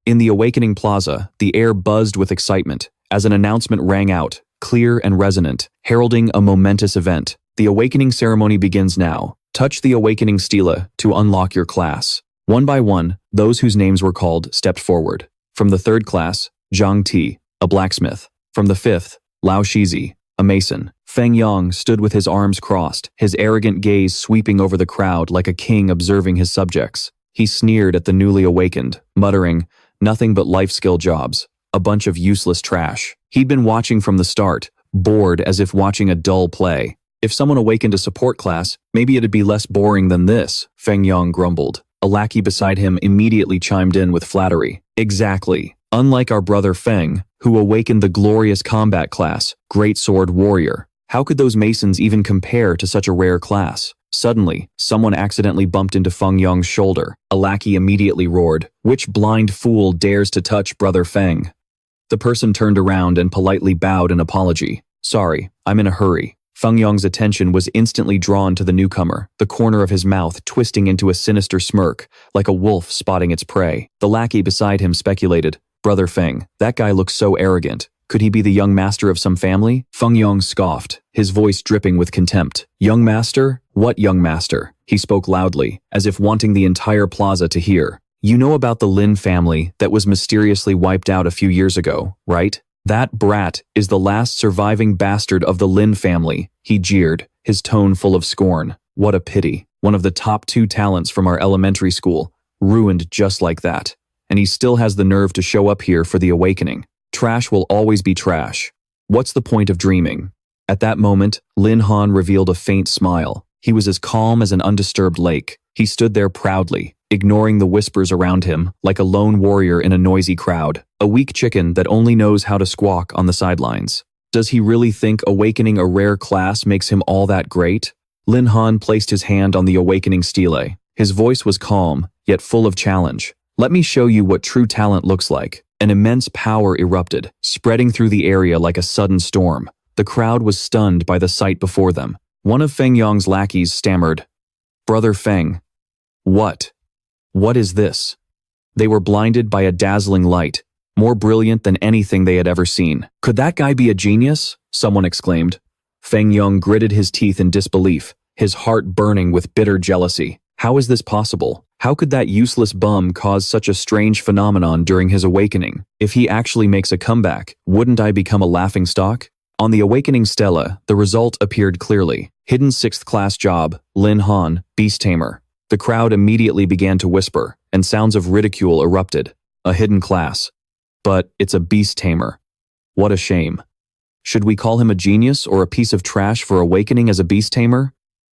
In the Awakening Plaza, the air buzzed with excitement as an announcement rang out, clear and resonant, heralding a momentous event. The awakening ceremony begins now. Touch the Awakening Stele to unlock your class. One by one, those whose names were called stepped forward. From the third class, Zhang Ti, a blacksmith. From the fifth, Lao Shizi, a mason. Feng Yong stood with his arms crossed, his arrogant gaze sweeping over the crowd like a king observing his subjects. He sneered at the newly awakened, muttering, "Nothing but life skill jobs. A bunch of useless trash." He'd been watching from the start, bored as if watching a dull play. If someone awakened a support class, maybe it'd be less boring than this, Feng Yong grumbled. A lackey beside him immediately chimed in with flattery. Exactly. Unlike our brother Feng, who awakened the glorious combat class, Great Sword Warrior. How could those masons even compare to such a rare class? Suddenly, someone accidentally bumped into Feng Yong's shoulder. A lackey immediately roared, "Which blind fool dares to touch Brother Feng?" The person turned around and politely bowed an apology. "Sorry, I'm in a hurry." Feng Yong's attention was instantly drawn to the newcomer, the corner of his mouth twisting into a sinister smirk, like a wolf spotting its prey. The lackey beside him speculated, "Brother Feng, that guy looks so arrogant. Could he be the young master of some family?" Feng Yong scoffed, his voice dripping with contempt. "Young master? What young master?" He spoke loudly, as if wanting the entire plaza to hear. "You know about the Lin family that was mysteriously wiped out a few years ago, right? That brat is the last surviving bastard of the Lin family," he jeered, his tone full of scorn. "What a pity. One of the top 2 talents from our elementary school, ruined just like that. And he still has the nerve to show up here for the awakening. Trash will always be trash. What's the point of dreaming?" At that moment, Lin Han revealed a faint smile. He was as calm as an undisturbed lake. He stood there proudly, ignoring the whispers around him, like a lone warrior in a noisy crowd, a weak chicken that only knows how to squawk on the sidelines. Does he really think awakening a rare class makes him all that great? Lin Han placed his hand on the Awakening Stele. His voice was calm, yet full of challenge. "Let me show you what true talent looks like." An immense power erupted, spreading through the area like a sudden storm. The crowd was stunned by the sight before them. One of Feng Yong's lackeys stammered, "Brother Feng, what is this?" They were blinded by a dazzling light, more brilliant than anything they had ever seen. "Could that guy be a genius?" someone exclaimed. Feng Yong gritted his teeth in disbelief, his heart burning with bitter jealousy. How is this possible? How could that useless bum cause such a strange phenomenon during his awakening? If he actually makes a comeback, wouldn't I become a laughingstock? On the Awakening Stele, the result appeared clearly. Hidden 6th class job, Lin Han, Beast Tamer. The crowd immediately began to whisper, and sounds of ridicule erupted. A hidden class. But it's a Beast Tamer. What a shame. Should we call him a genius or a piece of trash for awakening as a Beast Tamer?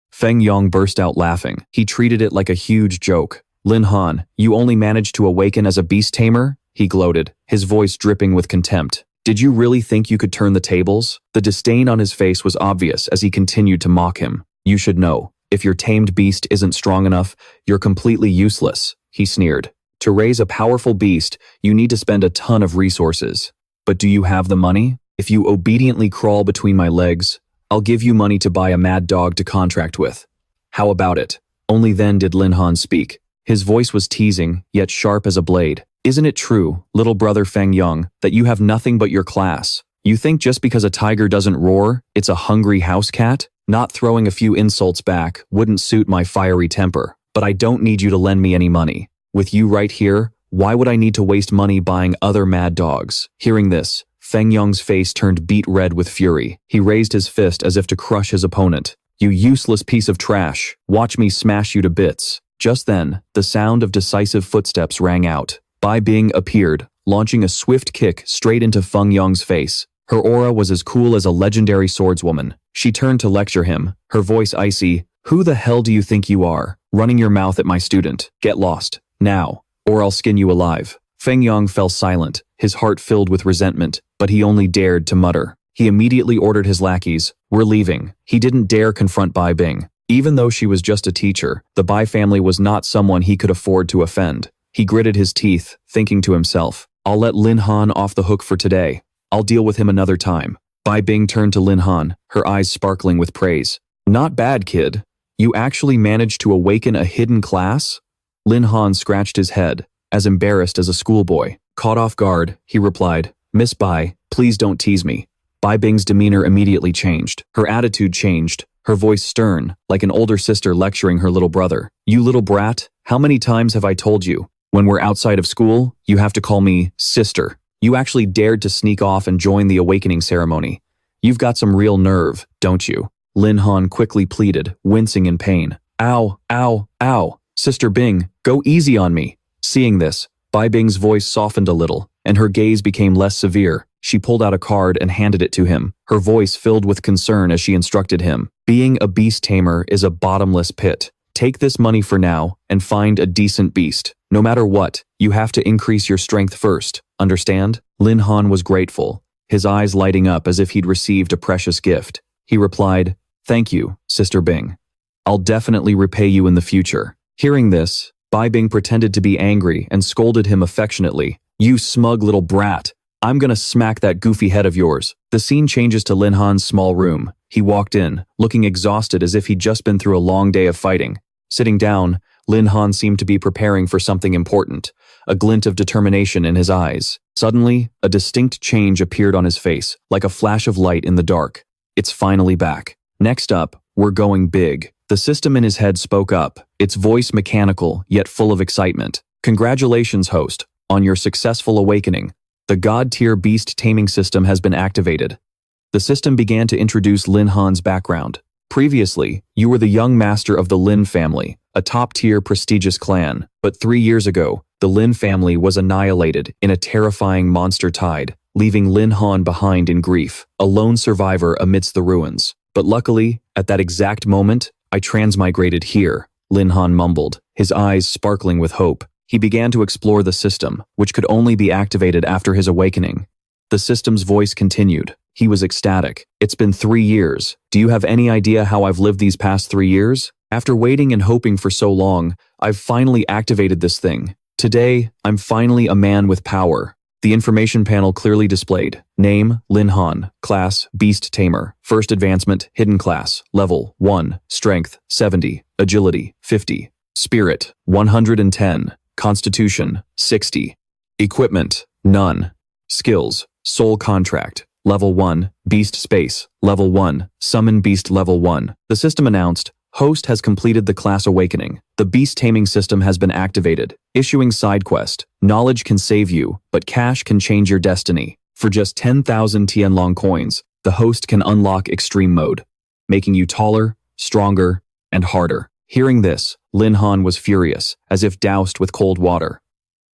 Feng Yong burst out laughing. He treated it like a huge joke. "Lin Han, you only managed to awaken as a Beast Tamer?" he gloated, his voice dripping with contempt. "Did you really think you could turn the tables?" The disdain on his face was obvious as he continued to mock him. "You should know. If your tamed beast isn't strong enough, you're completely useless," he sneered. "To raise a powerful beast, you need to spend a ton of resources. But do you have the money? If you obediently crawl between my legs, I'll give you money to buy a mad dog to contract with. How about it?" Only then did Lin Han speak. His voice was teasing, yet sharp as a blade. "Isn't it true, little brother Feng Yong, that you have nothing but your class? You think just because a tiger doesn't roar, it's a hungry house cat? Not throwing a few insults back wouldn't suit my fiery temper, but I don't need you to lend me any money. With you right here, why would I need to waste money buying other mad dogs?" Hearing this, Feng Yong's face turned beet red with fury. He raised his fist as if to crush his opponent. "You useless piece of trash, watch me smash you to bits." Just then, the sound of decisive footsteps rang out. Bai Bing appeared, launching a swift kick straight into Feng Yong's face. Her aura was as cool as a legendary swordswoman. She turned to lecture him, her voice icy. "Who the hell do you think you are, running your mouth at my student? Get lost, now, or I'll skin you alive." Feng Yong fell silent, his heart filled with resentment, but he only dared to mutter. He immediately ordered his lackeys, "We're leaving." He didn't dare confront Bai Bing. Even though she was just a teacher, the Bai family was not someone he could afford to offend. He gritted his teeth, thinking to himself, "I'll let Lin Han off the hook for today. I'll deal with him another time." Bai Bing turned to Lin Han, her eyes sparkling with praise. "Not bad, kid. You actually managed to awaken a hidden class?" Lin Han scratched his head. as embarrassed as a schoolboy. Caught off guard, he replied, "Miss Bai, please don't tease me." Bai Bing's demeanor immediately changed. Her attitude changed, her voice stern, like an older sister lecturing her little brother. "You little brat, how many times have I told you? When we're outside of school, you have to call me sister. You actually dared to sneak off and join the awakening ceremony. You've got some real nerve, don't you?" Lin Han quickly pleaded, wincing in pain. "Ow, ow, ow. Sister Bing, go easy on me." Seeing this, Bai Bing's voice softened a little, and her gaze became less severe. She pulled out a card and handed it to him, her voice filled with concern as she instructed him. "Being a beast tamer is a bottomless pit. Take this money for now and find a decent beast. No matter what, you have to increase your strength first. Understand?" Lin Han was grateful, his eyes lighting up as if he'd received a precious gift. He replied, "Thank you, Sister Bing. I'll definitely repay you in the future." Hearing this, Bai Bing pretended to be angry and scolded him affectionately. "You smug little brat. I'm gonna smack that goofy head of yours." The scene changes to Lin Han's small room. He walked in, looking exhausted as if he'd just been through a long day of fighting. Sitting down, Lin Han seemed to be preparing for something important, a glint of determination in his eyes. Suddenly, a distinct change appeared on his face, like a flash of light in the dark. "It's finally back. Next up, we're going big." The system in his head spoke up, its voice mechanical yet full of excitement. "Congratulations, host, on your successful awakening. The God-tier beast taming system has been activated." The system began to introduce Lin Han's background. "Previously, you were the young master of the Lin family, a top-tier prestigious clan, but 3 years ago, the Lin family was annihilated in a terrifying monster tide, leaving Lin Han behind in grief, a lone survivor amidst the ruins. But luckily, at that exact moment, I transmigrated here," Lin Han mumbled, his eyes sparkling with hope. He began to explore the system, which could only be activated after his awakening. The system's voice continued. He was ecstatic. "It's been 3 years. Do you have any idea how I've lived these past 3 years? After waiting and hoping for so long, I've finally activated this thing. Today, I'm finally a man with power." The information panel clearly displayed. Name, Lin Han. Class, Beast Tamer. First advancement, Hidden Class. Level, 1. Strength, 70. Agility, 50. Spirit, 110. Constitution, 60. Equipment, none. Skills, Soul Contract. Level 1. Beast Space. Level 1. Summon Beast Level 1. The system announced, "Host has completed the class awakening. The beast taming system has been activated. Issuing side quest. Knowledge can save you, but cash can change your destiny. For just 10,000 Tianlong coins, the host can unlock extreme mode, making you taller, stronger, and harder." Hearing this, Lin Han was furious, as if doused with cold water.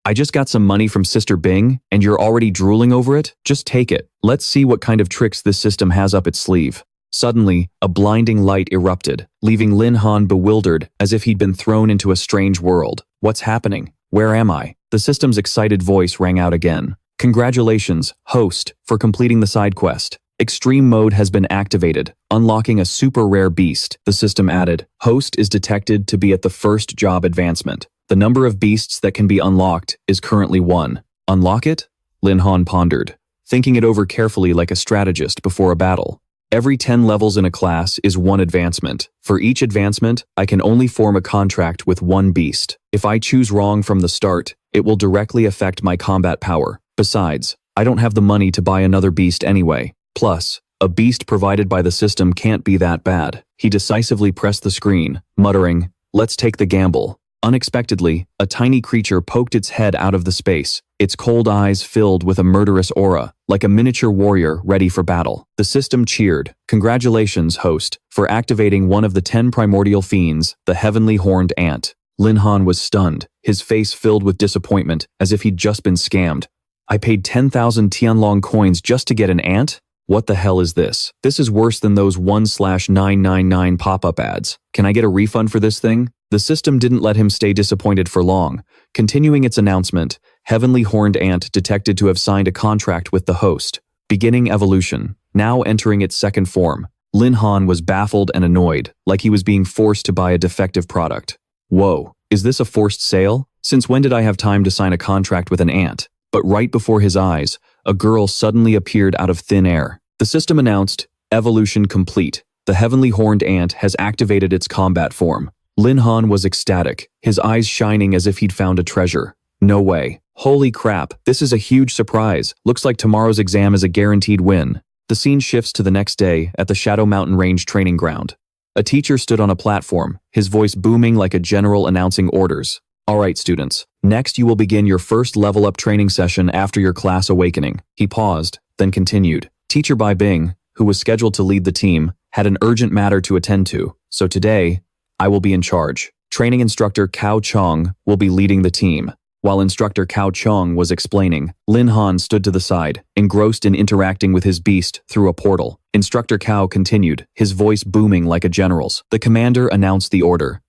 "I just got some money from Sister Bing, and you're already drooling over it? Just take it. Let's see what kind of tricks this system has up its sleeve." Suddenly, a blinding light erupted, leaving Lin Han bewildered as if he'd been thrown into a strange world. "What's happening? Where am I?" The system's excited voice rang out again. "Congratulations, host, for completing the side quest. Extreme mode has been activated, unlocking a super rare beast." The system added, "Host is detected to be at the first job advancement. The number of beasts that can be unlocked is currently 1. Unlock it?" Lin Han pondered, thinking it over carefully like a strategist before a battle. "Every 10 levels in a class is 1 advancement. For each advancement, I can only form a contract with 1 beast. If I choose wrong from the start, it will directly affect my combat power. Besides, I don't have the money to buy another beast anyway. Plus, a beast provided by the system can't be that bad." He decisively pressed the screen, muttering, "Let's take the gamble." Unexpectedly, a tiny creature poked its head out of the space, its cold eyes filled with a murderous aura, like a miniature warrior ready for battle. The system cheered. "Congratulations, host, for activating one of the 10 primordial fiends, the heavenly horned ant." Lin Han was stunned, his face filled with disappointment, as if he'd just been scammed. "I paid 10,000 Tianlong coins just to get an ant? What the hell is this? This is worse than those 1/999 pop-up ads. Can I get a refund for this thing?" The system didn't let him stay disappointed for long. Continuing its announcement, Heavenly Horned Ant detected to have signed a contract with the host. Beginning evolution, now entering its second form. Lin Han was baffled and annoyed, like he was being forced to buy a defective product. "Whoa, is this a forced sale? Since when did I have time to sign a contract with an ant?" But right before his eyes, a girl suddenly appeared out of thin air. The system announced, "Evolution complete. The Heavenly Horned Ant has activated its combat form." Lin Han was ecstatic, his eyes shining as if he'd found a treasure. No way. Holy crap, this is a huge surprise. Looks like tomorrow's exam is a guaranteed win. The scene shifts to the next day at the Shadow Mountain Range training ground. A teacher stood on a platform, his voice booming like a general announcing orders. All right, students. Next, you will begin your first level-up training session after your class awakening. He paused, then continued. Teacher Bai Bing, who was scheduled to lead the team, had an urgent matter to attend to, so today, I will be in charge. Training instructor Cao Chong will be leading the team. While instructor Cao Chong was explaining, Lin Han stood to the side, engrossed in interacting with his beast through a portal. Instructor Cao continued, his voice booming like a general's. The commander announced the order.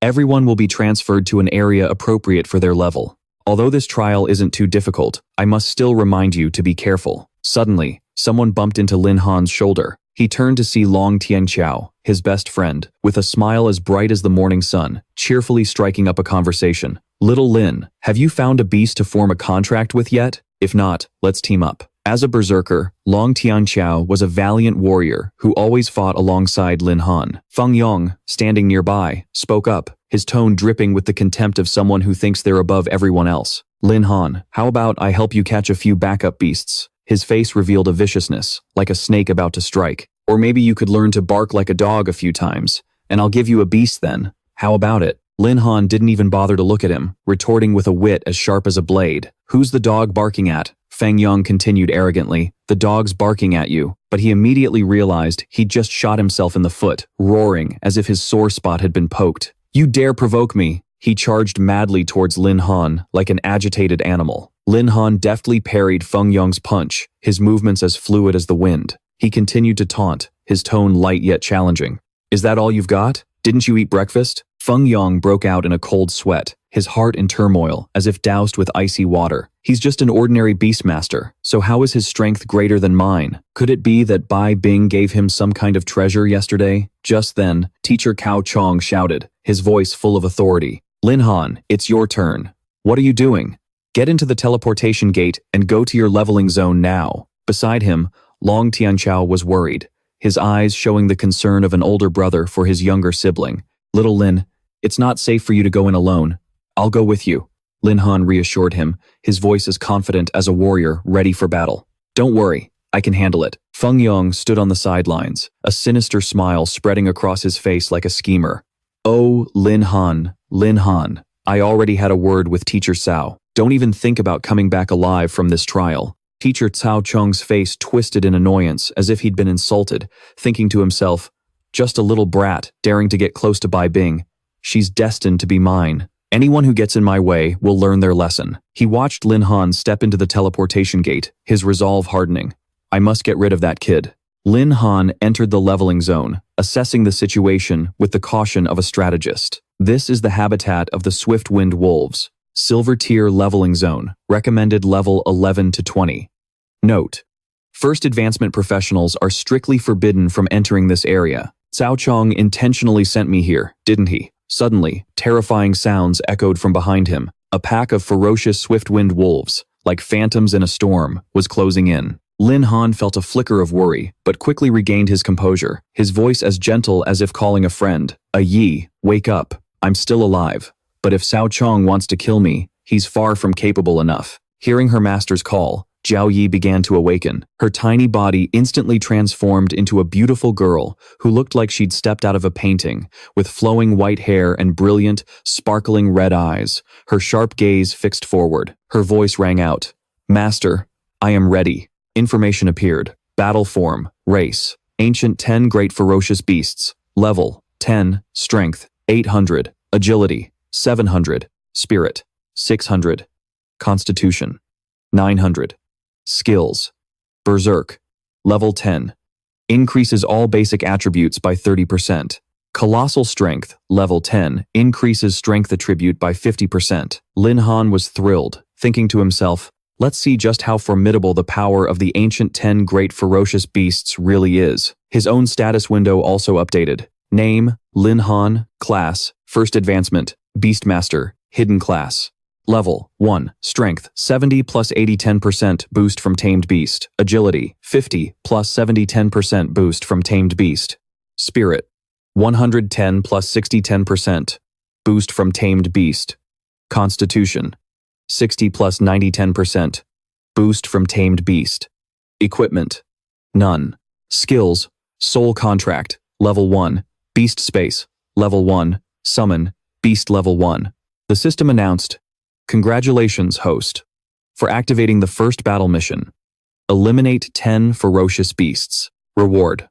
Everyone will be transferred to an area appropriate for their level. Although this trial isn't too difficult, I must still remind you to be careful. Suddenly, someone bumped into Lin Han's shoulder. He turned to see Long Tianqiao, his best friend, with a smile as bright as the morning sun, cheerfully striking up a conversation. Little Lin, have you found a beast to form a contract with yet? If not, let's team up. As a berserker, Long Tianqiao was a valiant warrior who always fought alongside Lin Han. Feng Yong, standing nearby, spoke up, his tone dripping with the contempt of someone who thinks they're above everyone else. Lin Han, how about I help you catch a few backup beasts? His face revealed a viciousness, like a snake about to strike. Or maybe you could learn to bark like a dog a few times, and I'll give you a beast then. How about it? Lin Han didn't even bother to look at him, retorting with a wit as sharp as a blade. Who's the dog barking at? Feng Yong continued arrogantly. The dog's barking at you. But he immediately realized he'd just shot himself in the foot, roaring as if his sore spot had been poked. You dare provoke me? He charged madly towards Lin Han like an agitated animal. Lin Han deftly parried Feng Yong's punch, his movements as fluid as the wind. He continued to taunt, his tone light yet challenging. Is that all you've got? Didn't you eat breakfast? Feng Yong broke out in a cold sweat, his heart in turmoil, as if doused with icy water. He's just an ordinary beastmaster, so how is his strength greater than mine? Could it be that Bai Bing gave him some kind of treasure yesterday? Just then, Teacher Cao Chong shouted, his voice full of authority. Lin Han, it's your turn. What are you doing? Get into the teleportation gate and go to your leveling zone now. Beside him, Long Tianqiao was worried, his eyes showing the concern of an older brother for his younger sibling. Little Lin, it's not safe for you to go in alone. I'll go with you. Lin Han reassured him, his voice as confident as a warrior ready for battle. Don't worry, I can handle it. Feng Yong stood on the sidelines, a sinister smile spreading across his face like a schemer. Oh, Lin Han, I already had a word with Teacher Cao. Don't even think about coming back alive from this trial. Teacher Cao Chong's face twisted in annoyance as if he'd been insulted, thinking to himself, just a little brat daring to get close to Bai Bing. She's destined to be mine. Anyone who gets in my way will learn their lesson. He watched Lin Han step into the teleportation gate, his resolve hardening. I must get rid of that kid. Lin Han entered the leveling zone, assessing the situation with the caution of a strategist. This is the habitat of the swift-winged wolves. Silver tier leveling zone, recommended level 11 to 20. Note: first advancement professionals are strictly forbidden from entering this area. Cao Chong intentionally sent me here, didn't he? Suddenly, terrifying sounds echoed from behind him. A pack of ferocious swift-winged wolves, like phantoms in a storm, was closing in. Lin Han felt a flicker of worry, but quickly regained his composure, his voice as gentle as if calling a friend. Yi, wake up. I'm still alive. But if Cao Chong wants to kill me, he's far from capable enough. Hearing her master's call, Jiao Yi began to awaken. Her tiny body instantly transformed into a beautiful girl who looked like she'd stepped out of a painting, with flowing white hair and brilliant, sparkling red eyes, her sharp gaze fixed forward. Her voice rang out. Master, I am ready. Information appeared. Battle form, race, ancient 10 great ferocious beasts, level, 10, strength, 800, agility, 700, spirit, 600, constitution, 900. Skills. Berserk. Level 10. Increases all basic attributes by 30%. Colossal Strength. Level 10. Increases strength attribute by 50%. Lin Han was thrilled, thinking to himself, let's see just how formidable the power of the ancient 10 great ferocious beasts really is. His own status window also updated. Name, Lin Han. Class, First Advancement, Beastmaster, Hidden Class. Level 1. Strength 70 plus 80 10% boost from Tamed Beast. Agility 50 plus 70 10% boost from Tamed Beast. Spirit 110 plus 60 10% boost from Tamed Beast. Constitution 60 plus 90 10%. Boost from Tamed Beast. Equipment. None. Skills. Soul Contract. Level 1. Beast Space. Level 1. Summon. Beast Level 1. The system announced, "Congratulations, host, for activating the first battle mission. Eliminate 10 ferocious beasts. Reward.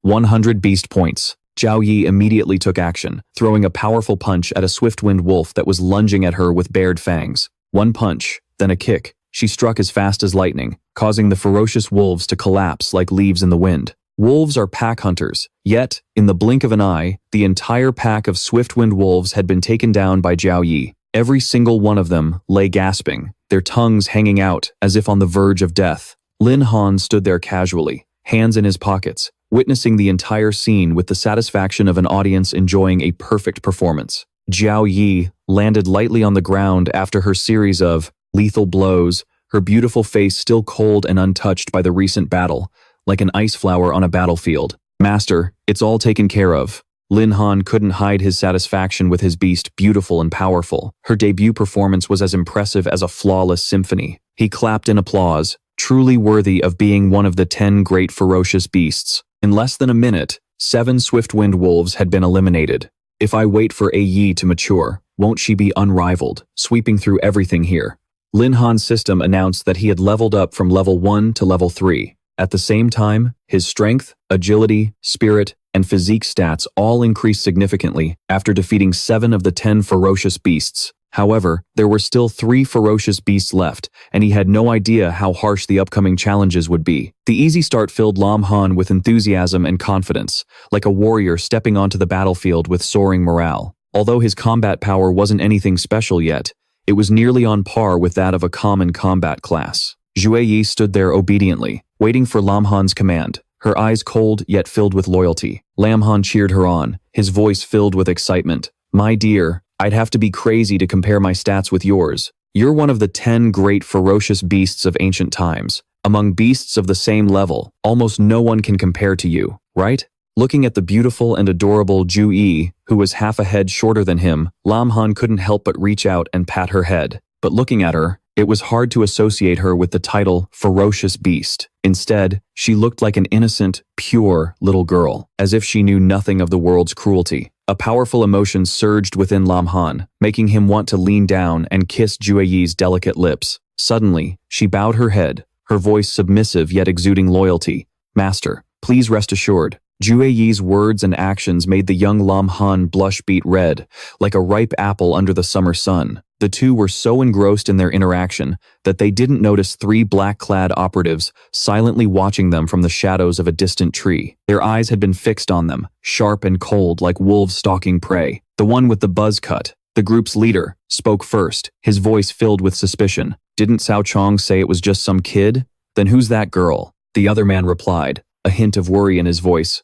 100 beast points." Zhao Yi immediately took action, throwing a powerful punch at a swift-winged wolf that was lunging at her with bared fangs. One punch, then a kick. She struck as fast as lightning, causing the ferocious wolves to collapse like leaves in the wind. Wolves are pack hunters, yet, in the blink of an eye, the entire pack of swift-winged wolves had been taken down by Zhao Yi. Every single one of them lay gasping, their tongues hanging out as if on the verge of death. Lin Han stood there casually, hands in his pockets, witnessing the entire scene with the satisfaction of an audience enjoying a perfect performance. Zhao Yi landed lightly on the ground after her series of lethal blows, her beautiful face still cold and untouched by the recent battle, like an ice flower on a battlefield. "Master, it's all taken care of." Lin Han couldn't hide his satisfaction with his beast, beautiful and powerful. Her debut performance was as impressive as a flawless symphony. He clapped in applause, truly worthy of being one of the 10 great ferocious beasts. In less than a minute, 7 swift-winged wolves had been eliminated. "If I wait for A Yi to mature, won't she be unrivaled, sweeping through everything here?" Lin Han's system announced that he had leveled up from level 1 to level 3. At the same time, his strength, agility, spirit, and physique stats all increased significantly after defeating 7 of the 10 ferocious beasts. However, there were still 3 ferocious beasts left, and he had no idea how harsh the upcoming challenges would be. The easy start filled Lam Han with enthusiasm and confidence, like a warrior stepping onto the battlefield with soaring morale. Although his combat power wasn't anything special yet, it was nearly on par with that of a common combat class. Zhao Yi stood there obediently, waiting for Lam Han's command, her eyes cold yet filled with loyalty. Lam Han cheered her on, his voice filled with excitement. "My dear, I'd have to be crazy to compare my stats with yours. You're one of the 10 great ferocious beasts of ancient times. Among beasts of the same level, almost no one can compare to you, right?" Looking at the beautiful and adorable Zhu Yi, who was half a head shorter than him, Lam Han couldn't help but reach out and pat her head. But looking at her, it was hard to associate her with the title Ferocious Beast. Instead, she looked like an innocent, pure little girl, as if she knew nothing of the world's cruelty. A powerful emotion surged within Lam Han, making him want to lean down and kiss Zhu Yi's delicate lips. Suddenly, she bowed her head, her voice submissive yet exuding loyalty. "Master, please rest assured." Zhu Yi's words and actions made the young Lam Han blush beet red, like a ripe apple under the summer sun. The two were so engrossed in their interaction that they didn't notice 3 black-clad operatives silently watching them from the shadows of a distant tree. Their eyes had been fixed on them, sharp and cold like wolves stalking prey. The one with the buzz cut, the group's leader, spoke first, his voice filled with suspicion. "Didn't Cao Chong say it was just some kid? Then who's that girl?" The other man replied, a hint of worry in his voice.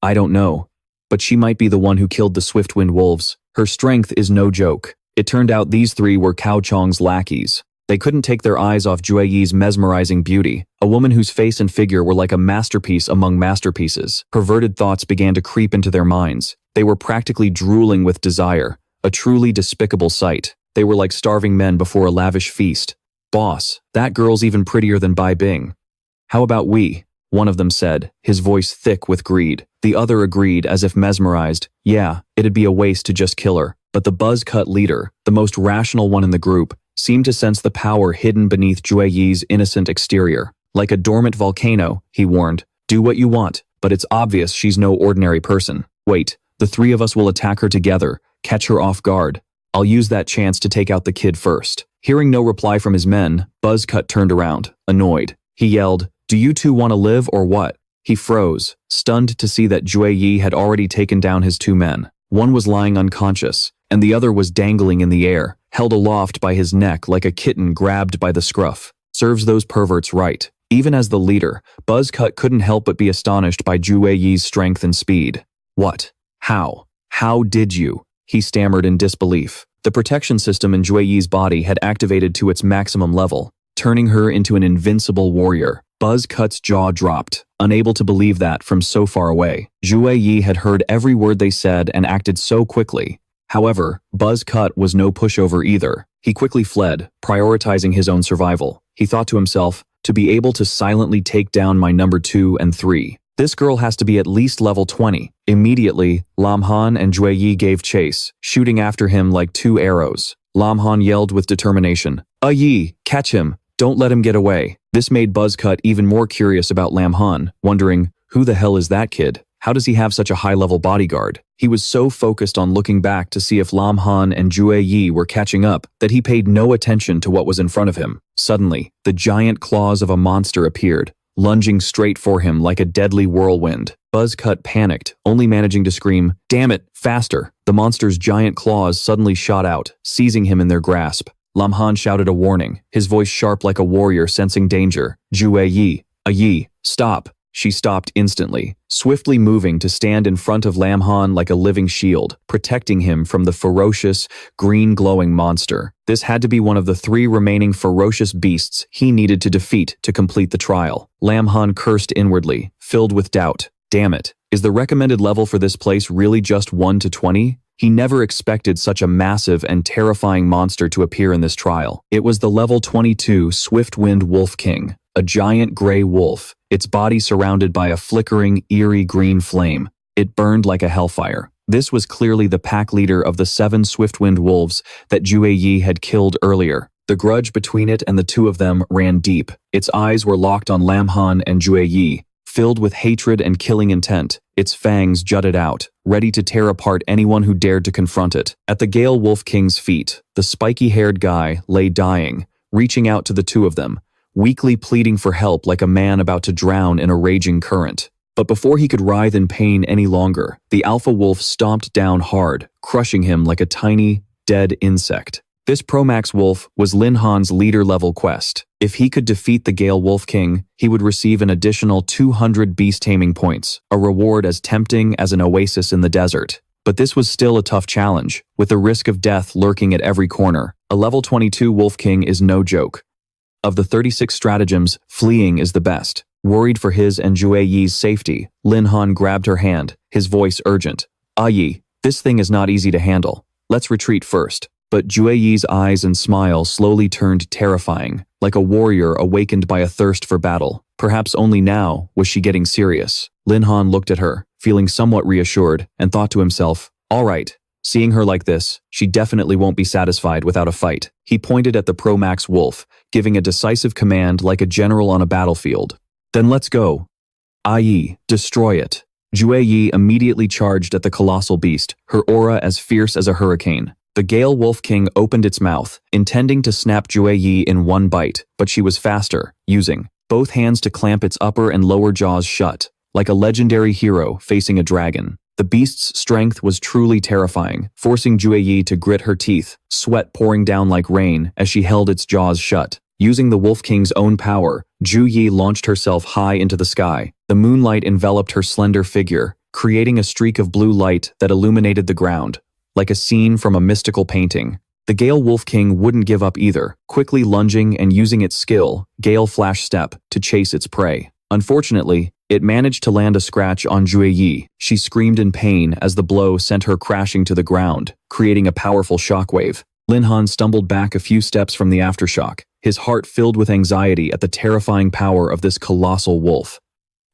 "I don't know, but she might be the one who killed the swift-winged wolves. Her strength is no joke." It turned out these 3 were Cao Chong's lackeys. They couldn't take their eyes off Zhu Yi's mesmerizing beauty, a woman whose face and figure were like a masterpiece among masterpieces. Perverted thoughts began to creep into their minds. They were practically drooling with desire, a truly despicable sight. They were like starving men before a lavish feast. "Boss, that girl's even prettier than Bai Bing. How about we?" one of them said, his voice thick with greed. The other agreed as if mesmerized. Yeah, it'd be a waste to just kill her. But the buzz-cut leader, the most rational one in the group, seemed to sense the power hidden beneath Zhu Yi's innocent exterior. "Like a dormant volcano," he warned. "Do what you want, but it's obvious she's no ordinary person. Wait, the 3 of us will attack her together, catch her off guard. I'll use that chance to take out the kid first." Hearing no reply from his men, Buzzcut turned around, annoyed. He yelled, "Do you 2 want to live or what?" He froze, stunned to see that Zhu Yi had already taken down his 2 men. One was lying unconscious, and the other was dangling in the air, held aloft by his neck like a kitten grabbed by the scruff. Serves those perverts right. Even as the leader, Buzzcut couldn't help but be astonished by Zhu Yi's strength and speed. "What? How? How did you?" he stammered in disbelief. The protection system in Zhu Yi's body had activated to its maximum level, turning her into an invincible warrior. Buzzcut's jaw dropped, unable to believe that from so far away. Zhu Yi had heard every word they said and acted so quickly. However, Buzzcut was no pushover either. He quickly fled, prioritizing his own survival. He thought to himself, to be able to silently take down my number 2 and 3. This girl has to be at least level 20. Immediately, Lam Han and Jue Yi gave chase, shooting after him like 2 arrows. Lam Han yelled with determination, Yi, catch him, don't let him get away. This made Buzzcut even more curious about Lam Han, wondering, who the hell is that kid? How does he have such a high-level bodyguard? He was so focused on looking back to see if Lam Han and Jue Yi were catching up that he paid no attention to what was in front of him. Suddenly, the giant claws of a monster appeared, lunging straight for him like a deadly whirlwind. Buzzcut panicked, only managing to scream, damn it, faster! The monster's giant claws suddenly shot out, seizing him in their grasp. Lam Han shouted a warning, his voice sharp like a warrior sensing danger. Jue Yi, stop! She stopped instantly, swiftly moving to stand in front of Lam Han like a living shield, protecting him from the ferocious, green-glowing monster. This had to be one of the 3 remaining ferocious beasts he needed to defeat to complete the trial. Lam Han cursed inwardly, filled with doubt. Damn it, is the recommended level for this place really just 1 to 20? He never expected such a massive and terrifying monster to appear in this trial. It was the level 22 Swift-Wind Wolf King, a giant gray wolf, its body surrounded by a flickering, eerie green flame. It burned like a hellfire. This was clearly the pack leader of the 7 Swift-Wind wolves that Jue Yi had killed earlier. The grudge between it and the 2 of them ran deep. Its eyes were locked on Lam Han and Jue Yi, filled with hatred and killing intent. Its fangs jutted out, ready to tear apart anyone who dared to confront it. At the Gale Wolf King's feet, the spiky-haired guy lay dying, reaching out to the 2 of them, weakly pleading for help like a man about to drown in a raging current. But before he could writhe in pain any longer, the alpha wolf stomped down hard, crushing him like a tiny, dead insect. This Promax wolf was Lin Han's leader-level quest. If he could defeat the Gale Wolf King, he would receive an additional 200 beast taming points, a reward as tempting as an oasis in the desert. But this was still a tough challenge, with the risk of death lurking at every corner. A level 22 Wolf King is no joke. Of the 36 stratagems, fleeing is the best. Worried for his and Jue Yi's safety, Lin Han grabbed her hand, his voice urgent. Yi, this thing is not easy to handle. Let's retreat first. But Jue Yi's eyes and smile slowly turned terrifying, like a warrior awakened by a thirst for battle. Perhaps only now was she getting serious. Lin Han looked at her, feeling somewhat reassured, and thought to himself, all right, seeing her like this, she definitely won't be satisfied without a fight. He pointed at the Promax wolf, giving a decisive command like a general on a battlefield. Then let's go. Yi, destroy it. Jue Yi immediately charged at the colossal beast, her aura as fierce as a hurricane. The Gale Wolf King opened its mouth, intending to snap Jue Yi in one bite, but she was faster, using both hands to clamp its upper and lower jaws shut, like a legendary hero facing a dragon. The beast's strength was truly terrifying, forcing Jue Yi to grit her teeth, sweat pouring down like rain as she held its jaws shut. Using the Wolf King's own power, Jue Yi launched herself high into the sky. The moonlight enveloped her slender figure, creating a streak of blue light that illuminated the ground, like a scene from a mystical painting. The Gale Wolf King wouldn't give up either, quickly lunging and using its skill, Gale Flash Step, to chase its prey. Unfortunately, it managed to land a scratch on Jue Yi. She screamed in pain as the blow sent her crashing to the ground, creating a powerful shockwave. Lin Han stumbled back a few steps from the aftershock, his heart filled with anxiety at the terrifying power of this colossal wolf.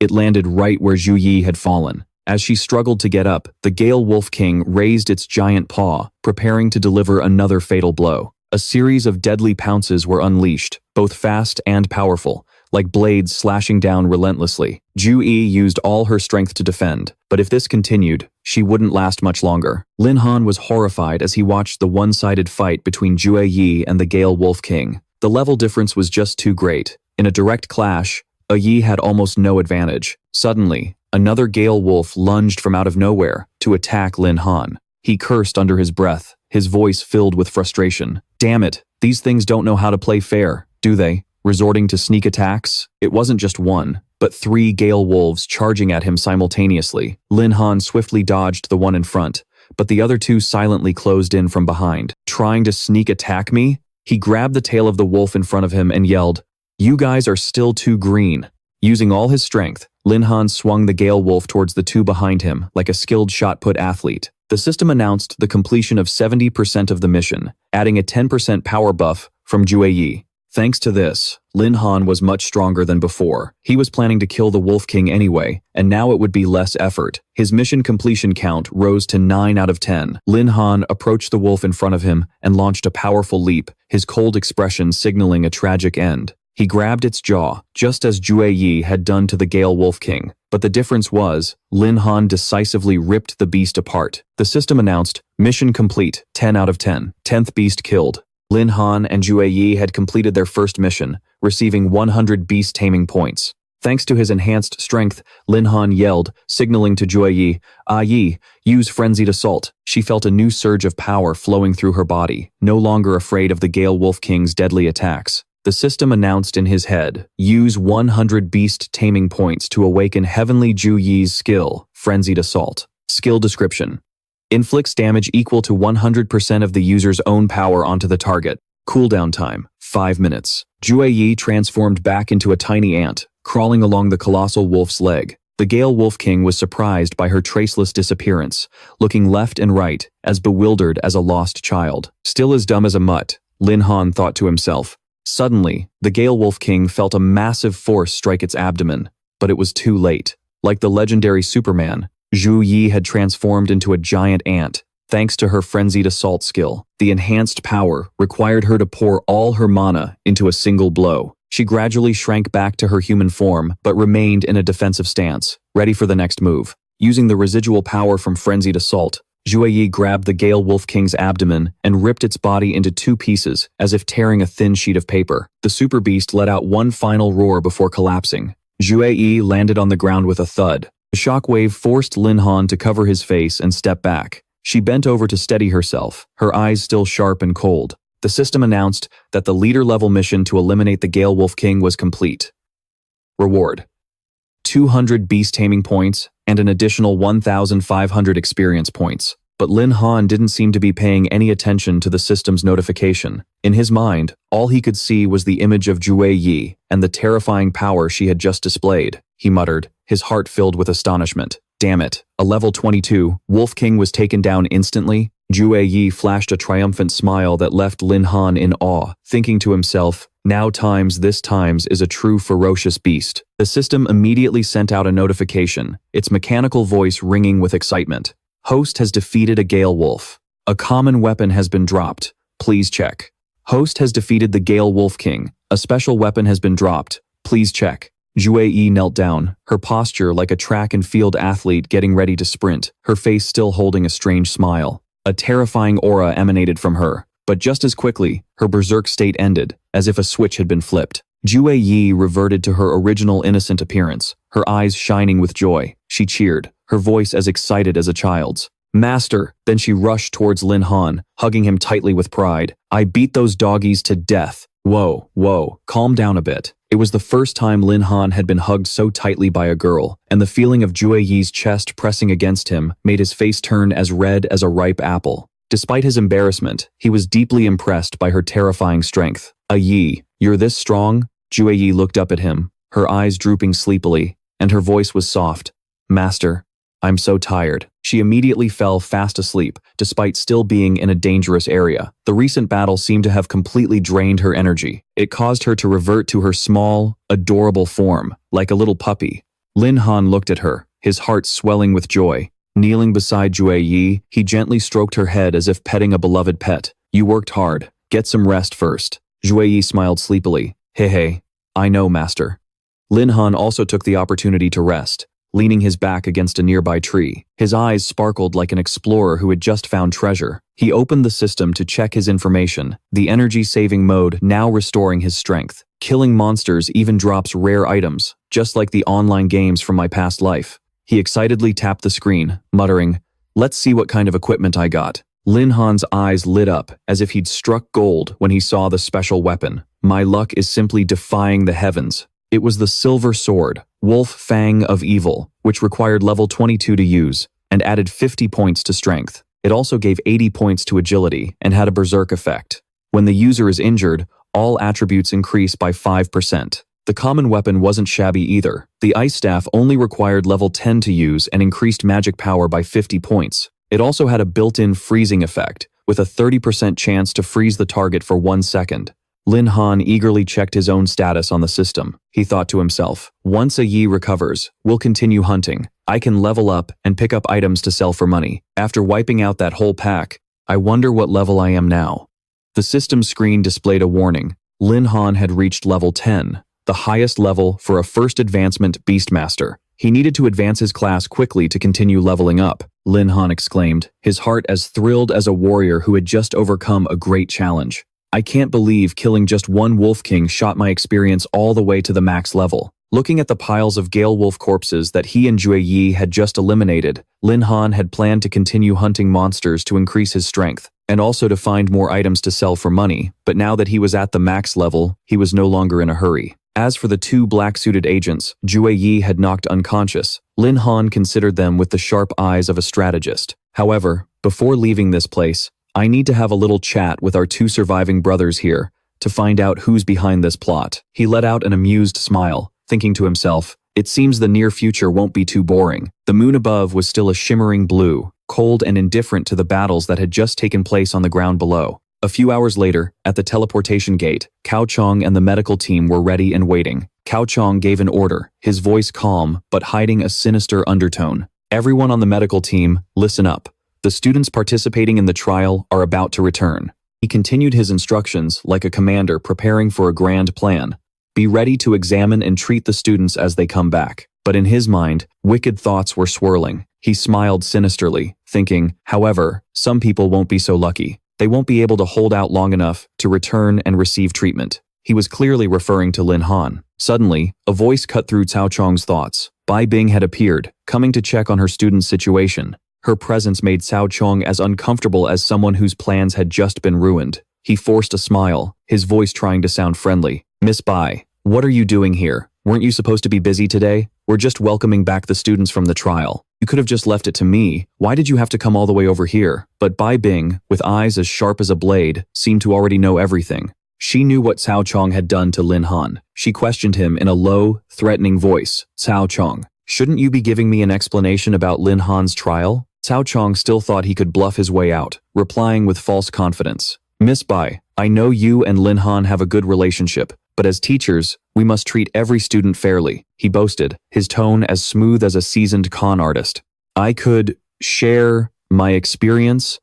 It landed right where Jue Yi had fallen. As she struggled to get up, the Gale Wolf King raised its giant paw, preparing to deliver another fatal blow. A series of deadly pounces were unleashed, both fast and powerful, like blades slashing down relentlessly. Jue Yi used all her strength to defend, but if this continued, she wouldn't last much longer. Lin Han was horrified as he watched the one-sided fight between Jue Yi and the Gale Wolf King. The level difference was just too great. In a direct clash, Yi had almost no advantage. Suddenly, another Gale Wolf lunged from out of nowhere to attack Lin Han. He cursed under his breath, his voice filled with frustration. Damn it, these things don't know how to play fair, do they? Resorting to sneak attacks? It wasn't just one, but 3 Gale Wolves charging at him simultaneously. Lin Han swiftly dodged the one in front, but the other 2 silently closed in from behind. Trying to sneak attack me? He grabbed the tail of the wolf in front of him and yelled, "You guys are still too green." Using all his strength, Lin Han swung the Gale Wolf towards the 2 behind him like a skilled shot-put athlete. The system announced the completion of 70% of the mission, adding a 10% power buff from Jueyi. Thanks to this, Lin Han was much stronger than before. He was planning to kill the Wolf King anyway, and now it would be less effort. His mission completion count rose to 9 out of 10. Lin Han approached the wolf in front of him and launched a powerful leap, his cold expression signaling a tragic end. He grabbed its jaw, just as Jueyi had done to the Gale Wolf King. But the difference was, Lin Han decisively ripped the beast apart. The system announced, mission complete, 10 out of 10. 10th beast killed. Lin Han and Jueyi had completed their first mission, receiving 100 beast taming points. Thanks to his enhanced strength, Lin Han yelled, signaling to Jueyi, Yi, use frenzied assault. She felt a new surge of power flowing through her body, no longer afraid of the Gale Wolf King's deadly attacks. The system announced in his head, use 100 beast taming points to awaken Heavenly Jueyi's skill, frenzied assault. Skill description. Inflicts damage equal to 100% of the user's own power onto the target. Cooldown time, 5 minutes. Jueyi transformed back into a tiny ant, crawling along the colossal wolf's leg. The Gale Wolf King was surprised by her traceless disappearance, looking left and right, as bewildered as a lost child. Still as dumb as a mutt, Lin Han thought to himself. Suddenly, the Gale Wolf King felt a massive force strike its abdomen, but it was too late. Like the legendary Superman, Jueyi had transformed into a giant ant. Thanks to her frenzied assault skill, the enhanced power required her to pour all her mana into a single blow. She gradually shrank back to her human form, but remained in a defensive stance, ready for the next move. Using the residual power from frenzied assault, Jueyi grabbed the Gale Wolf King's abdomen and ripped its body into 2 pieces, as if tearing a thin sheet of paper. The super beast let out one final roar before collapsing. Jueyi landed on the ground with a thud. The shockwave forced Lin Han to cover his face and step back. She bent over to steady herself, her eyes still sharp and cold. The system announced that the leader-level mission to eliminate the Gale Wolf King was complete. Reward: 200 beast taming points and an additional 1,500 experience points. But Lin Han didn't seem to be paying any attention to the system's notification. In his mind, all he could see was the image of Jueyi and the terrifying power she had just displayed. He muttered, his heart filled with astonishment. Damn it, a level 22, Wolf King was taken down instantly. Jueyi flashed a triumphant smile that left Lin Han in awe, thinking to himself, now times this times is a true ferocious beast. The system immediately sent out a notification, its mechanical voice ringing with excitement. Host has defeated a Gale Wolf. A common weapon has been dropped. Please check. Host has defeated the Gale Wolf King. A special weapon has been dropped. Please check. Jueyi knelt down, her posture like a track and field athlete getting ready to sprint, her face still holding a strange smile. A terrifying aura emanated from her, but just as quickly, her berserk state ended, as if a switch had been flipped. Jueyi reverted to her original innocent appearance, her eyes shining with joy. She cheered, her voice as excited as a child's. Master! Then she rushed towards Lin Han, hugging him tightly with pride. I beat those doggies to death. Whoa, calm down a bit. It was the first time Lin Han had been hugged so tightly by a girl, and the feeling of Jueyi's chest pressing against him made his face turn as red as a ripe apple. Despite his embarrassment, he was deeply impressed by her terrifying strength. Yi, you're this strong? Jueyi looked up at him, her eyes drooping sleepily, and her voice was soft. Master, I'm so tired. She immediately fell fast asleep, despite still being in a dangerous area. The recent battle seemed to have completely drained her energy. It caused her to revert to her small, adorable form, like a little puppy. Lin Han looked at her, his heart swelling with joy. Kneeling beside Jueyi, he gently stroked her head as if petting a beloved pet. You worked hard. Get some rest first. Jueyi smiled sleepily. Hey, I know, master. Lin Han also took the opportunity to rest, leaning his back against a nearby tree. His eyes sparkled like an explorer who had just found treasure. He opened the system to check his information, the energy-saving mode now restoring his strength. Killing monsters even drops rare items, just like the online games from my past life. He excitedly tapped the screen, muttering, let's see what kind of equipment I got. Lin Han's eyes lit up as if he'd struck gold when he saw the special weapon. My luck is simply defying the heavens. It was the Silver Sword, Wolf Fang of Evil, which required level 22 to use, and added 50 points to strength. It also gave 80 points to agility and had a berserk effect. When the user is injured, all attributes increase by 5%. The common weapon wasn't shabby either. The ice staff only required level 10 to use and increased magic power by 50 points. It also had a built-in freezing effect, with a 30% chance to freeze the target for 1 second. Lin Han eagerly checked his own status on the system. He thought to himself, once a Yi recovers, we'll continue hunting. I can level up and pick up items to sell for money. After wiping out that whole pack, I wonder what level I am now. The system screen displayed a warning. Lin Han had reached level 10, the highest level for a first advancement Beastmaster. He needed to advance his class quickly to continue leveling up, Lin Han exclaimed, his heart as thrilled as a warrior who had just overcome a great challenge. I can't believe killing just one Wolf King shot my experience all the way to the max level. Looking at the piles of Gale Wolf corpses that he and Jue Yi had just eliminated, Lin Han had planned to continue hunting monsters to increase his strength, and also to find more items to sell for money, but now that he was at the max level, he was no longer in a hurry. As for the 2 black-suited agents Jue Yi had knocked unconscious, Lin Han considered them with the sharp eyes of a strategist. However, before leaving this place, I need to have a little chat with our 2 surviving brothers here to find out who's behind this plot. He let out an amused smile, thinking to himself, it seems the near future won't be too boring. The moon above was still a shimmering blue, cold and indifferent to the battles that had just taken place on the ground below. A few hours later, at the teleportation gate, Cao Chong and the medical team were ready and waiting. Cao Chong gave an order, his voice calm but hiding a sinister undertone. Everyone on the medical team, listen up. The students participating in the trial are about to return. He continued his instructions like a commander preparing for a grand plan. Be ready to examine and treat the students as they come back. But in his mind, wicked thoughts were swirling. He smiled sinisterly, thinking, however, some people won't be so lucky. They won't be able to hold out long enough to return and receive treatment. He was clearly referring to Lin Han. Suddenly, a voice cut through Cao Chong's thoughts. Bai Bing had appeared, coming to check on her student's situation. Her presence made Cao Chong as uncomfortable as someone whose plans had just been ruined. He forced a smile, his voice trying to sound friendly. Miss Bai, what are you doing here? Weren't you supposed to be busy today? We're just welcoming back the students from the trial. You could have just left it to me. Why did you have to come all the way over here? But Bai Bing, with eyes as sharp as a blade, seemed to already know everything. She knew what Cao Chong had done to Lin Han. She questioned him in a low, threatening voice. Cao Chong, shouldn't you be giving me an explanation about Lin Han's trial? Cao Chong still thought he could bluff his way out, replying with false confidence. Miss Bai, I know you and Lin Han have a good relationship, but as teachers, we must treat every student fairly, he boasted, his tone as smooth as a seasoned con artist. I could share my experience,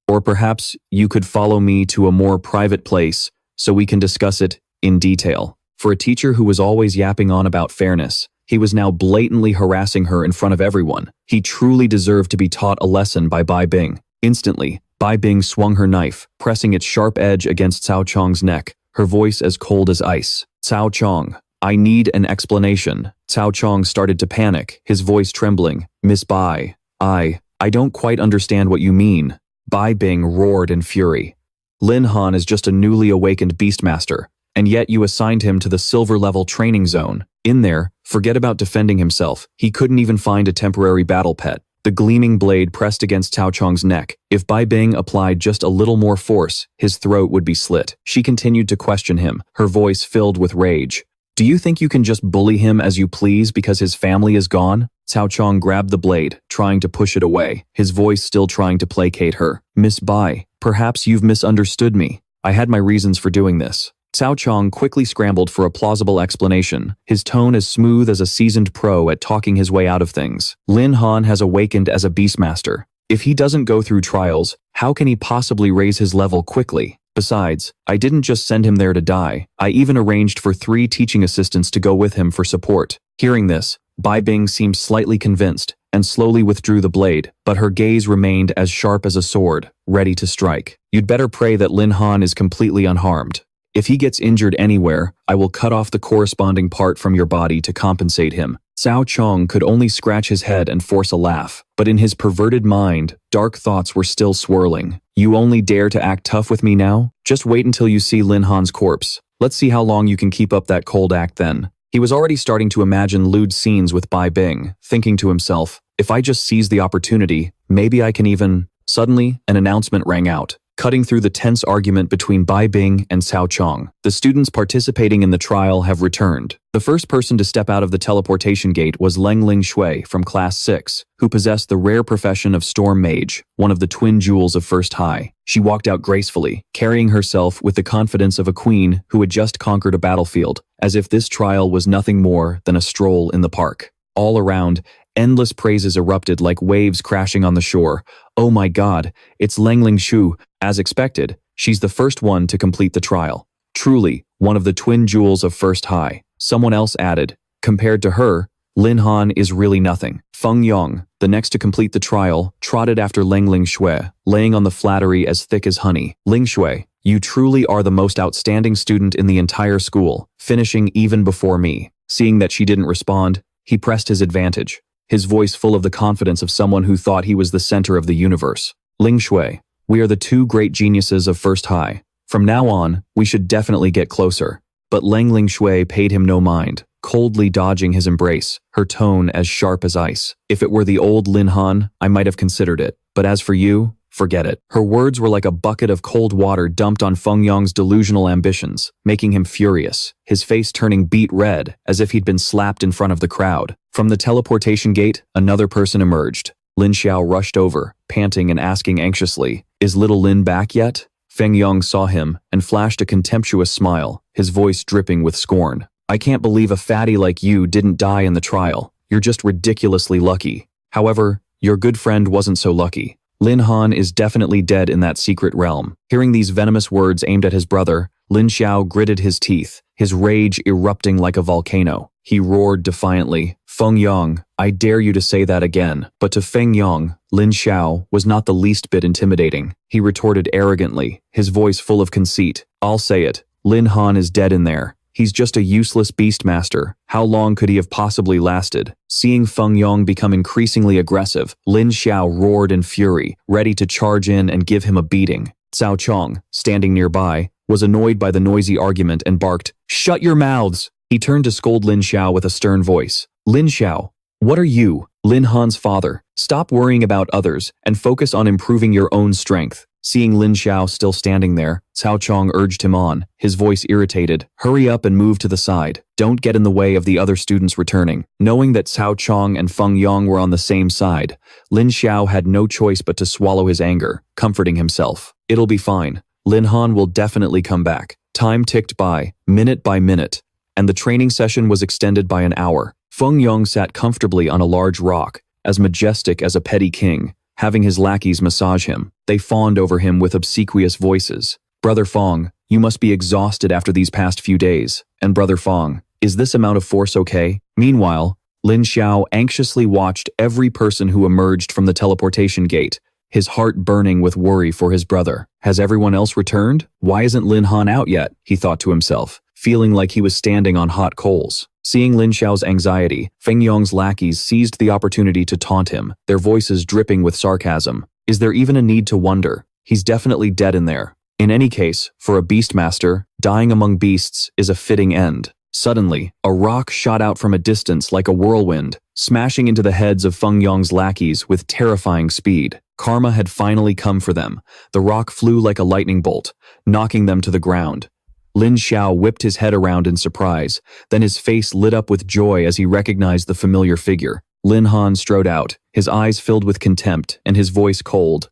or perhaps you could follow me to a more private place so we can discuss it in detail. For a teacher who was always yapping on about fairness, he was now blatantly harassing her in front of everyone. He truly deserved to be taught a lesson by Bai Bing. Instantly, Bai Bing swung her knife, pressing its sharp edge against Cao Chong's neck, her voice as cold as ice. Cao Chong, I need an explanation. Cao Chong started to panic, his voice trembling. Miss Bai, I don't quite understand what you mean. Bai Bing roared in fury. Lin Han is just a newly awakened Beastmaster, and yet you assigned him to the silver-level training zone. In there, forget about defending himself. He couldn't even find a temporary battle pet. The gleaming blade pressed against Cao Chong's neck. If Bai Bing applied just a little more force, his throat would be slit. She continued to question him, her voice filled with rage. Do you think you can just bully him as you please because his family is gone? Cao Chong grabbed the blade, trying to push it away, his voice still trying to placate her. Miss Bai, perhaps you've misunderstood me. I had my reasons for doing this. Cao Chong quickly scrambled for a plausible explanation, his tone as smooth as a seasoned pro at talking his way out of things. Lin Han has awakened as a Beastmaster. If he doesn't go through trials, how can he possibly raise his level quickly? Besides, I didn't just send him there to die. I even arranged for 3 teaching assistants to go with him for support. Hearing this, Bai Bing seemed slightly convinced and slowly withdrew the blade, but her gaze remained as sharp as a sword, ready to strike. You'd better pray that Lin Han is completely unharmed. If he gets injured anywhere, I will cut off the corresponding part from your body to compensate him. Cao Chong could only scratch his head and force a laugh, but in his perverted mind, dark thoughts were still swirling. You only dare to act tough with me now? Just wait until you see Lin Han's corpse. Let's see how long you can keep up that cold act then. He was already starting to imagine lewd scenes with Bai Bing, thinking to himself, if I just seize the opportunity, maybe I can even... Suddenly, an announcement rang out. cutting through the tense argument between Bai Bing and Cao Chong. The students participating in the trial have returned. The first person to step out of the teleportation gate was Ling Shui from Class 6, who possessed the rare profession of Storm Mage, one of the twin jewels of First High. She walked out gracefully, carrying herself with the confidence of a queen who had just conquered a battlefield, as if this trial was nothing more than a stroll in the park. All around, endless praises erupted like waves crashing on the shore. Oh my god, it's Ling Shu. As expected, she's the first one to complete the trial. Truly, one of the twin jewels of First High. Someone else added, compared to her, Lin Han is really nothing. Feng Yong, the next to complete the trial, trotted after Ling Shui, laying on the flattery as thick as honey. Ling Shui, you truly are the most outstanding student in the entire school, finishing even before me. Seeing that she didn't respond, he pressed his advantage, his voice full of the confidence of someone who thought he was the center of the universe. Ling Shui, we are the two great geniuses of First High. From now on, we should definitely get closer. But Ling Shui paid him no mind, coldly dodging his embrace, her tone as sharp as ice. If it were the old Lin Han, I might have considered it. But as for you, forget it. Her words were like a bucket of cold water dumped on Feng Yong's delusional ambitions, making him furious, his face turning beet red as if he'd been slapped in front of the crowd. From the teleportation gate, another person emerged. Lin Xiao rushed over, panting and asking anxiously, "Is little Lin back yet?" Feng Yong saw him and flashed a contemptuous smile, his voice dripping with scorn. "I can't believe a fatty like you didn't die in the trial. You're just ridiculously lucky. However, your good friend wasn't so lucky. Lin Han is definitely dead in that secret realm." Hearing these venomous words aimed at his brother, Lin Xiao gritted his teeth, his rage erupting like a volcano. He roared defiantly, "Feng Yong, I dare you to say that again." But to Feng Yong, Lin Xiao was not the least bit intimidating. He retorted arrogantly, his voice full of conceit, "I'll say it. Lin Han is dead in there. He's just a useless beastmaster. How long could he have possibly lasted?" Seeing Feng Yong become increasingly aggressive, Lin Xiao roared in fury, ready to charge in and give him a beating. Cao Chong, standing nearby, was annoyed by the noisy argument and barked, "Shut your mouths!" He turned to scold Lin Xiao with a stern voice. "Lin Xiao, what are you, Lin Han's father? Stop worrying about others and focus on improving your own strength." Seeing Lin Xiao still standing there, Cao Chong urged him on, his voice irritated. "Hurry up and move to the side. Don't get in the way of the other students returning." Knowing that Cao Chong and Feng Yong were on the same side, Lin Xiao had no choice but to swallow his anger, comforting himself. "It'll be fine. Lin Han will definitely come back." Time ticked by minute, and the training session was extended by an hour. Feng Yong sat comfortably on a large rock, as majestic as a petty king, having his lackeys massage him. They fawned over him with obsequious voices. "Brother Feng, you must be exhausted after these past few days. And Brother Feng, is this amount of force okay?" Meanwhile, Lin Xiao anxiously watched every person who emerged from the teleportation gate, his heart burning with worry for his brother. Has everyone else returned? Why isn't Lin Han out yet? He thought to himself, feeling like he was standing on hot coals. Seeing Lin Xiao's anxiety, Feng Yong's lackeys seized the opportunity to taunt him, their voices dripping with sarcasm. Is there even a need to wonder? He's definitely dead in there. In any case, for a beastmaster, dying among beasts is a fitting end. Suddenly, a rock shot out from a distance like a whirlwind, smashing into the heads of Feng Yong's lackeys with terrifying speed. Karma had finally come for them. The rock flew like a lightning bolt, knocking them to the ground. Lin Xiao whipped his head around in surprise, then his face lit up with joy as he recognized the familiar figure. Lin Han strode out, his eyes filled with contempt and his voice cold.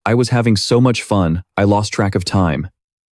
"I was having so much fun, I lost track of time.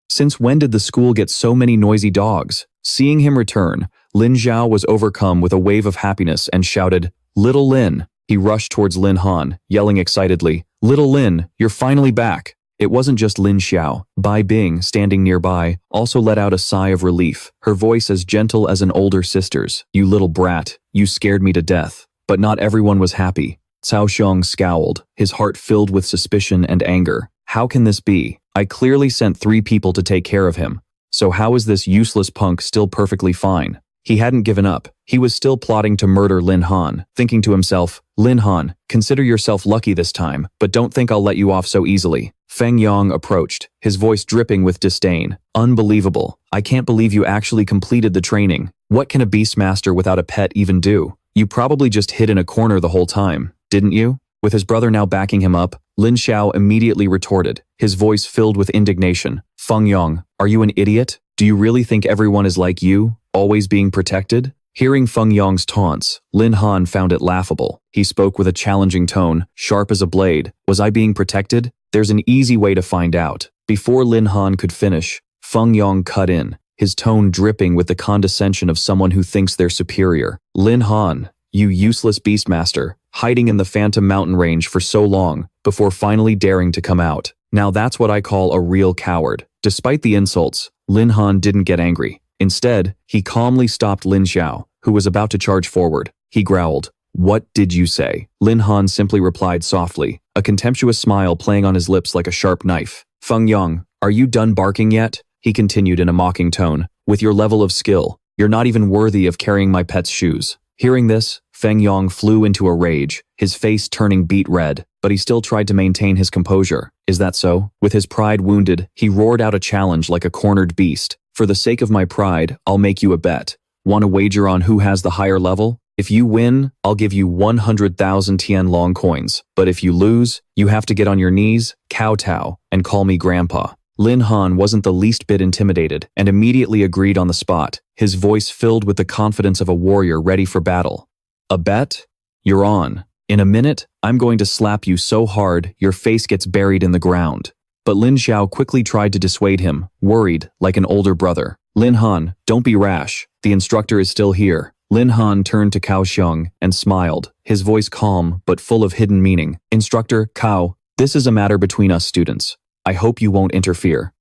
Since when did the school get so many noisy dogs?" Seeing him return, Lin Xiao was overcome with a wave of happiness and shouted, "Little Lin!" He rushed towards Lin Han, yelling excitedly, "Little Lin, you're finally back!" It wasn't just Lin Xiao. Bai Bing, standing nearby, also let out a sigh of relief, her voice as gentle as an older sister's. "You little brat, you scared me to death." But not everyone was happy. Cao Xiong scowled, his heart filled with suspicion and anger. How can this be? I clearly sent 3 people to take care of him. So how is this useless punk still perfectly fine? He hadn't given up. He was still plotting to murder Lin Han, thinking to himself, "Lin Han, consider yourself lucky this time, but don't think I'll let you off so easily." Feng Yong approached, his voice dripping with disdain. "Unbelievable. I can't believe you actually completed the training. What can a beastmaster without a pet even do? You probably just hid in a corner the whole time, didn't you?" With his brother now backing him up, Lin Xiao immediately retorted, his voice filled with indignation. Feng Yong, are you an idiot? Do you really think everyone is like you, always being protected? Hearing Feng Yong's taunts, Lin Han found it laughable. He spoke with a challenging tone, sharp as a blade. Was I being protected? There's an easy way to find out. Before Lin Han could finish, Feng Yong cut in, his tone dripping with the condescension of someone who thinks they're superior. Lin Han, you useless beastmaster, hiding in the Phantom Mountain Range for so long, before finally daring to come out. Now that's what I call a real coward. Despite the insults, Lin Han didn't get angry. Instead, he calmly stopped Lin Xiao, who was about to charge forward. He growled, "What did you say?" Lin Han simply replied softly, a contemptuous smile playing on his lips like a sharp knife. "Feng Yong, are you done barking yet?" He continued in a mocking tone. "With your level of skill, you're not even worthy of carrying my pet's shoes." Hearing this, Feng Yong flew into a rage, his face turning beet red, but he still tried to maintain his composure. Is that so? With his pride wounded, he roared out a challenge like a cornered beast. "For the sake of my pride, I'll make you a bet. Want to wager on who has the higher level? If you win, I'll give you 100,000 Tianlong coins. But if you lose, you have to get on your knees, kowtow, and call me grandpa." Lin Han wasn't the least bit intimidated and immediately agreed on the spot, his voice filled with the confidence of a warrior ready for battle. "A bet? You're on. In a minute, I'm going to slap you so hard your face gets buried in the ground." But Lin Xiao quickly tried to dissuade him, worried like an older brother. "Lin Han, don't be rash. The instructor is still here." Lin Han turned to Cao Xiong and smiled, his voice calm but full of hidden meaning. "Instructor, Cao, this is a matter between us students. I hope you won't interfere."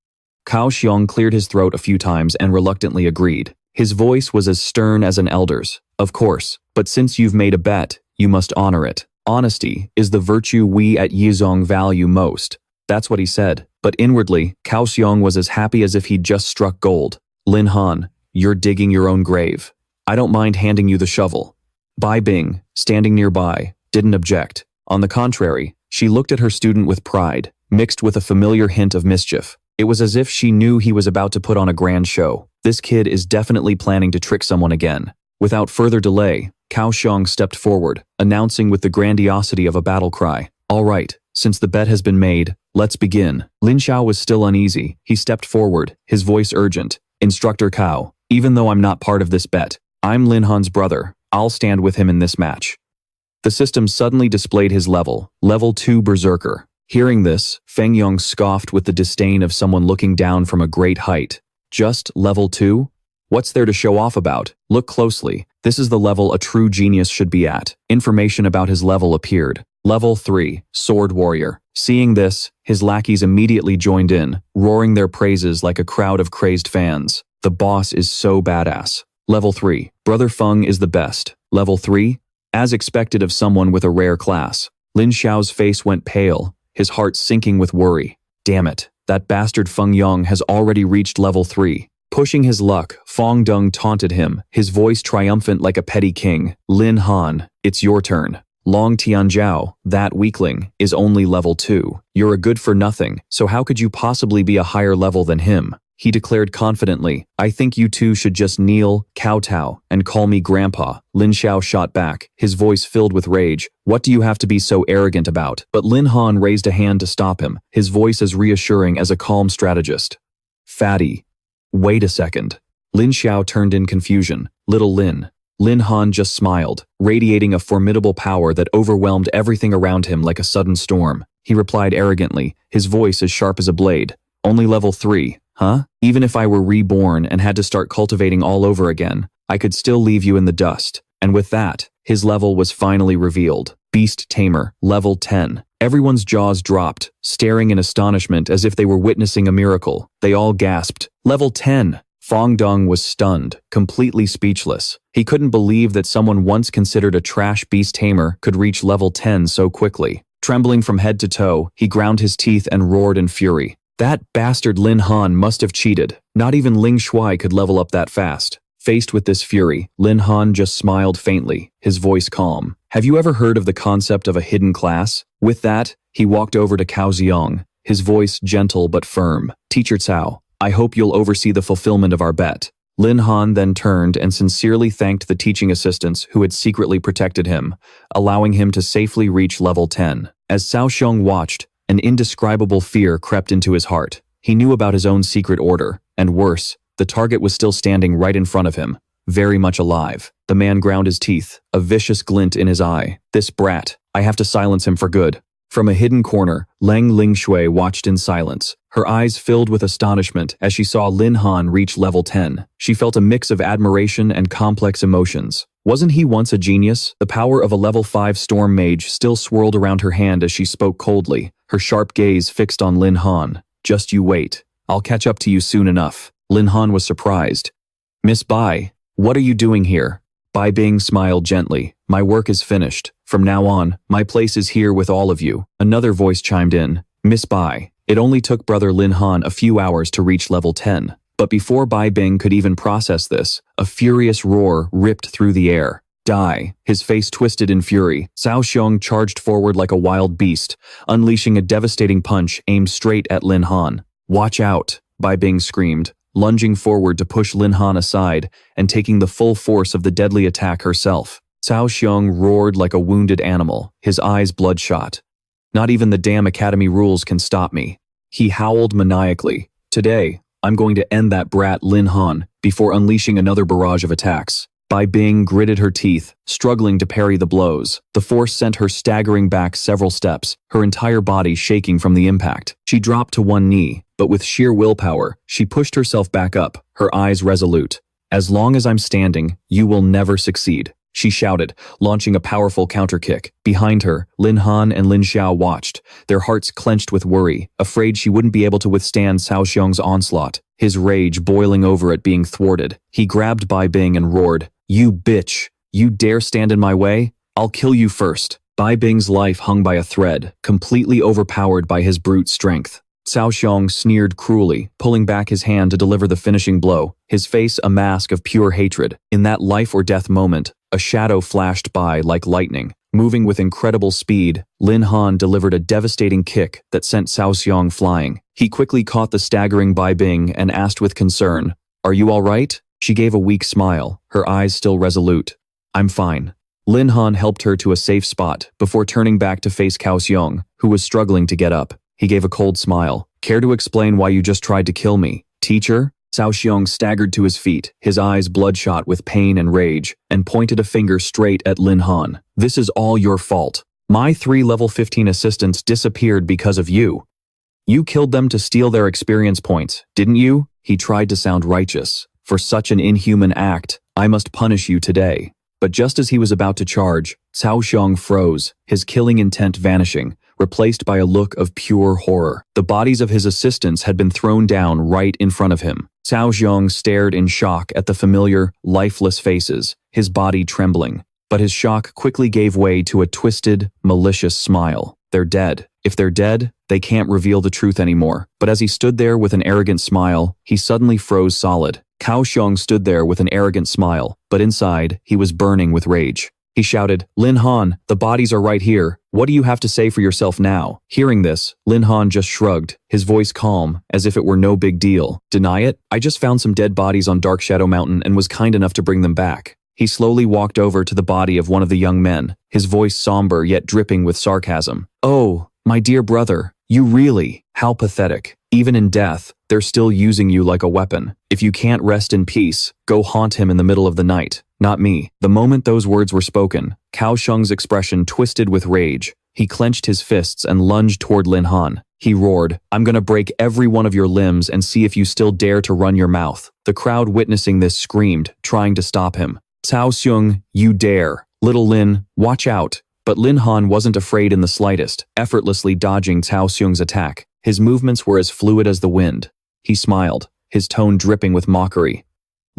Cao Xiong cleared his throat a few times and reluctantly agreed. His voice was as stern as an elder's. "Of course, but since you've made a bet, you must honor it. Honesty is the virtue we at Yizong value most." That's what he said, but inwardly, Cao Xiong was as happy as if he'd just struck gold. "Lin Han, you're digging your own grave. I don't mind handing you the shovel." Bai Bing, standing nearby, didn't object. On the contrary, she looked at her student with pride, mixed with a familiar hint of mischief. It was as if she knew he was about to put on a grand show. This kid is definitely planning to trick someone again. Without further delay, Cao Xiong stepped forward, announcing with the grandiosity of a battle cry, "All right, since the bet has been made, let's begin." Lin Xiao was still uneasy. He stepped forward, his voice urgent. "Instructor Cao, even though I'm not part of this bet, I'm Lin Han's brother. I'll stand with him in this match." The system suddenly displayed his level 2 Berserker. Hearing this, Feng Yong scoffed with the disdain of someone looking down from a great height. "Just level 2? What's there to show off about? Look closely. This is the level a true genius should be at." Information about his level appeared. Level 3, Sword Warrior. Seeing this, his lackeys immediately joined in, roaring their praises like a crowd of crazed fans. "The boss is so badass." Level 3, Brother Feng is the best. Level 3? As expected of someone with a rare class. Lin Xiao's face went pale, his heart sinking with worry. Damn it, that bastard Feng Yong has already reached level 3. Pushing his luck, Fong Dong taunted him, his voice triumphant like a petty king. "Lin Han, it's your turn. Long Tianjiao, that weakling, is only level 2. You're a good for nothing, so how could you possibly be a higher level than him?" He declared confidently, "I think you two should just kneel, kowtow, and call me grandpa." Lin Xiao shot back, his voice filled with rage. "What do you have to be so arrogant about?" But Lin Han raised a hand to stop him, his voice as reassuring as a calm strategist. "Fatty. Wait a second." Lin Xiao turned in confusion. "Little Lin." Lin Han just smiled, radiating a formidable power that overwhelmed everything around him like a sudden storm. He replied arrogantly, his voice as sharp as a blade. "Only level 3, huh? Even if I were reborn and had to start cultivating all over again, I could still leave you in the dust." And with that, his level was finally revealed. Beast Tamer, level 10. Everyone's jaws dropped, staring in astonishment as if they were witnessing a miracle. They all gasped, "Level 10! Fong Dong was stunned, completely speechless. He couldn't believe that someone once considered a trash beast tamer could reach level 10 so quickly. Trembling from head to toe, he ground his teeth and roared in fury. That bastard Lin Han must have cheated. Not even Ling Shuai could level up that fast. Faced with this fury, Lin Han just smiled faintly, his voice calm. "Have you ever heard of the concept of a hidden class?" With that, he walked over to Cao Xiong, his voice gentle but firm. "Teacher Cao, I hope you'll oversee the fulfillment of our bet." Lin Han then turned and sincerely thanked the teaching assistants who had secretly protected him, allowing him to safely reach level 10. As Cao Xiong watched, an indescribable fear crept into his heart. He knew about his own secret order, and worse, the target was still standing right in front of him, very much alive. The man ground his teeth, a vicious glint in his eye. This brat, I have to silence him for good. From a hidden corner, Lang Lingshui watched in silence, her eyes filled with astonishment as she saw Lin Han reach level 10. She felt a mix of admiration and complex emotions. Wasn't he once a genius? The power of a level 5 storm mage still swirled around her hand as she spoke coldly, her sharp gaze fixed on Lin Han. Just you wait. I'll catch up to you soon enough. Lin Han was surprised. Miss Bai, what are you doing here? Bai Bing smiled gently. My work is finished. From now on, my place is here with all of you. Another voice chimed in. Miss Bai, it only took brother Lin Han a few hours to reach level 10. But before Bai Bing could even process this, a furious roar ripped through the air. Die. His face twisted in fury. Cao Xiong charged forward like a wild beast, unleashing a devastating punch aimed straight at Lin Han. Watch out, Bai Bing screamed, lunging forward to push Lin Han aside and taking the full force of the deadly attack herself. Cao Xiong roared like a wounded animal, his eyes bloodshot. Not even the damn academy rules can stop me. He howled maniacally. Today, I'm going to end that brat Lin Han before unleashing another barrage of attacks. Bai Bing gritted her teeth, struggling to parry the blows. The force sent her staggering back several steps, her entire body shaking from the impact. She dropped to one knee, but with sheer willpower, she pushed herself back up, her eyes resolute. As long as I'm standing, you will never succeed, she shouted, launching a powerful counterkick. Behind her, Lin Han and Lin Xiao watched, their hearts clenched with worry, afraid she wouldn't be able to withstand Cao Xiong's onslaught. His rage boiling over at being thwarted, he grabbed Bai Bing and roared, You bitch! You dare stand in my way? I'll kill you first. Bai Bing's life hung by a thread, completely overpowered by his brute strength. Cao Xiong sneered cruelly, pulling back his hand to deliver the finishing blow, his face a mask of pure hatred. In that life-or-death moment, a shadow flashed by like lightning. Moving with incredible speed, Lin Han delivered a devastating kick that sent Cao Xiong flying. He quickly caught the staggering Bai Bing and asked with concern, Are you all right? She gave a weak smile, her eyes still resolute. I'm fine. Lin Han helped her to a safe spot before turning back to face Cao Xiong, who was struggling to get up. He gave a cold smile. Care to explain why you just tried to kill me, teacher? Cao Xiong staggered to his feet, his eyes bloodshot with pain and rage, and pointed a finger straight at Lin Han. This is all your fault. My 3 level 15 assistants disappeared because of you. You killed them to steal their experience points, didn't you? He tried to sound righteous. For such an inhuman act, I must punish you today. But just as he was about to charge, Cao Xiong froze, his killing intent vanishing, replaced by a look of pure horror. The bodies of his assistants had been thrown down right in front of him. Cao Xiong stared in shock at the familiar, lifeless faces, his body trembling. But his shock quickly gave way to a twisted, malicious smile. They're dead. If they're dead, they can't reveal the truth anymore. But as he stood there with an arrogant smile, he suddenly froze solid. Cao Xiong stood there with an arrogant smile, but inside, he was burning with rage. He shouted, Lin Han, the bodies are right here. What do you have to say for yourself now? Hearing this, Lin Han just shrugged, his voice calm, as if it were no big deal. Deny it? I just found some dead bodies on Dark Shadow Mountain and was kind enough to bring them back. He slowly walked over to the body of one of the young men, his voice somber yet dripping with sarcasm. Oh, my dear brother, you really, how pathetic. Even in death, they're still using you like a weapon. If you can't rest in peace, go haunt him in the middle of the night. Not me. The moment those words were spoken, Cao Xiong's expression twisted with rage. He clenched his fists and lunged toward Lin Han. He roared, I'm gonna break every one of your limbs and see if you still dare to run your mouth. The crowd witnessing this screamed, trying to stop him. Cao Xiong, you dare. Little Lin, watch out. But Lin Han wasn't afraid in the slightest, effortlessly dodging Cao Xiong's attack. His movements were as fluid as the wind. He smiled, his tone dripping with mockery.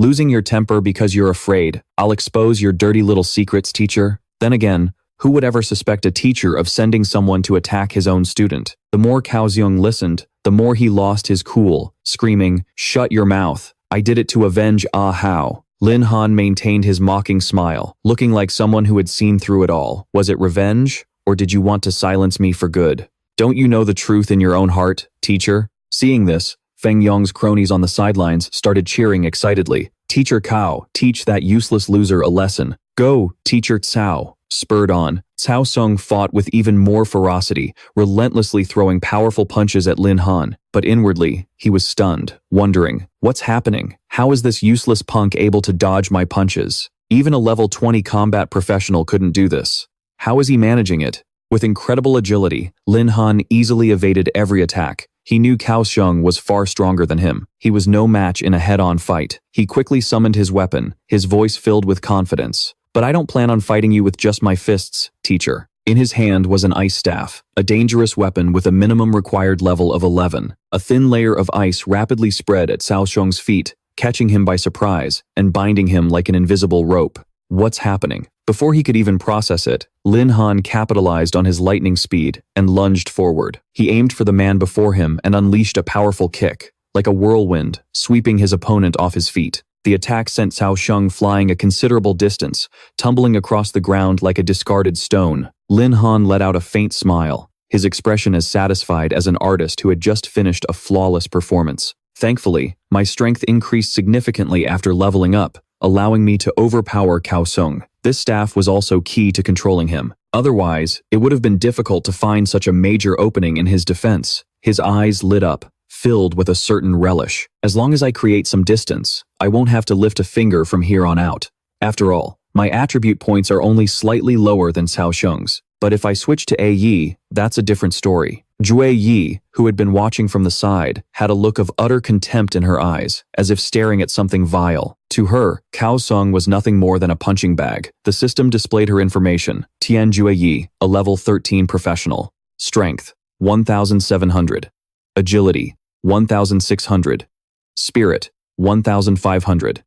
Losing your temper because you're afraid. I'll expose your dirty little secrets, teacher. Then again, who would ever suspect a teacher of sending someone to attack his own student? The more Cao Xiong listened, the more he lost his cool, screaming, Shut your mouth. I did it to avenge how. Lin Han maintained his mocking smile, looking like someone who had seen through it all. Was it revenge, or did you want to silence me for good? Don't you know the truth in your own heart, teacher? Seeing this, Feng Yong's cronies on the sidelines started cheering excitedly. Teacher Cao, teach that useless loser a lesson. Go, Teacher Cao. Spurred on, Cao Sung fought with even more ferocity, relentlessly throwing powerful punches at Lin Han. But inwardly, he was stunned, wondering, what's happening? How is this useless punk able to dodge my punches? Even a level 20 combat professional couldn't do this. How is he managing it? With incredible agility, Lin Han easily evaded every attack. He knew Cao Sung was far stronger than him. He was no match in a head-on fight. He quickly summoned his weapon, his voice filled with confidence. But I don't plan on fighting you with just my fists, teacher. In his hand was an ice staff, a dangerous weapon with a minimum required level of 11. A thin layer of ice rapidly spread at Cao Sung's feet, catching him by surprise and binding him like an invisible rope. What's happening? Before he could even process it, Lin Han capitalized on his lightning speed and lunged forward. He aimed for the man before him and unleashed a powerful kick, like a whirlwind, sweeping his opponent off his feet. The attack sent Cao Sung flying a considerable distance, tumbling across the ground like a discarded stone. Lin Han let out a faint smile, his expression as satisfied as an artist who had just finished a flawless performance. Thankfully, my strength increased significantly after leveling up, allowing me to overpower Cao Sung. This staff was also key to controlling him. Otherwise, it would have been difficult to find such a major opening in his defense. His eyes lit up, filled with a certain relish. As long as I create some distance, I won't have to lift a finger from here on out. After all, my attribute points are only slightly lower than Cao Sung's. But if I switch to A Yi, that's a different story. Jue Yi, who had been watching from the side, had a look of utter contempt in her eyes, as if staring at something vile. To her, Cao Sung was nothing more than a punching bag. The system displayed her information. Tian Jue Yi, a level 13 professional. Strength, 1,700. Agility, 1,600. Spirit, 1,500.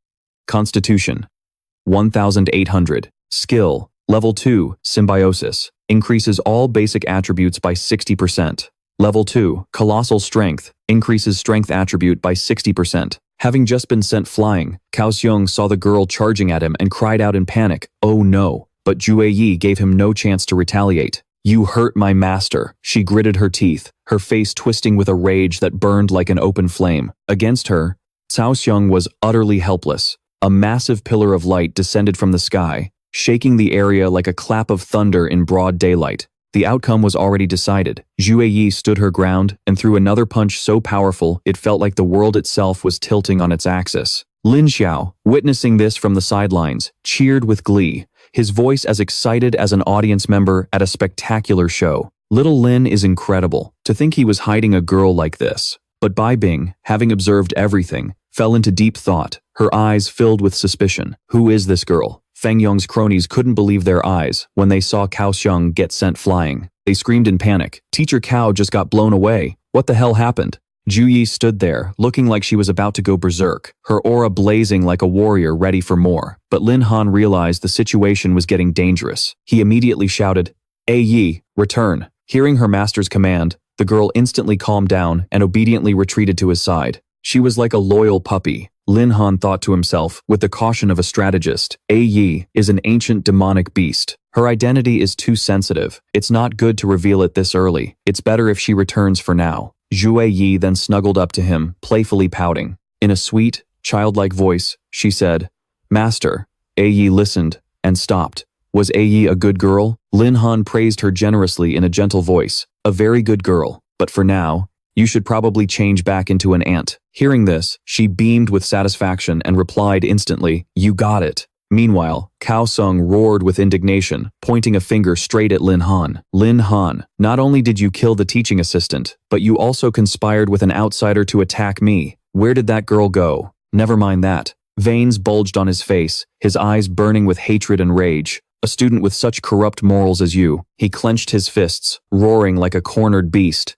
Constitution, 1,800. Skill, level 2, Symbiosis. Increases all basic attributes by 60%. Level 2, Colossal Strength, increases strength attribute by 60%. Having just been sent flying, Cao Sung saw the girl charging at him and cried out in panic, "Oh no!" But Jue Yi gave him no chance to retaliate. "You hurt my master," she gritted her teeth, her face twisting with a rage that burned like an open flame. Against her, Cao Sung was utterly helpless. A massive pillar of light descended from the sky, shaking the area like a clap of thunder in broad daylight. The outcome was already decided. Jue Yi stood her ground and threw another punch so powerful it felt like the world itself was tilting on its axis. Lin Xiao, witnessing this from the sidelines, cheered with glee, his voice as excited as an audience member at a spectacular show. Little Lin is incredible. To think he was hiding a girl like this. But Bai Bing, having observed everything, fell into deep thought, her eyes filled with suspicion. Who is this girl? Feng Yong's cronies couldn't believe their eyes when they saw Cao Sung get sent flying. They screamed in panic. Teacher Cao just got blown away. What the hell happened? Ju Yi stood there, looking like she was about to go berserk, her aura blazing like a warrior ready for more. But Lin Han realized the situation was getting dangerous. He immediately shouted, "A Yi, return." Hearing her master's command, the girl instantly calmed down and obediently retreated to his side. She was like a loyal puppy. Lin Han thought to himself, with the caution of a strategist, A Yi is an ancient demonic beast. Her identity is too sensitive. It's not good to reveal it this early. It's better if she returns for now. Jue Yi then snuggled up to him, playfully pouting. In a sweet, childlike voice, she said, "Master." A Yi listened and stopped. Was A Yi a good girl? Lin Han praised her generously in a gentle voice. A very good girl. But for now, you should probably change back into an ant. Hearing this, she beamed with satisfaction and replied instantly, "You got it." Meanwhile, Cao Sung roared with indignation, pointing a finger straight at Lin Han. "Lin Han, not only did you kill the teaching assistant, but you also conspired with an outsider to attack me. Where did that girl go?" "Never mind that." Veins bulged on his face, his eyes burning with hatred and rage. "A student with such corrupt morals as you." He clenched his fists, roaring like a cornered beast.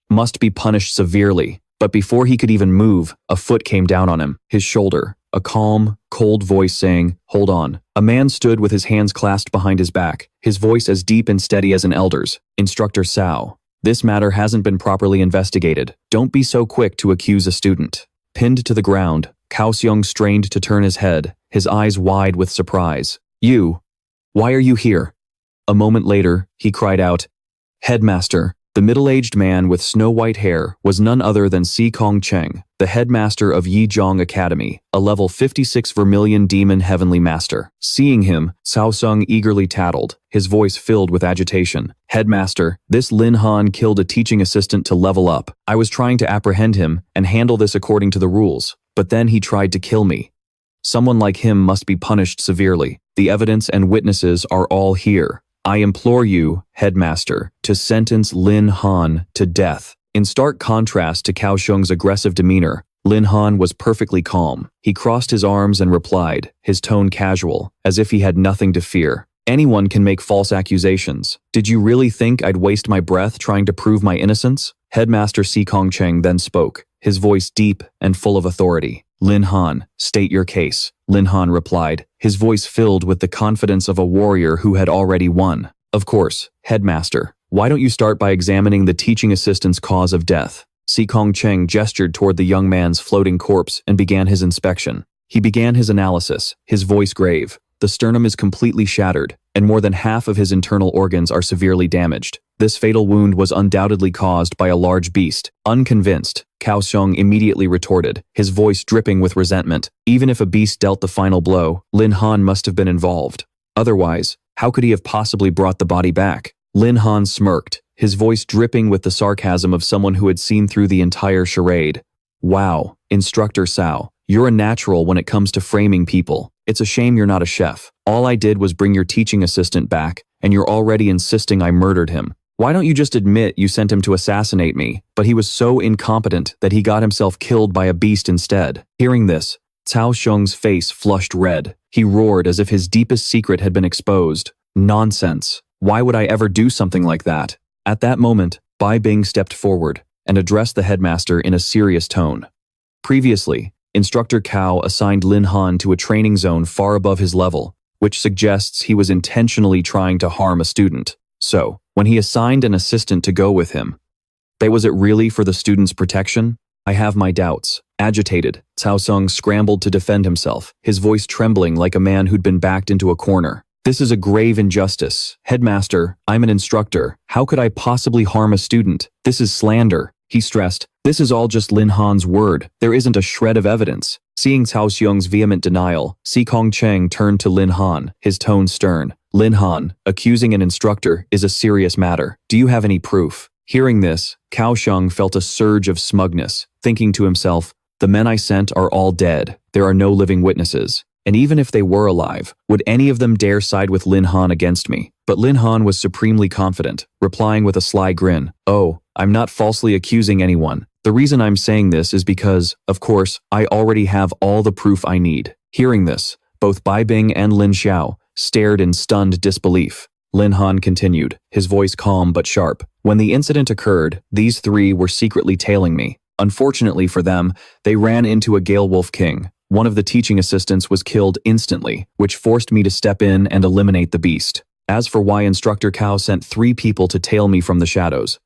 "Must be punished severely." But before he could even move, a foot came down on him, his shoulder, a calm, cold voice saying, "Hold on." A man stood with his hands clasped behind his back, his voice as deep and steady as an elder's. "Instructor Cao, this matter hasn't been properly investigated. Don't be so quick to accuse a student." Pinned to the ground, Cao Sung strained to turn his head, his eyes wide with surprise. "You? Why are you here?" A moment later, he cried out, "Headmaster, The middle-aged man with snow-white hair was none other than Si Kong Cheng, the headmaster of Yizhong Academy, a level 56 Vermilion Demon Heavenly Master. Seeing him, Cao Sung eagerly tattled, his voice filled with agitation. "Headmaster, this Lin Han killed a teaching assistant to level up. I was trying to apprehend him and handle this according to the rules, but then he tried to kill me. Someone like him must be punished severely. The evidence and witnesses are all here. I implore you, Headmaster, to sentence Lin Han to death." In stark contrast to Cao Shung's aggressive demeanor, Lin Han was perfectly calm. He crossed his arms and replied, his tone casual, as if he had nothing to fear. "Anyone can make false accusations. Did you really think I'd waste my breath trying to prove my innocence?" Headmaster Si Kong Cheng then spoke, his voice deep and full of authority. "Lin Han, state your case." Lin Han replied, his voice filled with the confidence of a warrior who had already won. "Of course, Headmaster. Why don't you start by examining the teaching assistant's cause of death?" Si Kong Cheng gestured toward the young man's floating corpse and began his inspection. He began his analysis, his voice grave. The sternum is completely shattered, and more than half of his internal organs are severely damaged. This fatal wound was undoubtedly caused by a large beast. Unconvinced, Cao Xiong immediately retorted, his voice dripping with resentment. Even if a beast dealt the final blow, Lin Han must have been involved. Otherwise, how could he have possibly brought the body back? Lin Han smirked, his voice dripping with the sarcasm of someone who had seen through the entire charade. "Wow, Instructor Cao, you're a natural when it comes to framing people. It's a shame you're not a chef. All I did was bring your teaching assistant back, and you're already insisting I murdered him. Why don't you just admit you sent him to assassinate me, but he was so incompetent that he got himself killed by a beast instead?" Hearing this, Cao Xiong's face flushed red. He roared as if his deepest secret had been exposed. "Nonsense. Why would I ever do something like that?" At that moment, Bai Bing stepped forward and addressed the headmaster in a serious tone. Previously, Instructor Cao assigned Lin Han to a training zone far above his level, which suggests he was intentionally trying to harm a student. So, when he assigned an assistant to go with him, was it really for the student's protection? I have my doubts. Agitated, Cao Sung scrambled to defend himself, his voice trembling like a man who'd been backed into a corner. "This is a grave injustice. Headmaster, I'm an instructor. How could I possibly harm a student? This is slander," he stressed. "This is all just Lin Han's word. There isn't a shred of evidence." Seeing Cao Xiong's vehement denial, Si Kong Cheng turned to Lin Han, his tone stern. "Lin Han, accusing an instructor is a serious matter. Do you have any proof?" Hearing this, Cao Xiong felt a surge of smugness, thinking to himself, "The men I sent are all dead. There are no living witnesses. And even if they were alive, would any of them dare side with Lin Han against me?" But Lin Han was supremely confident, replying with a sly grin, "Oh, I'm not falsely accusing anyone. The reason I'm saying this is because, of course, I already have all the proof I need." Hearing this, both Bai Bing and Lin Xiao stared in stunned disbelief. Lin Han continued, his voice calm but sharp. "When the incident occurred, these three were secretly tailing me. Unfortunately for them, they ran into a Gale Wolf King. One of the teaching assistants was killed instantly, which forced me to step in and eliminate the beast. As for why Instructor Cao sent 3 people to tail me from the shadows,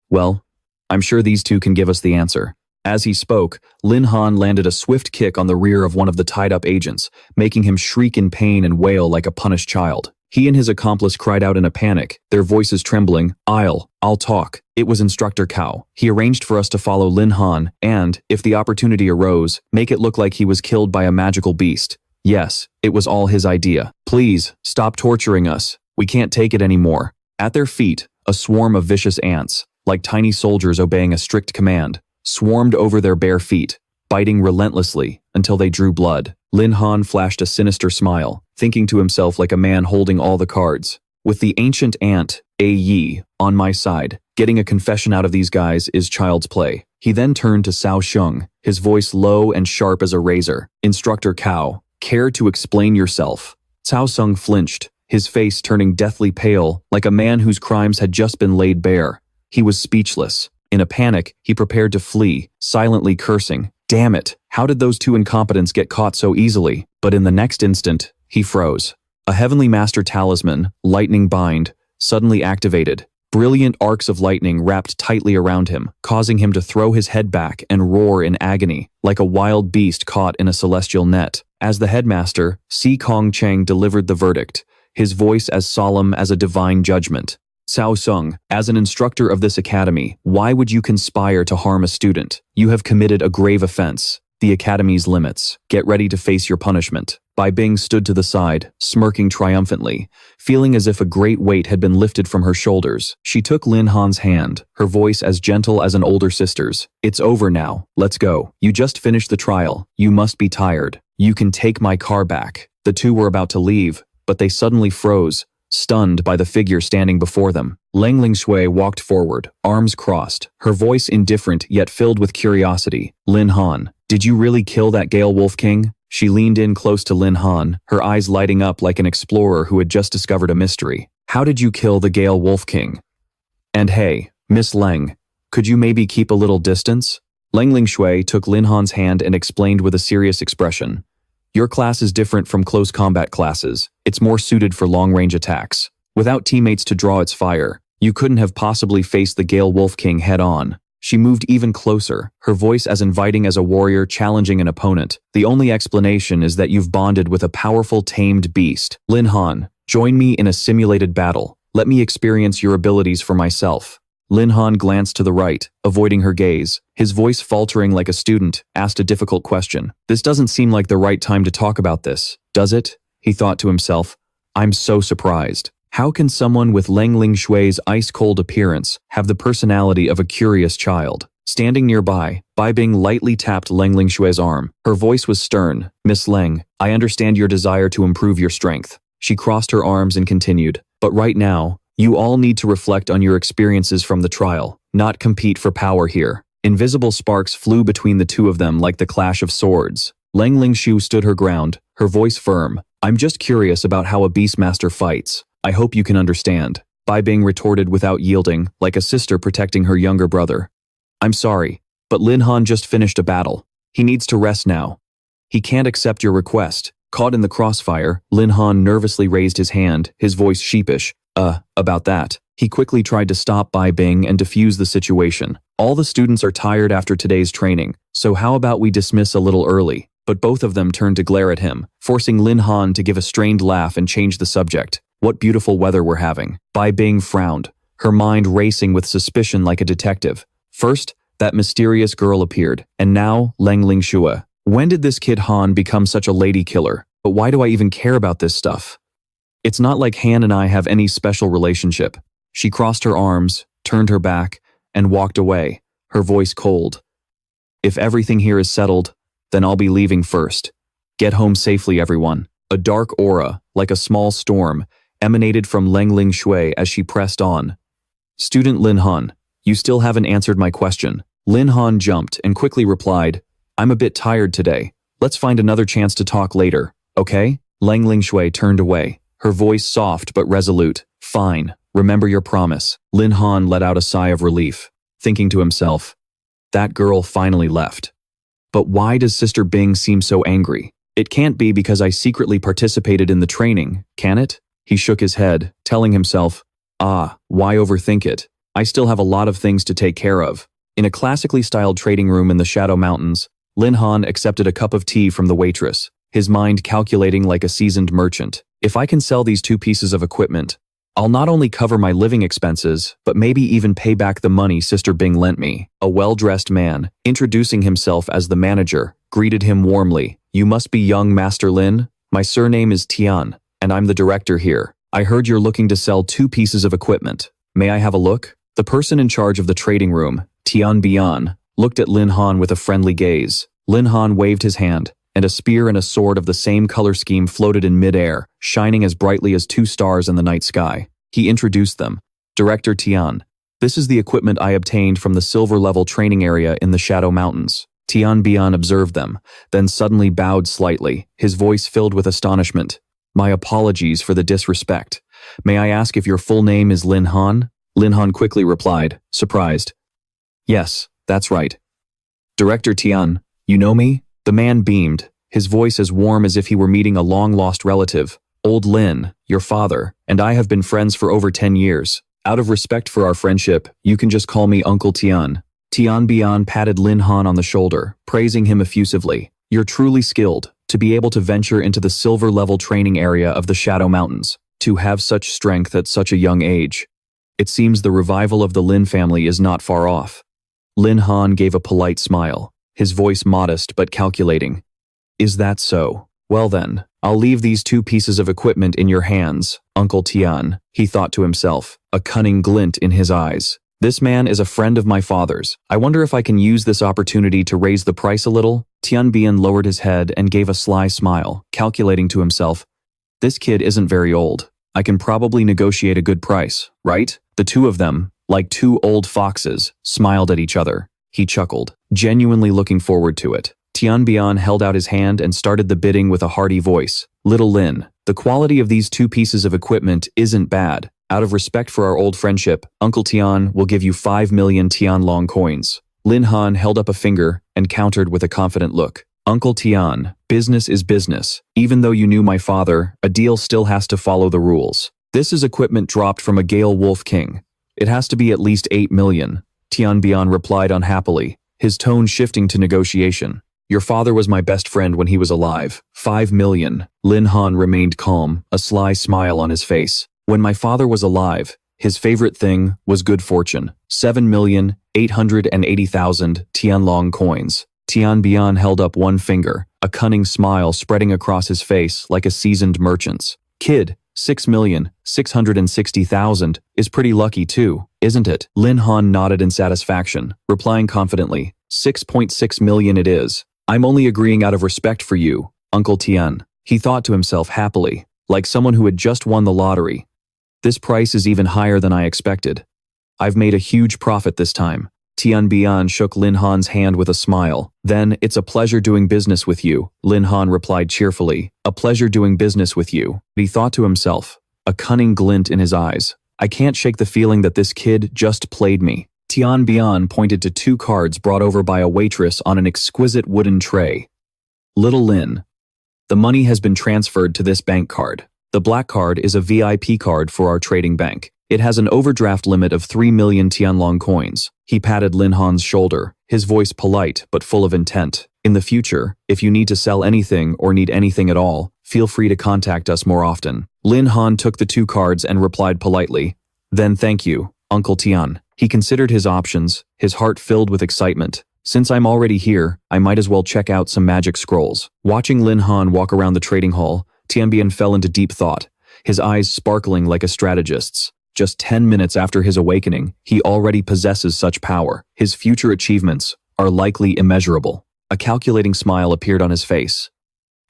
well, I'm sure these two can give us the answer." As he spoke, Lin Han landed a swift kick on the rear of one of the tied-up agents, making him shriek in pain and wail like a punished child. He and his accomplice cried out in a panic, their voices trembling, I'll talk." It was Instructor Cao. He arranged for us to follow Lin Han and, if the opportunity arose, make it look like he was killed by a magical beast. Yes, it was all his idea. "Please, stop torturing us. We can't take it anymore." At their feet, a swarm of vicious ants, like tiny soldiers obeying a strict command, swarmed over their bare feet, biting relentlessly until they drew blood. Lin Han flashed a sinister smile, thinking to himself like a man holding all the cards. With the ancient ant, Yi, on my side, getting a confession out of these guys is child's play. He then turned to Cao Xiong, his voice low and sharp as a razor. "Instructor Cao, care to explain yourself?" Cao Xiong flinched, his face turning deathly pale, like a man whose crimes had just been laid bare. He was speechless. In a panic, he prepared to flee, silently cursing. Damn it, how did those 2 incompetents get caught so easily? But in the next instant, he froze. A Heavenly Master talisman, Lightning Bind, suddenly activated. Brilliant arcs of lightning wrapped tightly around him, causing him to throw his head back and roar in agony, like a wild beast caught in a celestial net. As the headmaster, Si Kong Cheng delivered the verdict, his voice as solemn as a divine judgment. Cao Sung, as an instructor of this academy, why would you conspire to harm a student? You have committed a grave offense. The academy's limits. Get ready to face your punishment. Bai Bing stood to the side, smirking triumphantly, feeling as if a great weight had been lifted from her shoulders. She took Lin Han's hand, her voice as gentle as an older sister's. It's over now. Let's go. You just finished the trial. You must be tired. You can take my car back. The two were about to leave, but they suddenly froze, stunned by the figure standing before them. Lang Lingshui walked forward, arms crossed, her voice indifferent yet filled with curiosity. Lin Han, did you really kill that Gale Wolf King? She leaned in close to Lin Han, her eyes lighting up like an explorer who had just discovered a mystery. How did you kill the Gale Wolf King? And hey, Miss Leng, could you maybe keep a little distance? Lang Lingshui took Lin Han's hand and explained with a serious expression. Your class is different from close combat classes. It's more suited for long-range attacks. Without teammates to draw its fire, you couldn't have possibly faced the Gale Wolf King head-on. She moved even closer, her voice as inviting as a warrior challenging an opponent. The only explanation is that you've bonded with a powerful tamed beast. Lin Han, join me in a simulated battle. Let me experience your abilities for myself. Lin Han glanced to the right, avoiding her gaze. His voice faltering like a student, asked a difficult question. This doesn't seem like the right time to talk about this, does it? He thought to himself. I'm so surprised. How can someone with Lang Lingshui's ice-cold appearance have the personality of a curious child? Standing nearby, Bai Bing lightly tapped Lang Lingshui's arm. Her voice was stern. Miss Leng, I understand your desire to improve your strength. She crossed her arms and continued. But right now, you all need to reflect on your experiences from the trial, not compete for power here. Invisible sparks flew between the two of them like the clash of swords. Lang Lingshu stood her ground, her voice firm. I'm just curious about how a beastmaster fights. I hope you can understand. Bai Bing retorted without yielding, like a sister protecting her younger brother. I'm sorry, but Lin Han just finished a battle. He needs to rest now. He can't accept your request. Caught in the crossfire, Lin Han nervously raised his hand, his voice sheepish. About that. He quickly tried to stop Bai Bing and defuse the situation. All the students are tired after today's training, so how about we dismiss a little early? But both of them turned to glare at him, forcing Lin Han to give a strained laugh and change the subject. What beautiful weather we're having. Bai Bing frowned, her mind racing with suspicion like a detective. First, that mysterious girl appeared, and now Lang Lingshua. When did this kid Han become such a lady killer? But why do I even care about this stuff? It's not like Han and I have any special relationship. She crossed her arms, turned her back, and walked away, her voice cold. If everything here is settled, then I'll be leaving first. Get home safely, everyone. A dark aura, like a small storm, emanated from Lang Lingshui as she pressed on. Student Lin Han, you still haven't answered my question. Lin Han jumped and quickly replied, I'm a bit tired today. Let's find another chance to talk later, okay? Lang Lingshui turned away, her voice soft but resolute. Fine, remember your promise. Lin Han let out a sigh of relief, thinking to himself, that girl finally left. But why does Sister Bing seem so angry? It can't be because I secretly participated in the training, can it? He shook his head, telling himself, why overthink it? I still have a lot of things to take care of. In a classically styled trading room in the Shadow Mountains, Lin Han accepted a cup of tea from the waitress, his mind calculating like a seasoned merchant. If I can sell these two pieces of equipment, I'll not only cover my living expenses, but maybe even pay back the money Sister Bing lent me. A well-dressed man, introducing himself as the manager, greeted him warmly. You must be young Master Lin? My surname is Tian, and I'm the director here. I heard you're looking to sell two pieces of equipment. May I have a look? The person in charge of the trading room, Tian Bian, looked at Lin Han with a friendly gaze. Lin Han waved his hand, and a spear and a sword of the same color scheme floated in midair, shining as brightly as two stars in the night sky. He introduced them. Director Tian, this is the equipment I obtained from the silver-level training area in the Shadow Mountains. Tian Bian observed them, then suddenly bowed slightly, his voice filled with astonishment. My apologies for the disrespect. May I ask if your full name is Lin Han? Lin Han quickly replied, surprised. Yes, that's right. Director Tian, you know me? The man beamed, his voice as warm as if he were meeting a long-lost relative. Old Lin, your father, and I have been friends for over 10 years. Out of respect for our friendship, you can just call me Uncle Tian. Tian Bian patted Lin Han on the shoulder, praising him effusively. You're truly skilled, to be able to venture into the silver-level training area of the Shadow Mountains, to have such strength at such a young age. It seems the revival of the Lin family is not far off. Lin Han gave a polite smile, his voice modest but calculating. Is that so? Well then, I'll leave these 2 pieces of equipment in your hands, Uncle Tian, he thought to himself, a cunning glint in his eyes. This man is a friend of my father's. I wonder if I can use this opportunity to raise the price a little? Tian Bian lowered his head and gave a sly smile, calculating to himself. This kid isn't very old. I can probably negotiate a good price, right? The 2 of them, like 2 old foxes, smiled at each other. He chuckled, genuinely looking forward to it. Tian Bian held out his hand and started the bidding with a hearty voice. Little Lin, the quality of these 2 pieces of equipment isn't bad. Out of respect for our old friendship, Uncle Tian will give you 5 million Tianlong coins. Lin Han held up a finger and countered with a confident look. Uncle Tian, business is business. Even though you knew my father, a deal still has to follow the rules. This is equipment dropped from a Gale Wolf King. It has to be at least 8 million. Tian Bian replied unhappily, his tone shifting to negotiation. Your father was my best friend when he was alive. 5 million. Lin Han remained calm, a sly smile on his face. When my father was alive, his favorite thing was good fortune. 7,880,000 Tianlong coins. Tian Bian held up one finger, a cunning smile spreading across his face like a seasoned merchant's. Kid, 6,660,000 is pretty lucky too, isn't it? Lin Han nodded in satisfaction, replying confidently, 6.6 million it is. I'm only agreeing out of respect for you, Uncle Tian. He thought to himself happily, like someone who had just won the lottery. This price is even higher than I expected. I've made a huge profit this time. Tian Bian shook Lin Han's hand with a smile. Then, it's a pleasure doing business with you, Lin Han replied cheerfully. A pleasure doing business with you. He thought to himself, a cunning glint in his eyes. I can't shake the feeling that this kid just played me. Tian Bian pointed to 2 cards brought over by a waitress on an exquisite wooden tray. Little Lin. The money has been transferred to this bank card. The black card is a VIP card for our trading bank. It has an overdraft limit of 3 million Tianlong coins. He patted Lin Han's shoulder, his voice polite but full of intent. In the future, if you need to sell anything or need anything at all, feel free to contact us more often. Lin Han took the 2 cards and replied politely, Then thank you, Uncle Tian. He considered his options, his heart filled with excitement. Since I'm already here, I might as well check out some magic scrolls. Watching Lin Han walk around the trading hall, Tian Bian fell into deep thought, his eyes sparkling like a strategist's. Just 10 minutes after his awakening, he already possesses such power. His future achievements are likely immeasurable. A calculating smile appeared on his face.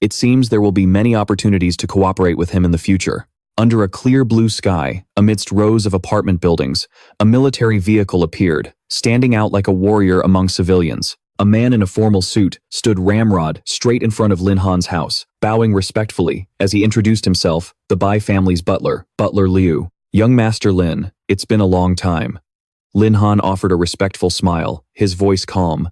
It seems there will be many opportunities to cooperate with him in the future. Under a clear blue sky, amidst rows of apartment buildings, a military vehicle appeared, standing out like a warrior among civilians. A man in a formal suit stood ramrod straight in front of Lin Han's house, bowing respectfully as he introduced himself, the Bai family's butler, Butler Liu. Young Master Lin, it's been a long time. Lin Han offered a respectful smile, his voice calm.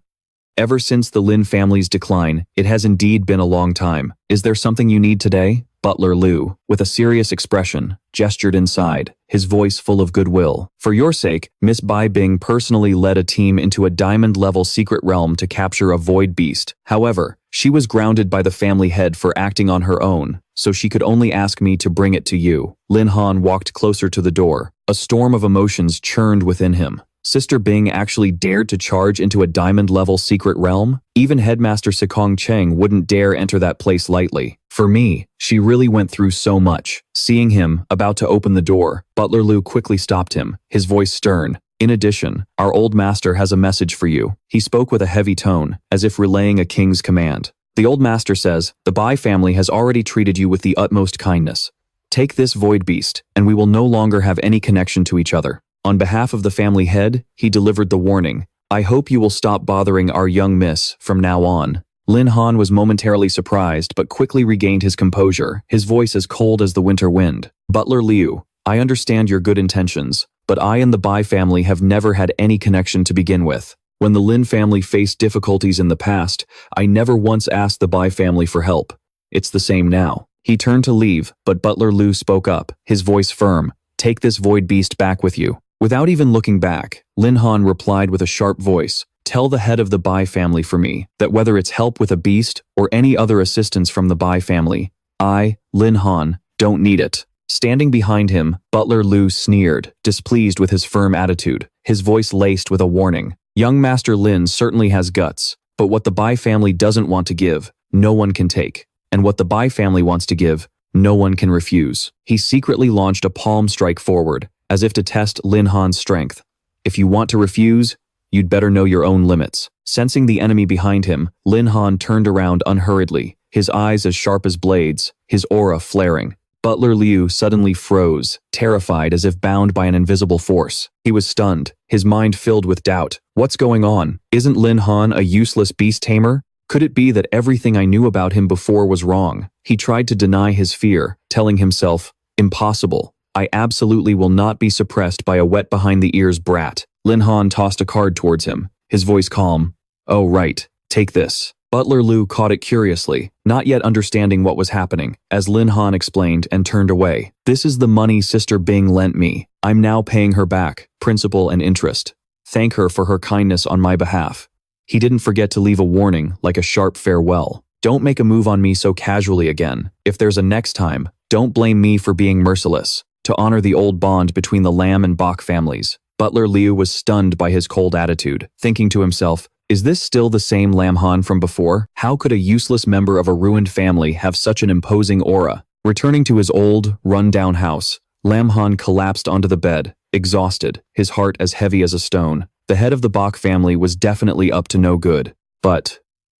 Ever since the Lin family's decline, it has indeed been a long time. Is there something you need today? Butler Liu, with a serious expression, gestured inside, his voice full of goodwill. For your sake, Miss Bai Bing personally led a team into a diamond-level secret realm to capture a void beast. However, she was grounded by the family head for acting on her own, so she could only ask me to bring it to you. Lin Han walked closer to the door. A storm of emotions churned within him. Sister Bing actually dared to charge into a diamond-level secret realm? Even Headmaster Sekong Cheng wouldn't dare enter that place lightly. For me, she really went through so much. Seeing him, about to open the door, Butler Liu quickly stopped him, his voice stern. In addition, our old master has a message for you. He spoke with a heavy tone, as if relaying a king's command. The old master says, the Bai family has already treated you with the utmost kindness. Take this void beast, and we will no longer have any connection to each other. On behalf of the family head, he delivered the warning. I hope you will stop bothering our young miss from now on. Lin Han was momentarily surprised but quickly regained his composure, his voice as cold as the winter wind. Butler Liu, I understand your good intentions, but I and the Bai family have never had any connection to begin with. When the Lin family faced difficulties in the past, I never once asked the Bai family for help. It's the same now. He turned to leave, but Butler Liu spoke up, his voice firm. Take this void beast back with you. Without even looking back, Lin Han replied with a sharp voice, Tell the head of the Bai family for me that whether it's help with a beast or any other assistance from the Bai family, I, Lin Han, don't need it. Standing behind him, Butler Liu sneered, displeased with his firm attitude, his voice laced with a warning. Young Master Lin certainly has guts, but what the Bai family doesn't want to give, no one can take. And what the Bai family wants to give, no one can refuse. He secretly launched a palm strike forward, as if to test Lin Han's strength. If you want to refuse, you'd better know your own limits. Sensing the enemy behind him, Lin Han turned around unhurriedly, his eyes as sharp as blades, his aura flaring. Butler Liu suddenly froze, terrified as if bound by an invisible force. He was stunned, his mind filled with doubt. What's going on? Isn't Lin Han a useless beast tamer? Could it be that everything I knew about him before was wrong? He tried to deny his fear, telling himself, impossible. I absolutely will not be suppressed by a wet-behind-the-ears brat. Lin Han tossed a card towards him, his voice calm. Oh right, take this. Butler Liu caught it curiously, not yet understanding what was happening, as Lin Han explained and turned away. This is the money Sister Bing lent me. I'm now paying her back, principal and interest. Thank her for her kindness on my behalf. He didn't forget to leave a warning, like a sharp farewell. Don't make a move on me so casually again. If there's a next time, don't blame me for being merciless. To honor the old bond between the Lam and Bok families. Butler Liu was stunned by his cold attitude, thinking to himself, is this still the same Lam Han from before? How could a useless member of a ruined family have such an imposing aura? Returning to his old, run-down house, Lam Han collapsed onto the bed, exhausted, his heart as heavy as a stone. The head of the Bok family was definitely up to no good. But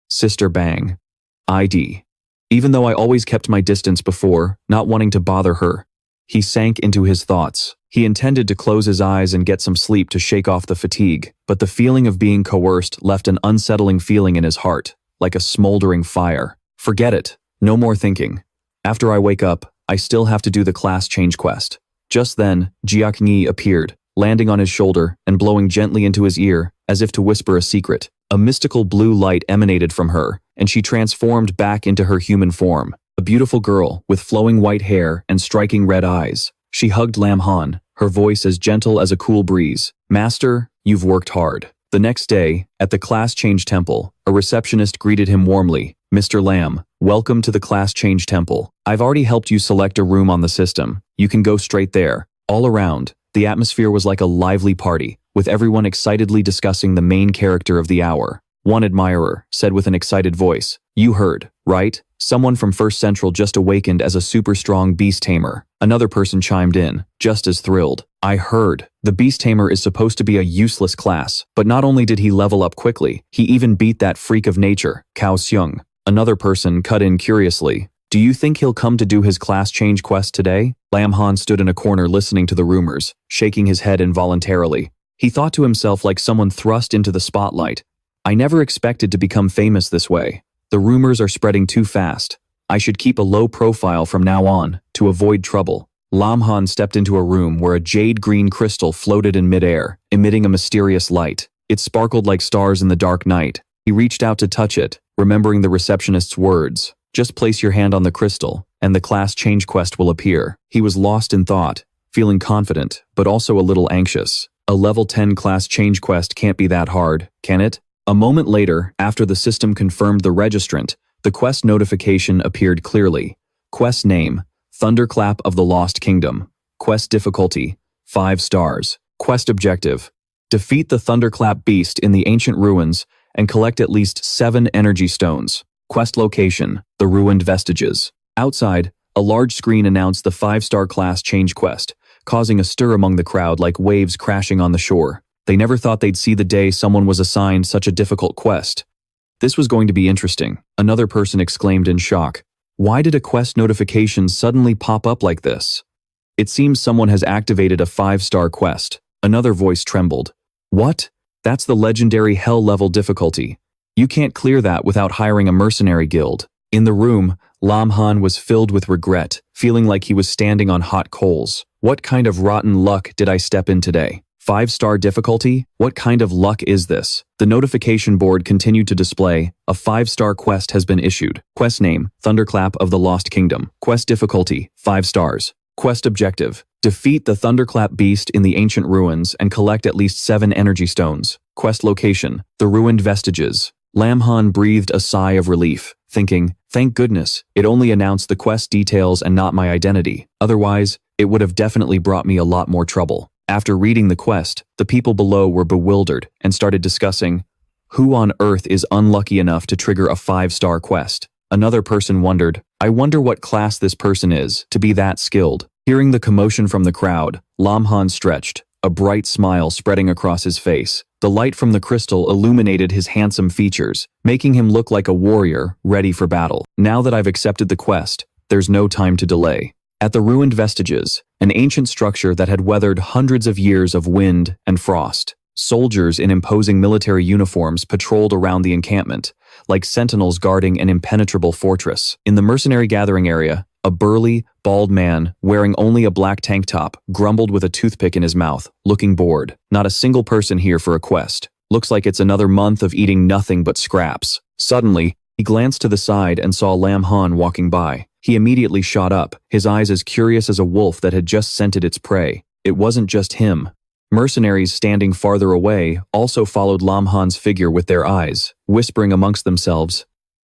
Sister Bang. ID. Even though I always kept my distance before, not wanting to bother her, he sank into his thoughts. He intended to close his eyes and get some sleep to shake off the fatigue, but the feeling of being coerced left an unsettling feeling in his heart, like a smoldering fire. Forget it. No more thinking. After I wake up, I still have to do the class change quest. Just then, Jiaqing appeared, landing on his shoulder and blowing gently into his ear, as if to whisper a secret. A mystical blue light emanated from her, and she transformed back into her human form. A beautiful girl with flowing white hair and striking red eyes. She hugged Lam Han, her voice as gentle as a cool breeze. Master, you've worked hard. The next day, at the class change temple, a receptionist greeted him warmly. Mr. Lam, welcome to the class change temple. I've already helped you select a room on the system. You can go straight there. All around, the atmosphere was like a lively party, with everyone excitedly discussing the main character of the hour. One admirer said with an excited voice, "You heard, right? Someone from First Central just awakened as a super strong beast tamer." Another person chimed in, just as thrilled. "I heard. The beast tamer is supposed to be a useless class, but not only did he level up quickly, he even beat that freak of nature, Cao Xiong." Another person cut in curiously, "Do you think he'll come to do his class change quest today?" Lam Han stood in a corner listening to the rumors, shaking his head involuntarily. He thought to himself like someone thrust into the spotlight. I never expected to become famous this way. The rumors are spreading too fast. I should keep a low profile from now on, to avoid trouble. Lam Han stepped into a room where a jade-green crystal floated in midair, emitting a mysterious light. It sparkled like stars in the dark night. He reached out to touch it, remembering the receptionist's words. Just place your hand on the crystal, and the class change quest will appear. He was lost in thought, feeling confident, but also a little anxious. A level 10 class change quest can't be that hard, can it? A moment later, after the system confirmed the registrant, the quest notification appeared clearly. Quest name, Thunderclap of the Lost Kingdom. Quest difficulty, 5 stars. Quest objective, defeat the Thunderclap beast in the ancient ruins and collect at least 7 energy stones. Quest location, the ruined vestiges. Outside, a large screen announced the 5-star class change quest, causing a stir among the crowd like waves crashing on the shore. They never thought they'd see the day someone was assigned such a difficult quest. This was going to be interesting, another person exclaimed in shock. Why did a quest notification suddenly pop up like this? It seems someone has activated a 5-star quest. Another voice trembled. What? That's the legendary hell level difficulty. You can't clear that without hiring a mercenary guild. In the room, Lam Han was filled with regret, feeling like he was standing on hot coals. What kind of rotten luck did I step in today? 5-star difficulty? What kind of luck is this? The notification board continued to display, a 5-star quest has been issued. Quest name, Thunderclap of the Lost Kingdom. Quest difficulty, 5 stars. Quest objective, defeat the Thunderclap beast in the ancient ruins and collect at least 7 energy stones. Quest location, the ruined vestiges. Lam Han breathed a sigh of relief, thinking, thank goodness, it only announced the quest details and not my identity. Otherwise, it would have definitely brought me a lot more trouble. After reading the quest, the people below were bewildered and started discussing, who on earth is unlucky enough to trigger a 5-star quest? Another person wondered, I wonder what class this person is to be that skilled. Hearing the commotion from the crowd, Lin Han stretched, a bright smile spreading across his face. The light from the crystal illuminated his handsome features, making him look like a warrior ready for battle. Now that I've accepted the quest, there's no time to delay. At the ruined vestiges, an ancient structure that had weathered hundreds of years of wind and frost, soldiers in imposing military uniforms patrolled around the encampment, like sentinels guarding an impenetrable fortress. In the mercenary gathering area, a burly, bald man, wearing only a black tank top, grumbled with a toothpick in his mouth, looking bored. Not a single person here for a quest. Looks like it's another month of eating nothing but scraps. Suddenly, he glanced to the side and saw Lin Han walking by. He immediately shot up, his eyes as curious as a wolf that had just scented its prey. It wasn't just him. Mercenaries standing farther away also followed Lin Han's figure with their eyes, whispering amongst themselves,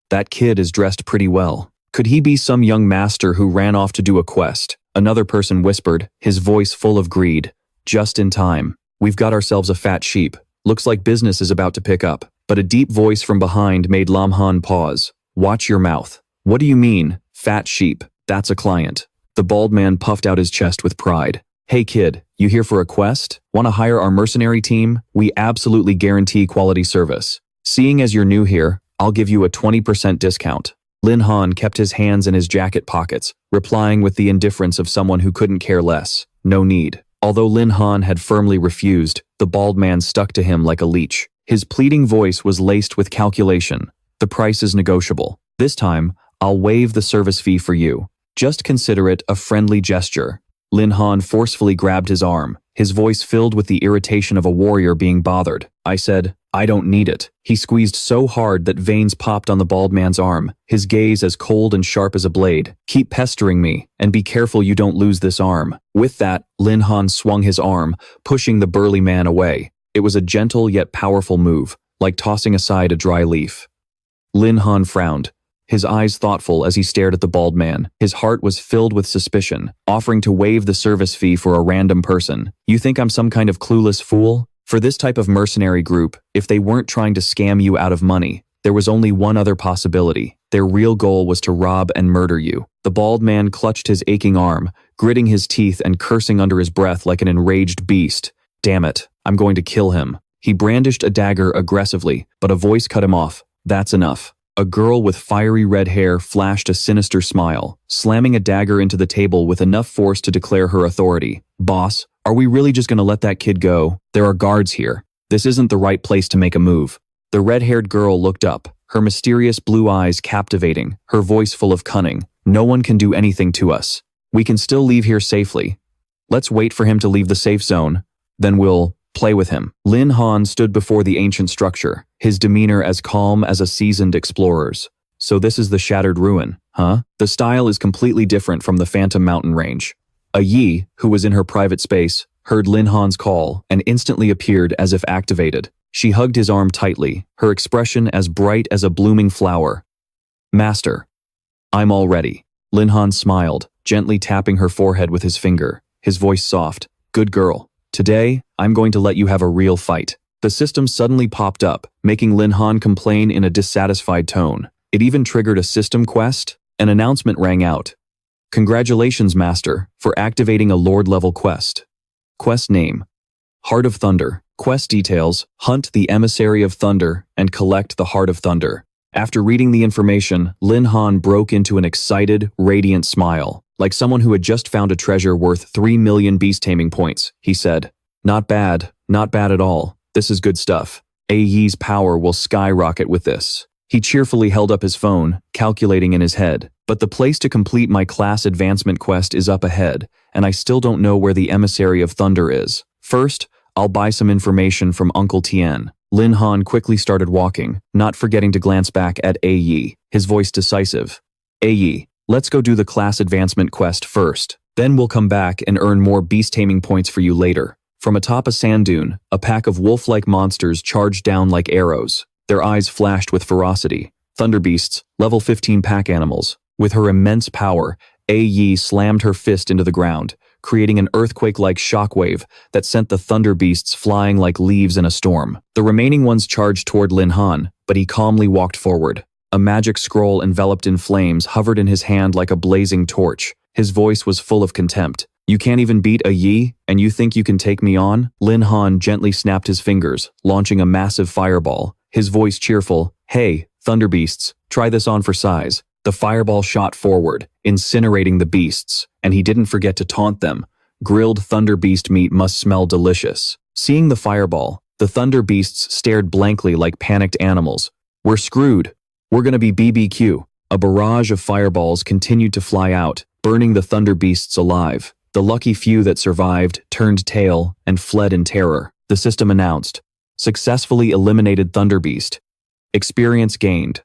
that kid is dressed pretty well. Could he be some young master who ran off to do a quest? Another person whispered, his voice full of greed. Just in time. We've got ourselves a fat sheep. Looks like business is about to pick up. But a deep voice from behind made Lin Han pause. Watch your mouth. What do you mean, fat sheep? That's a client. The bald man puffed out his chest with pride. Hey kid, you here for a quest? Want to hire our mercenary team? We absolutely guarantee quality service. Seeing as you're new here, I'll give you a 20% discount. Lin Han kept his hands in his jacket pockets, replying with the indifference of someone who couldn't care less. No need. Although Lin Han had firmly refused, the bald man stuck to him like a leech. His pleading voice was laced with calculation. The price is negotiable. This time, I'll waive the service fee for you. Just consider it a friendly gesture. Lin Han forcefully grabbed his arm, his voice filled with the irritation of a warrior being bothered. I said, I don't need it. He squeezed so hard that veins popped on the bald man's arm, his gaze as cold and sharp as a blade. Keep pestering me, and be careful you don't lose this arm. With that, Lin Han swung his arm, pushing the burly man away. It was a gentle yet powerful move, like tossing aside a dry leaf. Lin Han frowned, his eyes thoughtful as he stared at the bald man. His heart was filled with suspicion, offering to waive the service fee for a random person. You think I'm some kind of clueless fool? For this type of mercenary group, if they weren't trying to scam you out of money, there was only one other possibility. Their real goal was to rob and murder you. The bald man clutched his aching arm, gritting his teeth and cursing under his breath like an enraged beast. Damn it, I'm going to kill him. He brandished a dagger aggressively, but a voice cut him off. That's enough. A girl with fiery red hair flashed a sinister smile, slamming a dagger into the table with enough force to declare her authority. Boss, are we really just going to let that kid go? There are guards here. This isn't the right place to make a move. The red-haired girl looked up, her mysterious blue eyes captivating, her voice full of cunning. No one can do anything to us. We can still leave here safely. Let's wait for him to leave the safe zone. Then we'll play with him. Lin Han stood before the ancient structure, his demeanor as calm as a seasoned explorer's. So this is the shattered ruin, huh? The style is completely different from the Phantom Mountain range. A Yi, who was in her private space, heard Lin Han's call and instantly appeared as if activated. She hugged his arm tightly, her expression as bright as a blooming flower. Master, I'm all ready. Lin Han smiled, gently tapping her forehead with his finger, his voice soft. Good girl. Today, I'm going to let you have a real fight. The system suddenly popped up, making Lin Han complain in a dissatisfied tone. It even triggered a system quest. An announcement rang out. Congratulations, Master, for activating a Lord-level quest. Quest name: Heart of Thunder. Quest details: hunt the Emissary of Thunder and collect the Heart of Thunder. After reading the information, Lin Han broke into an excited, radiant smile. Like someone who had just found a treasure worth 3 million beast taming points, he said, not bad at all. This is good stuff. Yi's power will skyrocket with this. He cheerfully held up his phone, calculating in his head. But the place to complete my class advancement quest is up ahead, and I still don't know where the Emissary of Thunder is. First, I'll buy some information from Uncle Tien. Lin Han quickly started walking, not forgetting to glance back at Yi, his voice decisive. Yi, let's go do the class advancement quest first. Then we'll come back and earn more beast taming points for you later. From atop a sand dune, a pack of wolf-like monsters charged down like arrows. Their eyes flashed with ferocity. Thunder beasts, level 15 pack animals. With her immense power, Yi slammed her fist into the ground, creating an earthquake-like shockwave that sent the thunder beasts flying like leaves in a storm. The remaining ones charged toward Lin Han, but he calmly walked forward. A magic scroll enveloped in flames hovered in his hand like a blazing torch. His voice was full of contempt. "You can't even beat a Yi, and you think you can take me on?" Lin Han gently snapped his fingers, launching a massive fireball. His voice cheerful, "Hey, thunder beasts, try this on for size." The fireball shot forward, incinerating the beasts, and he didn't forget to taunt them. "Grilled thunder beast meat must smell delicious." Seeing the fireball, the thunder beasts stared blankly like panicked animals. "We're screwed. We're gonna be BBQ." A barrage of fireballs continued to fly out, burning the thunder beasts alive. The lucky few that survived turned tail and fled in terror. The system announced, "Successfully eliminated thunder beast. Experience gained.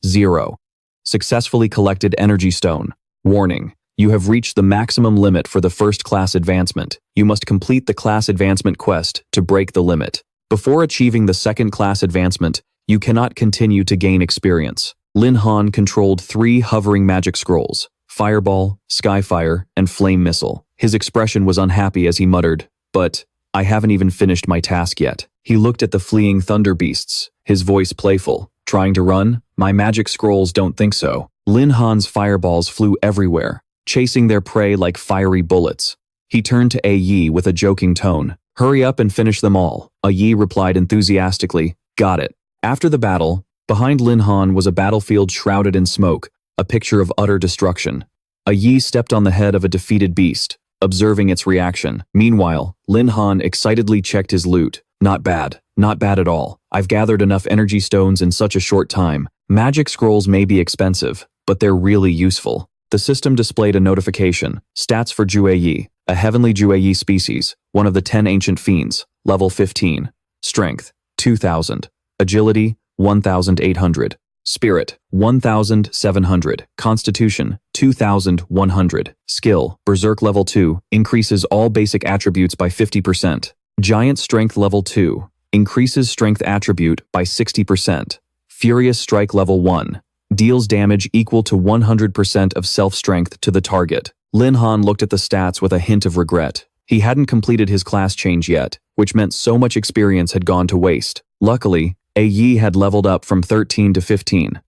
0. Successfully collected energy stone. Warning, you have reached the maximum limit for the first class advancement. You must complete the class advancement quest to break the limit. Before achieving the second class advancement, you cannot continue to gain experience." Lin Han controlled 3 hovering magic scrolls: Fireball, Skyfire, and Flame Missile. His expression was unhappy as he muttered, "But I haven't even finished my task yet." He looked at the fleeing thunder beasts, his voice playful. "Trying to run? My magic scrolls don't think so." Lin Han's fireballs flew everywhere, chasing their prey like fiery bullets. He turned to Yi with a joking tone. "Hurry up and finish them all." Yi replied enthusiastically, "Got it." After the battle, behind Lin Han was a battlefield shrouded in smoke, a picture of utter destruction. Yi stepped on the head of a defeated beast, observing its reaction. Meanwhile, Lin Han excitedly checked his loot. "Not bad. Not bad at all. I've gathered enough energy stones in such a short time. Magic scrolls may be expensive, but they're really useful." The system displayed a notification. Stats for Yi, a heavenly Yi species, one of the 10 ancient fiends, level 15. Strength, 2000. Agility, 1800. Spirit, 1700. Constitution, 2100. Skill, Berserk level 2, increases all basic attributes by 50%. Giant Strength level 2, increases strength attribute by 60%. Furious Strike level 1, deals damage equal to 100% of self-strength to the target. Lin Han looked at the stats with a hint of regret. He hadn't completed his class change yet, which meant so much experience had gone to waste. Luckily, Yi had leveled up from 13 to 15.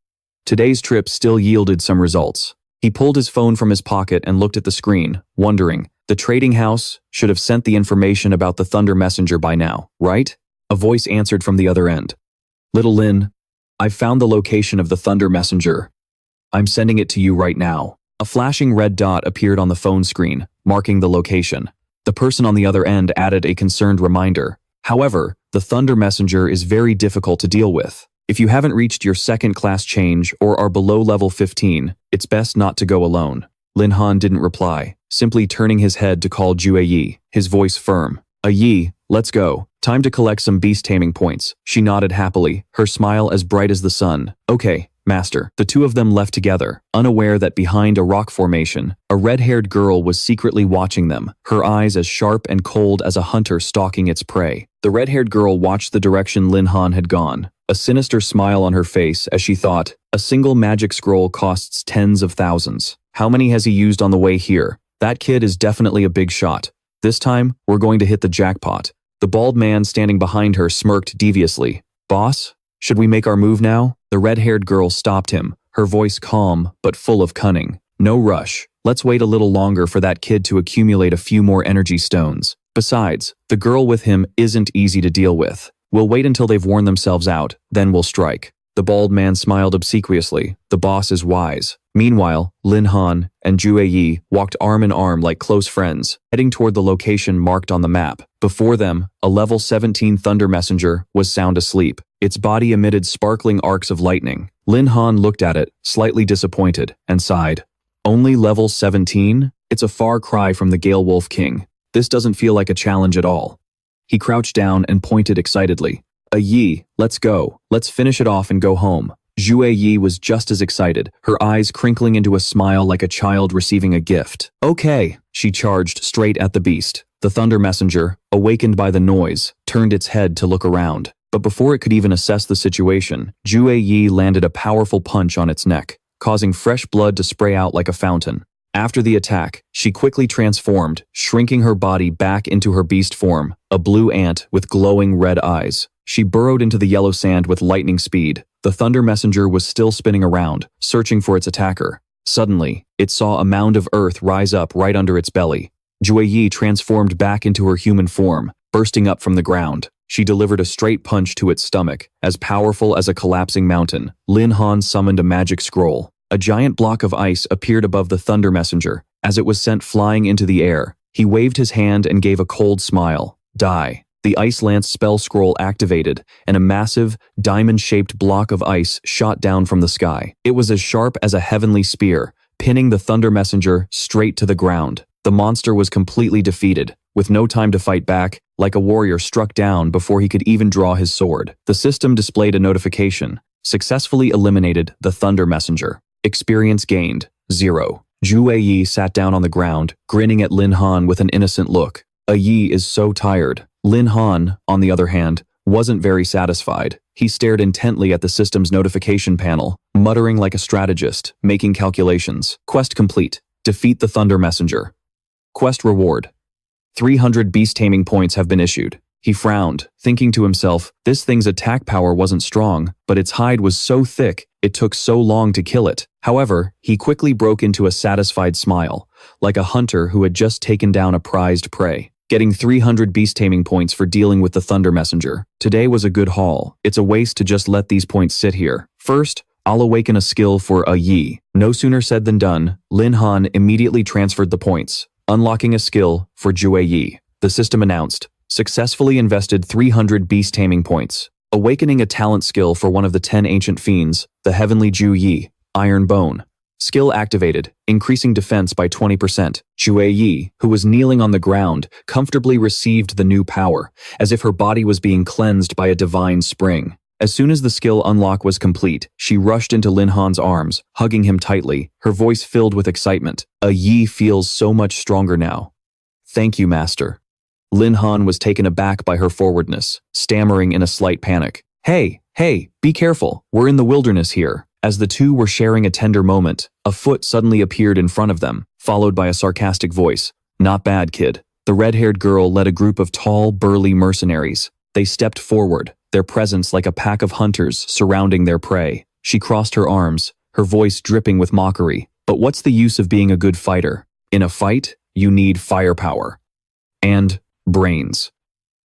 Today's trip still yielded some results. He pulled his phone from his pocket and looked at the screen, wondering, the trading house should have sent the information about the Thunder Messenger by now, right? A voice answered from the other end. "Little Lin, I've found the location of the Thunder Messenger. I'm sending it to you right now." A flashing red dot appeared on the phone screen, marking the location. The person on the other end added a concerned reminder. "However, the Thunder Messenger is very difficult to deal with. If you haven't reached your second class change or are below level 15, it's best not to go alone." Lin Han didn't reply, simply turning his head to call Yi, his voice firm. "Yi, let's go. Time to collect some beast taming points." She nodded happily, her smile as bright as the sun. "Okay, Master." The two of them left together, unaware that behind a rock formation, a red-haired girl was secretly watching them, her eyes as sharp and cold as a hunter stalking its prey. The red-haired girl watched the direction Lin Han had gone, a sinister smile on her face as she thought, a single magic scroll costs tens of thousands. How many has he used on the way here? That kid is definitely a big shot. This time, we're going to hit the jackpot. The bald man standing behind her smirked deviously. "Boss, should we make our move now?" The red-haired girl stopped him, her voice calm but full of cunning. "No rush. Let's wait a little longer for that kid to accumulate a few more energy stones. Besides, the girl with him isn't easy to deal with. We'll wait until they've worn themselves out, then we'll strike." The bald man smiled obsequiously. The boss is wise. Meanwhile, Lin Han and Yi walked arm in arm like close friends, heading toward the location marked on the map. Before them, a level 17 Thunder Messenger was sound asleep. Its body emitted sparkling arcs of lightning. Lin Han looked at it, slightly disappointed, and sighed. "Only level 17? It's a far cry from the Gale Wolf King. This doesn't feel like a challenge at all." He crouched down and pointed excitedly. "Yi, let's go. Let's finish it off and go home." Yi was just as excited, her eyes crinkling into a smile like a child receiving a gift. "Okay." She charged straight at the beast. The Thunder Messenger, awakened by the noise, turned its head to look around. But before it could even assess the situation, Jue Yi landed a powerful punch on its neck, causing fresh blood to spray out like a fountain. After the attack, she quickly transformed, shrinking her body back into her beast form, a blue ant with glowing red eyes. She burrowed into the yellow sand with lightning speed. The Thunder Messenger was still spinning around, searching for its attacker. Suddenly, it saw a mound of earth rise up right under its belly. Jue Yi transformed back into her human form, bursting up from the ground. She delivered a straight punch to its stomach, as powerful as a collapsing mountain. Lin Han summoned a magic scroll. A giant block of ice appeared above the Thunder Messenger. As it was sent flying into the air, he waved his hand and gave a cold smile. Die. The Ice Lance spell scroll activated, and a massive, diamond-shaped block of ice shot down from the sky. It was as sharp as a heavenly spear, pinning the Thunder Messenger straight to the ground. The monster was completely defeated, with no time to fight back, like a warrior struck down before he could even draw his sword. The system displayed a notification. Successfully eliminated the Thunder Messenger. Experience gained, 0. Jue Yi sat down on the ground, grinning at Lin Han with an innocent look. Yi is so tired. Lin Han, on the other hand, wasn't very satisfied. He stared intently at the system's notification panel, muttering like a strategist, making calculations. Quest complete. Defeat the Thunder Messenger. Quest reward. 300 beast taming points have been issued. He frowned, thinking to himself, this thing's attack power wasn't strong, but its hide was so thick, it took so long to kill it. However, he quickly broke into a satisfied smile, like a hunter who had just taken down a prized prey. Getting 300 beast taming points for dealing with the Thunder Messenger. Today was a good haul. It's a waste to just let these points sit here. First, I'll awaken a skill for Yi. No sooner said than done, Lin Han immediately transferred the points, unlocking a skill for Jue Yi. The system announced, successfully invested 300 beast taming points. Awakening a talent skill for one of the 10 ancient fiends, the Heavenly Ju Yi, Iron Bone. Skill activated, increasing defense by 20%. Jue Yi, who was kneeling on the ground, comfortably received the new power, as if her body was being cleansed by a divine spring. As soon as the skill unlock was complete, she rushed into Lin Han's arms, hugging him tightly, her voice filled with excitement. Yi feels so much stronger now. Thank you, Master. Lin Han was taken aback by her forwardness, stammering in a slight panic. Hey, be careful, we're in the wilderness here. As the two were sharing a tender moment, a foot suddenly appeared in front of them, followed by a sarcastic voice. Not bad, kid. The red-haired girl led a group of tall, burly mercenaries. They stepped forward, their presence like a pack of hunters surrounding their prey. She crossed her arms, her voice dripping with mockery. But what's the use of being a good fighter? In a fight, you need firepower. And brains.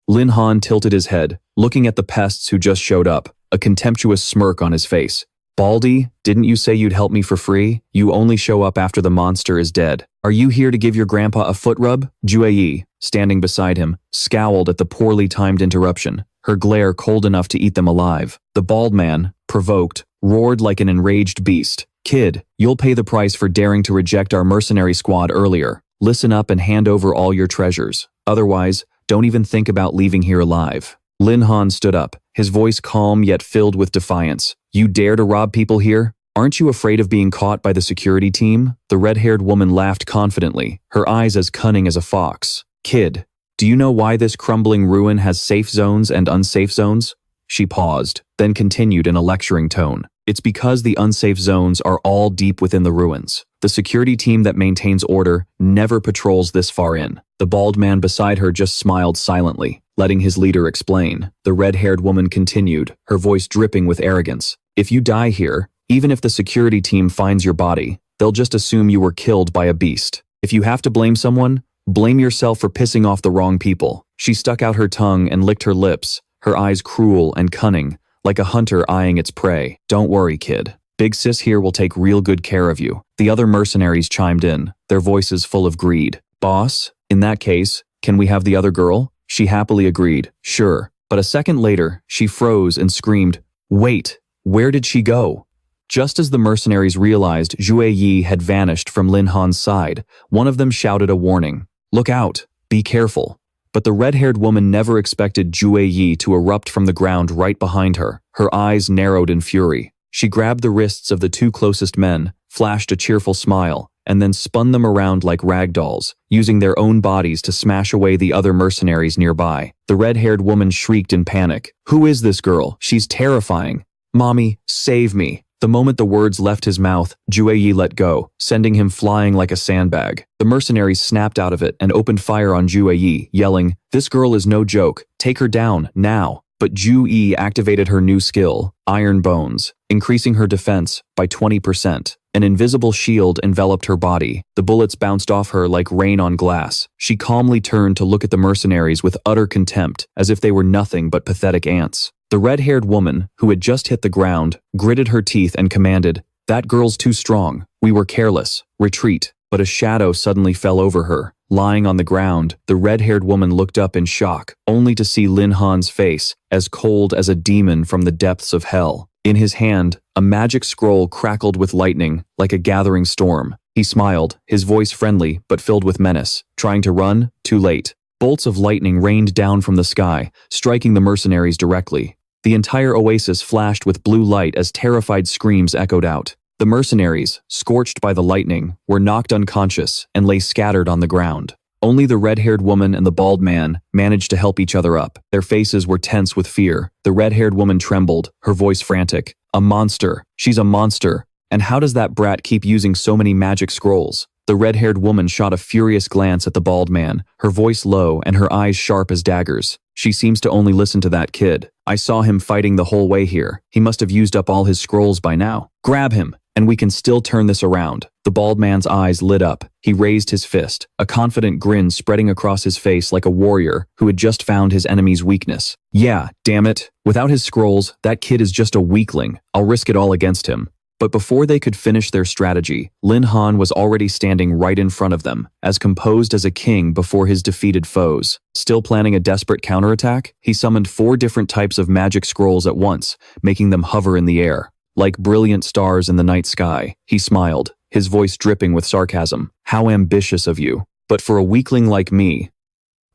Lin Han tilted his head, looking at the pests who just showed up, a contemptuous smirk on his face. Baldy, didn't you say you'd help me for free? You only show up after the monster is dead. Are you here to give your grandpa a foot rub? Jue Yi, standing beside him, scowled at the poorly timed interruption, her glare cold enough to eat them alive. The bald man, provoked, roared like an enraged beast. Kid, you'll pay the price for daring to reject our mercenary squad earlier. Listen up and hand over all your treasures. Otherwise, don't even think about leaving here alive. Lin Han stood up, his voice calm yet filled with defiance. You dare to rob people here? Aren't you afraid of being caught by the security team? The red-haired woman laughed confidently, her eyes as cunning as a fox. Kid, do you know why this crumbling ruin has safe zones and unsafe zones? She paused, then continued in a lecturing tone. It's because the unsafe zones are all deep within the ruins. The security team that maintains order never patrols this far in. The bald man beside her just smiled silently, letting his leader explain. The red-haired woman continued, her voice dripping with arrogance. If you die here, even if the security team finds your body, they'll just assume you were killed by a beast. If you have to blame someone, blame yourself for pissing off the wrong people. She stuck out her tongue and licked her lips, her eyes cruel and cunning, like a hunter eyeing its prey. Don't worry, kid. Big Sis here will take real good care of you. The other mercenaries chimed in, their voices full of greed. Boss, in that case, can we have the other girl? She happily agreed, sure. But a second later, she froze and screamed, wait, where did she go? Just as the mercenaries realized Jue Yi had vanished from Lin Han's side, one of them shouted a warning. Look out, be careful. But the red-haired woman never expected Jue Yi to erupt from the ground right behind her. Her eyes narrowed in fury. She grabbed the wrists of the two closest men, flashed a cheerful smile, and then spun them around like rag dolls, using their own bodies to smash away the other mercenaries nearby. The red-haired woman shrieked in panic. "Who is this girl? She's terrifying. Mommy, save me." The moment the words left his mouth, Jueyi let go, sending him flying like a sandbag. The mercenaries snapped out of it and opened fire on Jueyi, yelling, "This girl is no joke. Take her down, now." But Jueyi activated her new skill, Iron Bones, increasing her defense by 20%. An invisible shield enveloped her body. The bullets bounced off her like rain on glass. She calmly turned to look at the mercenaries with utter contempt, as if they were nothing but pathetic ants. The red-haired woman, who had just hit the ground, gritted her teeth and commanded, "That girl's too strong. We were careless. Retreat." But a shadow suddenly fell over her. Lying on the ground, the red-haired woman looked up in shock, only to see Lin Han's face, as cold as a demon from the depths of hell. In his hand, a magic scroll crackled with lightning, like a gathering storm. He smiled, his voice friendly but filled with menace. Trying to run? Too late. Bolts of lightning rained down from the sky, striking the mercenaries directly. The entire oasis flashed with blue light as terrified screams echoed out. The mercenaries, scorched by the lightning, were knocked unconscious and lay scattered on the ground. Only the red-haired woman and the bald man managed to help each other up. Their faces were tense with fear. The red-haired woman trembled, her voice frantic. "A monster. She's a monster. And how does that brat keep using so many magic scrolls?" The red-haired woman shot a furious glance at the bald man, her voice low and her eyes sharp as daggers. "She seems to only listen to that kid. I saw him fighting the whole way here. He must have used up all his scrolls by now. Grab him, and we can still turn this around." The bald man's eyes lit up. He raised his fist, a confident grin spreading across his face like a warrior who had just found his enemy's weakness. "Yeah, damn it. Without his scrolls, that kid is just a weakling. I'll risk it all against him." But before they could finish their strategy, Lin Han was already standing right in front of them, as composed as a king before his defeated foes. Still planning a desperate counterattack, he summoned 4 different types of magic scrolls at once, making them hover in the air. Like brilliant stars in the night sky, he smiled, his voice dripping with sarcasm. "How ambitious of you. But for a weakling like me,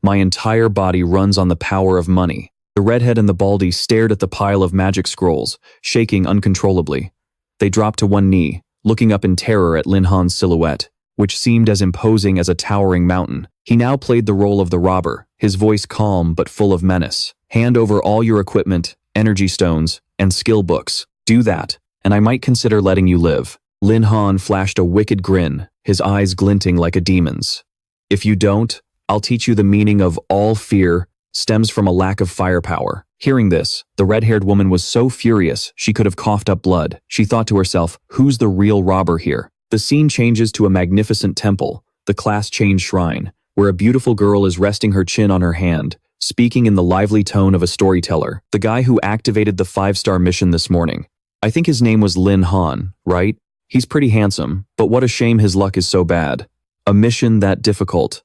my entire body runs on the power of money." The redhead and the baldy stared at the pile of magic scrolls, shaking uncontrollably. They dropped to one knee, looking up in terror at Lin Han's silhouette, which seemed as imposing as a towering mountain. He now played the role of the robber, his voice calm but full of menace. "Hand over all your equipment, energy stones, and skill books. Do that, and I might consider letting you live." Lin Han flashed a wicked grin, his eyes glinting like a demon's. "If you don't, I'll teach you the meaning of all fear stems from a lack of firepower." Hearing this, the red-haired woman was so furious she could have coughed up blood. She thought to herself, who's the real robber here? The scene changes to a magnificent temple, the class change shrine, where a beautiful girl is resting her chin on her hand, speaking in the lively tone of a storyteller. The guy who activated the 5-star mission this morning. I think his name was Lin Han, right? He's pretty handsome, but what a shame his luck is so bad. A mission that difficult.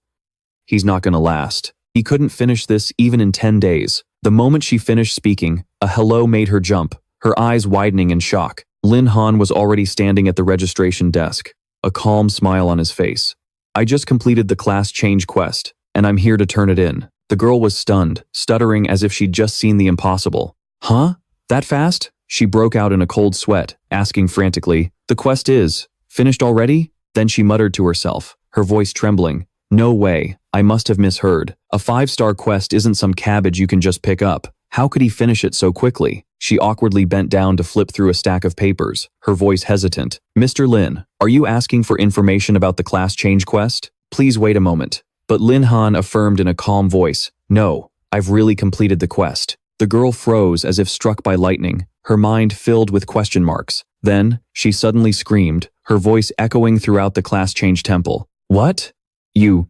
He's not gonna last. He couldn't finish this even in 10 days. The moment she finished speaking, a hello made her jump, her eyes widening in shock. Lin Han was already standing at the registration desk, a calm smile on his face. "I just completed the class change quest, and I'm here to turn it in." The girl was stunned, stuttering as if she'd just seen the impossible. "Huh? That fast?" She broke out in a cold sweat, asking frantically, "The quest is finished already?" Then she muttered to herself, her voice trembling, "No way, I must have misheard. A 5-star quest isn't some cabbage you can just pick up. How could he finish it so quickly?" She awkwardly bent down to flip through a stack of papers, her voice hesitant. "Mr. Lin, are you asking for information about the class change quest? Please wait a moment." But Lin Han affirmed in a calm voice, "No, I've really completed the quest." The girl froze as if struck by lightning, her mind filled with question marks. Then, she suddenly screamed, her voice echoing throughout the class change temple. "What? You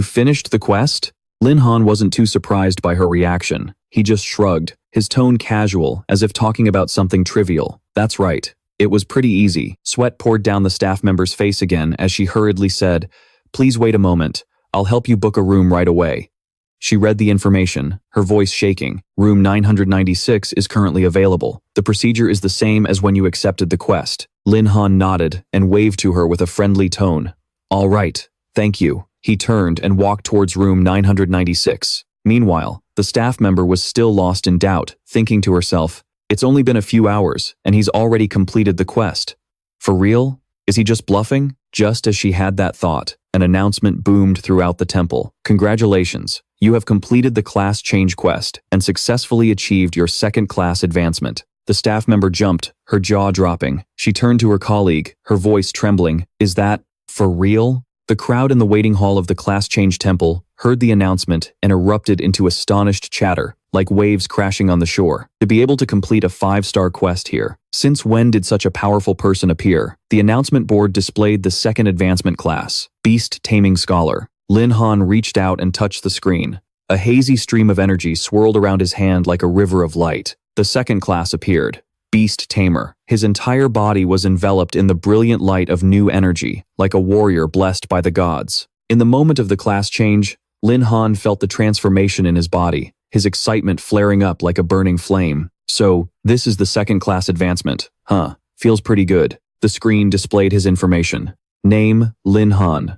finished the quest?" Lin Han wasn't too surprised by her reaction. He just shrugged, his tone casual, as if talking about something trivial. "That's right. It was pretty easy." Sweat poured down the staff member's face again as she hurriedly said, "Please wait a moment. I'll help you book a room right away." She read the information, her voice shaking. "Room 996 is currently available. The procedure is the same as when you accepted the quest." Lin Han nodded and waved to her with a friendly tone. "All right, thank you." He turned and walked towards room 996. Meanwhile, the staff member was still lost in doubt, thinking to herself, "It's only been a few hours, and he's already completed the quest. For real? Is he just bluffing? Just as she had that thought, an announcement boomed throughout the temple. Congratulations, you have completed the class change quest and successfully achieved your second class advancement. The staff member jumped, her jaw dropping. She turned to her colleague, her voice trembling. Is that for real? The crowd in the waiting hall of the class change temple heard the announcement and erupted into astonished chatter, like waves crashing on the shore. To be able to complete a 5-star quest here. Since when did such a powerful person appear? The announcement board displayed the second advancement class, Beast Taming Scholar. Lin Han reached out and touched the screen. A hazy stream of energy swirled around his hand like a river of light. The second class appeared, Beast Tamer. His entire body was enveloped in the brilliant light of new energy, like a warrior blessed by the gods. In the moment of the class change, Lin Han felt the transformation in his body, his excitement flaring up like a burning flame. So, this is the second class advancement. Huh, feels pretty good. The screen displayed his information. Name, Lin Han.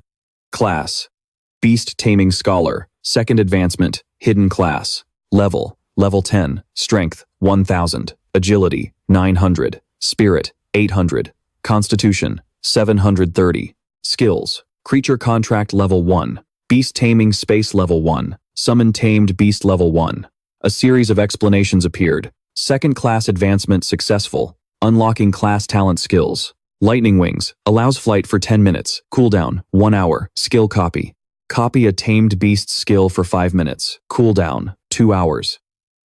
Class, Beast Taming Scholar. Second advancement, hidden class. Level 10. Strength, 1000. Agility, 900. Spirit, 800. Constitution, 730. Skills, Creature Contract Level 1. Beast Taming Space Level 1. Summon Tamed Beast Level 1. A series of explanations appeared. Second class advancement successful. Unlocking class talent skills. Lightning Wings, allows flight for 10 minutes. Cooldown, 1 hour. Skill copy. Copy a tamed beast skill for 5 minutes. Cooldown, 2 hours.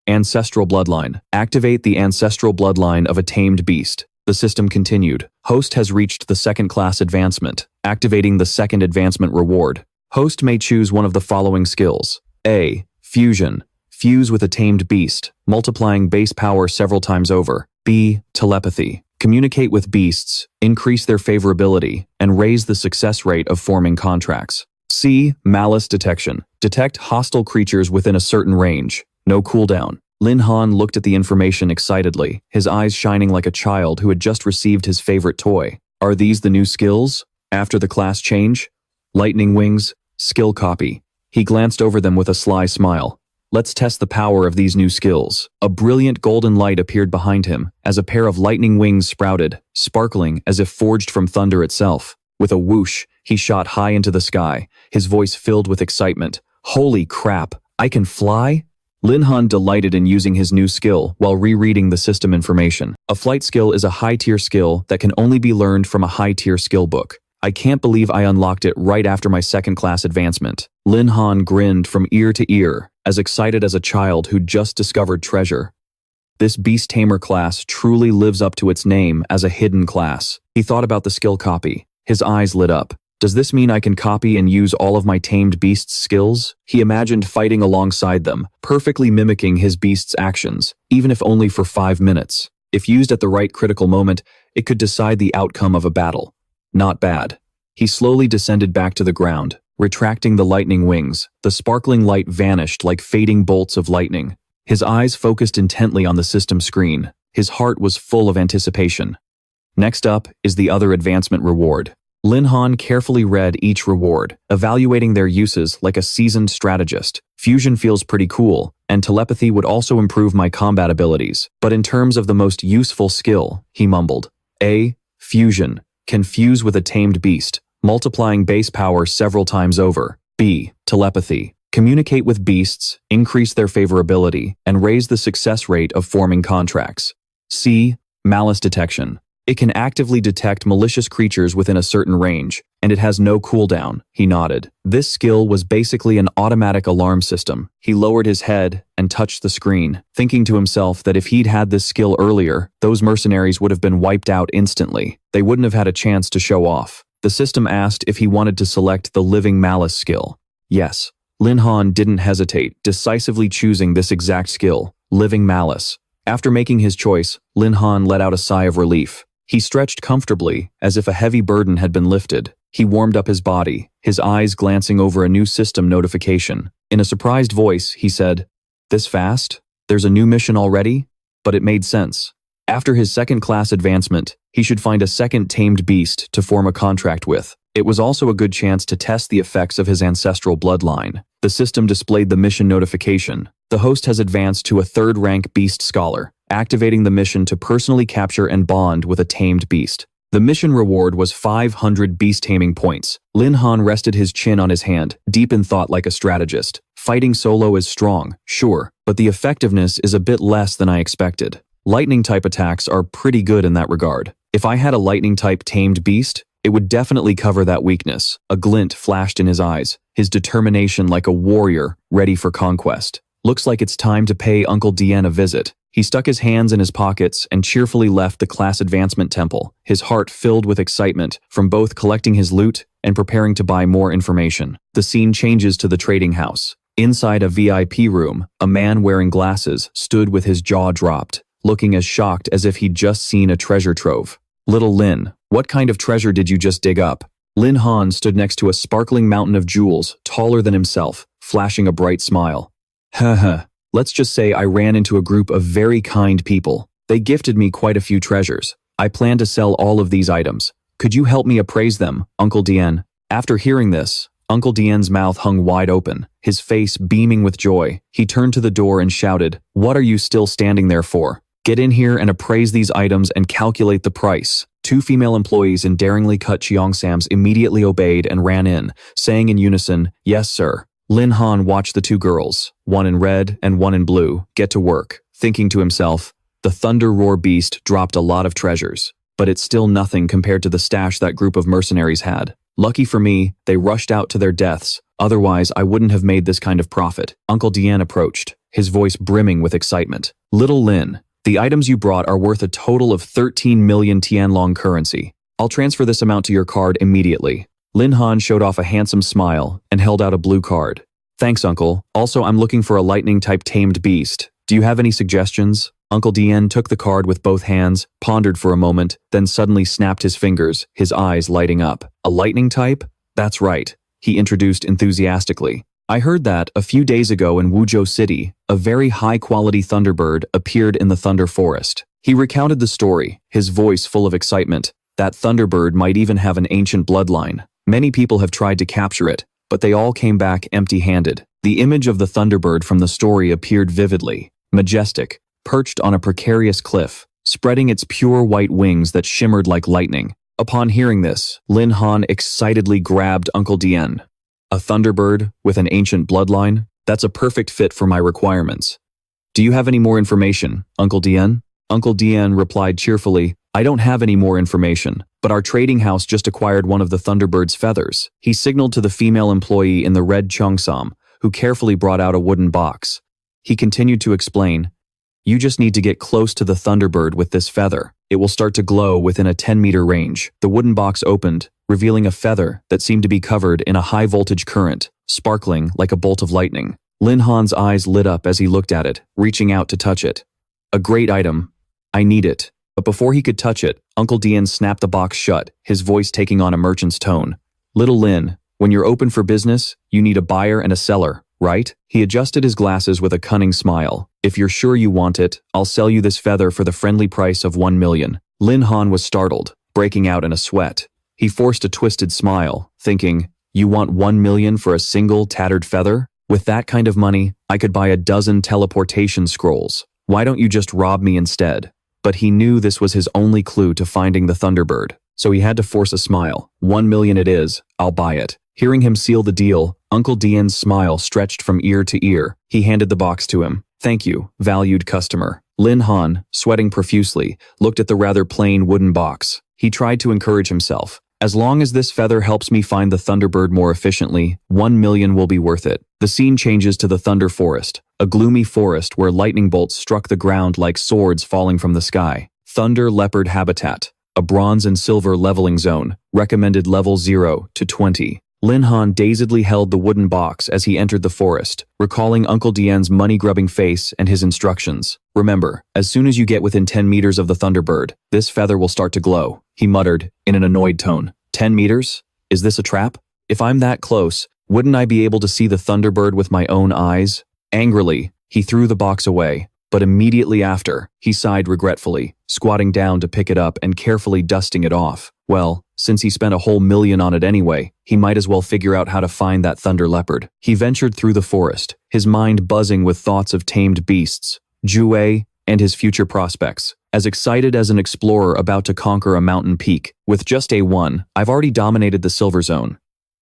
Ancestral Bloodline. Activate the ancestral bloodline of a tamed beast. The system continued. Host has reached the second class advancement. Activating the second advancement reward. Host may choose one of the following skills. A. Fusion. Fuse with a tamed beast, multiplying base power several times over. B. Telepathy. Communicate with beasts, increase their favorability, and raise the success rate of forming contracts. C. Malice Detection. Detect hostile creatures within a certain range. No cooldown. Lin Han looked at the information excitedly, his eyes shining like a child who had just received his favorite toy. Are these the new skills? After the class change? Lightning Wings, skill copy. He glanced over them with a sly smile. Let's test the power of these new skills. A brilliant golden light appeared behind him as a pair of lightning wings sprouted, sparkling as if forged from thunder itself. With a whoosh, he shot high into the sky, his voice filled with excitement. Holy crap, I can fly? Lin Han delighted in using his new skill while rereading the system information. A flight skill is a high-tier skill that can only be learned from a high-tier skill book. I can't believe I unlocked it right after my second-class advancement. Lin Han grinned from ear to ear, as excited as a child who'd just discovered treasure. This Beast Tamer class truly lives up to its name as a hidden class. He thought about the skill copy. His eyes lit up. Does this mean I can copy and use all of my tamed beast's skills? He imagined fighting alongside them, perfectly mimicking his beast's actions, even if only for 5 minutes. If used at the right critical moment, it could decide the outcome of a battle. Not bad. He slowly descended back to the ground, retracting the lightning wings. The sparkling light vanished like fading bolts of lightning. His eyes focused intently on the system screen. His heart was full of anticipation. Next up is the other advancement reward. Lin Han carefully read each reward, evaluating their uses like a seasoned strategist. Fusion feels pretty cool, and telepathy would also improve my combat abilities. But in terms of the most useful skill, he mumbled. A. Fusion. Can fuse with a tamed beast, multiplying base power several times over. B. Telepathy. Communicate with beasts, increase their favorability, and raise the success rate of forming contracts. C. Malice Detection. It can actively detect malicious creatures within a certain range, and it has no cooldown. He nodded. This skill was basically an automatic alarm system. He lowered his head and touched the screen, thinking to himself that if he'd had this skill earlier, those mercenaries would have been wiped out instantly. They wouldn't have had a chance to show off. The system asked if he wanted to select the Living Malice skill. Yes. Lin Han didn't hesitate, decisively choosing this exact skill, Living Malice. After making his choice, Lin Han let out a sigh of relief. He stretched comfortably, as if a heavy burden had been lifted. He warmed up his body, his eyes glancing over a new system notification. In a surprised voice, he said, "This fast? There's a new mission already?" But it made sense. After his second-class advancement, he should find a second tamed beast to form a contract with. It was also a good chance to test the effects of his ancestral bloodline. The system displayed the mission notification. The host has advanced to a third-rank beast scholar, activating the mission to personally capture and bond with a tamed beast. The mission reward was 500 beast taming points. Lin Han rested his chin on his hand, deep in thought like a strategist. Fighting solo is strong, sure, but the effectiveness is a bit less than I expected. Lightning-type attacks are pretty good in that regard. If I had a lightning-type tamed beast, it would definitely cover that weakness. A glint flashed in his eyes, his determination like a warrior, ready for conquest. Looks like it's time to pay Uncle Dien a visit. He stuck his hands in his pockets and cheerfully left the class advancement temple, his heart filled with excitement from both collecting his loot and preparing to buy more information. The scene changes to the trading house. Inside a VIP room, a man wearing glasses stood with his jaw dropped, looking as shocked as if he'd just seen a treasure trove. Little Lin, what kind of treasure did you just dig up? Lin Han stood next to a sparkling mountain of jewels, taller than himself, flashing a bright smile. Haha, let's just say I ran into a group of very kind people. They gifted me quite a few treasures. I plan to sell all of these items. Could you help me appraise them, Uncle Dien? After hearing this, Uncle Dien's mouth hung wide open, his face beaming with joy. He turned to the door and shouted, "What are you still standing there for? Get in here and appraise these items and calculate the price." Two female employees in daringly cut Cheongsams immediately obeyed and ran in, saying in unison, "Yes, sir." Lin Han watched the two girls, one in red and one in blue, get to work, thinking to himself, the Thunder Roar beast dropped a lot of treasures, but it's still nothing compared to the stash that group of mercenaries had. Lucky for me, they rushed out to their deaths, otherwise I wouldn't have made this kind of profit. Uncle Dien approached, his voice brimming with excitement. Little Lin, the items you brought are worth a total of 13 million Tianlong currency. I'll transfer this amount to your card immediately. Lin Han showed off a handsome smile and held out a blue card. Thanks, Uncle. Also, I'm looking for a lightning-type tamed beast. Do you have any suggestions? Uncle Dien took the card with both hands, pondered for a moment, then suddenly snapped his fingers, his eyes lighting up. A lightning type? That's right, he introduced enthusiastically. I heard that, a few days ago in Wuzhou City, a very high-quality thunderbird appeared in the Thunder Forest. He recounted the story, his voice full of excitement. That thunderbird might even have an ancient bloodline. Many people have tried to capture it, but they all came back empty-handed. The image of the thunderbird from the story appeared vividly, majestic, perched on a precarious cliff, spreading its pure white wings that shimmered like lightning. Upon hearing this, Lin Han excitedly grabbed Uncle Dien. A thunderbird with an ancient bloodline? That's a perfect fit for my requirements. Do you have any more information, Uncle Dien? Uncle Dien replied cheerfully, I don't have any more information, but our trading house just acquired one of the thunderbird's feathers. He signaled to the female employee in the red cheongsam, who carefully brought out a wooden box. He continued to explain, you just need to get close to the thunderbird with this feather. It will start to glow within a 10-meter range. The wooden box opened, revealing a feather that seemed to be covered in a high-voltage current, sparkling like a bolt of lightning. Lin Han's eyes lit up as he looked at it, reaching out to touch it. A great item. I need it. But before he could touch it, Uncle Dien snapped the box shut, his voice taking on a merchant's tone. Little Lin, when you're open for business, you need a buyer and a seller, right? He adjusted his glasses with a cunning smile. If you're sure you want it, I'll sell you this feather for the friendly price of 1 million. Lin Han was startled, breaking out in a sweat. He forced a twisted smile, thinking, you want 1 million for a single tattered feather? With that kind of money, I could buy a dozen teleportation scrolls. Why don't you just rob me instead? But he knew this was his only clue to finding the thunderbird, so he had to force a smile. 1 million it is, I'll buy it. Hearing him seal the deal, Uncle Dien's smile stretched from ear to ear. He handed the box to him. Thank you, valued customer. Lin Han, sweating profusely, looked at the rather plain wooden box. He tried to encourage himself. As long as this feather helps me find the thunderbird more efficiently, 1 million will be worth it. The scene changes to the Thunder Forest, a gloomy forest where lightning bolts struck the ground like swords falling from the sky. Thunder Leopard Habitat, a bronze and silver leveling zone, recommended level 0 to 20. Lin Han dazedly held the wooden box as he entered the forest, recalling Uncle Dien's money-grubbing face and his instructions. Remember, as soon as you get within 10 meters of the thunderbird, this feather will start to glow, he muttered in an annoyed tone. 10 meters? Is this a trap? If I'm that close, wouldn't I be able to see the thunderbird with my own eyes? Angrily, he threw the box away, but immediately after, he sighed regretfully, squatting down to pick it up and carefully dusting it off. Well, since he spent a whole million on it anyway, he might as well figure out how to find that thunder leopard. He ventured through the forest, his mind buzzing with thoughts of tamed beasts, Jue, and his future prospects. as excited as an explorer about to conquer a mountain peak. With just A1, I've already dominated the silver zone.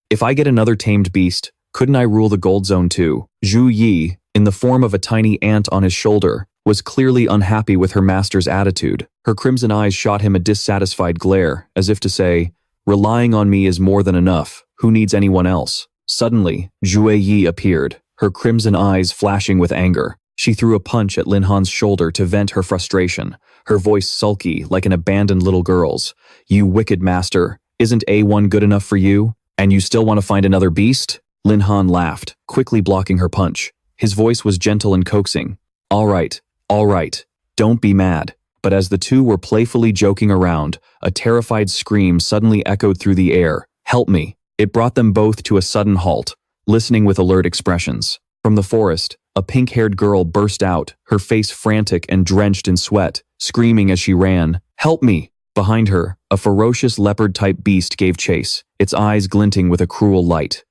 If I get another tamed beast, couldn't I rule the gold zone too? Zhu Yi, in the form of a tiny ant on his shoulder, was clearly unhappy with her master's attitude. Her crimson eyes shot him a dissatisfied glare, as if to say, "Relying on me is more than enough. Who needs anyone else?" Suddenly, Zhu Yi appeared, her crimson eyes flashing with anger. She threw a punch at Lin Han's shoulder to vent her frustration, her voice sulky like an abandoned little girl's. "You wicked master, isn't A1 good enough for you? And you still want to find another beast?" Lin Han laughed, quickly blocking her punch. His voice was gentle and coaxing. All right, don't be mad." But as the two were playfully joking around, a terrified scream suddenly echoed through the air. "Help me." It brought them both to a sudden halt, listening with alert expressions. From the forest, a pink-haired girl burst out, her face frantic and drenched in sweat, screaming as she ran, "Help me!" Behind her, a ferocious leopard-type beast gave chase, its eyes glinting with a cruel light.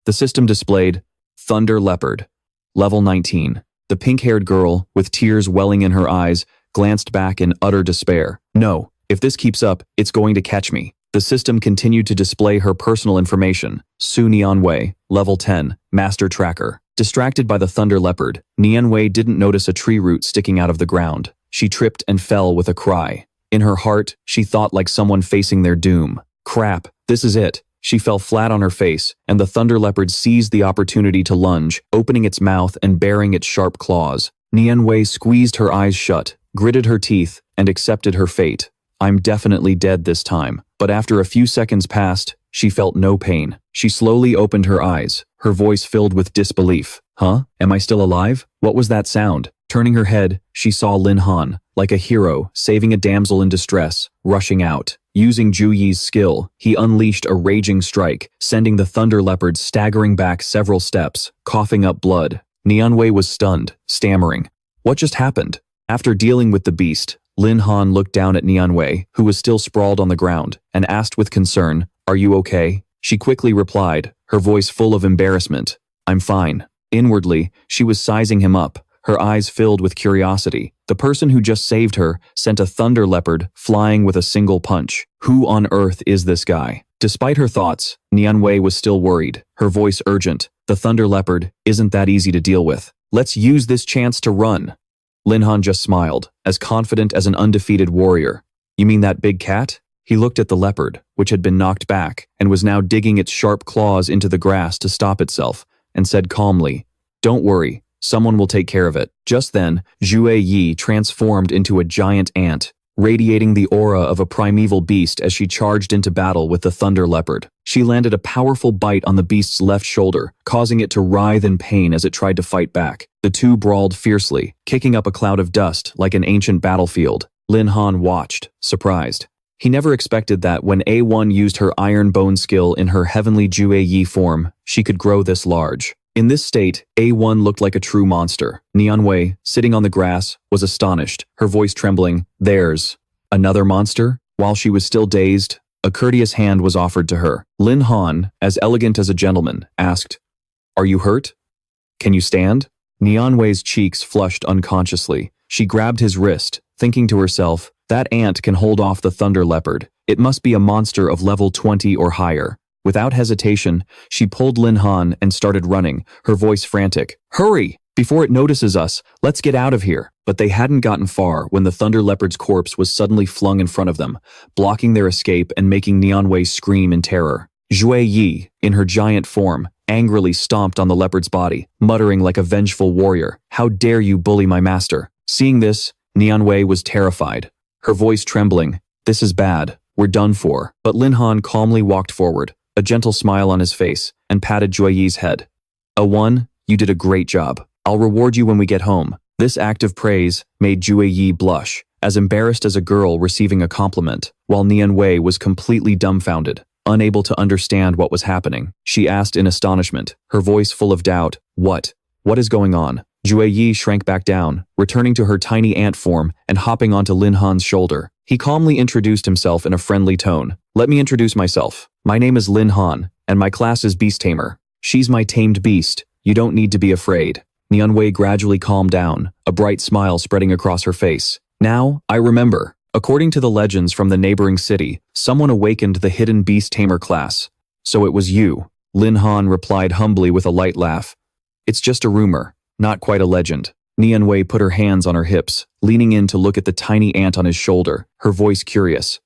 The system displayed, Thunder Leopard. Level 19. The pink-haired girl, with tears welling in her eyes, glanced back in utter despair. "No, if this keeps up, it's going to catch me." The system continued to display her personal information. Su Nianwei, Level 10, Master Tracker. Distracted by the Thunder Leopard, Nianwei didn't notice a tree root sticking out of the ground. She tripped and fell with a cry. In her heart, she thought like someone facing their doom. Crap, this is it. She fell flat on her face, and the Thunder Leopard seized the opportunity to lunge, opening its mouth and baring its sharp claws. Nianwei squeezed her eyes shut, gritted her teeth, and accepted her fate. "I'm definitely dead this time." But after a few seconds passed, she felt no pain. She slowly opened her eyes, her voice filled with disbelief. "Huh? Am I still alive? What was that sound?" Turning her head, she saw Lin Han, like a hero, saving a damsel in distress, rushing out. Using Zhu Yi's skill, he unleashed a raging strike, sending the Thunder Leopard staggering back several steps, coughing up blood. Nianwei was stunned, stammering. What just happened? After dealing with the beast, Lin Han looked down at Nianwei, who was still sprawled on the ground, and asked with concern, "Are you okay?" She quickly replied, her voice full of embarrassment, "I'm fine." Inwardly, she was sizing him up, her eyes filled with curiosity. The person who just saved her sent a Thunder Leopard flying with a single punch. Who on earth is this guy? Despite her thoughts, Nianwei was still worried, her voice urgent. "The Thunder Leopard isn't that easy to deal with. Let's use this chance to run." Lin Han just smiled, as confident as an undefeated warrior. "You mean that big cat?" He looked at the leopard, which had been knocked back, and was now digging its sharp claws into the grass to stop itself, and said calmly, "Don't worry, someone will take care of it." Just then, Zhu Yi transformed into a giant ant, radiating the aura of a primeval beast as she charged into battle with the Thunder Leopard. She landed a powerful bite on the beast's left shoulder, causing it to writhe in pain as it tried to fight back. The two brawled fiercely, kicking up a cloud of dust like an ancient battlefield. Lin Han watched, surprised. He never expected that when A1 used her iron bone skill in her heavenly Zhu Yi form, she could grow this large. In this state, A1 looked like a true monster. Nianwei, sitting on the grass, was astonished, her voice trembling. "There's another monster?" While she was still dazed, a courteous hand was offered to her. Lin Han, as elegant as a gentleman, asked, "Are you hurt? Can you stand?" Nianwei's cheeks flushed unconsciously. She grabbed his wrist, thinking to herself, that ant can hold off the Thunder Leopard. It must be a monster of level 20 or higher. Without hesitation, she pulled Lin Han and started running, her voice frantic. "Hurry! Before it notices us, let's get out of here." But they hadn't gotten far when the Thunder Leopard's corpse was suddenly flung in front of them, blocking their escape and making Nianwei scream in terror. Zhu Yi, in her giant form, angrily stomped on the leopard's body, muttering like a vengeful warrior, "How dare you bully my master?" Seeing this, Nianwei was terrified, her voice trembling. "This is bad. We're done for." But Lin Han calmly walked forward, a gentle smile on his face, and patted Zhu Yi's head. "A1, you did a great job. I'll reward you when we get home." This act of praise made Zhu Yi blush, as embarrassed as a girl receiving a compliment, while Nianwei was completely dumbfounded, unable to understand what was happening. She asked in astonishment, her voice full of doubt, What is going on?" Zhu Yi shrank back down, returning to her tiny ant form and hopping onto Lin Han's shoulder. He calmly introduced himself in a friendly tone. "Let me introduce myself. My name is Lin Han, and my class is Beast Tamer. She's my tamed beast. You don't need to be afraid." Nianwei gradually calmed down, a bright smile spreading across her face. Now, I remember. According to the legends from the neighboring city, someone awakened the hidden beast tamer class. So it was you. Lin Han replied humbly with a light laugh. It's just a rumor, not quite a legend. Nian Wei put her hands on her hips, leaning in to look at the tiny ant on his shoulder, her voice curious.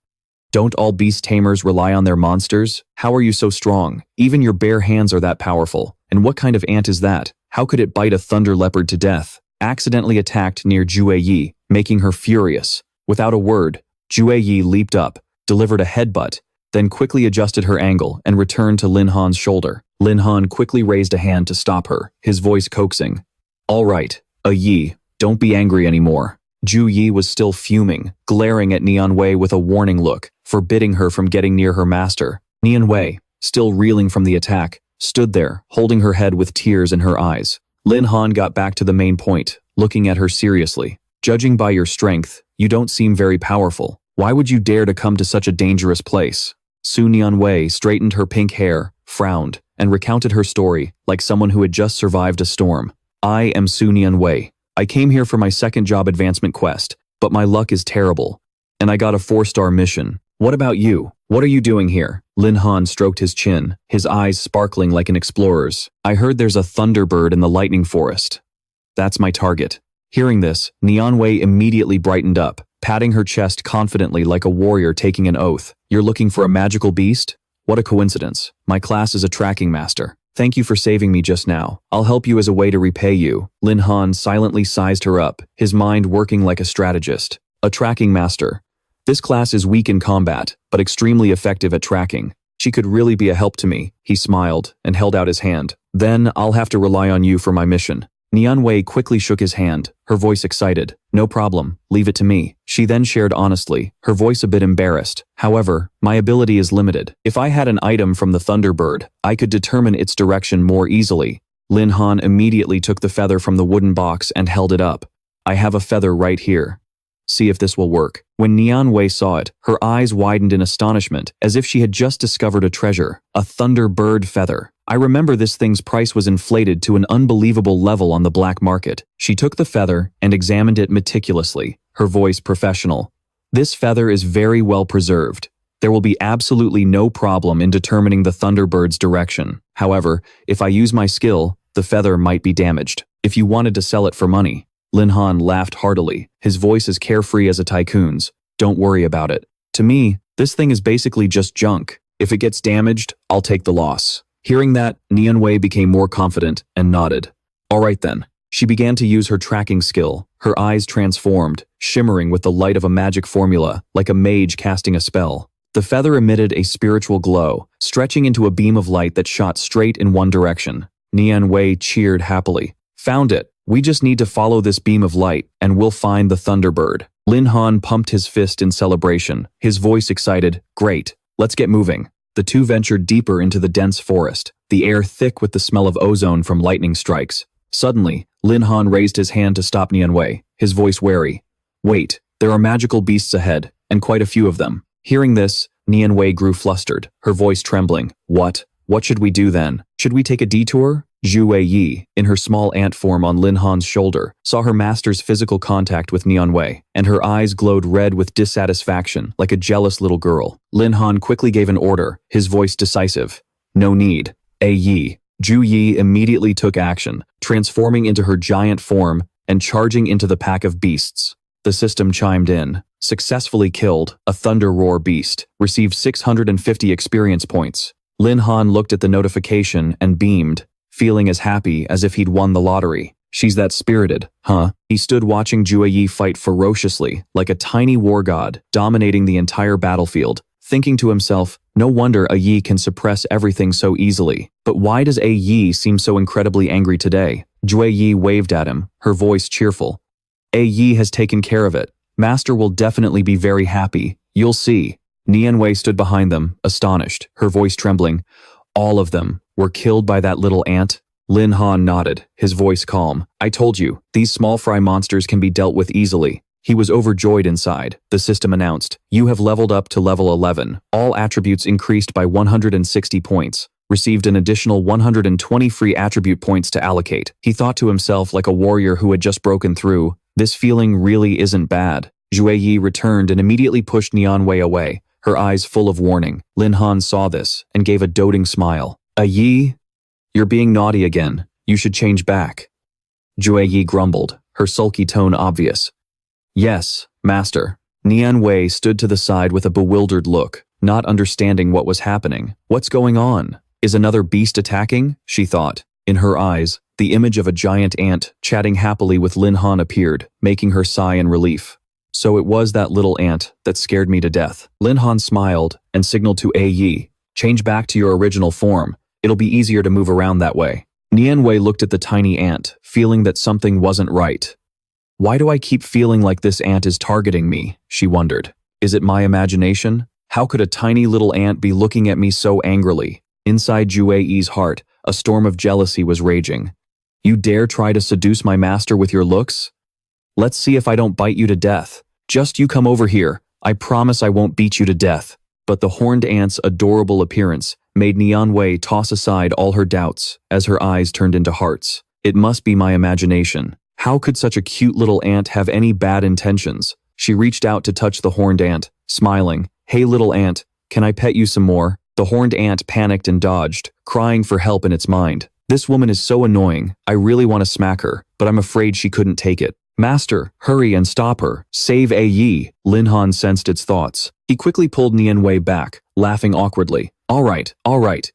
Don't all beast tamers rely on their monsters? How are you so strong? Even your bare hands are that powerful. And what kind of ant is that? How could it bite a thunder leopard to death? Accidentally attacked near Jue Yi, making her furious. Without a word, Jue Yi leaped up, delivered a headbutt, then quickly adjusted her angle and returned to Lin Han's shoulder. Lin Han quickly raised a hand to stop her, his voice coaxing. All right, Yi, don't be angry anymore. Ju Yi was still fuming, glaring at Nian Wei with a warning look, forbidding her from getting near her master. Nian Wei, still reeling from the attack, stood there, holding her head with tears in her eyes. Lin Han got back to the main point, looking at her seriously. Judging by your strength, you don't seem very powerful. Why would you dare to come to such a dangerous place? Su Nian Wei straightened her pink hair, frowned, and recounted her story like someone who had just survived a storm. I am Su Nian Wei. I came here for my second job advancement quest, but my luck is terrible, and I got a 4-star mission. What about you? What are you doing here? Lin Han stroked his chin, his eyes sparkling like an explorer's. I heard there's a thunderbird in the lightning forest. That's my target. Hearing this, Nian Wei immediately brightened up, patting her chest confidently like a warrior taking an oath. You're looking for a magical beast? What a coincidence. My class is a tracking master. Thank you for saving me just now. I'll help you as a way to repay you. Lin Han silently sized her up, his mind working like a strategist. A tracking master. This class is weak in combat, but extremely effective at tracking. She could really be a help to me. He smiled and held out his hand. Then I'll have to rely on you for my mission. Nian Wei quickly shook his hand, her voice excited. No problem, leave it to me. She then shared honestly, her voice a bit embarrassed. However, my ability is limited. If I had an item from the Thunderbird, I could determine its direction more easily. Lin Han immediately took the feather from the wooden box and held it up. I have a feather right here. See if this will work. When Nian Wei saw it, her eyes widened in astonishment, as if she had just discovered a treasure, a Thunderbird feather. I remember this thing's price was inflated to an unbelievable level on the black market. She took the feather and examined it meticulously, her voice professional. This feather is very well preserved. There will be absolutely no problem in determining the Thunderbird's direction. However, if I use my skill, the feather might be damaged. If you wanted to sell it for money. Lin Han laughed heartily, his voice as carefree as a tycoon's. Don't worry about it. To me, this thing is basically just junk. If it gets damaged, I'll take the loss. Hearing that, Nian Wei became more confident and nodded. All right then. She began to use her tracking skill, her eyes transformed, shimmering with the light of a magic formula, like a mage casting a spell. The feather emitted a spiritual glow, stretching into a beam of light that shot straight in one direction. Nian Wei cheered happily. Found it. We just need to follow this beam of light, and we'll find the Thunderbird. Lin Han pumped his fist in celebration, his voice excited. Great. Let's get moving. The two ventured deeper into the dense forest, the air thick with the smell of ozone from lightning strikes. Suddenly, Lin Han raised his hand to stop Nian Wei, his voice wary. Wait, there are magical beasts ahead, and quite a few of them. Hearing this, Nian Wei grew flustered, her voice trembling. What? What should we do then? Should we take a detour? Jue Yi, in her small ant form on Lin Han's shoulder, saw her master's physical contact with Nian Wei, and her eyes glowed red with dissatisfaction, like a jealous little girl. Lin Han quickly gave an order, his voice decisive. No need. Yi. Ju Yi immediately took action, transforming into her giant form and charging into the pack of beasts. The system chimed in. Successfully killed, a Thunder Roar beast, received 650 experience points. Lin Han looked at the notification and beamed, feeling as happy as if he'd won the lottery. She's that spirited, huh? He stood watching Jue Yi fight ferociously, like a tiny war god, dominating the entire battlefield, thinking to himself, no wonder Yi can suppress everything so easily. But why does Yi seem so incredibly angry today? Jue Yi waved at him, her voice cheerful. Yi has taken care of it. Master will definitely be very happy. You'll see. Nian Wei stood behind them, astonished, her voice trembling. All of them were killed by that little ant? Lin Han nodded, his voice calm. I told you, these small fry monsters can be dealt with easily. He was overjoyed inside. The system announced, you have leveled up to level 11. All attributes increased by 160 points. Received an additional 120 free attribute points to allocate. He thought to himself like a warrior who had just broken through, this feeling really isn't bad. Jue Yi returned and immediately pushed Nianwei away, her eyes full of warning. Lin Han saw this and gave a doting smile. Yi, you're being naughty again. You should change back. Jue Yi grumbled, her sulky tone obvious. Yes, master. Nianwei stood to the side with a bewildered look, not understanding what was happening. What's going on? Is another beast attacking? She thought. In her eyes, the image of a giant ant chatting happily with Lin Han appeared, making her sigh in relief. So it was that little ant that scared me to death. Lin Han smiled and signaled to Yi, change back to your original form. It'll be easier to move around that way. Nianwei looked at the tiny ant, feeling that something wasn't right. Why do I keep feeling like this ant is targeting me? She wondered. Is it my imagination? How could a tiny little ant be looking at me so angrily? Inside Jue Yi's heart, a storm of jealousy was raging. You dare try to seduce my master with your looks? Let's see if I don't bite you to death. Just you come over here. I promise I won't beat you to death. But the horned ant's adorable appearance made Nianwei toss aside all her doubts as her eyes turned into hearts. It must be my imagination. How could such a cute little ant have any bad intentions? She reached out to touch the horned ant, smiling. Hey little ant, can I pet you some more? The horned ant panicked and dodged, crying for help in its mind. This woman is so annoying. I really want to smack her, but I'm afraid she couldn't take it. Master, hurry and stop her. Save Yi. Lin Han sensed its thoughts. He quickly pulled Nianwei back, laughing awkwardly. All right.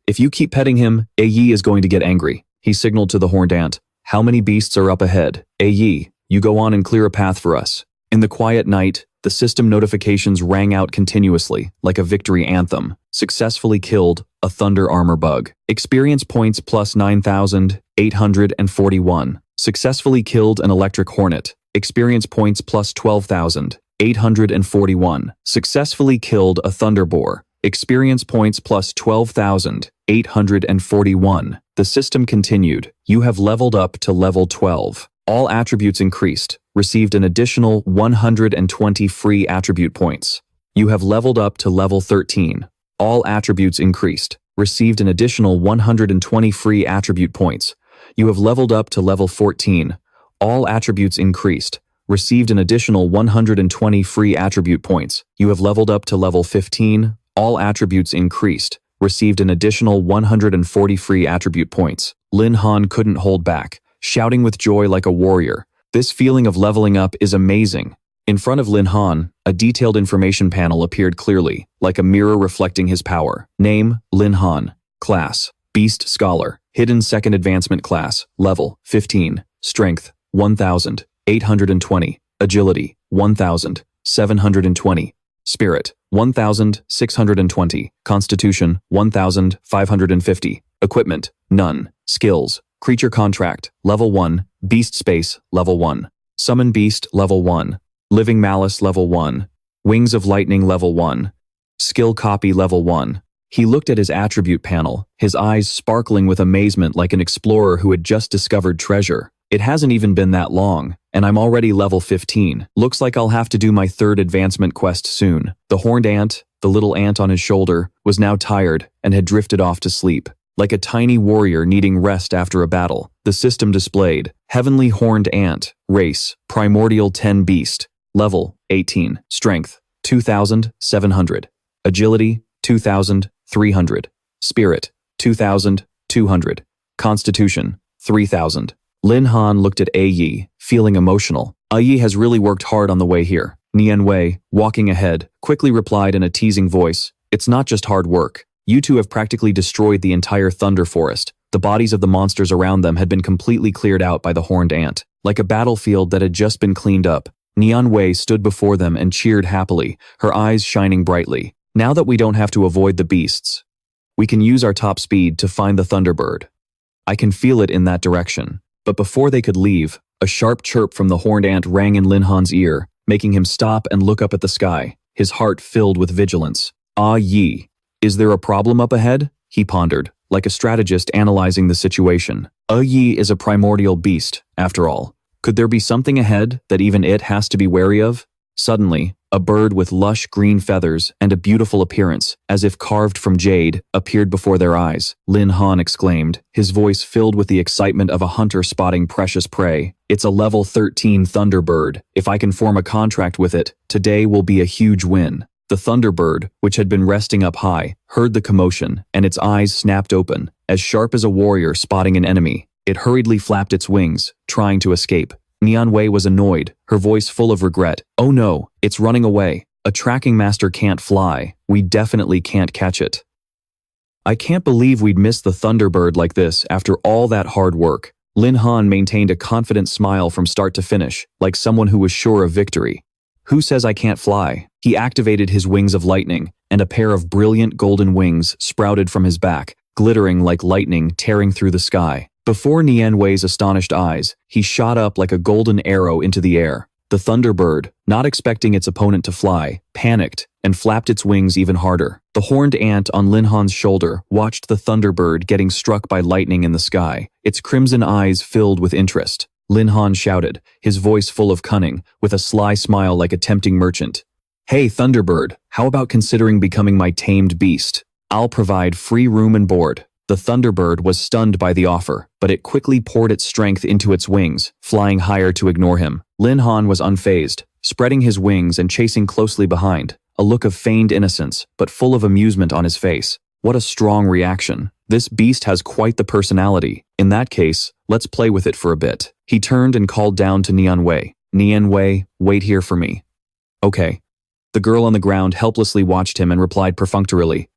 If you keep petting him, Yi is going to get angry. He signaled to the horned ant. How many beasts are up ahead? Yi, you go on and clear a path for us. In the quiet night, the system notifications rang out continuously, like a victory anthem. Successfully killed a thunder armor bug. Experience points plus 9,841. Successfully killed an electric hornet. Experience points plus 12,841. Successfully killed a thunder boar. Experience points plus 12,841. The system continued. You have leveled up to level 12. All attributes increased. Received an additional 120 free attribute points. You have leveled up to level 13. All attributes increased. Received an additional 120 free attribute points. You have leveled up to level 14. All attributes increased. Received an additional 120 free attribute points. You have leveled up to level 15. All attributes increased. Received an additional 140 free attribute points. Lin Han couldn't hold back, shouting with joy like a warrior. This feeling of leveling up is amazing. In front of Lin Han, a detailed information panel appeared clearly, like a mirror reflecting his power. Name, Lin Han. Class, Beast Scholar. Hidden Second Advancement Class. Level, 15. Strength, 1,820. Agility, 1,720. Spirit, 1,620. Constitution, 1,550. Equipment, none. Skills, Creature Contract, Level 1. Beast Space, Level 1. Summon Beast, Level 1. Living Malice, Level 1. Wings of Lightning, Level 1. Skill Copy, Level 1. He looked at his attribute panel, his eyes sparkling with amazement like an explorer who had just discovered treasure. It hasn't even been that long, and I'm already level 15. Looks like I'll have to do my third advancement quest soon. The horned ant, the little ant on his shoulder, was now tired and had drifted off to sleep. Like a tiny warrior needing rest after a battle, the system displayed, Heavenly Horned Ant, Race, Primordial 10 Beast, Level, 18, Strength, 2,700, Agility, 2,300, Spirit, 2,200, Constitution, 3,000. Lin Han looked at Yi, feeling emotional. Yi has really worked hard on the way here. Nianwei, walking ahead, quickly replied in a teasing voice, It's not just hard work. You two have practically destroyed the entire thunder forest. The bodies of the monsters around them had been completely cleared out by the horned ant. Like a battlefield that had just been cleaned up, Nianwei stood before them and cheered happily, her eyes shining brightly. Now that we don't have to avoid the beasts, we can use our top speed to find the Thunderbird. I can feel it in that direction. But before they could leave, a sharp chirp from the horned ant rang in Lin Han's ear, making him stop and look up at the sky, his heart filled with vigilance. Yi, is there a problem up ahead? He pondered, like a strategist analyzing the situation. Yi is a primordial beast, after all. Could there be something ahead that even it has to be wary of? Suddenly, A bird with lush green feathers and a beautiful appearance, as if carved from jade, appeared before their eyes. Lin Han exclaimed, his voice filled with the excitement of a hunter spotting precious prey. It's a level 13 Thunderbird. If I can form a contract with it, today will be a huge win. The Thunderbird, which had been resting up high, heard the commotion, and its eyes snapped open. As sharp as a warrior spotting an enemy, it hurriedly flapped its wings, trying to escape. Nianwei was annoyed, her voice full of regret. Oh no, it's running away. A tracking master can't fly. We definitely can't catch it. I can't believe we'd missed the Thunderbird like this after all that hard work. Lin Han maintained a confident smile from start to finish, like someone who was sure of victory. Who says I can't fly? He activated his wings of lightning, and a pair of brilliant golden wings sprouted from his back, glittering like lightning tearing through the sky. Before Nianwei's astonished eyes, he shot up like a golden arrow into the air. The Thunderbird, not expecting its opponent to fly, panicked and flapped its wings even harder. The horned ant on Lin Han's shoulder watched the Thunderbird getting struck by lightning in the sky, its crimson eyes filled with interest. Lin Han shouted, his voice full of cunning, with a sly smile like a tempting merchant. Hey Thunderbird, how about considering becoming my tamed beast? I'll provide free room and board. The Thunderbird was stunned by the offer, but it quickly poured its strength into its wings, flying higher to ignore him. Lin Han was unfazed, spreading his wings and chasing closely behind, a look of feigned innocence, but full of amusement on his face. What a strong reaction. This beast has quite the personality. In that case, let's play with it for a bit. He turned and called down to Nianwei. Nianwei, wait here for me. Okay. The girl on the ground helplessly watched him and replied perfunctorily,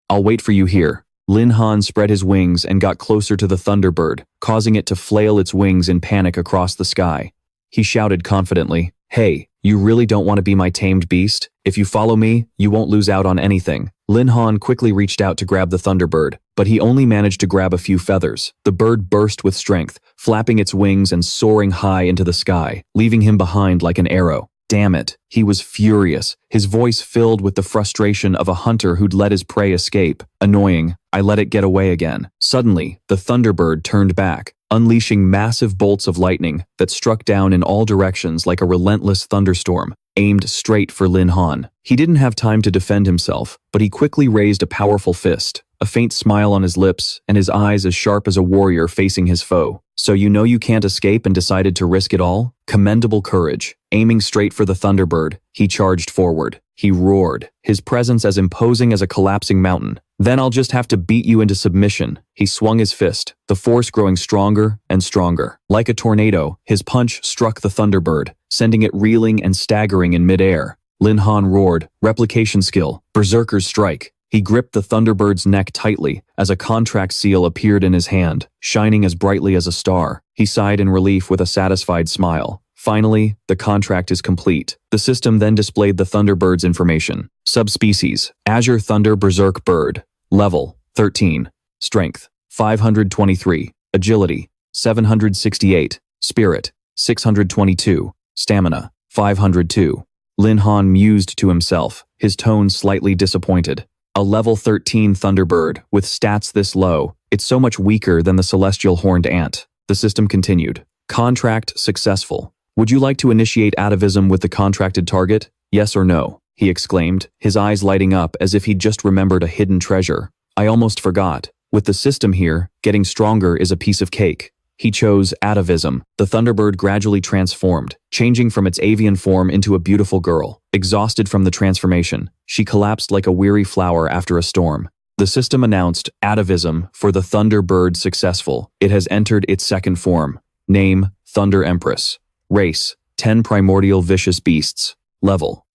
I'll wait for you here. Lin Han spread his wings and got closer to the Thunderbird, causing it to flail its wings in panic across the sky. He shouted confidently, Hey, you really don't want to be my tamed beast? If you follow me, you won't lose out on anything. Lin Han quickly reached out to grab the Thunderbird, but he only managed to grab a few feathers. The bird burst with strength, flapping its wings and soaring high into the sky, leaving him behind like an arrow. Damn it, he was furious, his voice filled with the frustration of a hunter who'd let his prey escape. Annoying, I let it get away again. Suddenly, the Thunderbird turned back, unleashing massive bolts of lightning that struck down in all directions like a relentless thunderstorm, aimed straight for Lin Han. He didn't have time to defend himself, but he quickly raised a powerful fist, a faint smile on his lips, and his eyes as sharp as a warrior facing his foe. So you know you can't escape and decided to risk it all? Commendable courage. Aiming straight for the Thunderbird, he charged forward. He roared, his presence as imposing as a collapsing mountain. Then I'll just have to beat you into submission. He swung his fist, the force growing stronger and stronger. Like a tornado, his punch struck the Thunderbird, sending it reeling and staggering in midair. Lin Han roared, replication skill, berserker's strike. He gripped the Thunderbird's neck tightly as a contract seal appeared in his hand, shining as brightly as a star. He sighed in relief with a satisfied smile. Finally, the contract is complete. The system then displayed the Thunderbird's information. Subspecies, Azure Thunder Berserk Bird. Level, 13. Strength, 523. Agility, 768. Spirit, 622. Stamina, 502. Lin Han mused to himself, his tone slightly disappointed. A level 13 Thunderbird, with stats this low, it's so much weaker than the celestial horned ant. The system continued. Contract successful. Would you like to initiate atavism with the contracted target? Yes or no? He exclaimed, his eyes lighting up as if he'd just remembered a hidden treasure. I almost forgot. With the system here, getting stronger is a piece of cake. He chose atavism. The Thunderbird gradually transformed, changing from its avian form into a beautiful girl. Exhausted from the transformation, she collapsed like a weary flower after a storm. The system announced atavism for the Thunderbird successful. It has entered its second form. Name, Thunder Empress. Race, 10 primordial vicious beasts. Level,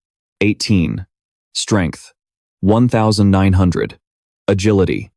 18. Strength, 1,900. Agility,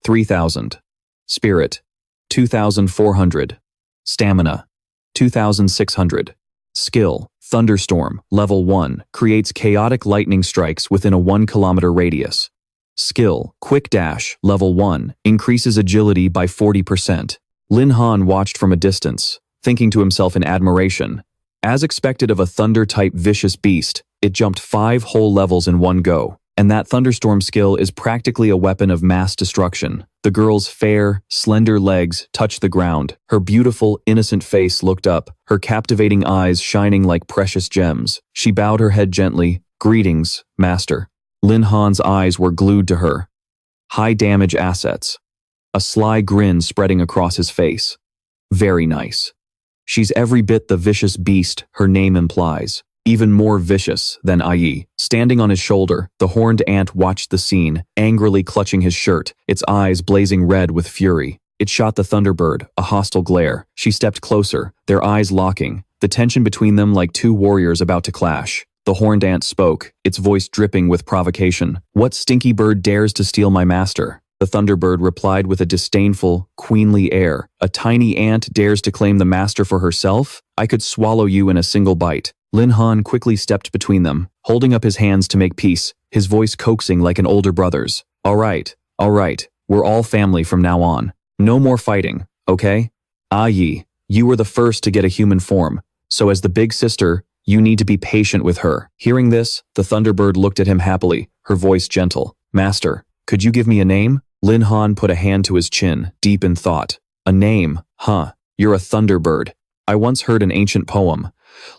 3,000. Spirit, 2,400. Stamina, 2,600. Skill, Thunderstorm, Level 1, creates chaotic lightning strikes within a 1 kilometer radius. Skill, Quick Dash, Level 1, increases agility by 40%. Lin Han watched from a distance, thinking to himself in admiration. As expected of a thunder-type vicious beast, it jumped 5 whole levels in one go. And that thunderstorm skill is practically a weapon of mass destruction. The girl's fair, slender legs touched the ground. Her beautiful, innocent face looked up, her captivating eyes shining like precious gems. She bowed her head gently, Greetings, Master. Lin Han's eyes were glued to her. High damage assets. A sly grin spreading across his face. Very nice. She's every bit the vicious beast her name implies. Even more vicious than Ai. Standing on his shoulder, the horned ant watched the scene, angrily clutching his shirt, its eyes blazing red with fury. It shot the Thunderbird, a hostile glare. She stepped closer, their eyes locking, the tension between them like two warriors about to clash. The horned ant spoke, its voice dripping with provocation. What stinky bird dares to steal my master? The Thunderbird replied with a disdainful, queenly air. A tiny ant dares to claim the master for herself? I could swallow you in a single bite. Lin Han quickly stepped between them, holding up his hands to make peace, his voice coaxing like an older brother's. All right, we're all family from now on. No more fighting, okay? Ai, you were the first to get a human form, so as the big sister, you need to be patient with her. Hearing this, the Thunderbird looked at him happily, her voice gentle. Master, could you give me a name? Lin Han put a hand to his chin, deep in thought. A name, huh? You're a Thunderbird. I once heard an ancient poem.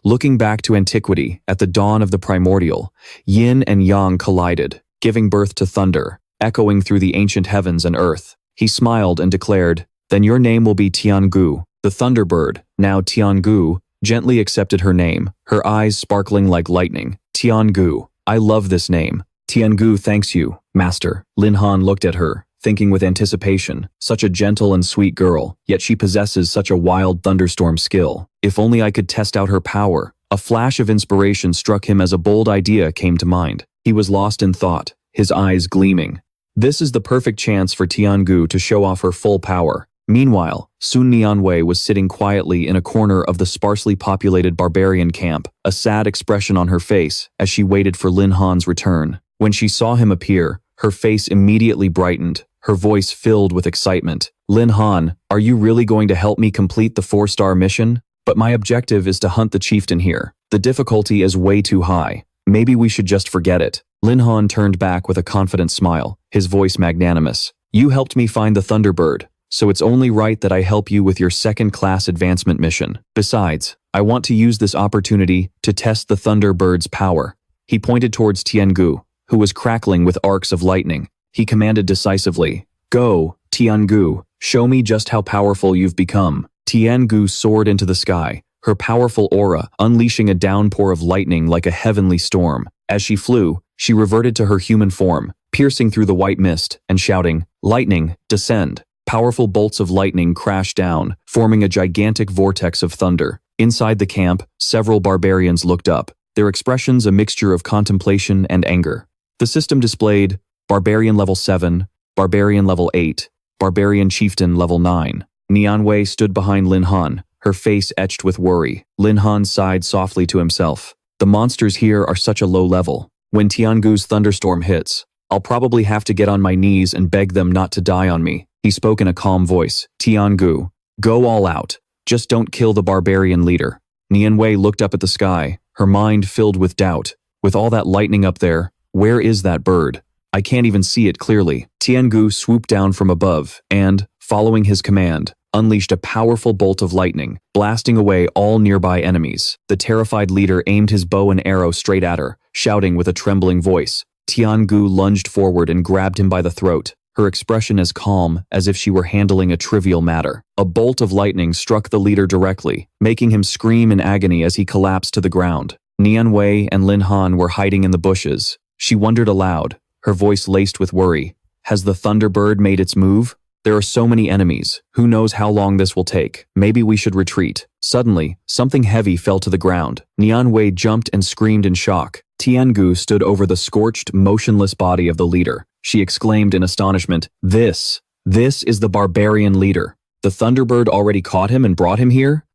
Looking back to antiquity, at the dawn of the primordial, yin and yang collided, giving birth to thunder, echoing through the ancient heavens and earth. He smiled and declared, then your name will be Tiangu. The Thunderbird, now Tiangu, gently accepted her name, her eyes sparkling like lightning. Tiangu, I love this name. Tiangu thanks you, Master. Lin Han looked at her, thinking with anticipation, such a gentle and sweet girl, yet she possesses such a wild thunderstorm skill. If only I could test out her power. A flash of inspiration struck him as a bold idea came to mind. He was lost in thought, his eyes gleaming. This is the perfect chance for Tiangu to show off her full power. Meanwhile, Sun Nianwei was sitting quietly in a corner of the sparsely populated barbarian camp, a sad expression on her face as she waited for Lin Han's return. When she saw him appear, her face immediately brightened, her voice filled with excitement. Lin Han, are you really going to help me complete the 4-star mission? But my objective is to hunt the chieftain here. The difficulty is way too high. Maybe we should just forget it. Lin Han turned back with a confident smile, his voice magnanimous. You helped me find the Thunderbird, so it's only right that I help you with your second-class advancement mission. Besides, I want to use this opportunity to test the Thunderbird's power. He pointed towards Tiangu, who was crackling with arcs of lightning. He commanded decisively, Go, Tiangu, show me just how powerful you've become. Tiangu soared into the sky, her powerful aura unleashing a downpour of lightning like a heavenly storm. As she flew, she reverted to her human form, piercing through the white mist and shouting, Lightning, descend. Powerful bolts of lightning crashed down, forming a gigantic vortex of thunder. Inside the camp, several barbarians looked up, their expressions a mixture of contemplation and anger. The system displayed Barbarian level 7, Barbarian level 8, Barbarian Chieftain level 9. Nianwei stood behind Lin Han, her face etched with worry. Lin Han sighed softly to himself. The monsters here are such a low level. When Tiangu's thunderstorm hits, I'll probably have to get on my knees and beg them not to die on me. He spoke in a calm voice. Tiangu, go all out. Just don't kill the barbarian leader. Nianwei looked up at the sky, her mind filled with doubt. With all that lightning up there, where is that bird? I can't even see it clearly. Tiangu swooped down from above and, following his command, unleashed a powerful bolt of lightning, blasting away all nearby enemies. The terrified leader aimed his bow and arrow straight at her, shouting with a trembling voice. Tiangu lunged forward and grabbed him by the throat, her expression as calm as if she were handling a trivial matter. A bolt of lightning struck the leader directly, making him scream in agony as he collapsed to the ground. Nianwei and Lin Han were hiding in the bushes. She wondered aloud, her voice laced with worry. Has the Thunderbird made its move? There are so many enemies. Who knows how long this will take? Maybe we should retreat. Suddenly, something heavy fell to the ground. Nianwei jumped and screamed in shock. Tiangu stood over the scorched, motionless body of the leader. She exclaimed in astonishment, This is the barbarian leader. The Thunderbird already caught him and brought him here?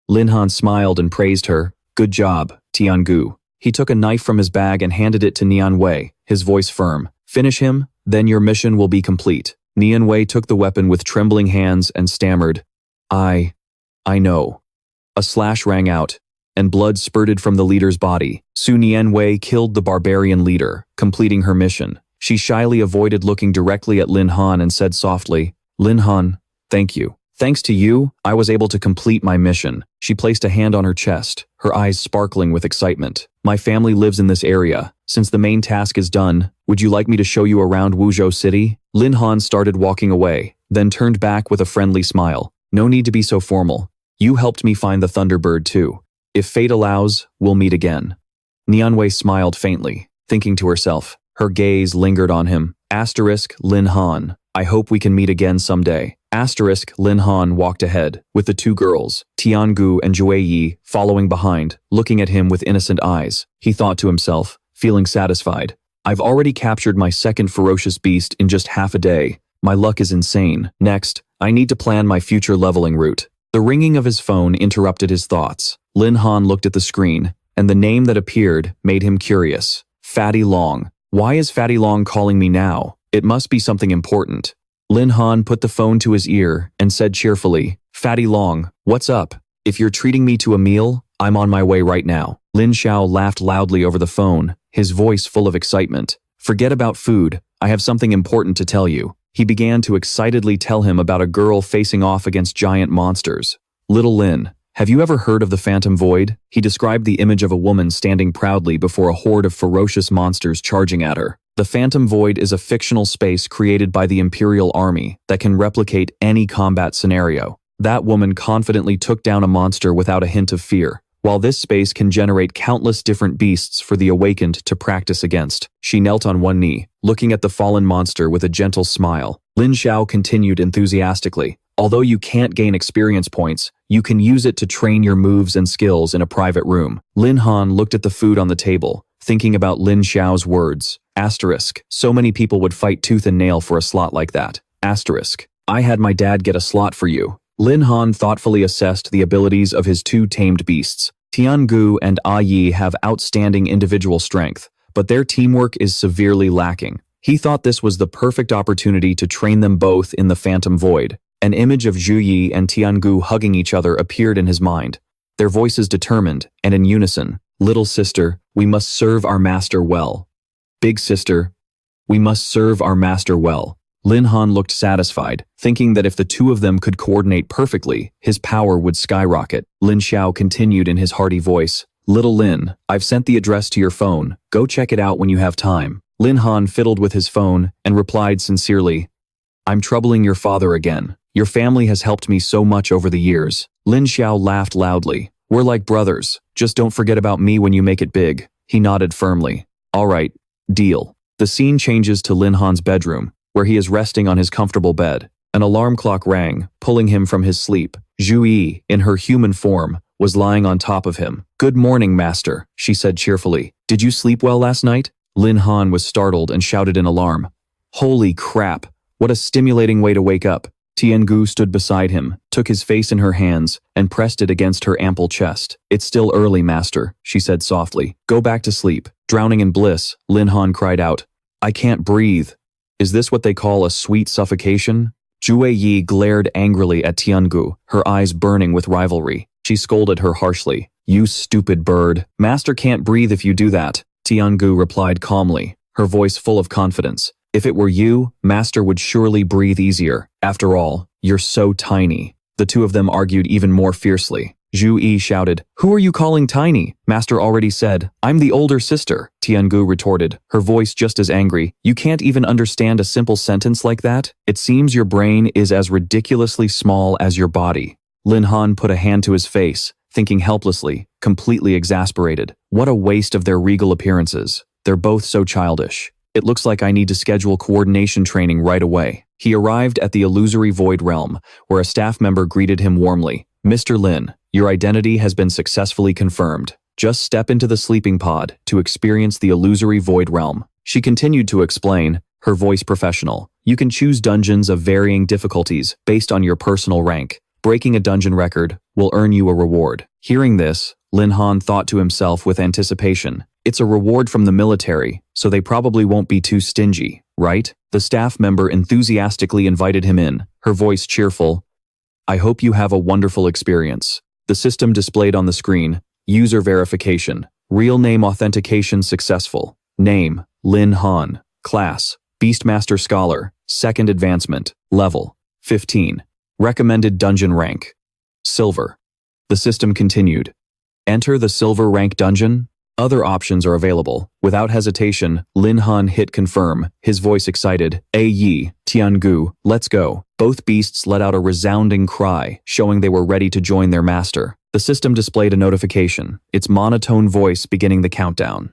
Lin Han smiled and praised her. Good job, Tiangu. He took a knife from his bag and handed it to Nianwei, his voice firm. Finish him, then your mission will be complete. Nianwei took the weapon with trembling hands and stammered, I know. A slash rang out, and blood spurted from the leader's body. Su Nianwei killed the barbarian leader, completing her mission. She shyly avoided looking directly at Lin Han and said softly, Lin Han, thank you. Thanks to you, I was able to complete my mission. She placed a hand on her chest, her eyes sparkling with excitement. My family lives in this area. Since the main task is done, would you like me to show you around Wuzhou City? Lin Han started walking away, then turned back with a friendly smile. No need to be so formal. You helped me find the Thunderbird too. If fate allows, we'll meet again. Nianwei smiled faintly, thinking to herself. Her gaze lingered on him. Asterisk Lin Han. I hope we can meet again someday. Asterisk Lin Han walked ahead, with the two girls, Tiangu and Jue Yi, following behind, looking at him with innocent eyes. He thought to himself, feeling satisfied. I've already captured my second ferocious beast in just half a day. My luck is insane. Next, I need to plan my future leveling route. The ringing of his phone interrupted his thoughts. Lin Han looked at the screen, and the name that appeared made him curious. Fatty Long. Why is Fatty Long calling me now? It must be something important. Lin Han put the phone to his ear and said cheerfully, Fatty Long, what's up? If you're treating me to a meal, I'm on my way right now. Lin Xiao laughed loudly over the phone, his voice full of excitement. Forget about food, I have something important to tell you. He began to excitedly tell him about a girl facing off against giant monsters. Little Lin, have you ever heard of the Phantom Void? He described the image of a woman standing proudly before a horde of ferocious monsters charging at her. The Phantom Void is a fictional space created by the Imperial Army that can replicate any combat scenario. That woman confidently took down a monster without a hint of fear, while this space can generate countless different beasts for the awakened to practice against. She knelt on one knee, looking at the fallen monster with a gentle smile. Lin Xiao continued enthusiastically. Although you can't gain experience points, you can use it to train your moves and skills in a private room. Lin Han looked at the food on the table, thinking about Lin Xiao's words. Asterisk. So many people would fight tooth and nail for a slot like that. Asterisk. I had my dad get a slot for you. Lin Han thoughtfully assessed the abilities of his two tamed beasts. Tiangu and Yi have outstanding individual strength, but their teamwork is severely lacking. He thought this was the perfect opportunity to train them both in the Phantom Void. An image of Zhu Yi and Tiangu hugging each other appeared in his mind. Their voices determined, and in unison. Little sister, we must serve our master well. Big sister, we must serve our master well. Lin Han looked satisfied, thinking that if the two of them could coordinate perfectly, his power would skyrocket. Lin Xiao continued in his hearty voice. Little Lin, I've sent the address to your phone. Go check it out when you have time. Lin Han fiddled with his phone and replied sincerely, I'm troubling your father again. Your family has helped me so much over the years. Lin Xiao laughed loudly. We're like brothers. Just don't forget about me when you make it big. He nodded firmly. All right, deal. The scene changes to Lin Han's bedroom, where he is resting on his comfortable bed. An alarm clock rang, pulling him from his sleep. Zhu Yi, in her human form, was lying on top of him. Good morning, master, she said cheerfully. Did you sleep well last night? Lin Han was startled and shouted in alarm. Holy crap, what a stimulating way to wake up. Tiangu stood beside him, took his face in her hands, and pressed it against her ample chest. It's still early, master, she said softly. Go back to sleep. Drowning in bliss, Lin Han cried out. I can't breathe. Is this what they call a sweet suffocation? Zhu Yi glared angrily at Tiangu, her eyes burning with rivalry. She scolded her harshly. You stupid bird. Master can't breathe if you do that. Tiangu replied calmly, her voice full of confidence. If it were you, Master would surely breathe easier. After all, you're so tiny. The two of them argued even more fiercely. Zhu Yi shouted, Who are you calling tiny? Master already said, I'm the older sister. Tiangu retorted, her voice just as angry. You can't even understand a simple sentence like that? It seems your brain is as ridiculously small as your body. Lin Han put a hand to his face, thinking helplessly, completely exasperated. What a waste of their regal appearances. They're both so childish. It looks like I need to schedule coordination training right away. He arrived at the illusory void realm, where a staff member greeted him warmly. Mr. Lin, your identity has been successfully confirmed. Just step into the sleeping pod to experience the illusory void realm. She continued to explain, her voice professional. You can choose dungeons of varying difficulties based on your personal rank. Breaking a dungeon record will earn you a reward. Hearing this, Lin Han thought to himself with anticipation. It's a reward from the military, so they probably won't be too stingy, right? The staff member enthusiastically invited him in, her voice cheerful. I hope you have a wonderful experience. The system displayed on the screen, user verification, real name authentication successful. Name, Lin Han. Class, Beastmaster Scholar, second advancement, level 15. Recommended dungeon rank. Silver. The system continued. Enter the silver rank dungeon. Other options are available. Without hesitation, Lin Han hit confirm, his voice excited. Yi, Tiangu, let's go. Both beasts let out a resounding cry, showing they were ready to join their master. The system displayed a notification, its monotone voice beginning the countdown.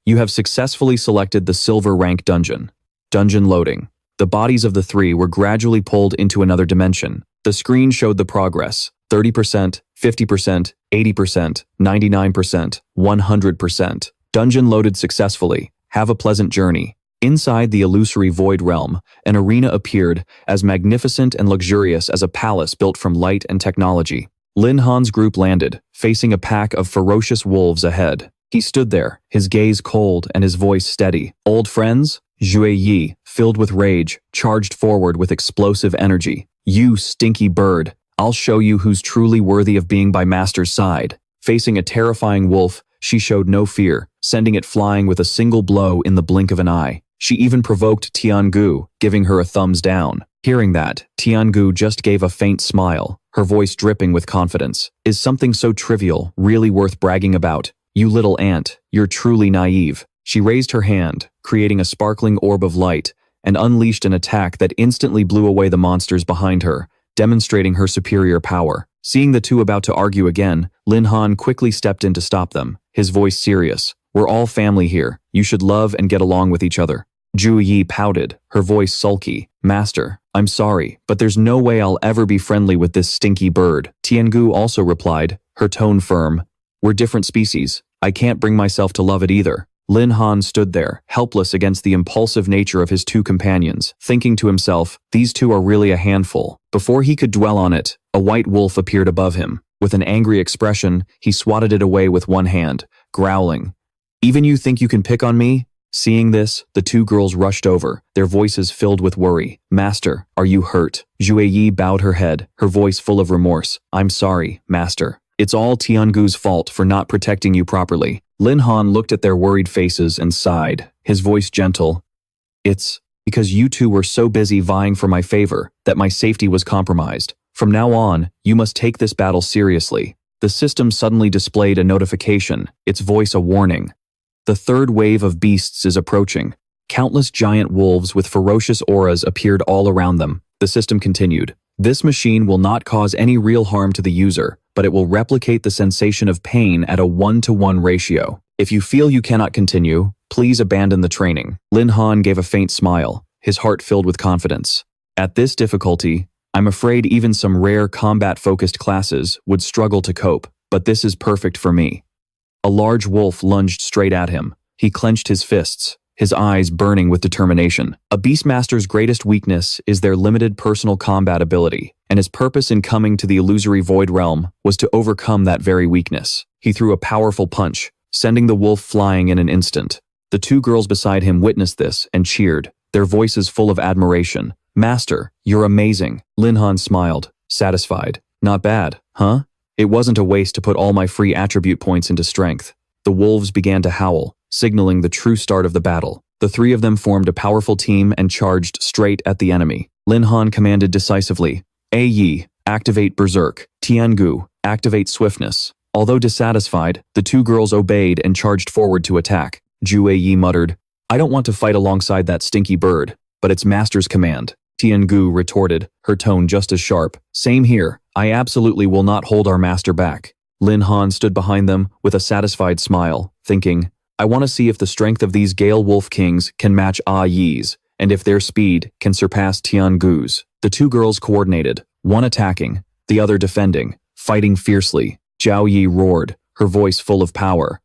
You have successfully selected the silver rank dungeon. Dungeon loading. The bodies of the three were gradually pulled into another dimension. The screen showed the progress. 30%, 50%, 80%, 99%, 100%. Dungeon loaded successfully. Have a pleasant journey. Inside the illusory void realm, an arena appeared, as magnificent and luxurious as a palace built from light and technology. Lin Han's group landed, facing a pack of ferocious wolves ahead. He stood there, his gaze cold and his voice steady. Old friends? Zhue Yi, filled with rage, charged forward with explosive energy. You stinky bird. I'll show you who's truly worthy of being by Master's side. Facing a terrifying wolf, she showed no fear, sending it flying with a single blow in the blink of an eye. She even provoked Tiangu, giving her a thumbs down. Hearing that, Tiangu just gave a faint smile, her voice dripping with confidence. Is something so trivial really worth bragging about? You little ant, you're truly naive. She raised her hand, creating a sparkling orb of light, and unleashed an attack that instantly blew away the monsters behind her, demonstrating her superior power. Seeing the two about to argue again, Lin Han quickly stepped in to stop them, his voice serious. We're all family here. You should love and get along with each other. Zhu Yi pouted, her voice sulky. Master, I'm sorry, but there's no way I'll ever be friendly with this stinky bird. Tiangu also replied, her tone firm. We're different species. I can't bring myself to love it either. Lin Han stood there, helpless against the impulsive nature of his two companions, thinking to himself, these two are really a handful. Before he could dwell on it, a white wolf appeared above him. With an angry expression, he swatted it away with one hand, growling. Even you think you can pick on me? Seeing this, the two girls rushed over, their voices filled with worry. Master, are you hurt? Zhue Yi bowed her head, her voice full of remorse. I'm sorry, Master. It's all Tiangu's fault for not protecting you properly. Lin Han looked at their worried faces and sighed, his voice gentle. It's because you two were so busy vying for my favor that my safety was compromised. From now on, you must take this battle seriously. The system suddenly displayed a notification, its voice a warning. The third wave of beasts is approaching. Countless giant wolves with ferocious auras appeared all around them. The system continued. This machine will not cause any real harm to the user, but it will replicate the sensation of pain at a 1-to-1 ratio. If you feel you cannot continue, please abandon the training. Lin Han gave a faint smile, his heart filled with confidence. At this difficulty, I'm afraid even some rare combat-focused classes would struggle to cope, but this is perfect for me. A large wolf lunged straight at him. He clenched his fists, his eyes burning with determination. A Beastmaster's greatest weakness is their limited personal combat ability, and his purpose in coming to the illusory void realm was to overcome that very weakness. He threw a powerful punch, sending the wolf flying in an instant. The two girls beside him witnessed this and cheered, their voices full of admiration. Master, you're amazing. Lin Han smiled, satisfied. Not bad, huh? It wasn't a waste to put all my free attribute points into strength. The wolves began to howl, signaling the true start of the battle. The three of them formed a powerful team and charged straight at the enemy. Lin Han commanded decisively, Yi, activate Berserk. Tiangu, activate Swiftness. Although dissatisfied, the two girls obeyed and charged forward to attack. Zhue Yi muttered, I don't want to fight alongside that stinky bird, but it's Master's command. Tiangu retorted, her tone just as sharp. Same here, I absolutely will not hold our master back. Lin Han stood behind them with a satisfied smile, thinking, I want to see if the strength of these Gale Wolf Kings can match Yi's, and if their speed can surpass Tiangu's. The two girls coordinated, one attacking, the other defending, fighting fiercely. Zhao Yi roared, her voice full of power.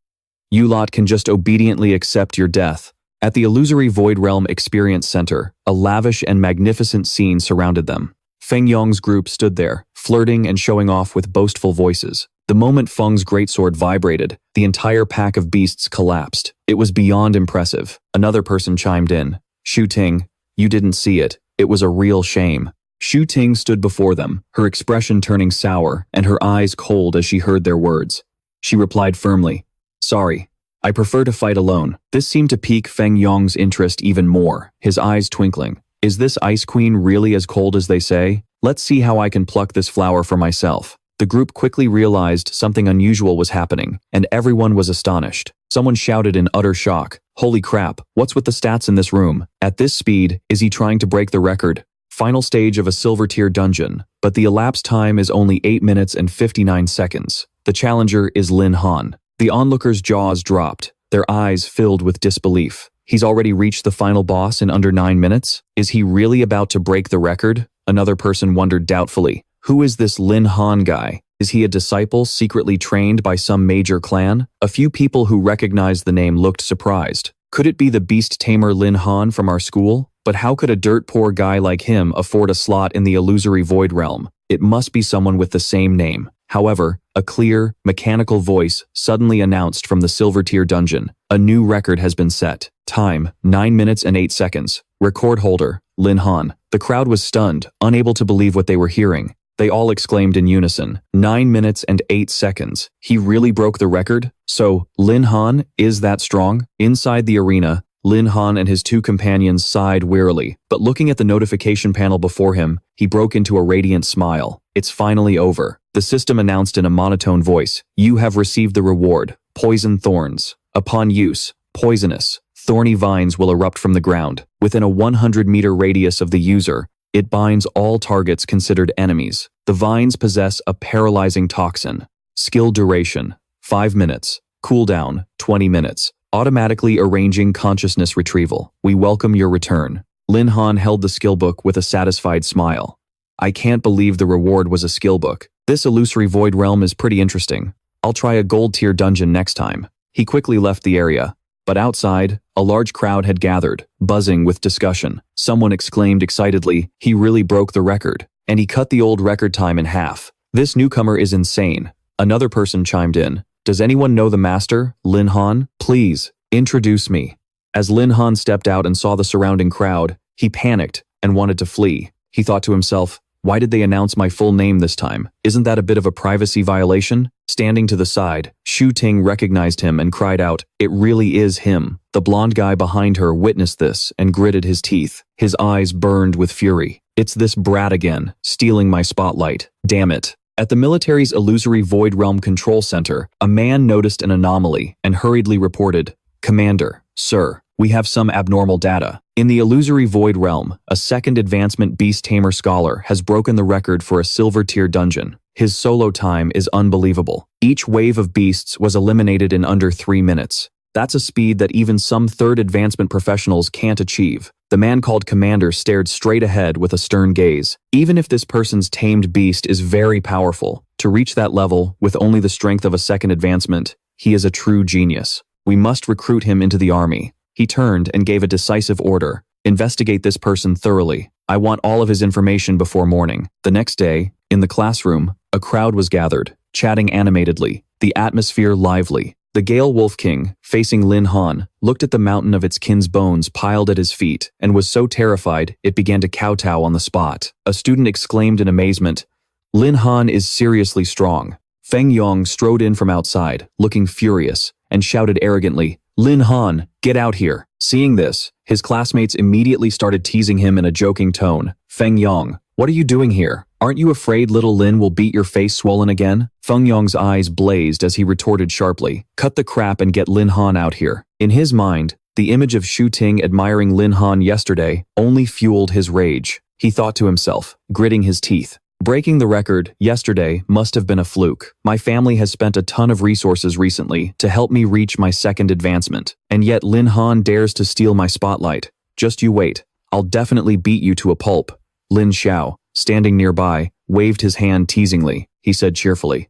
You lot can just obediently accept your death. At the illusory Void Realm Experience Center, a lavish and magnificent scene surrounded them. Feng Yong's group stood there, flirting and showing off with boastful voices. The moment Feng's greatsword vibrated, the entire pack of beasts collapsed. It was beyond impressive. Another person chimed in. Shu Ting, you didn't see it. It was a real shame. Shu Ting stood before them, her expression turning sour and her eyes cold as she heard their words. She replied firmly, Sorry, I prefer to fight alone. This seemed to pique Feng Yong's interest even more, his eyes twinkling. Is this Ice Queen really as cold as they say? Let's see how I can pluck this flower for myself. The group quickly realized something unusual was happening, and everyone was astonished. Someone shouted in utter shock, "Holy crap, what's with the stats in this room? At this speed, is he trying to break the record?" Final stage of a silver tier dungeon, but the elapsed time is only 8 minutes and 59 seconds. The challenger is Lin Han. The onlookers' jaws dropped, their eyes filled with disbelief. He's already reached the final boss in under 9 minutes? Is he really about to break the record? Another person wondered doubtfully. Who is this Lin Han guy? Is he a disciple secretly trained by some major clan? A few people who recognized the name looked surprised. Could it be the beast tamer Lin Han from our school? But how could a dirt poor guy like him afford a slot in the illusory void realm? It must be someone with the same name. However, a clear, mechanical voice suddenly announced from the silver tier dungeon. A new record has been set. Time, 9 minutes and 8 seconds. Record holder, Lin Han. The crowd was stunned, unable to believe what they were hearing. They all exclaimed in unison, 9 minutes and 8 seconds. He really broke the record? So, Lin Han is that strong? Inside the arena, Lin Han and his two companions sighed wearily, but looking at the notification panel before him, he broke into a radiant smile. It's finally over. The system announced in a monotone voice, "You have received the reward, poison thorns. Upon use, poisonous, thorny vines will erupt from the ground. Within a 100-meter radius of the user, it binds all targets considered enemies. The vines possess a paralyzing toxin. Skill duration, 5 minutes. Cooldown, 20 minutes. Automatically arranging consciousness retrieval. We welcome your return." Lin Han held the skill book with a satisfied smile. "I can't believe the reward was a skill book. This illusory void realm is pretty interesting. I'll try a gold tier dungeon next time." He quickly left the area. But outside, a large crowd had gathered, buzzing with discussion. Someone exclaimed excitedly, "He really broke the record. And he cut the old record time in half. This newcomer is insane." Another person chimed in. "Does anyone know the master, Lin Han? Please, introduce me." As Lin Han stepped out and saw the surrounding crowd, he panicked and wanted to flee. He thought to himself, why did they announce my full name this time? Isn't that a bit of a privacy violation? Standing to the side, Shu Ting recognized him and cried out, "It really is him." The blonde guy behind her witnessed this and gritted his teeth. His eyes burned with fury. "It's this brat again, stealing my spotlight. Damn it." At the military's illusory void realm control center, a man noticed an anomaly and hurriedly reported, "Commander, sir, we have some abnormal data. In the illusory void realm, a second advancement beast tamer scholar has broken the record for a silver tier dungeon. His solo time is unbelievable. Each wave of beasts was eliminated in under 3 minutes. That's a speed that even some third advancement professionals can't achieve." The man called Commander stared straight ahead with a stern gaze. Even if this person's tamed beast is very powerful, to reach that level with only the strength of a second advancement, he is a true genius. We must recruit him into the army. He turned and gave a decisive order. "Investigate this person thoroughly. I want all of his information before morning." The next day, in the classroom, a crowd was gathered, chatting animatedly, the atmosphere lively. The Gale Wolf King, facing Lin Han, looked at the mountain of its kin's bones piled at his feet and was so terrified it began to kowtow on the spot. A student exclaimed in amazement, "Lin Han is seriously strong." Feng Yong strode in from outside, looking furious, and shouted arrogantly, "Lin Han, get out here." Seeing this, his classmates immediately started teasing him in a joking tone. "Feng Yong, what are you doing here? Aren't you afraid little Lin will beat your face swollen again?" Feng Yong's eyes blazed as he retorted sharply, "Cut the crap and get Lin Han out here." In his mind, the image of Shu Ting admiring Lin Han yesterday only fueled his rage. He thought to himself, gritting his teeth, "Breaking the record yesterday must have been a fluke. My family has spent a ton of resources recently to help me reach my second advancement, and yet Lin Han dares to steal my spotlight. Just you wait. I'll definitely beat you to a pulp." Lin Xiao, standing nearby, waved his hand teasingly. He said cheerfully,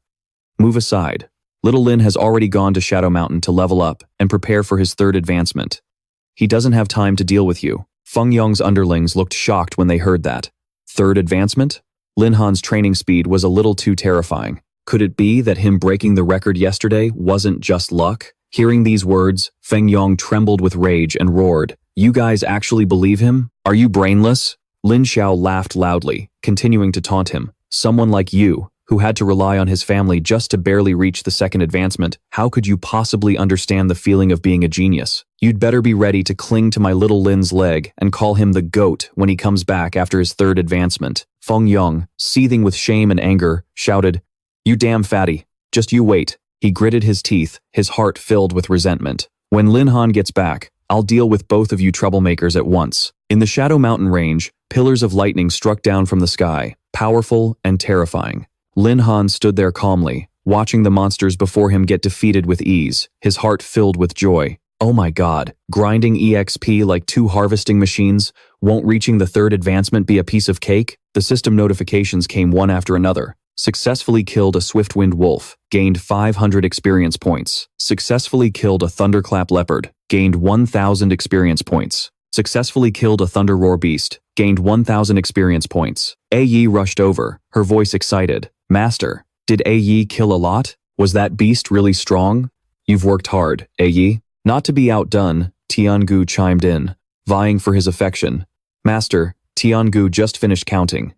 "Move aside. Little Lin has already gone to Shadow Mountain to level up and prepare for his third advancement. He doesn't have time to deal with you." Feng Yong's underlings looked shocked when they heard that. Third advancement? Lin Han's training speed was a little too terrifying. Could it be that him breaking the record yesterday wasn't just luck? Hearing these words, Feng Yong trembled with rage and roared, "You guys actually believe him? Are you brainless?" Lin Xiao laughed loudly, continuing to taunt him. "Someone like you, who had to rely on his family just to barely reach the second advancement. How could you possibly understand the feeling of being a genius? You'd better be ready to cling to my little Lin's leg and call him the GOAT when he comes back after his third advancement. Feng Yong, seething with shame and anger, shouted, "You damn fatty. Just you wait." He gritted his teeth, his heart filled with resentment. "When Lin Han gets back, I'll deal with both of you troublemakers at once." In the Shadow Mountain range, pillars of lightning struck down from the sky, powerful and terrifying. Lin Han stood there calmly, watching the monsters before him get defeated with ease, his heart filled with joy. Oh my god, grinding EXP like two harvesting machines? Won't reaching the third advancement be a piece of cake? The system notifications came one after another. Successfully killed a swift-winged wolf, gained 500 experience points. Successfully killed a thunderclap leopard, gained 1,000 experience points. Successfully killed a thunder roar beast, gained 1,000 experience points. Yi rushed over, her voice excited. "Master, did Yi kill a lot? Was that beast really strong?" "You've worked hard, Yi." Not to be outdone, Tiangu chimed in, vying for his affection. "Master, Tiangu just finished counting.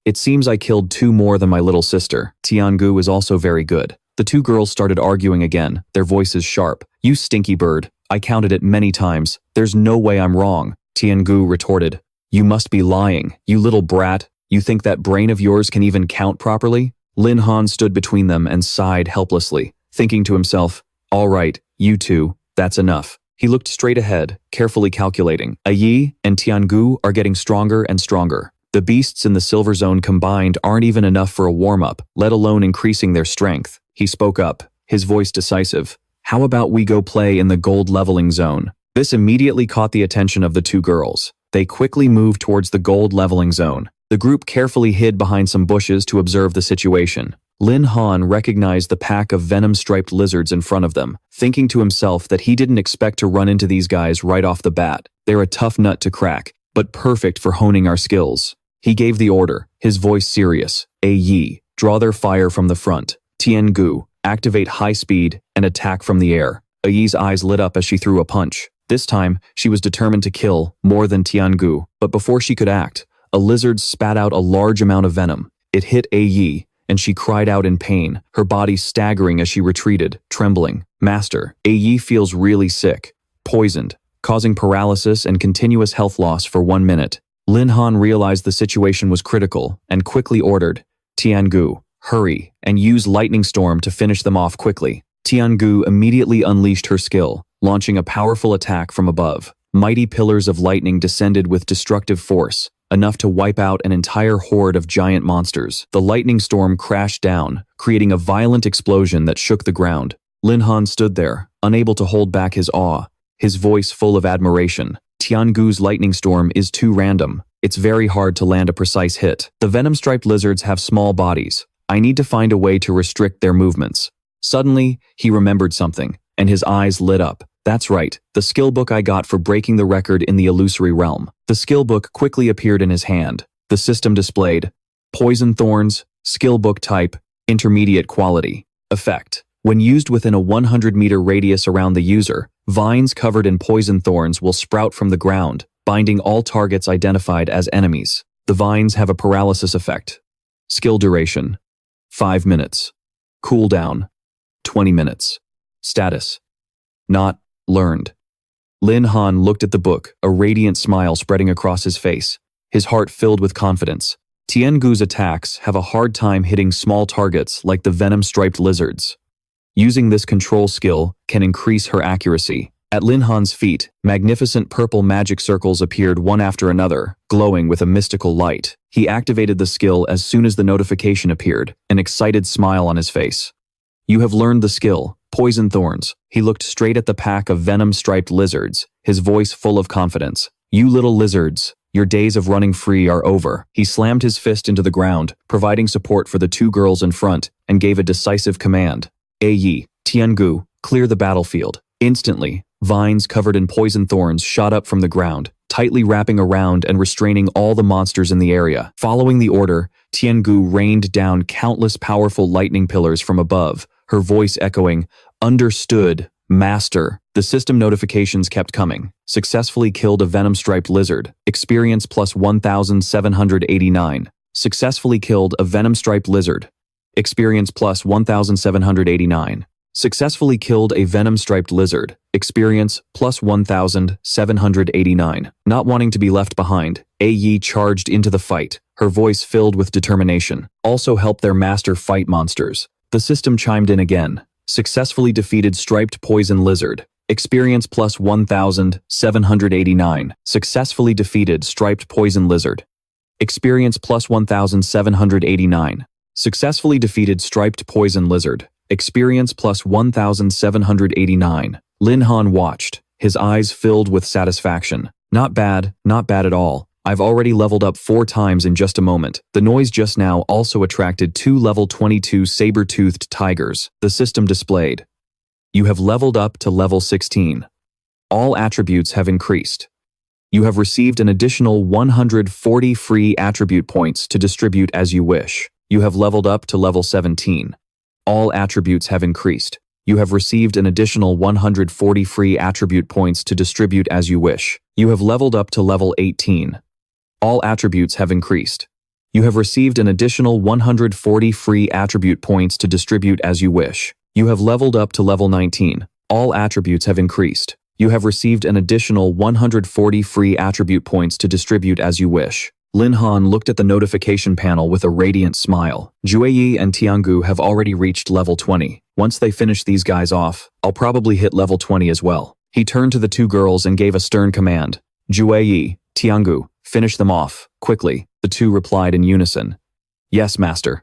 It seems I killed 2 more than my little sister." Tiangu is also very good. The 2 girls started arguing again, their voices sharp. "You stinky bird. I counted it many times. There's no way I'm wrong." Tiangu retorted. "You must be lying, you little brat. You think that brain of yours can even count properly?" Lin Han stood between them and sighed helplessly, thinking to himself, "All right, you two, that's enough." He looked straight ahead, carefully calculating. Yi and Tiangu are getting stronger and stronger. The beasts in the silver zone combined aren't even enough for a warm-up, let alone increasing their strength. He spoke up, his voice decisive. "How about we go play in the gold leveling zone?" This immediately caught the attention of the 2 girls. They quickly moved towards the gold leveling zone. The group carefully hid behind some bushes to observe the situation. Lin Han recognized the pack of venom-striped lizards in front of them, thinking to himself that he didn't expect to run into these guys right off the bat. They're a tough nut to crack, but perfect for honing our skills. He gave the order, his voice serious. Yi, draw their fire from the front. Tiangu, activate high speed and attack from the air. Yi's eyes lit up as she threw a punch. This time, she was determined to kill more than Tiangu, but before she could act, a lizard spat out a large amount of venom. It hit Yi, and she cried out in pain, her body staggering as she retreated, trembling. "Master, Yi feels really sick, poisoned, causing paralysis and continuous health loss for 1 minute." Lin Han realized the situation was critical and quickly ordered, "Tiangu, hurry, and use lightning storm to finish them off quickly." Tiangu immediately unleashed her skill, launching a powerful attack from above. Mighty pillars of lightning descended with destructive force, enough to wipe out an entire horde of giant monsters. The lightning storm crashed down, creating a violent explosion that shook the ground. Lin Han stood there, unable to hold back his awe, his voice full of admiration. "Tiangu's lightning storm is too random. It's very hard to land a precise hit. The venom-striped lizards have small bodies. I need to find a way to restrict their movements." Suddenly, he remembered something, and his eyes lit up. "That's right, the skill book I got for breaking the record in the illusory realm." The skill book quickly appeared in his hand. The system displayed, "Poison Thorns, skill book type, intermediate quality. Effect. When used within a 100-meter radius around the user, vines covered in poison thorns will sprout from the ground, binding all targets identified as enemies. The vines have a paralysis effect. Skill duration, 5 minutes. Cooldown, 20 minutes. Status, not learned." Lin Han looked at the book, a radiant smile spreading across his face, his heart filled with confidence. Tiangu's attacks have a hard time hitting small targets like the venom-striped lizards. Using this control skill can increase her accuracy. At Lin Han's feet, magnificent purple magic circles appeared one after another, glowing with a mystical light. He activated the skill as soon as the notification appeared, an excited smile on his face. "You have learned the skill, Poison Thorns." He looked straight at the pack of venom-striped lizards, his voice full of confidence. "You little lizards, your days of running free are over." He slammed his fist into the ground, providing support for the 2 girls in front, and gave a decisive command. "Yi, Tiangu, clear the battlefield." Instantly, vines covered in poison thorns shot up from the ground, tightly wrapping around and restraining all the monsters in the area. Following the order, Tiangu rained down countless powerful lightning pillars from above, her voice echoing, "Understood, Master." The system notifications kept coming. Successfully killed a venom-striped lizard. Experience plus 1,789. Successfully killed a venom-striped lizard. Experience plus 1789. Successfully killed a venom-striped lizard. Experience plus 1789. Not wanting to be left behind, Yi charged into the fight, her voice filled with determination. Also help their master fight monsters. The system chimed in again. Successfully defeated striped poison lizard. Experience plus 1789. Successfully defeated striped poison lizard. Experience plus 1789. Successfully defeated striped poison lizard. Experience plus 1789. Lin Han watched, his eyes filled with satisfaction. Not bad at all. I've already leveled up 4 times in just a moment. The noise just now also attracted 2 level 22 saber-toothed tigers. The system displayed. You have leveled up to level 16. All attributes have increased. You have received an additional 140 free attribute points to distribute as you wish. You have leveled up to level 17. All attributes have increased. You have received an additional 140 free attribute points to distribute as you wish. You have leveled up to level 18. All attributes have increased. You have received an additional 140 free attribute points to distribute as you wish. You have leveled up to level 19. All attributes have increased. You have received an additional 140 free attribute points to distribute as you wish. Lin Han looked at the notification panel with a radiant smile. Jueyi and Tiangu have already reached level 20. Once they finish these guys off, I'll probably hit level 20 as well. He turned to the 2 girls and gave a stern command. Jueyi, Tiangu, finish them off, quickly. The 2 replied in unison. Yes, master.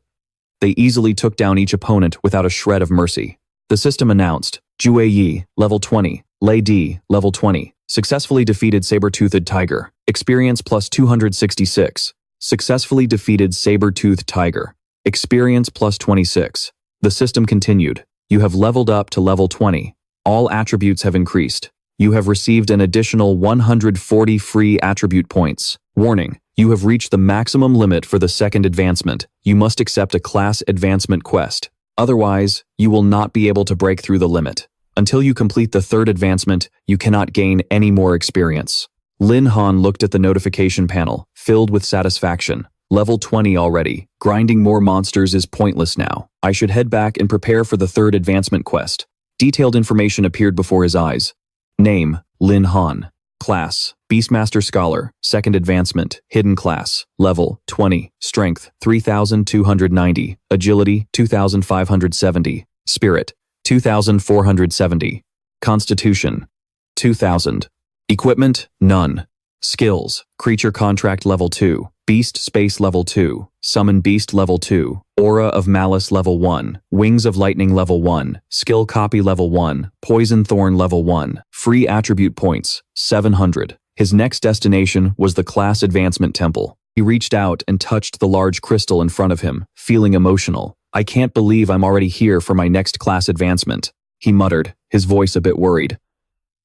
They easily took down each opponent without a shred of mercy. The system announced, Jueyi, level 20, Lei Di, level 20, successfully defeated saber-toothed tiger. Experience plus 266. Successfully defeated saber-toothed tiger. Experience plus 26. The system continued. You have leveled up to level 20. All attributes have increased. You have received an additional 140 free attribute points. Warning, you have reached the maximum limit for the second advancement. You must accept a class advancement quest. Otherwise, you will not be able to break through the limit. Until you complete the third advancement, you cannot gain any more experience. Lin Han looked at the notification panel, filled with satisfaction. Level 20 already. Grinding more monsters is pointless now. I should head back and prepare for the third advancement quest. Detailed information appeared before his eyes. Name, Lin Han. Class, Beastmaster Scholar, second advancement, hidden class. Level, 20. Strength, 3,290. Agility, 2,570. Spirit, 2,470. Constitution, 2,000. Equipment, none. Skills, Creature Contract Level 2. Beast Space Level 2. Summon Beast Level 2. Aura of Malice Level 1. Wings of Lightning Level 1. Skill Copy Level 1. Poison Thorn Level 1. Free Attribute Points, 700. His next destination was the Class Advancement Temple. He reached out and touched the large crystal in front of him, feeling emotional. I can't believe I'm already here for my next class advancement, he muttered, his voice a bit worried.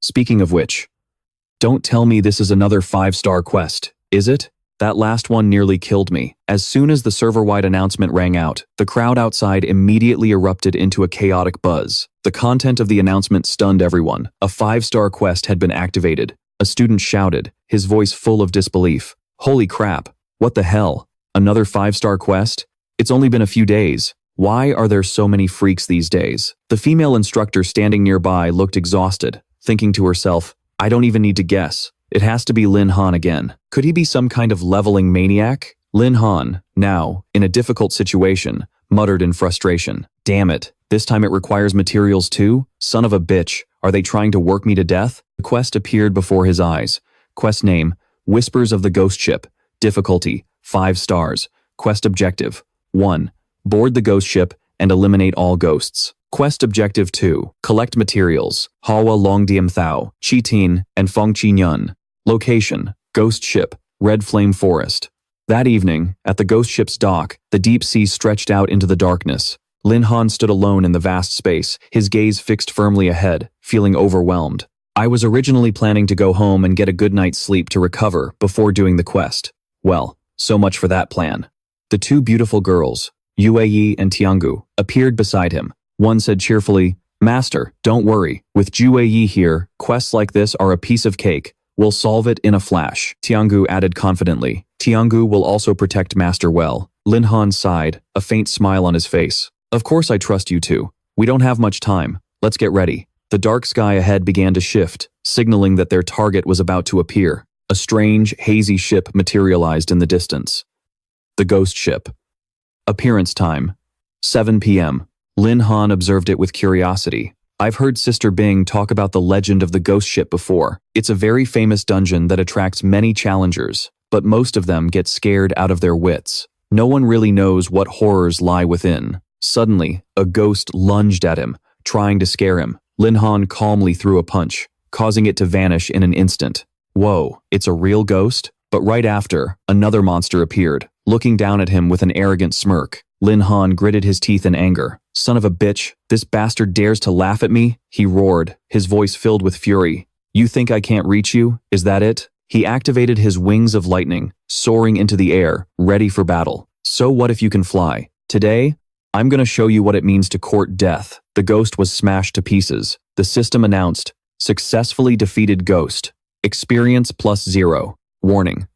Speaking of which, don't tell me this is another 5-star quest, is it? That last one nearly killed me. As soon as the server-wide announcement rang out, the crowd outside immediately erupted into a chaotic buzz. The content of the announcement stunned everyone. A 5-star quest had been activated. A student shouted, his voice full of disbelief. Holy crap, what the hell? Another 5-star quest? It's only been a few days. Why are there so many freaks these days? The female instructor standing nearby looked exhausted, thinking to herself, I don't even need to guess. It has to be Lin Han again. Could he be some kind of leveling maniac? Lin Han, now, in a difficult situation, muttered in frustration. Damn it, this time it requires materials too? Son of a bitch, are they trying to work me to death? The quest appeared before his eyes. Quest name, Whispers of the Ghost Ship. Difficulty, 5 stars. Quest objective, 1. Board the ghost ship and eliminate all ghosts. Quest Objective 2. Collect materials, Hawa Longdiem Thao, Chi Tin, and Feng Yong. Location, Ghost Ship, Red Flame Forest. That evening, at the ghost ship's dock, the deep sea stretched out into the darkness. Lin Han stood alone in the vast space, his gaze fixed firmly ahead, feeling overwhelmed. I was originally planning to go home and get a good night's sleep to recover before doing the quest. Well, so much for that plan. The 2 beautiful girls, Yueyi and Tiangu, appeared beside him. One said cheerfully, Master, don't worry. With Jueyi here, quests like this are a piece of cake. We'll solve it in a flash. Tiangu added confidently. Tiangu will also protect Master well. Lin Han sighed, a faint smile on his face. Of course I trust you two. We don't have much time. Let's get ready. The dark sky ahead began to shift, signaling that their target was about to appear. A strange, hazy ship materialized in the distance. The ghost ship. Appearance time. 7 p.m. Lin Han observed it with curiosity. I've heard Sister Bing talk about the legend of the ghost ship before. It's a very famous dungeon that attracts many challengers, but most of them get scared out of their wits. No one really knows what horrors lie within. Suddenly, a ghost lunged at him, trying to scare him. Lin Han calmly threw a punch, causing it to vanish in an instant. Whoa, it's a real ghost? But right after, another monster appeared, looking down at him with an arrogant smirk. Lin Han gritted his teeth in anger. Son of a bitch, this bastard dares to laugh at me? He roared, his voice filled with fury. You think I can't reach you? Is that it? He activated his wings of lightning, soaring into the air, ready for battle. So what if you can fly? Today, I'm gonna show you what it means to court death. The ghost was smashed to pieces. The system announced, successfully defeated ghost. Experience +0. Warning.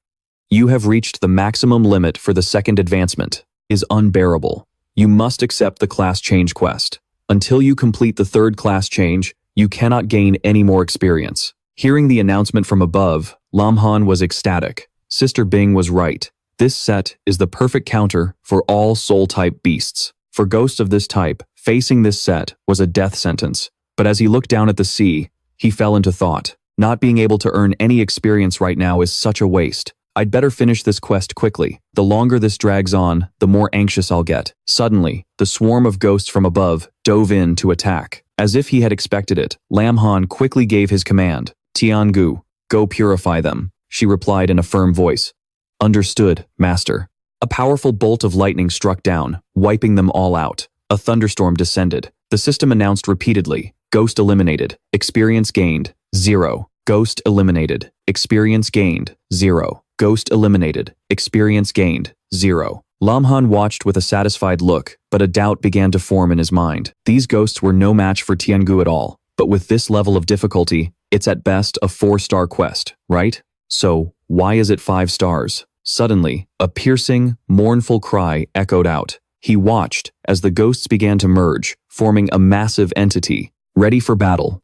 You have reached the maximum limit for the second advancement. Is unbearable. You must accept the class change quest. Until you complete the third class change, you cannot gain any more experience. Hearing the announcement from above, Lam Han was ecstatic. Sister Bing was right. This set is the perfect counter for all soul-type beasts. For ghosts of this type, facing this set was a death sentence. But as he looked down at the sea, he fell into thought. Not being able to earn any experience right now is such a waste. I'd better finish this quest quickly. The longer this drags on, the more anxious I'll get. Suddenly, the swarm of ghosts from above dove in to attack. As if he had expected it, Lam Han quickly gave his command. Tiangu, go purify them, she replied in a firm voice. Understood, master. A powerful bolt of lightning struck down, wiping them all out. A thunderstorm descended. The system announced repeatedly, ghost eliminated, experience gained, 0. Ghost eliminated, experience gained, 0. Ghost eliminated, experience gained, 0. Lam Han watched with a satisfied look, but a doubt began to form in his mind. These ghosts were no match for Tiangu at all, but with this level of difficulty, it's at best a 4-star quest, right? So, why is it 5 stars? Suddenly, a piercing, mournful cry echoed out. He watched as the ghosts began to merge, forming a massive entity, ready for battle.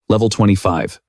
Level 25.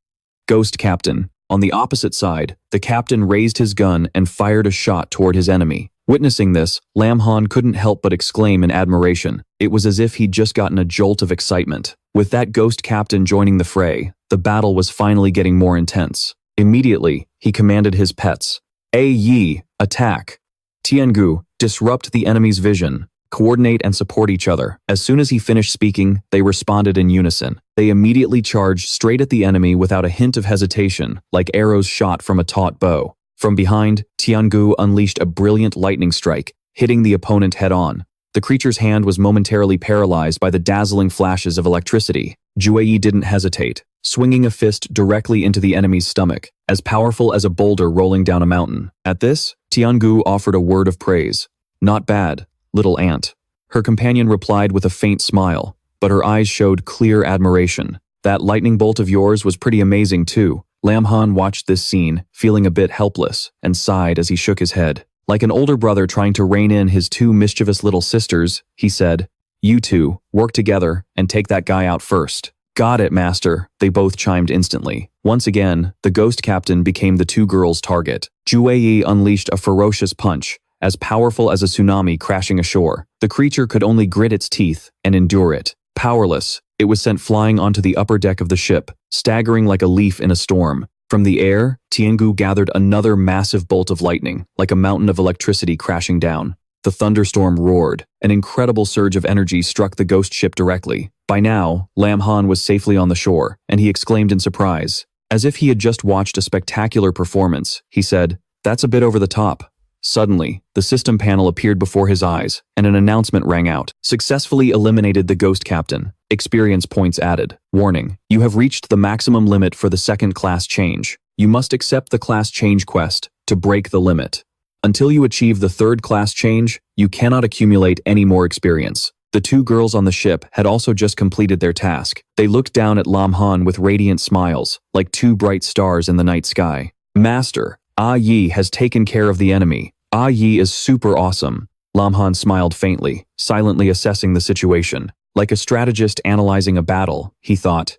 Ghost Captain. On the opposite side, the captain raised his gun and fired a shot toward his enemy. Witnessing this, Lam Han couldn't help but exclaim in admiration. It was as if he'd just gotten a jolt of excitement. With that ghost captain joining the fray, the battle was finally getting more intense. Immediately, he commanded his pets. Yi, attack. Tiangu, disrupt the enemy's vision. Coordinate and support each other. As soon as he finished speaking, they responded in unison. They immediately charged straight at the enemy without a hint of hesitation, like arrows shot from a taut bow. From behind, Tiangu unleashed a brilliant lightning strike, hitting the opponent head-on. The creature's hand was momentarily paralyzed by the dazzling flashes of electricity. Yi didn't hesitate, swinging a fist directly into the enemy's stomach, as powerful as a boulder rolling down a mountain. At this, Tiangu offered a word of praise. Not bad, little ant. Her companion replied with a faint smile, but her eyes showed clear admiration. That lightning bolt of yours was pretty amazing too. Lam Han watched this scene, feeling a bit helpless, and sighed as he shook his head. Like an older brother trying to rein in his 2 mischievous little sisters, he said, You two, work together and take that guy out first. Got it, master, they both chimed instantly. Once again, the ghost captain became the 2 girls' target. Yi unleashed a ferocious punch, as powerful as a tsunami crashing ashore. The creature could only grit its teeth and endure it. Powerless, it was sent flying onto the upper deck of the ship, staggering like a leaf in a storm. From the air, Tiangu gathered another massive bolt of lightning, like a mountain of electricity crashing down. The thunderstorm roared. An incredible surge of energy struck the ghost ship directly. By now, Lam Han was safely on the shore, and he exclaimed in surprise. As if he had just watched a spectacular performance, he said, That's a bit over the top. Suddenly, the system panel appeared before his eyes, and an announcement rang out. Successfully eliminated the ghost captain. Experience points added. Warning, you have reached the maximum limit for the second class change. You must accept the class change quest to break the limit. Until you achieve the third class change, you cannot accumulate any more experience. The 2 girls on the ship had also just completed their task. They looked down at Lam Han with radiant smiles, like 2 bright stars in the night sky. Master, Yi has taken care of the enemy. Yi is super awesome. Lin Han smiled faintly, silently assessing the situation. Like a strategist analyzing a battle, he thought.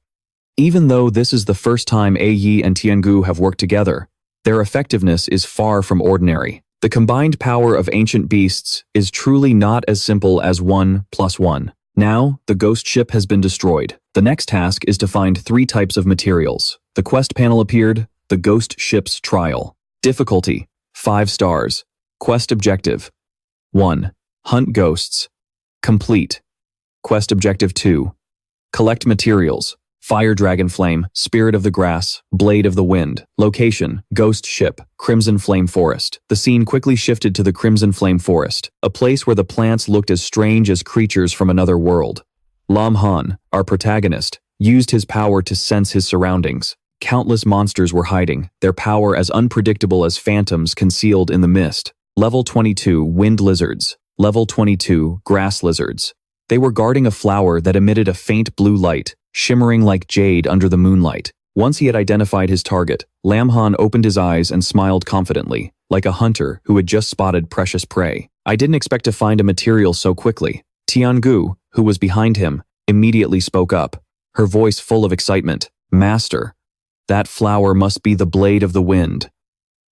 Even though this is the first time Yi and Tiangu have worked together, their effectiveness is far from ordinary. The combined power of ancient beasts is truly not as simple as 1 + 1. Now, the ghost ship has been destroyed. The next task is to find 3 types of materials. The quest panel appeared, the ghost ship's trial. Difficulty, 5 stars. Quest objective, 1. Hunt ghosts. Complete. Quest objective 2. Collect materials. Fire Dragon Flame, Spirit of the Grass, Blade of the Wind. Location, Ghost Ship, Crimson Flame Forest. The scene quickly shifted to the Crimson Flame Forest, a place where the plants looked as strange as creatures from another world. Lin Han, our protagonist, used his power to sense his surroundings. Countless monsters were hiding, their power as unpredictable as phantoms concealed in the mist. Level 22, Wind Lizards. Level 22, Grass Lizards. They were guarding a flower that emitted a faint blue light, shimmering like jade under the moonlight. Once he had identified his target, Lin Han opened his eyes and smiled confidently, like a hunter who had just spotted precious prey. I didn't expect to find a material so quickly. Tiangu, who was behind him, immediately spoke up, her voice full of excitement. Master, that flower must be the Blade of the Wind.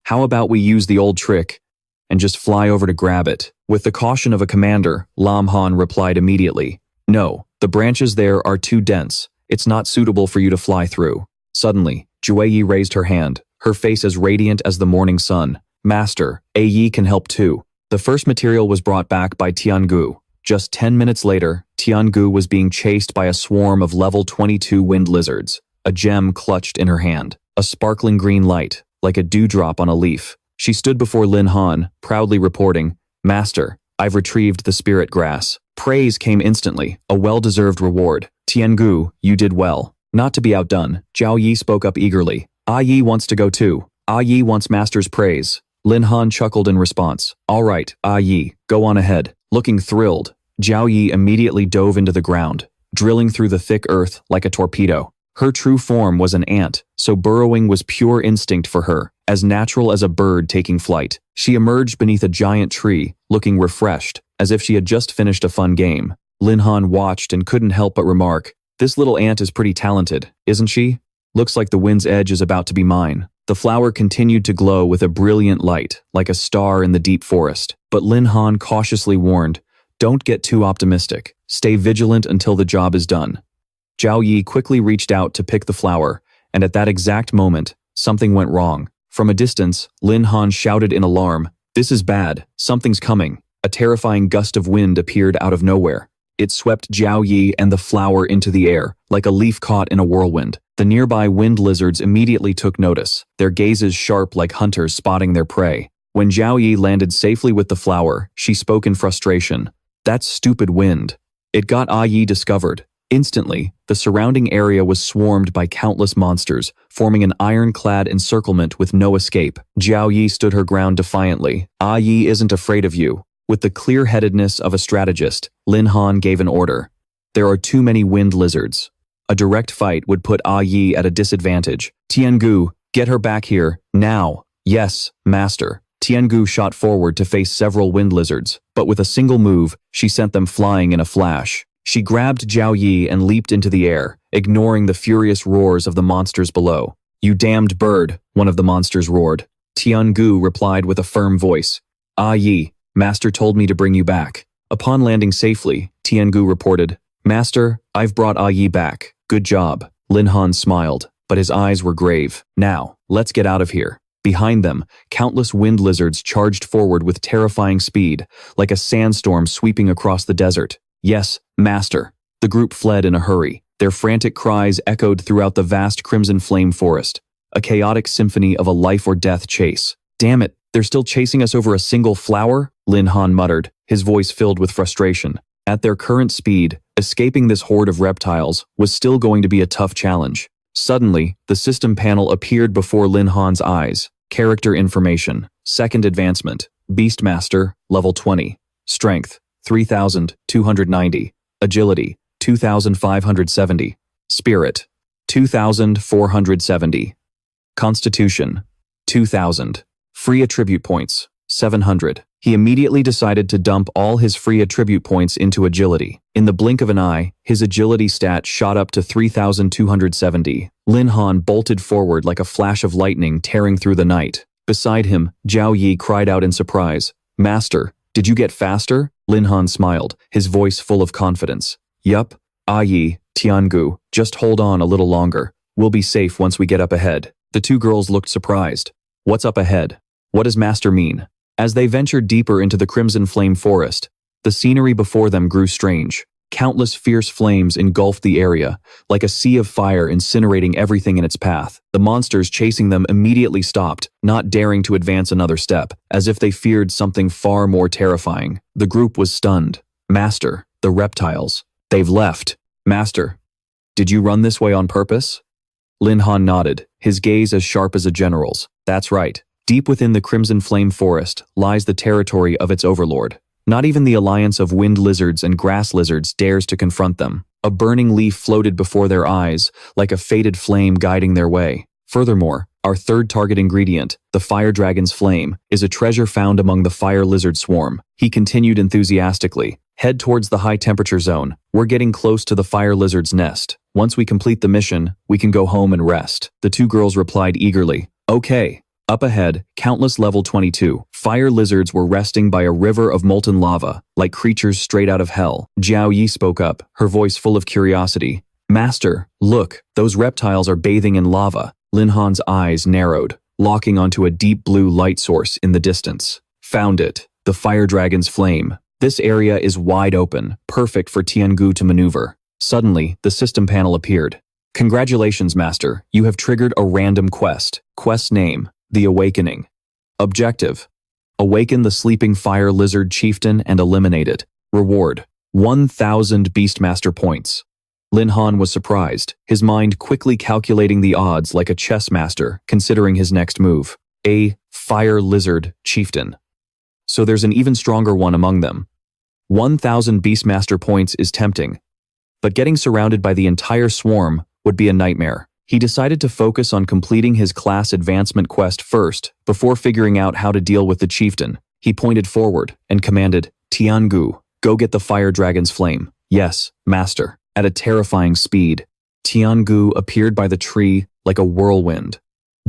How about we use the old trick and just fly over to grab it? With the caution of a commander, Lin Han replied immediately. No, the branches there are too dense. It's not suitable for you to fly through. Suddenly, Yi raised her hand, her face as radiant as the morning sun. Master, Yi can help too. The first material was brought back by Tiangu. Just 10 minutes later, Tiangu was being chased by a swarm of level 22 wind lizards, a gem clutched in her hand, a sparkling green light, like a dewdrop on a leaf. She stood before Lin Han, proudly reporting, Master, I've retrieved the spirit grass. Praise came instantly, a well-deserved reward. Tiangu, you did well. Not to be outdone, Zhao Yi spoke up eagerly. Yi wants to go too. Yi wants master's praise. Lin Han chuckled in response. All right, Yi, go on ahead. Looking thrilled, Zhao Yi immediately dove into the ground, drilling through the thick earth like a torpedo. Her true form was an ant, so burrowing was pure instinct for her, as natural as a bird taking flight. She emerged beneath a giant tree, looking refreshed, as if she had just finished a fun game. Lin Han watched and couldn't help but remark, this little ant is pretty talented, isn't she? Looks like the wind's edge is about to be mine. The flower continued to glow with a brilliant light, like a star in the deep forest. But Lin Han cautiously warned, don't get too optimistic. Stay vigilant until the job is done. Zhao Yi quickly reached out to pick the flower, and at that exact moment, something went wrong. From a distance, Lin Han shouted in alarm, this is bad, something's coming. A terrifying gust of wind appeared out of nowhere. It swept Zhao Yi and the flower into the air, like a leaf caught in a whirlwind. The nearby wind lizards immediately took notice, their gazes sharp like hunters spotting their prey. When Zhao Yi landed safely with the flower, she spoke in frustration. That stupid wind. It got Yi discovered. Instantly, the surrounding area was swarmed by countless monsters, forming an ironclad encirclement with no escape. Zhao Yi stood her ground defiantly. Yi isn't afraid of you. With the clear-headedness of a strategist, Lin Han gave an order. There are too many wind lizards. A direct fight would put Yi at a disadvantage. Tiangu, get her back here, now. Yes, master. Tiangu shot forward to face several wind lizards, but with a single move, she sent them flying in a flash. She grabbed Zhao Yi and leaped into the air, ignoring the furious roars of the monsters below. You damned bird, one of the monsters roared. Tiangu replied with a firm voice. Yi, master told me to bring you back. Upon landing safely, Tiangu reported, Master, I've brought Yi back. Good job. Lin Han smiled, but his eyes were grave. Now, let's get out of here. Behind them, countless wind lizards charged forward with terrifying speed, like a sandstorm sweeping across the desert. Yes, master. The group fled in a hurry. Their frantic cries echoed throughout the vast crimson flame forest, a chaotic symphony of a life-or-death chase. Damn it, they're still chasing us over a single flower? Lin Han muttered, his voice filled with frustration. At their current speed, escaping this horde of reptiles was still going to be a tough challenge. Suddenly, the system panel appeared before Lin Han's eyes. Character information. Second advancement. Beastmaster, level 20. Strength, 3,290. Agility, 2,570. Spirit, 2,470. Constitution, 2,000. Free attribute points, 700. He immediately decided to dump all his free attribute points into agility. In the blink of an eye, his agility stat shot up to 3,270. Lin Han bolted forward like a flash of lightning tearing through the night. Beside him, Zhao Yi cried out in surprise. "Master, did you get faster?" Lin Han smiled, his voice full of confidence. "Yup. Ah Yi, Tiangu, just hold on a little longer. We'll be safe once we get up ahead." The two girls looked surprised. What's up ahead? What does Master mean? As they ventured deeper into the Crimson Flame Forest, the scenery before them grew strange. Countless fierce flames engulfed the area, like a sea of fire incinerating everything in its path. The monsters chasing them immediately stopped, not daring to advance another step, as if they feared something far more terrifying. The group was stunned. "Master, the reptiles. They've left." "Master, did you run this way on purpose?" Lin Han nodded, his gaze as sharp as a general's. "That's right. Deep within the Crimson Flame Forest lies the territory of its overlord. Not even the alliance of wind lizards and grass lizards dares to confront them. A burning leaf floated before their eyes, like a fated flame guiding their way. Furthermore, our third target ingredient, the fire dragon's flame, is a treasure found among the fire lizard swarm." He continued enthusiastically. "Head towards the high temperature zone. We're getting close to the fire lizard's nest. Once we complete the mission, we can go home and rest." The two girls replied eagerly. "Okay." Up ahead, countless level 22 fire lizards were resting by a river of molten lava, like creatures straight out of hell. Zhao Yi spoke up, her voice full of curiosity. "Master, look, those reptiles are bathing in lava." Lin Han's eyes narrowed, locking onto a deep blue light source in the distance. "Found it, the fire dragon's flame. This area is wide open, perfect for Tiangu to maneuver." Suddenly, the system panel appeared. "Congratulations, Master, you have triggered a random quest. Quest name, The Awakening. Objective: awaken the sleeping fire lizard chieftain and eliminate it. Reward: 1,000 Beastmaster points." Lin Han was surprised, his mind quickly calculating the odds like a chess master considering his next move. A fire lizard chieftain. So there's an even stronger one among them. 1,000 Beastmaster points is tempting, but getting surrounded by the entire swarm would be a nightmare. He decided to focus on completing his class advancement quest first, before figuring out how to deal with the chieftain. He pointed forward and commanded, "Tiangu, go get the fire dragon's flame." "Yes, Master." At a terrifying speed, Tiangu appeared by the tree like a whirlwind.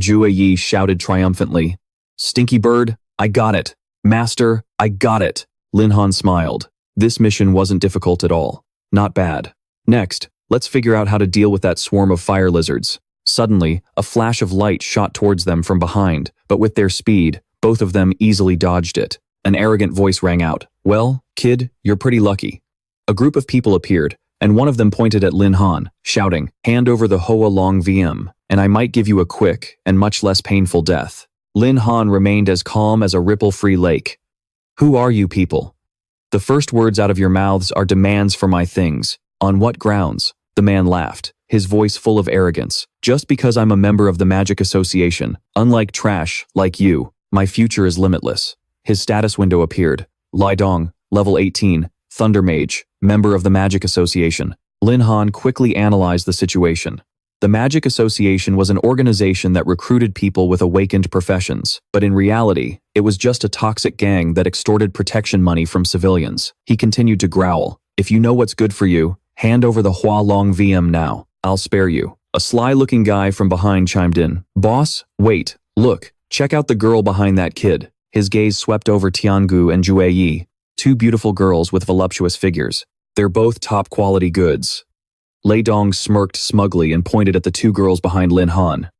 Zhao Yi shouted triumphantly, "Stinky bird, I got it. Master, I got it." Lin Han smiled. This mission wasn't difficult at all. Not bad. Next, let's figure out how to deal with that swarm of fire lizards. Suddenly, a flash of light shot towards them from behind, but with their speed, both of them easily dodged it. An arrogant voice rang out, "Well, kid, you're pretty lucky." A group of people appeared, and one of them pointed at Lin Han, shouting, "Hand over the Hoa Long VM, and I might give you a quick and much less painful death." Lin Han remained as calm as a ripple-free lake. "Who are you people? The first words out of your mouths are demands for my things. On what grounds?" The man laughed, his voice full of arrogance. "Just because I'm a member of the Magic Association, unlike trash, like you, my future is limitless." His status window appeared. Lai Dong, level 18, Thunder Mage, member of the Magic Association. Lin Han quickly analyzed the situation. The Magic Association was an organization that recruited people with awakened professions, but in reality, it was just a toxic gang that extorted protection money from civilians. He continued to growl, "If you know what's good for you, hand over the Hua Long VM now. I'll spare you." A sly-looking guy from behind chimed in, "Boss, wait, look, check out the girl behind that kid." His gaze swept over Tiangu and Zhao Yi, two beautiful girls with voluptuous figures. "They're both top-quality goods." Lei Dong smirked smugly and pointed at the two girls behind Lin Han.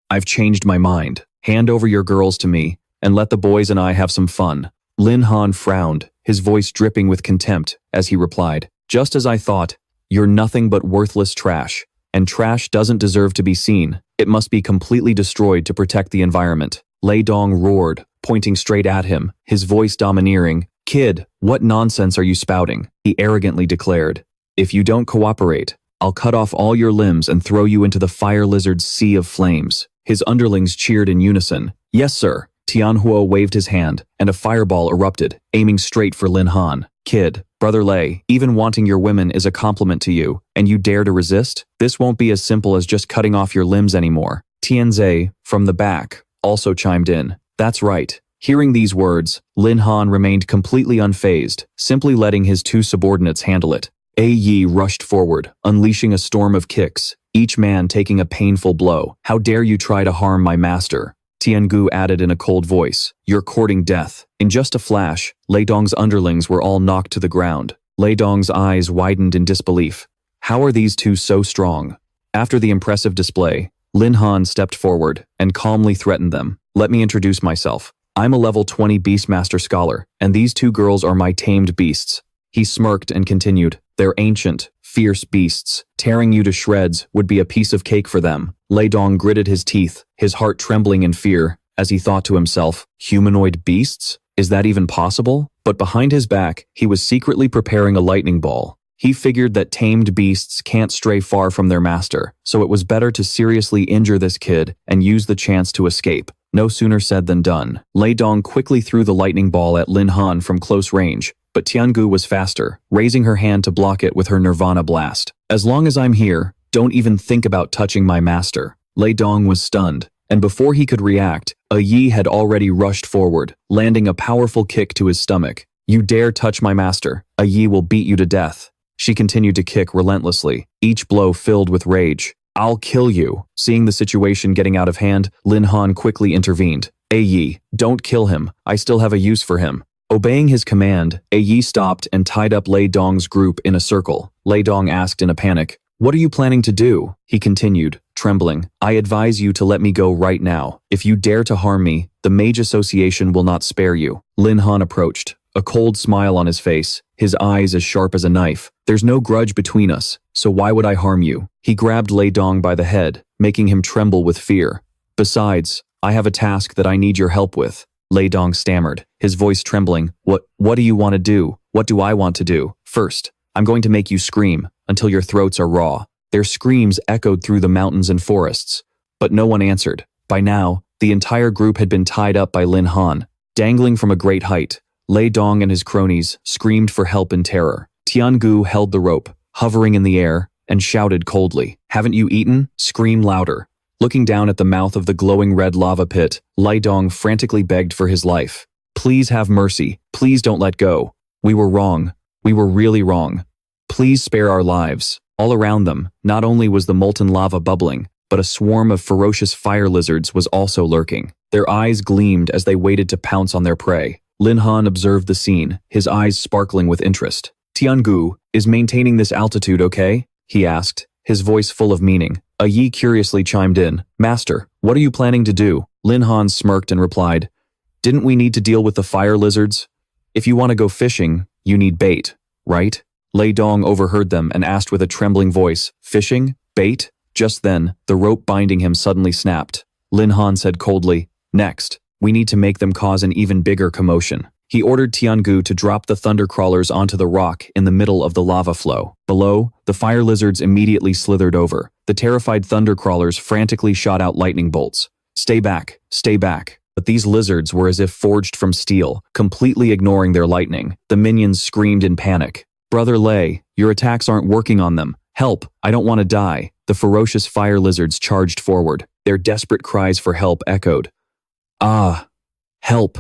"I've changed my mind. Hand over your girls to me, and let the boys and I have some fun." Lin Han frowned, his voice dripping with contempt, as he replied, "Just as I thought, you're nothing but worthless trash, and trash doesn't deserve to be seen. It must be completely destroyed to protect the environment." Lei Dong roared, pointing straight at him, his voice domineering. "Kid, what nonsense are you spouting?" he arrogantly declared. "If you don't cooperate, I'll cut off all your limbs and throw you into the fire lizard's sea of flames." His underlings cheered in unison. "Yes, sir." Tianhuo waved his hand, and a fireball erupted, aiming straight for Lin Han. "Kid, Brother Lei, even wanting your women is a compliment to you, and you dare to resist? This won't be as simple as just cutting off your limbs anymore." Tianze, from the back, also chimed in. "That's right. Hearing these words, Lin Han remained completely unfazed, simply letting his two subordinates handle it. Yi rushed forward, unleashing a storm of kicks, each man taking a painful blow. "How dare you try to harm my master?" Tiangu added in a cold voice. "You're courting death." In just a flash, Lei Dong's underlings were all knocked to the ground. Lei Dong's eyes widened in disbelief. How are these two so strong? After the impressive display, Lin Han stepped forward and calmly threatened them. "Let me introduce myself. I'm a level 20 Beastmaster Scholar, and these two girls are my tamed beasts." He smirked and continued. "They're ancient, fierce beasts. Tearing you to shreds would be a piece of cake for them." Lei Dong gritted his teeth, his heart trembling in fear, as he thought to himself, humanoid beasts? Is that even possible? But behind his back, he was secretly preparing a lightning ball. He figured that tamed beasts can't stray far from their master, so it was better to seriously injure this kid and use the chance to escape. No sooner said than done. Lei Dong quickly threw the lightning ball at Lin Han from close range, but Tiangu was faster, raising her hand to block it with her Nirvana blast. "As long as I'm here, don't even think about touching my master." Lei Dong was stunned, and before he could react, Yi had already rushed forward, landing a powerful kick to his stomach. "You dare touch my master, Yi will beat you to death." She continued to kick relentlessly, each blow filled with rage. "I'll kill you." Seeing the situation getting out of hand, Lin Han quickly intervened. "Yi, don't kill him. I still have a use for him." Obeying his command, Yi stopped and tied up Lei Dong's group in a circle. Lei Dong asked in a panic, "What are you planning to do?" He continued, trembling. "I advise you to let me go right now. If you dare to harm me, the Mage Association will not spare you." Lin Han approached, a cold smile on his face, his eyes as sharp as a knife. "There's no grudge between us, so why would I harm you?" He grabbed Lei Dong by the head, making him tremble with fear. "Besides, I have a task that I need your help with." Lei Dong stammered, his voice trembling. What do you want to do? What do I want to do? "First, I'm going to make you scream until your throats are raw." Their screams echoed through the mountains and forests, but no one answered. By now, the entire group had been tied up by Lin Han. Dangling from a great height, Lei Dong and his cronies screamed for help in terror. Tiangu held the rope, hovering in the air, and shouted coldly, "Haven't you eaten? Scream louder." Looking down at the mouth of the glowing red lava pit, Lei Dong frantically begged for his life. "Please have mercy. Please don't let go. We were wrong. We were really wrong. Please spare our lives." All around them, not only was the molten lava bubbling, but a swarm of ferocious fire lizards was also lurking. Their eyes gleamed as they waited to pounce on their prey. Lin Han observed the scene, his eyes sparkling with interest. "Tiangu, is maintaining this altitude okay?" he asked, his voice full of meaning. Yi curiously chimed in. "Master, what are you planning to do?" Lin Han smirked and replied, "Didn't we need to deal with the fire lizards? If you want to go fishing, you need bait, right?" Lei Dong overheard them and asked with a trembling voice, "Fishing? Bait?" Just then, the rope binding him suddenly snapped. Lin Han said coldly, "Next, we need to make them cause an even bigger commotion." He ordered Tiangu to drop the thunder crawlers onto the rock in the middle of the lava flow. Below, the fire lizards immediately slithered over. The terrified thunder crawlers frantically shot out lightning bolts. Stay back, stay back." But these lizards were as if forged from steel, completely ignoring their lightning. The minions screamed in panic. "Brother Lei, your attacks aren't working on them. Help, I don't want to die." The ferocious fire lizards charged forward. Their desperate cries for help echoed. "Ah, help."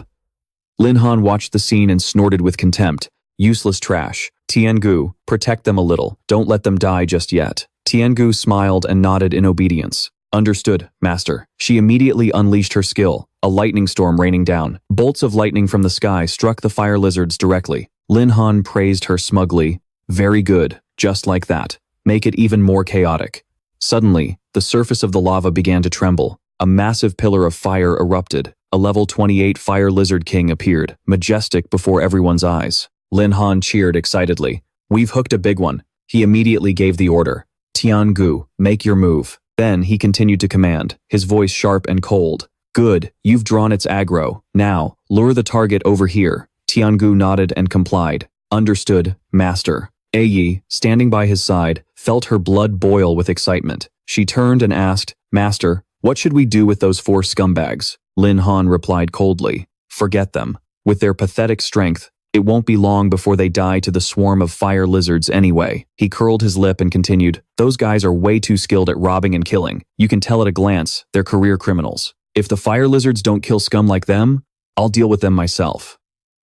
Lin Han watched the scene and snorted with contempt. "Useless trash. Tiangu, protect them a little. Don't let them die just yet." Tiangu smiled and nodded in obedience. "Understood, master." She immediately unleashed her skill, a lightning storm raining down. Bolts of lightning from the sky struck the fire lizards directly. Lin Han praised her smugly. "Very good, just like that. Make it even more chaotic." Suddenly, the surface of the lava began to tremble. A massive pillar of fire erupted. A level 28 fire lizard king appeared, majestic before everyone's eyes. Lin Han cheered excitedly. "We've hooked a big one." He immediately gave the order. "Tiangu, make your move." Then he continued to command, his voice sharp and cold. "Good, you've drawn its aggro. Now, lure the target over here." Tiangu nodded and complied. "Understood, master." Yi, standing by his side, felt her blood boil with excitement. She turned and asked, "Master, what should we do with those 4 scumbags?" Lin Han replied coldly, "Forget them. With their pathetic strength, it won't be long before they die to the swarm of fire lizards anyway." He curled his lip and continued, "Those guys are way too skilled at robbing and killing. You can tell at a glance, they're career criminals. If the fire lizards don't kill scum like them, I'll deal with them myself.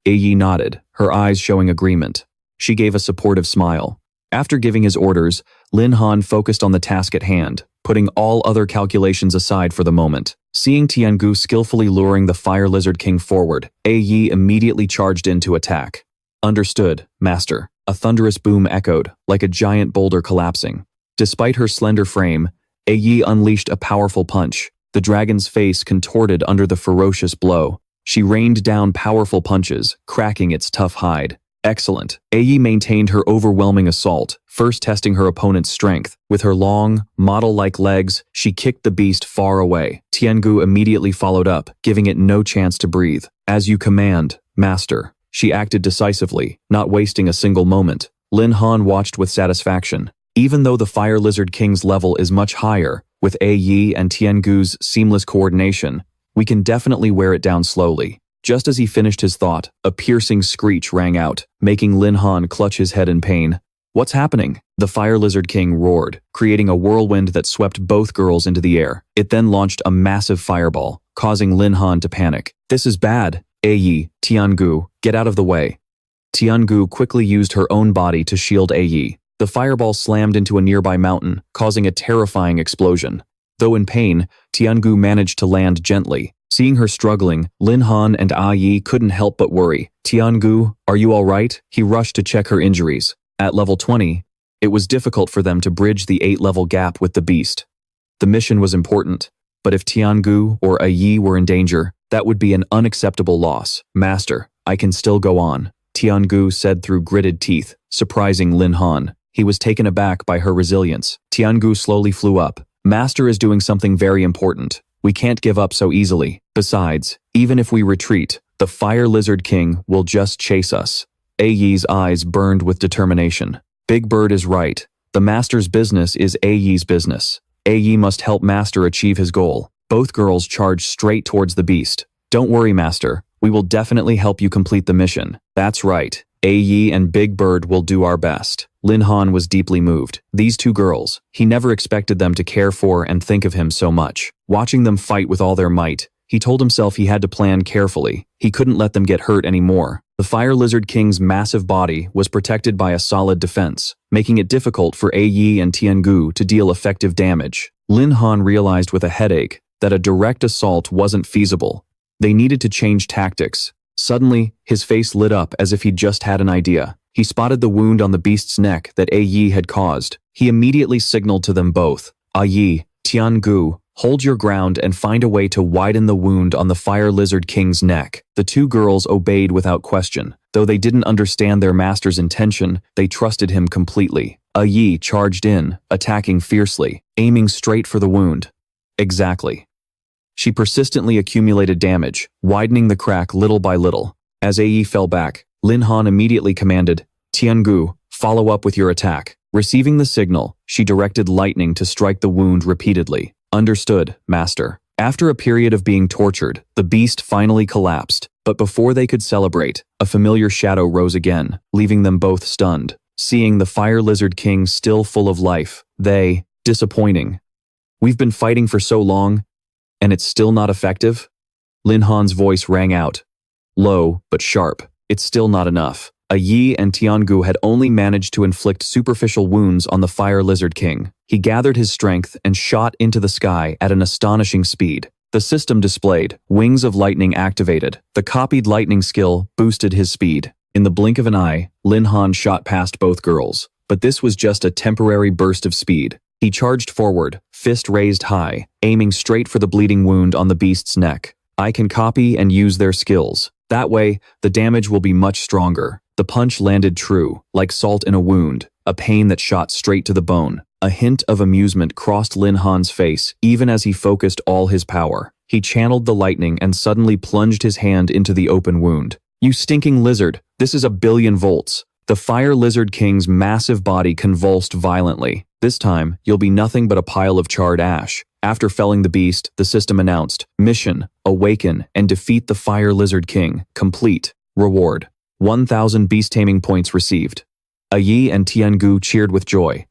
Yi nodded, her eyes showing agreement. She gave a supportive smile. After giving his orders, Lin Han focused on the task at hand, putting all other calculations aside for the moment. Seeing Tiangu skillfully luring the Fire Lizard King forward, Yi immediately charged in to attack. Understood, Master. A thunderous boom echoed, like a giant boulder collapsing. Despite her slender frame, Yi unleashed a powerful punch. The dragon's face contorted under the ferocious blow. She rained down powerful punches, cracking its tough hide. Excellent. Yi maintained her overwhelming assault, first testing her opponent's strength. With her long, model-like legs, she kicked the beast far away. Tiangu immediately followed up, giving it no chance to breathe. As you command, Master. She acted decisively, not wasting a single moment. Lin Han watched with satisfaction. Even though the Fire Lizard King's level is much higher, with Yi and Tiangu's seamless coordination, we can definitely wear it down slowly. Just as he finished his thought, a piercing screech rang out, making Lin Han clutch his head in pain. What's happening? The Fire Lizard King roared, creating a whirlwind that swept both girls into the air. It then launched a massive fireball, causing Lin Han to panic. This is bad. Yi, Tiangu, get out of the way. Tiangu quickly used her own body to shield Yi. The fireball slammed into a nearby mountain, causing a terrifying explosion. Though in pain, Tiangu managed to land gently. Seeing her struggling, Lin Han and Yi couldn't help but worry. Tiangu, are you all right? He rushed to check her injuries. At level 20, it was difficult for them to bridge the 8-level gap with the beast. The mission was important, but if Tiangu or Yi were in danger, that would be an unacceptable loss. Master, I can still go on, Tiangu said through gritted teeth, surprising Lin Han. He was taken aback by her resilience. Tiangu slowly flew up. Master is doing something very important. We can't give up so easily. Besides, even if we retreat, the Fire Lizard King will just chase us. Yi's eyes burned with determination. Big Bird is right. The Master's business is Yi's business. Yi must help Master achieve his goal. Both girls charged straight towards the beast. Don't worry, Master. We will definitely help you complete the mission. That's right. Yi and Big Bird will do our best. Lin Han was deeply moved. These two girls, he never expected them to care for and think of him so much. Watching them fight with all their might, he told himself he had to plan carefully. He couldn't let them get hurt anymore. The Fire Lizard King's massive body was protected by a solid defense, making it difficult for Yi and Tiangu to deal effective damage. Lin Han realized with a headache that a direct assault wasn't feasible. They needed to change tactics. Suddenly, his face lit up as if he'd just had an idea. He spotted the wound on the beast's neck that Yi had caused. He immediately signaled to them both. Yi, Tiangu, hold your ground and find a way to widen the wound on the Fire Lizard King's neck. The two girls obeyed without question. Though they didn't understand their master's intention, they trusted him completely. Yi charged in, attacking fiercely, aiming straight for the wound. Exactly. She persistently accumulated damage, widening the crack little by little. As Yi fell back, Lin Han immediately commanded, Tiangu, follow up with your attack. Receiving the signal, she directed lightning to strike the wound repeatedly. Understood, Master. After a period of being tortured, the beast finally collapsed, but before they could celebrate, a familiar shadow rose again, leaving them both stunned. Seeing the Fire Lizard King still full of life, disappointing. We've been fighting for so long, and it's still not effective? Lin Han's voice rang out. Low, but sharp. It's still not enough. Yi and Tiangu had only managed to inflict superficial wounds on the Fire Lizard King. He gathered his strength and shot into the sky at an astonishing speed. The system displayed, wings of lightning activated. The copied lightning skill boosted his speed. In the blink of an eye, Lin Han shot past both girls. But this was just a temporary burst of speed. He charged forward, fist raised high, aiming straight for the bleeding wound on the beast's neck. I can copy and use their skills. That way, the damage will be much stronger. The punch landed true, like salt in a wound, a pain that shot straight to the bone. A hint of amusement crossed Lin Han's face, even as he focused all his power. He channeled the lightning and suddenly plunged his hand into the open wound. You stinking lizard, this is 1,000,000,000 volts. The Fire Lizard King's massive body convulsed violently. This time, you'll be nothing but a pile of charred ash. After felling the beast, the system announced, Mission, Awaken and defeat the Fire Lizard King. Complete. Reward. 1,000 beast taming points received. Yi and Tiangu cheered with joy.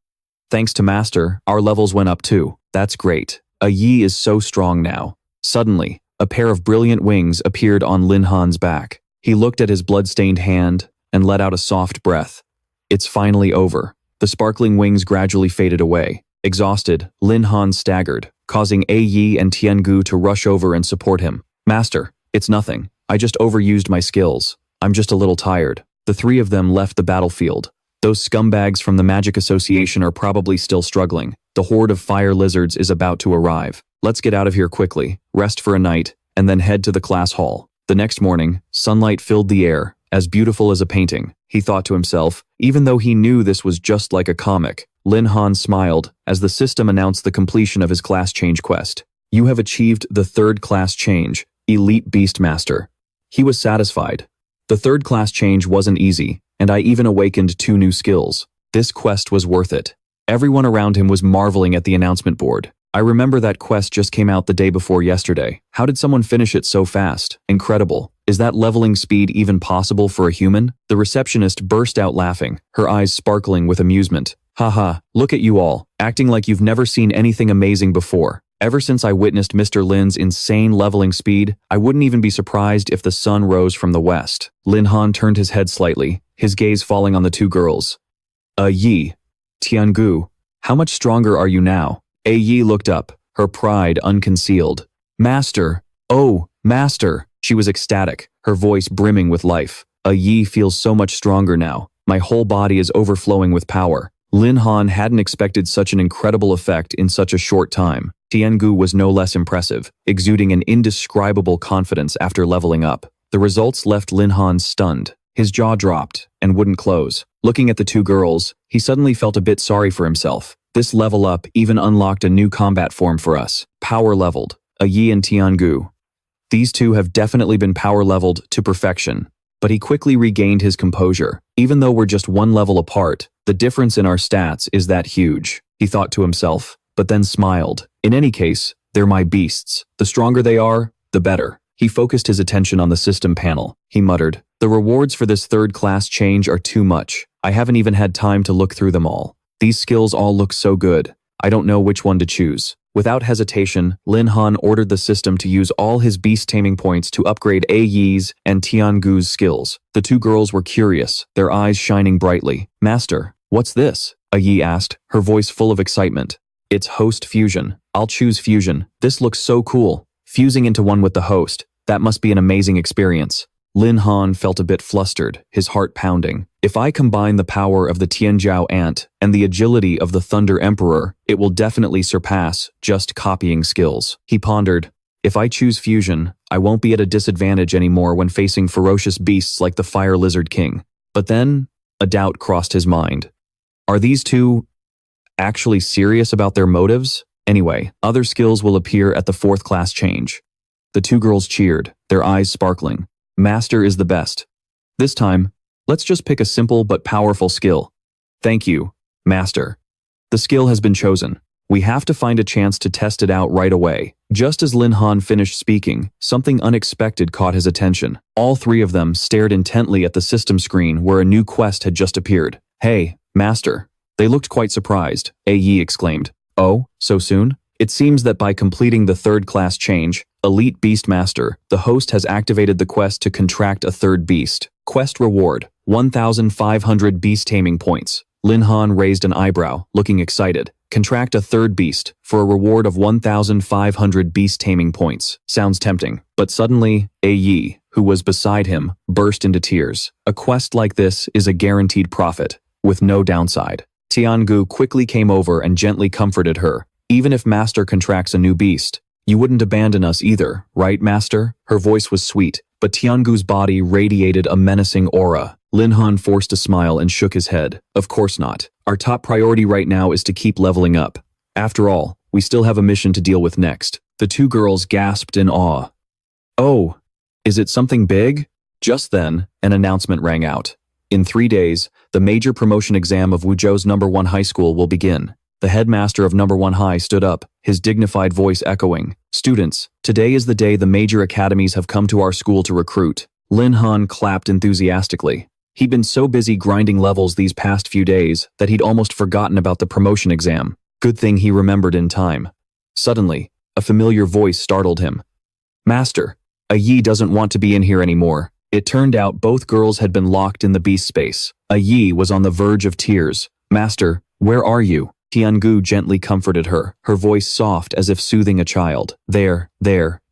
Thanks to Master, our levels went up too. That's great. Yi is so strong now. Suddenly, a pair of brilliant wings appeared on Lin Han's back. He looked at his blood-stained hand and let out a soft breath. It's finally over. The sparkling wings gradually faded away. Exhausted, Lin Han staggered, causing Yi and Tiangu to rush over and support him. Master, it's nothing. I just overused my skills. I'm just a little tired. The three of them left the battlefield. Those scumbags from the Magic Association are probably still struggling. The horde of fire lizards is about to arrive. Let's get out of here quickly, rest for a night, and then head to the class hall. The next morning, sunlight filled the air, as beautiful as a painting. He thought to himself, even though he knew this was just like a comic. Lin Han smiled as the system announced the completion of his class change quest. You have achieved the third class change, Elite Beast Master. He was satisfied. The third class change wasn't easy, and I even awakened 2 new skills. This quest was worth it. Everyone around him was marveling at the announcement board. I remember that quest just came out the day before yesterday. How did someone finish it so fast? Incredible. Is that leveling speed even possible for a human? The receptionist burst out laughing, her eyes sparkling with amusement. Haha, look at you all, acting like you've never seen anything amazing before. Ever since I witnessed Mr. Lin's insane leveling speed, I wouldn't even be surprised if the sun rose from the west. Lin Han turned his head slightly, his gaze falling on the 2 girls. Yi. Tiangu, how much stronger are you now? Yi looked up, her pride unconcealed. Master, oh, Master. She was ecstatic, her voice brimming with life. Yi feels so much stronger now. My whole body is overflowing with power. Lin Han hadn't expected such an incredible effect in such a short time. Tiangu was no less impressive, exuding an indescribable confidence after leveling up. The results left Lin Han stunned. His jaw dropped and wouldn't close. Looking at the 2 girls, he suddenly felt a bit sorry for himself. This level up even unlocked a new combat form for us. Power leveled. Yi and Tiangu. These 2 have definitely been power leveled to perfection. But he quickly regained his composure. Even though we're just 1 level apart, the difference in our stats is that huge, he thought to himself, but then smiled. In any case, they're my beasts. The stronger they are, the better. He focused his attention on the system panel. He muttered, the rewards for this third class change are too much. I haven't even had time to look through them all. These skills all look so good. I don't know which one to choose. Without hesitation, Lin Han ordered the system to use all his beast taming points to upgrade Yi's and Tiangu's skills. The 2 girls were curious, their eyes shining brightly. Master, what's this? Yi asked, her voice full of excitement. It's host fusion. I'll choose fusion. This looks so cool. Fusing into one with the host. That must be an amazing experience. Lin Han felt a bit flustered, his heart pounding. If I combine the power of the Tianjiao ant and the agility of the Thunder Emperor, it will definitely surpass just copying skills. He pondered, if I choose fusion, I won't be at a disadvantage anymore when facing ferocious beasts like the Fire Lizard King. But then, a doubt crossed his mind. Are these 2 actually serious about their motives? Anyway, other skills will appear at the 4th class change. The 2 girls cheered, their eyes sparkling. Master is the best. This time, let's just pick a simple but powerful skill. Thank you, Master. The skill has been chosen. We have to find a chance to test it out right away. Just as Lin Han finished speaking, something unexpected caught his attention. All 3 of them stared intently at the system screen where a new quest had just appeared. Hey, Master. They looked quite surprised. Yi exclaimed. Oh, so soon? It seems that by completing the 3rd class change, Elite Beast Master, the host has activated the quest to contract a 3rd beast. Quest reward, 1,500 beast taming points. Lin Han raised an eyebrow, looking excited. Contract a 3rd beast for a reward of 1,500 beast taming points. Sounds tempting. But suddenly, Yi, who was beside him, burst into tears. A quest like this is a guaranteed profit, with no downside. Tiangu quickly came over and gently comforted her. Even if Master contracts a new beast, you wouldn't abandon us either, right, Master? Her voice was sweet, but Tiangu's body radiated a menacing aura. Lin Han forced a smile and shook his head. Of course not. Our top priority right now is to keep leveling up. After all, we still have a mission to deal with next. The 2 girls gasped in awe. Oh, is it something big? Just then, an announcement rang out. In 3 days, the major promotion exam of Wuzhou's #1 high school will begin. The headmaster of #1 High stood up, his dignified voice echoing. Students, today is the day the major academies have come to our school to recruit. Lin Han clapped enthusiastically. He'd been so busy grinding levels these past few days that he'd almost forgotten about the promotion exam. Good thing he remembered in time. Suddenly, a familiar voice startled him. Master, a Yi doesn't want to be in here anymore. It turned out both girls had been locked in the beast space. A Yi was on the verge of tears. Master, where are you? Tiangu gently comforted her, her voice soft as if soothing a child. There,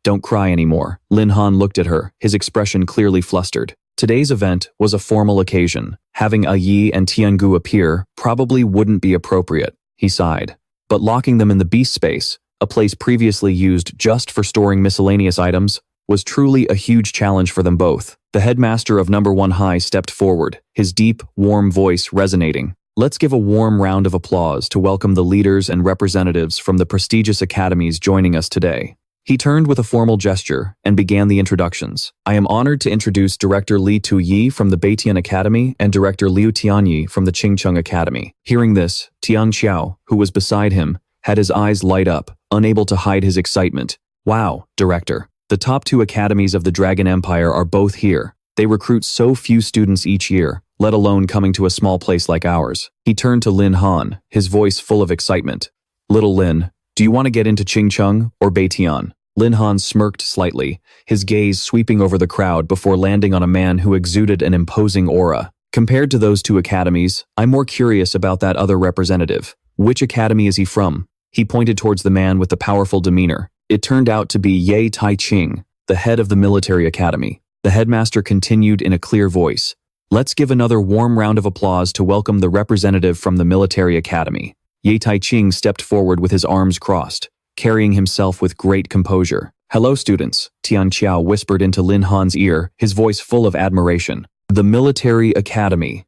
don't cry anymore. Lin Han looked at her, his expression clearly flustered. Today's event was a formal occasion. Having a Yi and Tiangu appear probably wouldn't be appropriate, he sighed. But locking them in the beast space, a place previously used just for storing miscellaneous items, was truly a huge challenge for them both. The headmaster of Number 1 High stepped forward, his deep, warm voice resonating. Let's give a warm round of applause to welcome the leaders and representatives from the prestigious academies joining us today. He turned with a formal gesture and began the introductions. I am honored to introduce Director Li Tuyi from the Beitian Academy and Director Liu Tianyi from the Qingcheng Academy. Hearing this, Tian Xiao, who was beside him, had his eyes light up, unable to hide his excitement. Wow, Director. The top 2 academies of the Dragon Empire are both here. They recruit so few students each year, let alone coming to a small place like ours. He turned to Lin Han, his voice full of excitement. Little Lin, do you want to get into Qingcheng or Beitian? Lin Han smirked slightly, his gaze sweeping over the crowd before landing on a man who exuded an imposing aura. Compared to those 2 academies, I'm more curious about that other representative. Which academy is he from? He pointed towards the man with the powerful demeanor. It turned out to be Ye Tai-ching, the head of the military academy. The headmaster continued in a clear voice. Let's give another warm round of applause to welcome the representative from the military academy. Ye Tai-ching stepped forward with his arms crossed, carrying himself with great composure. Hello, students, Tian Qiao whispered into Lin Han's ear, his voice full of admiration. The military academy.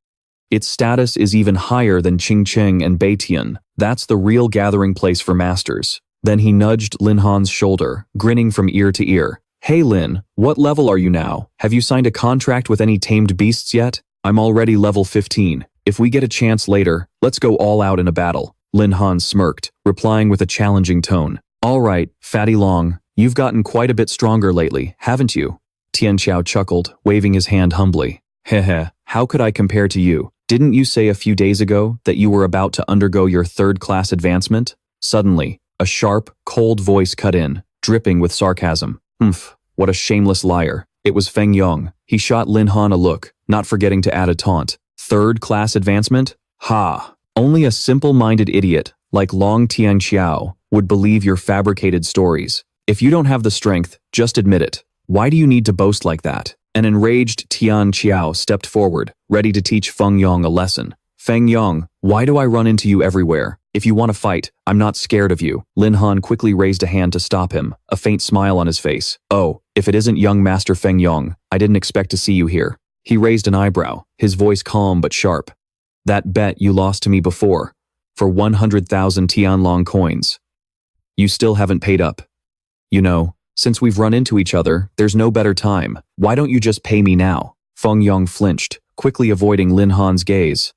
Its status is even higher than Qingcheng and Beitian. That's the real gathering place for masters. Then he nudged Lin Han's shoulder, grinning from ear to ear. Hey Lin, what level are you now? Have you signed a contract with any tamed beasts yet? I'm already level 15. If we get a chance later, let's go all out in a battle. Lin Han smirked, replying with a challenging tone. All right, Fatty Long, you've gotten quite a bit stronger lately, haven't you? Tian Xiao chuckled, waving his hand humbly. Heh, how could I compare to you? Didn't you say a few days ago that you were about to undergo your 3rd-class advancement? Suddenly, a sharp, cold voice cut in, dripping with sarcasm. What a shameless liar. It was Feng Yong. He shot Lin Han a look, not forgetting to add a taunt. 3rd-class advancement? Ha! Only a simple-minded idiot, like Long Tianxiao, would believe your fabricated stories. If you don't have the strength, just admit it. Why do you need to boast like that? An enraged Tian Qiao stepped forward, ready to teach Feng Yong a lesson. Feng Yong, why do I run into you everywhere? If you want to fight, I'm not scared of you. Lin Han quickly raised a hand to stop him, a faint smile on his face. Oh, if it isn't young Master Feng Yong, I didn't expect to see you here. He raised an eyebrow, his voice calm but sharp. That bet you lost to me before, for 100,000 Tianlong coins. You still haven't paid up. You know, since we've run into each other, there's no better time. Why don't you just pay me now? Feng Yong flinched, quickly avoiding Lin Han's gaze.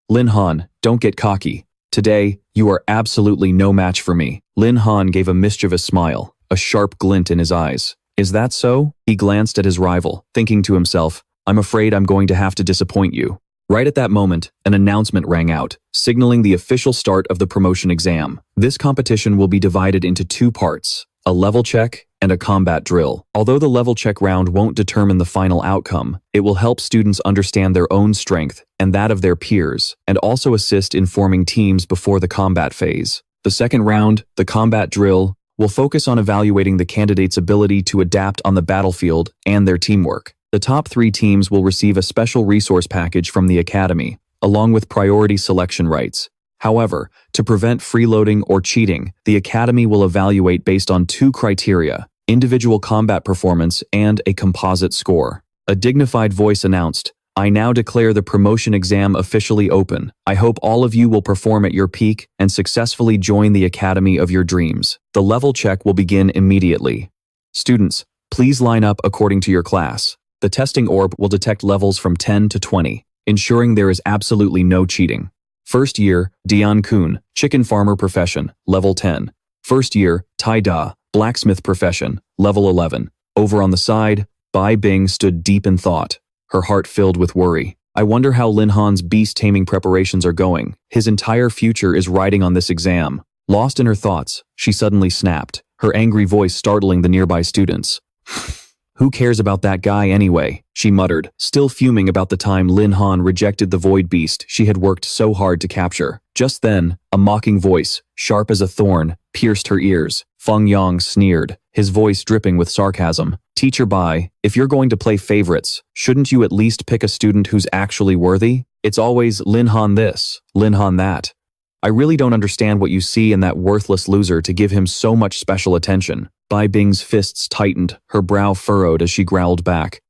Lin Han, don't get cocky. Today, you are absolutely no match for me. Lin Han gave a mischievous smile, a sharp glint in his eyes. Is that so? He glanced at his rival, thinking to himself, I'm afraid I'm going to have to disappoint you. Right at that moment, an announcement rang out, signaling the official start of the promotion exam. This competition will be divided into 2 parts, a level check and a combat drill. Although the level check round won't determine the final outcome, it will help students understand their own strength and that of their peers, and also assist in forming teams before the combat phase. The second round, the combat drill, will focus on evaluating the candidate's ability to adapt on the battlefield and their teamwork. The top 3 teams will receive a special resource package from the Academy, along with priority selection rights. However, to prevent freeloading or cheating, the Academy will evaluate based on 2 criteria: individual combat performance and a composite score. A dignified voice announced, I now declare the promotion exam officially open. I hope all of you will perform at your peak and successfully join the Academy of your dreams. The level check will begin immediately. Students, please line up according to your class. The testing orb will detect levels from 10 to 20, ensuring there is absolutely no cheating. First year, Dian Kun, chicken farmer profession, level 10. First year, Tai Da, blacksmith profession, level 11. Over on the side, Bai Bing stood deep in thought, her heart filled with worry. I wonder how Lin Han's beast taming preparations are going. His entire future is riding on this exam. Lost in her thoughts, she suddenly snapped, her angry voice startling the nearby students. Who cares about that guy anyway? She muttered, still fuming about the time Lin Han rejected the void beast she had worked so hard to capture. Just then, a mocking voice, sharp as a thorn, pierced her ears. Feng Yong sneered, his voice dripping with sarcasm. Teacher Bai, if you're going to play favorites, shouldn't you at least pick a student who's actually worthy? It's always Lin Han this, Lin Han that. I really don't understand what you see in that worthless loser to give him so much special attention. Bai Bing's fists tightened, her brow furrowed as she growled back.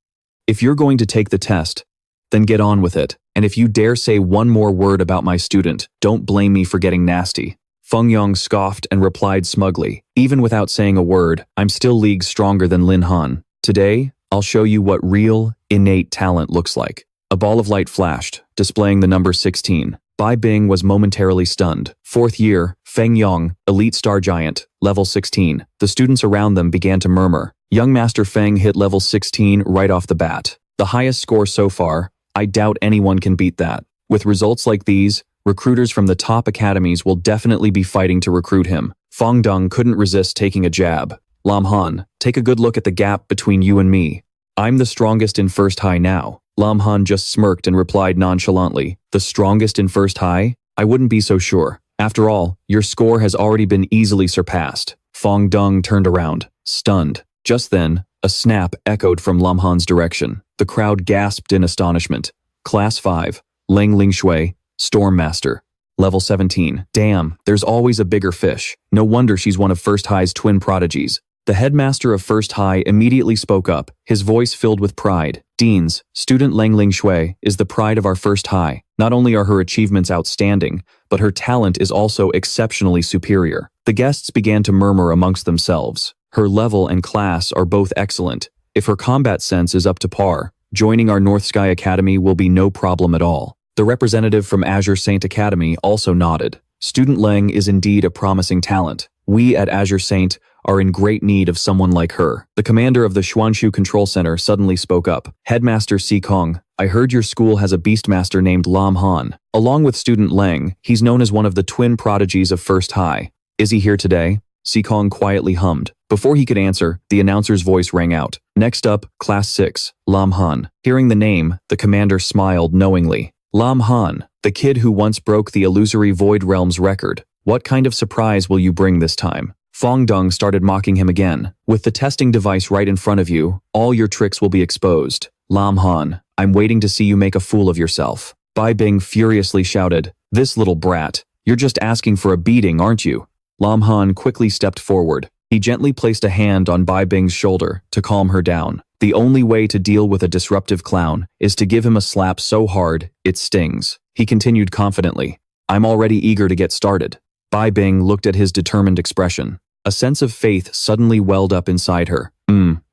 If you're going to take the test, then get on with it. And if you dare say one more word about my student, don't blame me for getting nasty. Feng Yong scoffed and replied smugly, even without saying a word, I'm still leagues stronger than Lin Han. Today, I'll show you what real, innate talent looks like. A ball of light flashed, displaying the number 16. Bai Bing was momentarily stunned. Fourth year, Feng Yong, elite star giant, level 16. The students around them began to murmur. Young Master Feng hit level 16 right off the bat. The highest score so far. I doubt anyone can beat that. With results like these, recruiters from the top academies will definitely be fighting to recruit him. Feng Dong couldn't resist taking a jab. Lam Han, take a good look at the gap between you and me. I'm the strongest in first high now. Lam Han just smirked and replied nonchalantly, the strongest in first high? I wouldn't be so sure. After all, your score has already been easily surpassed. Feng Dong turned around, stunned. Just then, a snap echoed from Lam Han's direction. The crowd gasped in astonishment. Class 5, Leng Lingshui, Storm Master. Level 17. Damn, there's always a bigger fish. No wonder she's one of First High's twin prodigies. The headmaster of First High immediately spoke up, his voice filled with pride. Deans, student Leng Lingshui is the pride of our First High. Not only are her achievements outstanding, but her talent is also exceptionally superior. The guests began to murmur amongst themselves. Her level and class are both excellent. If her combat sense is up to par, joining our North Sky Academy will be no problem at all. The representative from Azure Saint Academy also nodded. Student Leng is indeed a promising talent. We at Azure Saint are in great need of someone like her. The commander of the Xuanshu Control Center suddenly spoke up. Headmaster Si Kong, I heard your school has a beastmaster named Lam Han. Along with student Leng, he's known as one of the twin prodigies of First High. Is he here today? Si Kong quietly hummed. Before he could answer, the announcer's voice rang out. Next up, Class 6, Lam Han. Hearing the name, the commander smiled knowingly. Lam Han, the kid who once broke the illusory Void Realms record. What kind of surprise will you bring this time? Feng Dong started mocking him again. With the testing device right in front of you, all your tricks will be exposed. Lam Han, I'm waiting to see you make a fool of yourself. Bai Bing furiously shouted, this little brat, you're just asking for a beating, aren't you? Lam Han quickly stepped forward. He gently placed a hand on Bai Bing's shoulder to calm her down. The only way to deal with a disruptive clown is to give him a slap so hard, it stings. He continued confidently, I'm already eager to get started. Bai Bing looked at his determined expression. A sense of faith suddenly welled up inside her.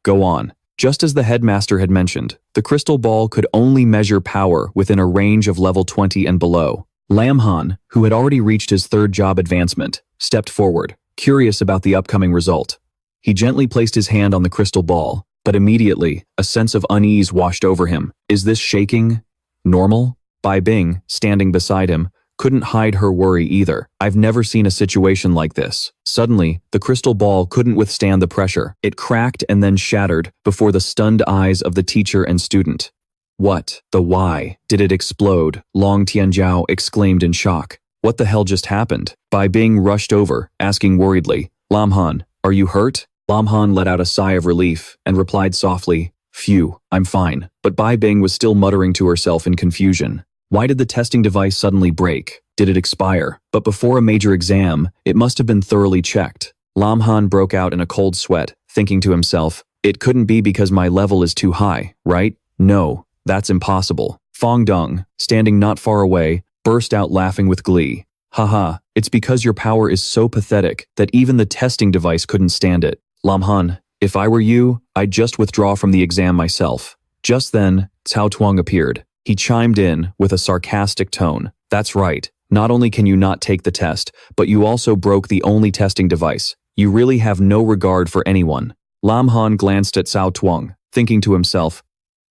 Go on. Just as the headmaster had mentioned, the crystal ball could only measure power within a range of level 20 and below. Lam Han, who had already reached his third job advancement, stepped forward, curious about the upcoming result. He gently placed his hand on the crystal ball, but immediately, a sense of unease washed over him. Is this shaking normal? Bai Bing, standing beside him, couldn't hide her worry either. I've never seen a situation like this. Suddenly, the crystal ball couldn't withstand the pressure. It cracked and then shattered before the stunned eyes of the teacher and student. What? The why? Did it explode? Long Tianjiao exclaimed in shock. What the hell just happened? Bai Bing rushed over, asking worriedly, Lam Han, are you hurt? Lam Han let out a sigh of relief and replied softly, Phew, I'm fine. But Bai Bing was still muttering to herself in confusion. Why did the testing device suddenly break? Did it expire? But before a major exam, it must have been thoroughly checked. Lam Han broke out in a cold sweat, thinking to himself, it couldn't be because my level is too high, right? No, that's impossible. Feng Dong, standing not far away, burst out laughing with glee. Haha, it's because your power is so pathetic that even the testing device couldn't stand it. Lam Han, if I were you, I'd just withdraw from the exam myself. Just then, Cao Tuang appeared. He chimed in with a sarcastic tone. That's right. Not only can you not take the test, but you also broke the only testing device. You really have no regard for anyone. Lam Han glanced at Cao Tuang, thinking to himself,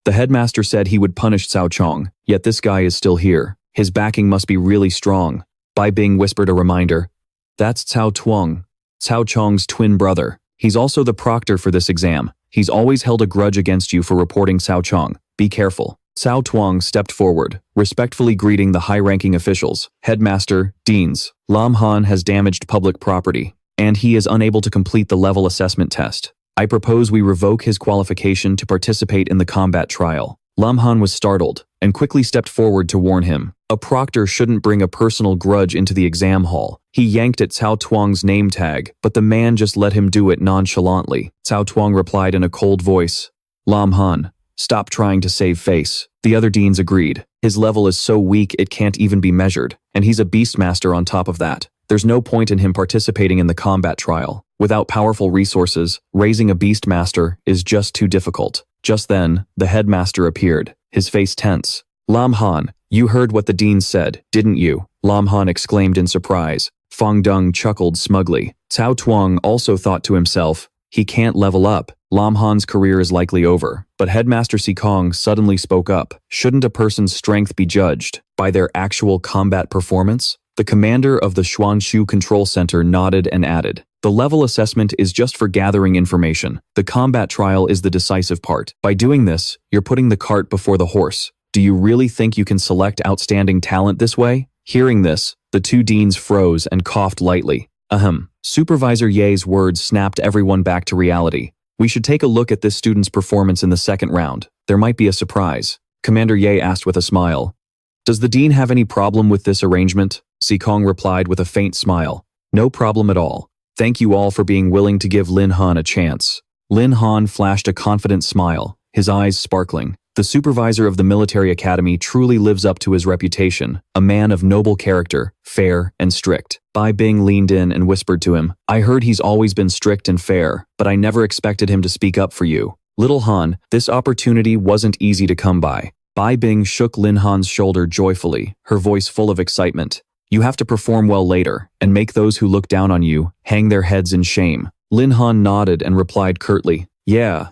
the headmaster said he would punish Cao Chong, yet this guy is still here. His backing must be really strong. Bai Bing whispered a reminder. That's Cao Tuang, Cao Chong's twin brother. He's also the proctor for this exam. He's always held a grudge against you for reporting Cao Chong. Be careful. Cao Tuong stepped forward, respectfully greeting the high-ranking officials. Headmaster, deans, Lam Han has damaged public property, and he is unable to complete the level assessment test. I propose we revoke his qualification to participate in the combat trial. Lam Han was startled, and quickly stepped forward to warn him. A proctor shouldn't bring a personal grudge into the exam hall. He yanked at Cao Tuong's name tag, but the man just let him do it nonchalantly. Cao Tuong replied in a cold voice, Lam Han, stop trying to save face. The other deans agreed. His level is so weak it can't even be measured, and he's a beastmaster on top of that. There's no point in him participating in the combat trial. Without powerful resources, raising a beastmaster is just too difficult. Just then, the headmaster appeared, his face tense. Lam Han, you heard what the dean said, didn't you? Lam Han exclaimed in surprise. Feng Yong chuckled smugly. Cao Tuong also thought to himself, he can't level up. Lam Han's career is likely over. But Headmaster Si Kong suddenly spoke up. Shouldn't a person's strength be judged by their actual combat performance? The commander of the Xuanshu Control Center nodded and added, the level assessment is just for gathering information. The combat trial is the decisive part. By doing this, you're putting the cart before the horse. Do you really think you can select outstanding talent this way? Hearing this, the two deans froze and coughed lightly. Ahem. Supervisor Ye's words snapped everyone back to reality. We should take a look at this student's performance in the second round. There might be a surprise. Commander Ye asked with a smile. Does the dean have any problem with this arrangement? Si Kong replied with a faint smile. No problem at all. Thank you all for being willing to give Lin Han a chance. Lin Han flashed a confident smile, his eyes sparkling. The supervisor of the military academy truly lives up to his reputation, a man of noble character, fair and strict. Bai Bing leaned in and whispered to him, I heard he's always been strict and fair, but I never expected him to speak up for you. Little Han, this opportunity wasn't easy to come by. Bai Bing shook Lin Han's shoulder joyfully, her voice full of excitement. You have to perform well later, and make those who look down on you hang their heads in shame. Lin Han nodded and replied curtly, Yeah,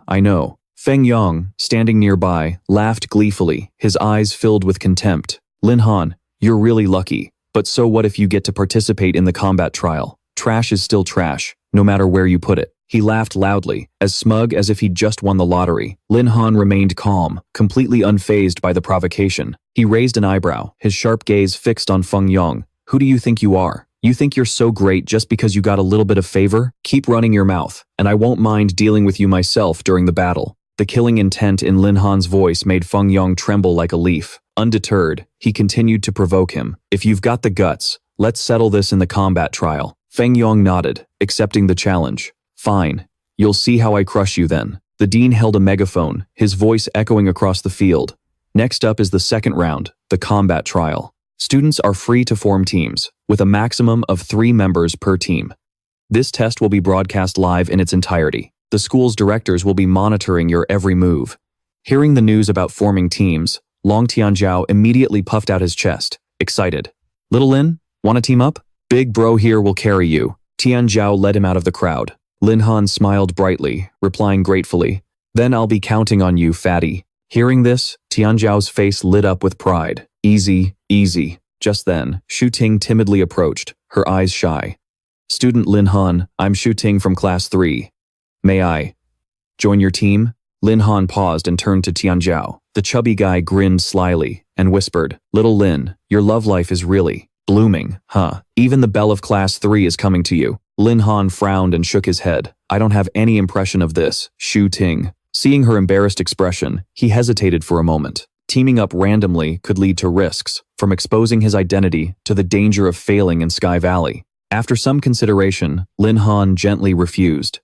I know. Feng Yong, standing nearby, laughed gleefully, his eyes filled with contempt. Lin Han, you're really lucky, but so what if you get to participate in the combat trial? Trash is still trash, no matter where you put it. He laughed loudly, as smug as if he'd just won the lottery. Lin Han remained calm, completely unfazed by the provocation. He raised an eyebrow, his sharp gaze fixed on Feng Yong. Who do you think you are? You think you're so great just because you got a little bit of favor? Keep running your mouth, and I won't mind dealing with you myself during the battle. The killing intent in Lin Han's voice made Feng Yong tremble like a leaf. Undeterred, he continued to provoke him. If you've got the guts, let's settle this in the combat trial. Feng Yong nodded, accepting the challenge. Fine. You'll see how I crush you then. The dean held a megaphone, his voice echoing across the field. Next up is the second round, the combat trial. Students are free to form teams, with a maximum of 3 members per team. This test will be broadcast live in its entirety. The school's directors will be monitoring your every move. Hearing the news about forming teams, Long Tianzhao immediately puffed out his chest, excited. Little Lin, want to team up? Big bro here will carry you. Tianzhao led him out of the crowd. Lin Han smiled brightly, replying gratefully, Then I'll be counting on you, fatty. Hearing this, Tianzhao's face lit up with pride. Easy. Just then, Shu Ting timidly approached, her eyes shy. Student Lin Han, I'm Shu Ting from class 3. May I join your team? Lin Han paused and turned to Tianzhao. The chubby guy grinned slyly and whispered, Little Lin, your love life is really blooming, huh? Even the belle of class 3 is coming to you. Lin Han frowned and shook his head. I don't have any impression of this, Shu Ting. Seeing her embarrassed expression, he hesitated for a moment. Teaming up randomly could lead to risks, from exposing his identity to the danger of failing in Sky Valley. After some consideration, Lin Han gently refused.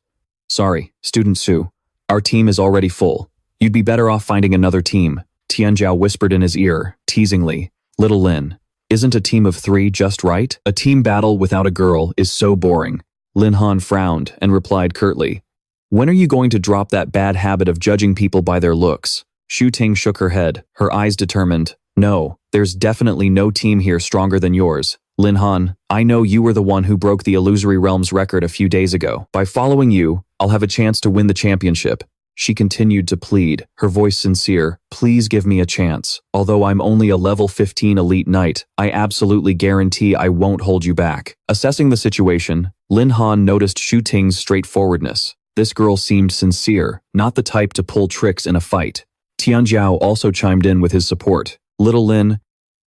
Sorry, Student Su. Our team is already full. You'd be better off finding another team. Tianzhao whispered in his ear, teasingly. Little Lin, isn't a team of 3 just right? A team battle without a girl is so boring. Lin Han frowned and replied curtly. When are you going to drop that bad habit of judging people by their looks? Shu Ting shook her head, her eyes determined. No, there's definitely no team here stronger than yours. Lin Han, I know you were the one who broke the Illusory Realms record a few days ago. By following you, I'll have a chance to win the championship. She continued to plead, her voice sincere. Please give me a chance. Although I'm only a level 15 elite knight, I absolutely guarantee I won't hold you back. Assessing the situation, Lin Han noticed Shu Ting's straightforwardness. This girl seemed sincere, not the type to pull tricks in a fight. Tianjiao also chimed in with his support. Little Lin,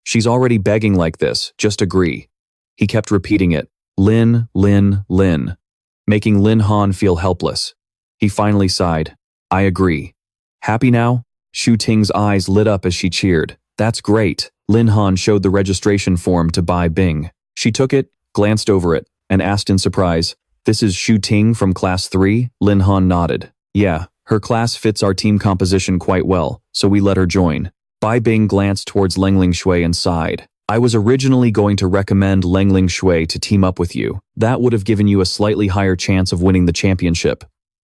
she's already begging like this, just agree. He kept repeating it. Lin, Lin, Lin, making Lin Han feel helpless. He finally sighed. I agree. Happy now? Shu Ting's eyes lit up as she cheered. That's great. Lin Han showed the registration form to Bai Bing. She took it, glanced over it, and asked in surprise, This is Shu Ting from Class 3? Lin Han nodded. Yeah, her class fits our team composition quite well, so we let her join. Bai Bing glanced towards Lengling Shui and sighed. I was originally going to recommend Lengling Shui to team up with you. That would have given you a slightly higher chance of winning the championship.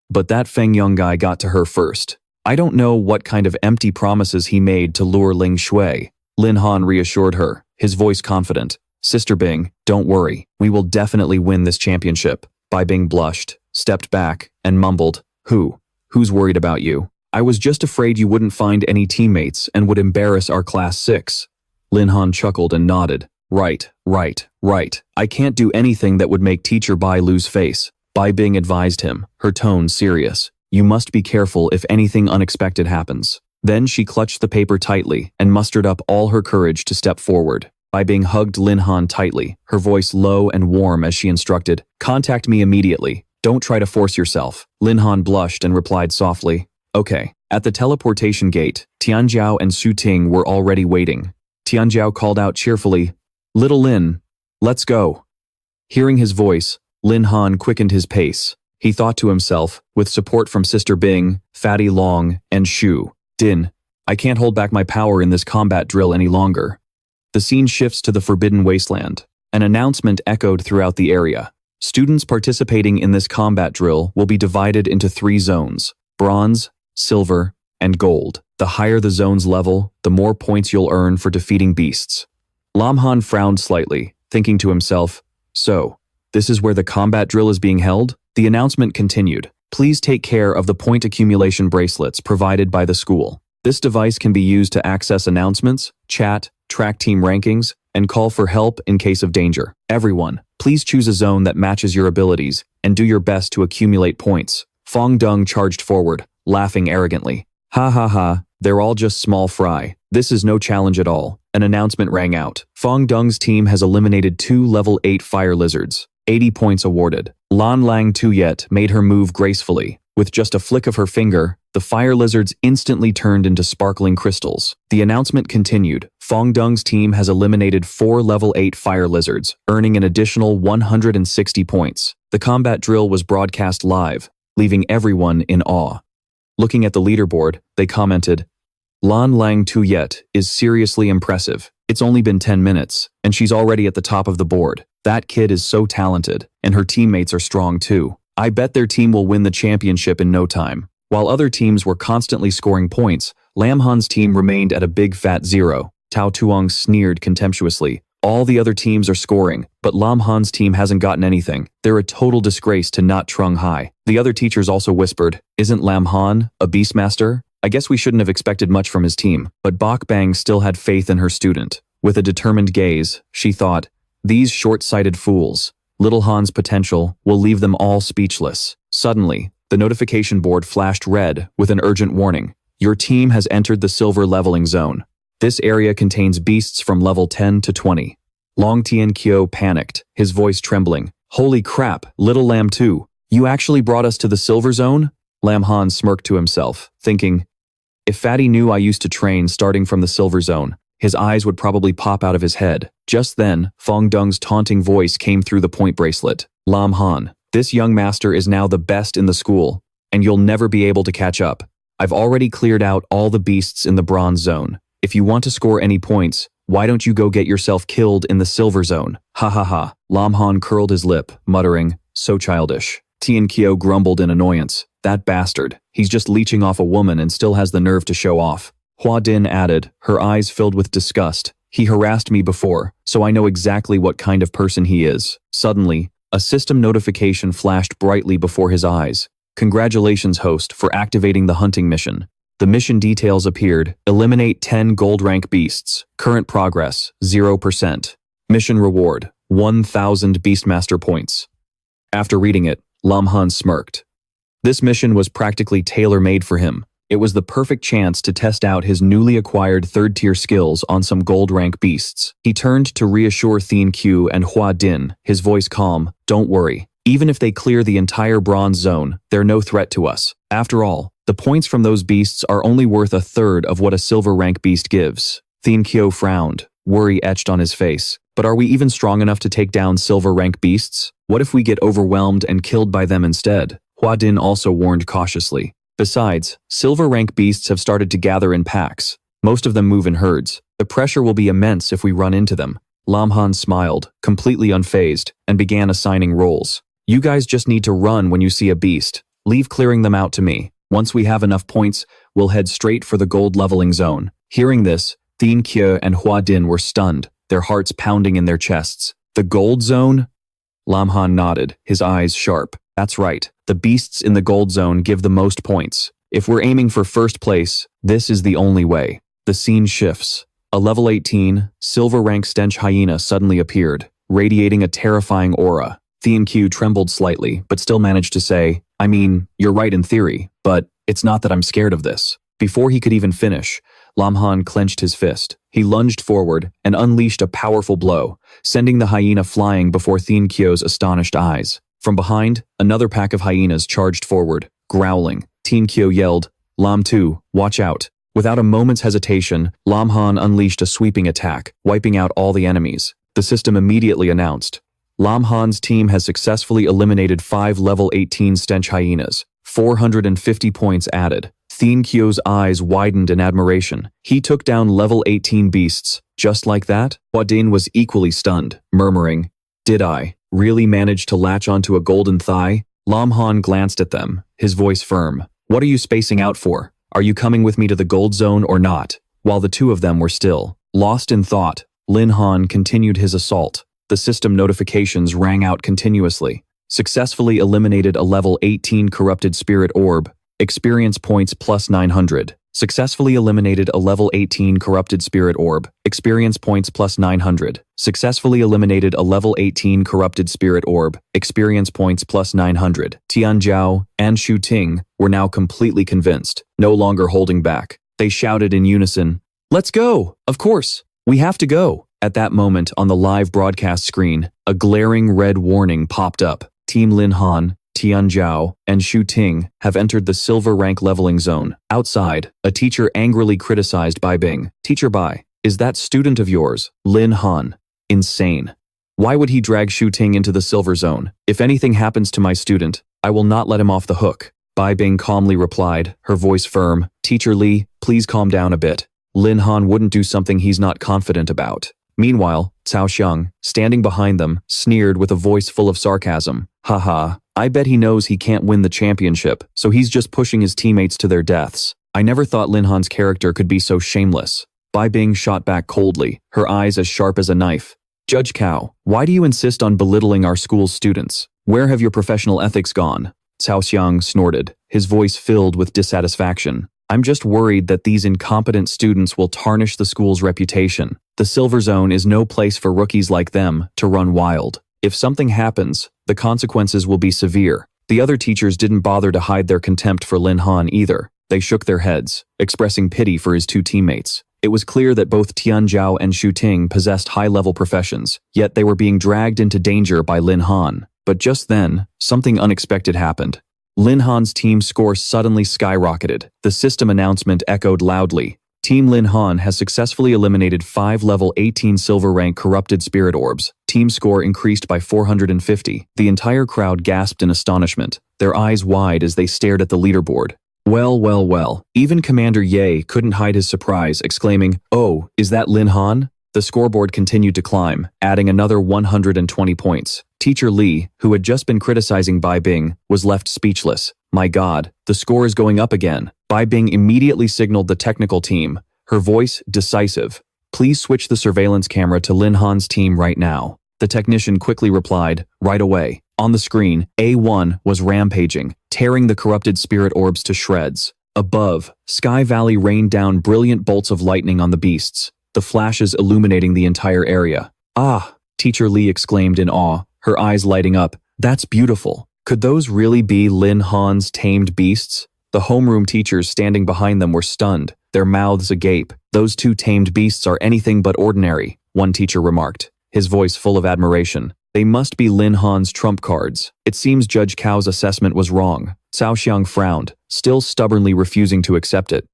But that Feng Yong guy got to her first. I don't know what kind of empty promises he made to lure Ling Shui. Lin Han reassured her, his voice confident. Sister Bing, don't worry, we will definitely win this championship. Bai Bing blushed, stepped back, and mumbled, Who's worried about you? I was just afraid you wouldn't find any teammates and would embarrass our Class 6. Lin Han chuckled and nodded. Right. I can't do anything that would make Teacher Bai lose face. Bai Bing advised him, her tone serious. You must be careful if anything unexpected happens. Then she clutched the paper tightly and mustered up all her courage to step forward. Bai Bing hugged Lin Han tightly, her voice low and warm as she instructed, Contact me immediately. Don't try to force yourself. Lin Han blushed and replied softly, Okay. At the teleportation gate, Tianjiao and Shu Ting were already waiting. Tianjiao called out cheerfully, Little Lin, let's go. Hearing his voice, Lin Han quickened his pace. He thought to himself, with support from Sister Bing, Fatty Long, and Shu, Din, I can't hold back my power in this combat drill any longer. The scene shifts to the Forbidden Wasteland. An announcement echoed throughout the area. Students participating in this combat drill will be divided into 3 zones, bronze, silver, and gold. The higher the zone's level, the more points you'll earn for defeating beasts. Lam Han frowned slightly, thinking to himself, So, this is where the combat drill is being held? The announcement continued. Please take care of the point accumulation bracelets provided by the school. This device can be used to access announcements, chat, track team rankings, and call for help in case of danger. Everyone, please choose a zone that matches your abilities and do your best to accumulate points. Feng Dong charged forward, laughing arrogantly. Ha ha ha, they're all just small fry. This is no challenge at all. An announcement rang out. Feng Dong's team has eliminated 2 level 8 fire lizards. 80 points awarded. Lan Lang Tuyet made her move gracefully. With just a flick of her finger, the fire lizards instantly turned into sparkling crystals. The announcement continued. Feng Dong's team has eliminated 4 level 8 fire lizards, earning an additional 160 points. The combat drill was broadcast live, leaving everyone in awe. Looking at the leaderboard, they commented, Lan Lang Tuyet is seriously impressive. It's only been 10 minutes, and she's already at the top of the board. That kid is so talented, and her teammates are strong too. I bet their team will win the championship in no time. While other teams were constantly scoring points, Lam Han's team remained at a big fat 0. Tao Tuong sneered contemptuously. All the other teams are scoring, but Lam Han's team hasn't gotten anything. They're a total disgrace to not Trung Hai. The other teachers also whispered, Isn't Lam Han a beastmaster? I guess we shouldn't have expected much from his team. But Bok Bang still had faith in her student. With a determined gaze, she thought, These short-sighted fools. Little Han's potential will leave them all speechless. Suddenly, the notification board flashed red with an urgent warning. Your team has entered the silver leveling zone. This area contains beasts from level 10 to 20. Long Tian Kyo panicked, his voice trembling. Holy crap, Little Lamb 2, you actually brought us to the silver zone? Lam Han smirked to himself, thinking, if Fatty knew I used to train starting from the silver zone, his eyes would probably pop out of his head. Just then, Feng Dong's taunting voice came through the point bracelet. Lam Han, this young master is now the best in the school, and you'll never be able to catch up. I've already cleared out all the beasts in the bronze zone. If you want to score any points, why don't you go get yourself killed in the silver zone? Ha ha ha. Lam Han curled his lip, muttering, so childish. Tian Kyo grumbled in annoyance. That bastard. He's just leeching off a woman and still has the nerve to show off. Hua Din added, her eyes filled with disgust. He harassed me before, so I know exactly what kind of person he is. Suddenly, a system notification flashed brightly before his eyes. Congratulations, host, for activating the hunting mission. The mission details appeared. Eliminate 10 gold rank beasts. Current progress, 0%. Mission reward, 1,000 Beastmaster points. After reading it, Lam Han smirked. This mission was practically tailor-made for him. It was the perfect chance to test out his newly acquired third-tier skills on some gold-rank beasts. He turned to reassure Thien Q and Hua Din, his voice calm. Don't worry. Even if they clear the entire bronze zone, they're no threat to us. After all, the points from those beasts are only worth a third of what a silver-rank beast gives. Thien Q frowned, worry etched on his face. But are we even strong enough to take down silver-rank beasts? What if we get overwhelmed and killed by them instead? Hua Din also warned cautiously. Besides, silver-rank beasts have started to gather in packs. Most of them move in herds. The pressure will be immense if we run into them. Lam Han smiled, completely unfazed, and began assigning roles. You guys just need to run when you see a beast. Leave clearing them out to me. Once we have enough points, we'll head straight for the gold leveling zone. Hearing this, Thien Qiu and Hua Din were stunned, their hearts pounding in their chests. The gold zone? Lam Han nodded, his eyes sharp. That's right. The beasts in the gold zone give the most points. If we're aiming for first place, this is the only way. The scene shifts. A level 18, silver-rank stench hyena suddenly appeared, radiating a terrifying aura. Thien Q trembled slightly, but still managed to say, I mean, you're right in theory, but it's not that I'm scared of this. Before he could even finish, Lam Han clenched his fist. He lunged forward and unleashed a powerful blow, sending the hyena flying before Thien Qiu's astonished eyes. From behind, another pack of hyenas charged forward, growling. Thien Qiu yelled, Lam Tu, watch out. Without a moment's hesitation, Lam Han unleashed a sweeping attack, wiping out all the enemies. The system immediately announced, Lam Han's team has successfully eliminated 5 level 18 stench hyenas. 450 points added. Thien Qiu's eyes widened in admiration. He took down level 18 beasts. Just like that? Hua Din was equally stunned, murmuring, Did I really manage to latch onto a golden thigh? Lam Han glanced at them, his voice firm. What are you spacing out for? Are you coming with me to the gold zone or not? While the two of them were still lost in thought, Lin Han continued his assault. The system notifications rang out continuously. Successfully eliminated a level 18 corrupted spirit orb. Experience points plus 900. Successfully eliminated a level 18 corrupted spirit orb. Experience points plus 900. Successfully eliminated a level 18 corrupted spirit orb. Experience points plus 900. Tian Zhao and Shu Ting were now completely convinced, no longer holding back. They shouted in unison, Let's go! Of course! We have to go! At that moment, on the live broadcast screen, a glaring red warning popped up. Team Lin Han, Tian Zhao, and Shu Ting have entered the silver rank leveling zone. Outside, a teacher angrily criticized Bai Bing. Teacher Bai, is that student of yours, Lin Han, insane? Why would he drag Shu Ting into the silver zone? If anything happens to my student, I will not let him off the hook. Bai Bing calmly replied, her voice firm. Teacher Li, please calm down a bit. Lin Han wouldn't do something he's not confident about. Meanwhile, Cao Xiang, standing behind them, sneered with a voice full of sarcasm. Haha, I bet he knows he can't win the championship, so he's just pushing his teammates to their deaths. I never thought Lin Han's character could be so shameless. Bai Bing shot back coldly, her eyes as sharp as a knife. Judge Cao, why do you insist on belittling our school's students? Where have your professional ethics gone? Cao Xiang snorted, his voice filled with dissatisfaction. I'm just worried that these incompetent students will tarnish the school's reputation. The Silver Zone is no place for rookies like them to run wild. If something happens, the consequences will be severe. The other teachers didn't bother to hide their contempt for Lin Han either. They shook their heads, expressing pity for his two teammates. It was clear that both Tian Zhao and Shu Ting possessed high-level professions, yet they were being dragged into danger by Lin Han. But just then, something unexpected happened. Lin Han's team score suddenly skyrocketed. The system announcement echoed loudly. Team Lin Han has successfully eliminated 5 level 18 silver rank corrupted spirit orbs. Team score increased by 450. The entire crowd gasped in astonishment, their eyes wide as they stared at the leaderboard. Well. Even Commander Ye couldn't hide his surprise, exclaiming, Oh, is that Lin Han? The scoreboard continued to climb, adding another 120 points. Teacher Li, who had just been criticizing Bai Bing, was left speechless. My God, the score is going up again. Bai Bing immediately signaled the technical team, her voice decisive. Please switch the surveillance camera to Lin Han's team right now. The technician quickly replied, right away. On the screen, A1 was rampaging, tearing the corrupted spirit orbs to shreds. Above, Sky Valley rained down brilliant bolts of lightning on the beasts, the flashes illuminating the entire area. Ah, Teacher Li exclaimed in awe, her eyes lighting up. That's beautiful. Could those really be Lin Han's tamed beasts? The homeroom teachers standing behind them were stunned, their mouths agape. Those two tamed beasts are anything but ordinary, one teacher remarked, his voice full of admiration. They must be Lin Han's trump cards. It seems Judge Cao's assessment was wrong. Cao Xiang frowned, still stubbornly refusing to accept it.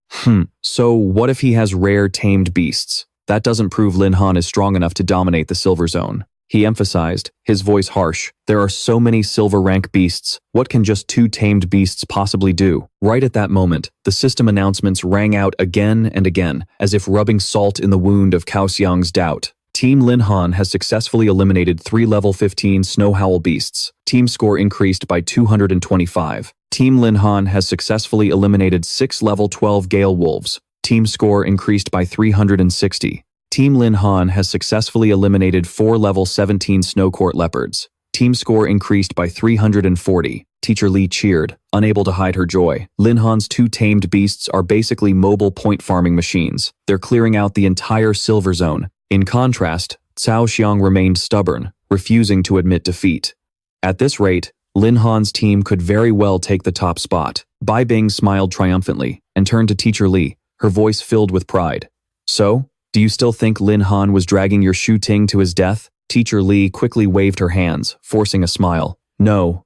So what if he has rare tamed beasts? That doesn't prove Lin Han is strong enough to dominate the silver zone. He emphasized, his voice harsh. There are so many silver rank beasts. What can just two tamed beasts possibly do? Right at that moment, the system announcements rang out again and again, as if rubbing salt in the wound of Cao Xiang's doubt. Team Lin Han has successfully eliminated 3 level 15 Snow Howl beasts. Team score increased by 225. Team Lin Han has successfully eliminated 6 level 12 Gale Wolves. Team score increased by 360. Team Lin Han has successfully eliminated 4 level 17 Snow Court Leopards. Team score increased by 340. Teacher Li cheered, unable to hide her joy. Lin Han's 2 tamed beasts are basically mobile point farming machines. They're clearing out the entire silver zone. In contrast, Cao Xiang remained stubborn, refusing to admit defeat. At this rate, Lin Han's team could very well take the top spot. Bai Bing smiled triumphantly and turned to Teacher Li, her voice filled with pride. So, do you still think Lin Han was dragging your Shu Ting to his death? Teacher Li quickly waved her hands, forcing a smile. No,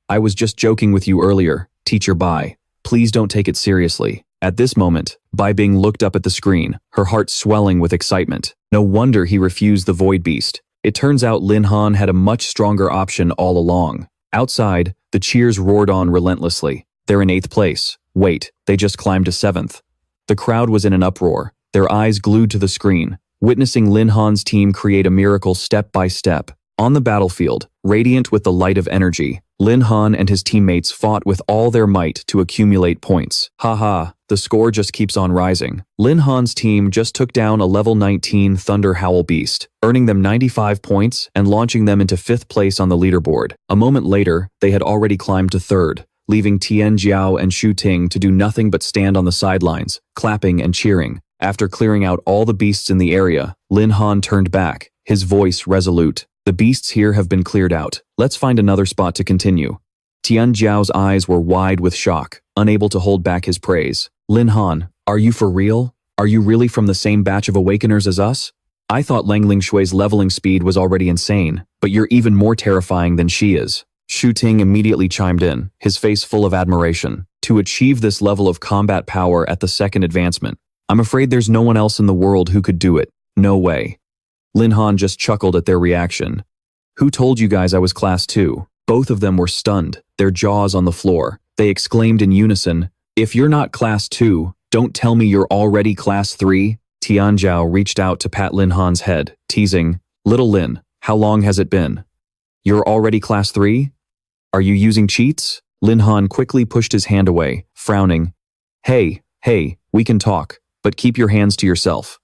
I was just joking with you earlier, Teacher Bai. Please don't take it seriously. At this moment, Bai Bing looked up at the screen, her heart swelling with excitement. No wonder he refused the Void Beast. It turns out Lin Han had a much stronger option all along. Outside, the cheers roared on relentlessly. They're in 8th place. Wait, they just climbed to 7th. The crowd was in an uproar, their eyes glued to the screen, witnessing Lin Han's team create a miracle step by step. On the battlefield, radiant with the light of energy, Lin Han and his teammates fought with all their might to accumulate points. Haha, the score just keeps on rising. Lin Han's team just took down a level 19 Thunder Howl Beast, earning them 95 points and launching them into 5th place on the leaderboard. A moment later, they had already climbed to 3rd, leaving Tian Jiao and Shu Ting to do nothing but stand on the sidelines, clapping and cheering. After clearing out all the beasts in the area, Lin Han turned back, his voice resolute. The beasts here have been cleared out. Let's find another spot to continue. Tian Jiao's eyes were wide with shock, unable to hold back his praise. Lin Han, are you for real? Are you really from the same batch of Awakeners as us? I thought Lang Lingshui's leveling speed was already insane, but you're even more terrifying than she is. Shu Ting immediately chimed in, his face full of admiration. To achieve this level of combat power at the 2nd advancement, I'm afraid there's no one else in the world who could do it. No way. Lin Han just chuckled at their reaction. Who told you guys I was class 2? Both of them were stunned, their jaws on the floor. They exclaimed in unison, if you're not class 2, don't tell me you're already class 3? Tian Jiao reached out to pat Lin Han's head, teasing, Little Lin, how long has it been? You're already class 3? Are you using cheats? Lin Han quickly pushed his hand away, frowning. Hey, we can talk, but keep your hands to yourself.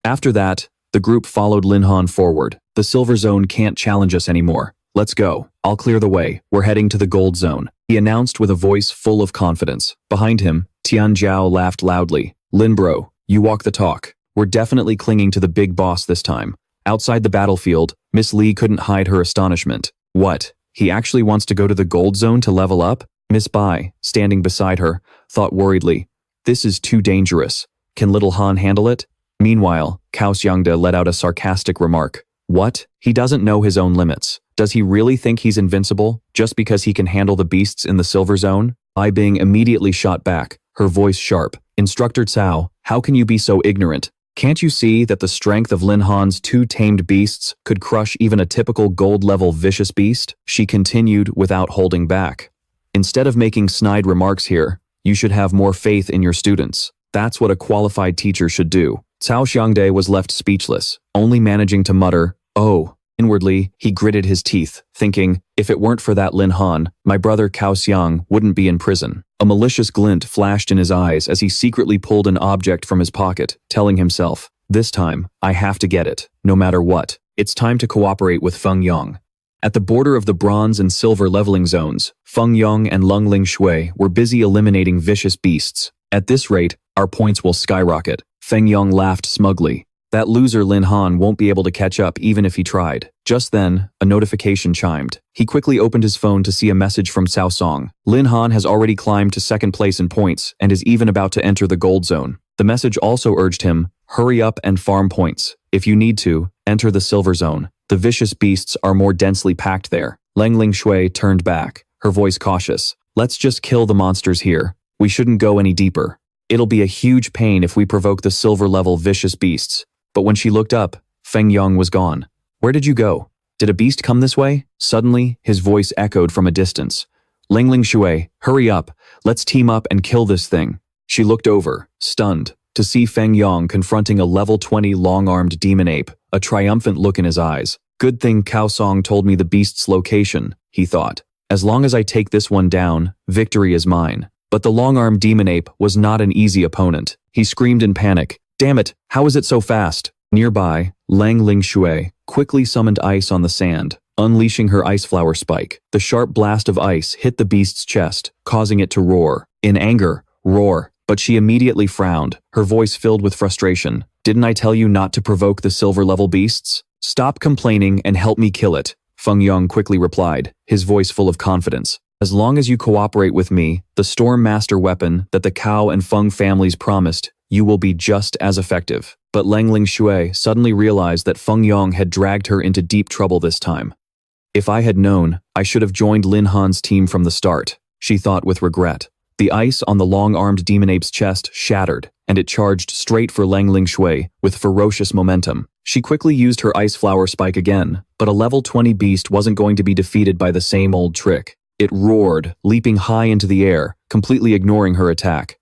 After that, the group followed Lin Han forward. The silver zone can't challenge us anymore. Let's go. I'll clear the way. We're heading to the gold zone, he announced with a voice full of confidence. Behind him, Tian Jiao laughed loudly. Lin bro, you walk the talk. We're definitely clinging to the big boss this time. Outside the battlefield, Miss Li couldn't hide her astonishment. What? He actually wants to go to the gold zone to level up? Miss Bai, standing beside her, thought worriedly. This is too dangerous. Can little Han handle it? Meanwhile, Cao Xiangde let out a sarcastic remark. What? He doesn't know his own limits. Does he really think he's invincible, just because he can handle the beasts in the silver zone? Bai Bing immediately shot back, her voice sharp. Instructor Cao, how can you be so ignorant? Can't you see that the strength of Lin Han's 2 tamed beasts could crush even a typical gold-level vicious beast? She continued without holding back. Instead of making snide remarks here, you should have more faith in your students. That's what a qualified teacher should do. Cao Xiangde was left speechless, only managing to mutter, oh. Inwardly, he gritted his teeth, thinking, if it weren't for that Lin Han, my brother Cao Xiang wouldn't be in prison. A malicious glint flashed in his eyes as he secretly pulled an object from his pocket, telling himself, this time, I have to get it, no matter what. It's time to cooperate with Feng Yong. At the border of the bronze and silver leveling zones, Feng Yong and Lang Lingshui were busy eliminating vicious beasts. At this rate, our points will skyrocket. Feng Yong laughed smugly. That loser Lin Han won't be able to catch up even if he tried. Just then, a notification chimed. He quickly opened his phone to see a message from Cao Song. Lin Han has already climbed to second place in points and is even about to enter the gold zone. The message also urged him, hurry up and farm points. If you need to, enter the silver zone. The vicious beasts are more densely packed there. Ling Shui turned back, her voice cautious. Let's just kill the monsters here. We shouldn't go any deeper. It'll be a huge pain if we provoke the silver-level vicious beasts. But when she looked up, Feng Yong was gone. Where did you go? Did a beast come this way? Suddenly, his voice echoed from a distance. Ling Shui, hurry up. Let's team up and kill this thing. She looked over, stunned, to see Feng Yong confronting a level 20 long-armed demon ape, a triumphant look in his eyes. Good thing Cao Song told me the beast's location, he thought. As long as I take this one down, victory is mine. But the long-armed demon ape was not an easy opponent. He screamed in panic. Damn it, how is it so fast? Nearby, Ling Shui quickly summoned ice on the sand, unleashing her ice flower spike. The sharp blast of ice hit the beast's chest, causing it to roar. In anger, roar. But she immediately frowned, her voice filled with frustration. Didn't I tell you not to provoke the silver-level beasts? Stop complaining and help me kill it, Feng Yong quickly replied, his voice full of confidence. As long as you cooperate with me, the Storm Master weapon that the Cao and Feng families promised, you will be just as effective. But Ling Shui suddenly realized that Feng Yong had dragged her into deep trouble this time. If I had known, I should have joined Lin Han's team from the start, she thought with regret. The ice on the long-armed demon ape's chest shattered, and it charged straight for Ling Shui with ferocious momentum. She quickly used her ice flower spike again, but a level 20 beast wasn't going to be defeated by the same old trick. It roared, leaping high into the air, completely ignoring her attack.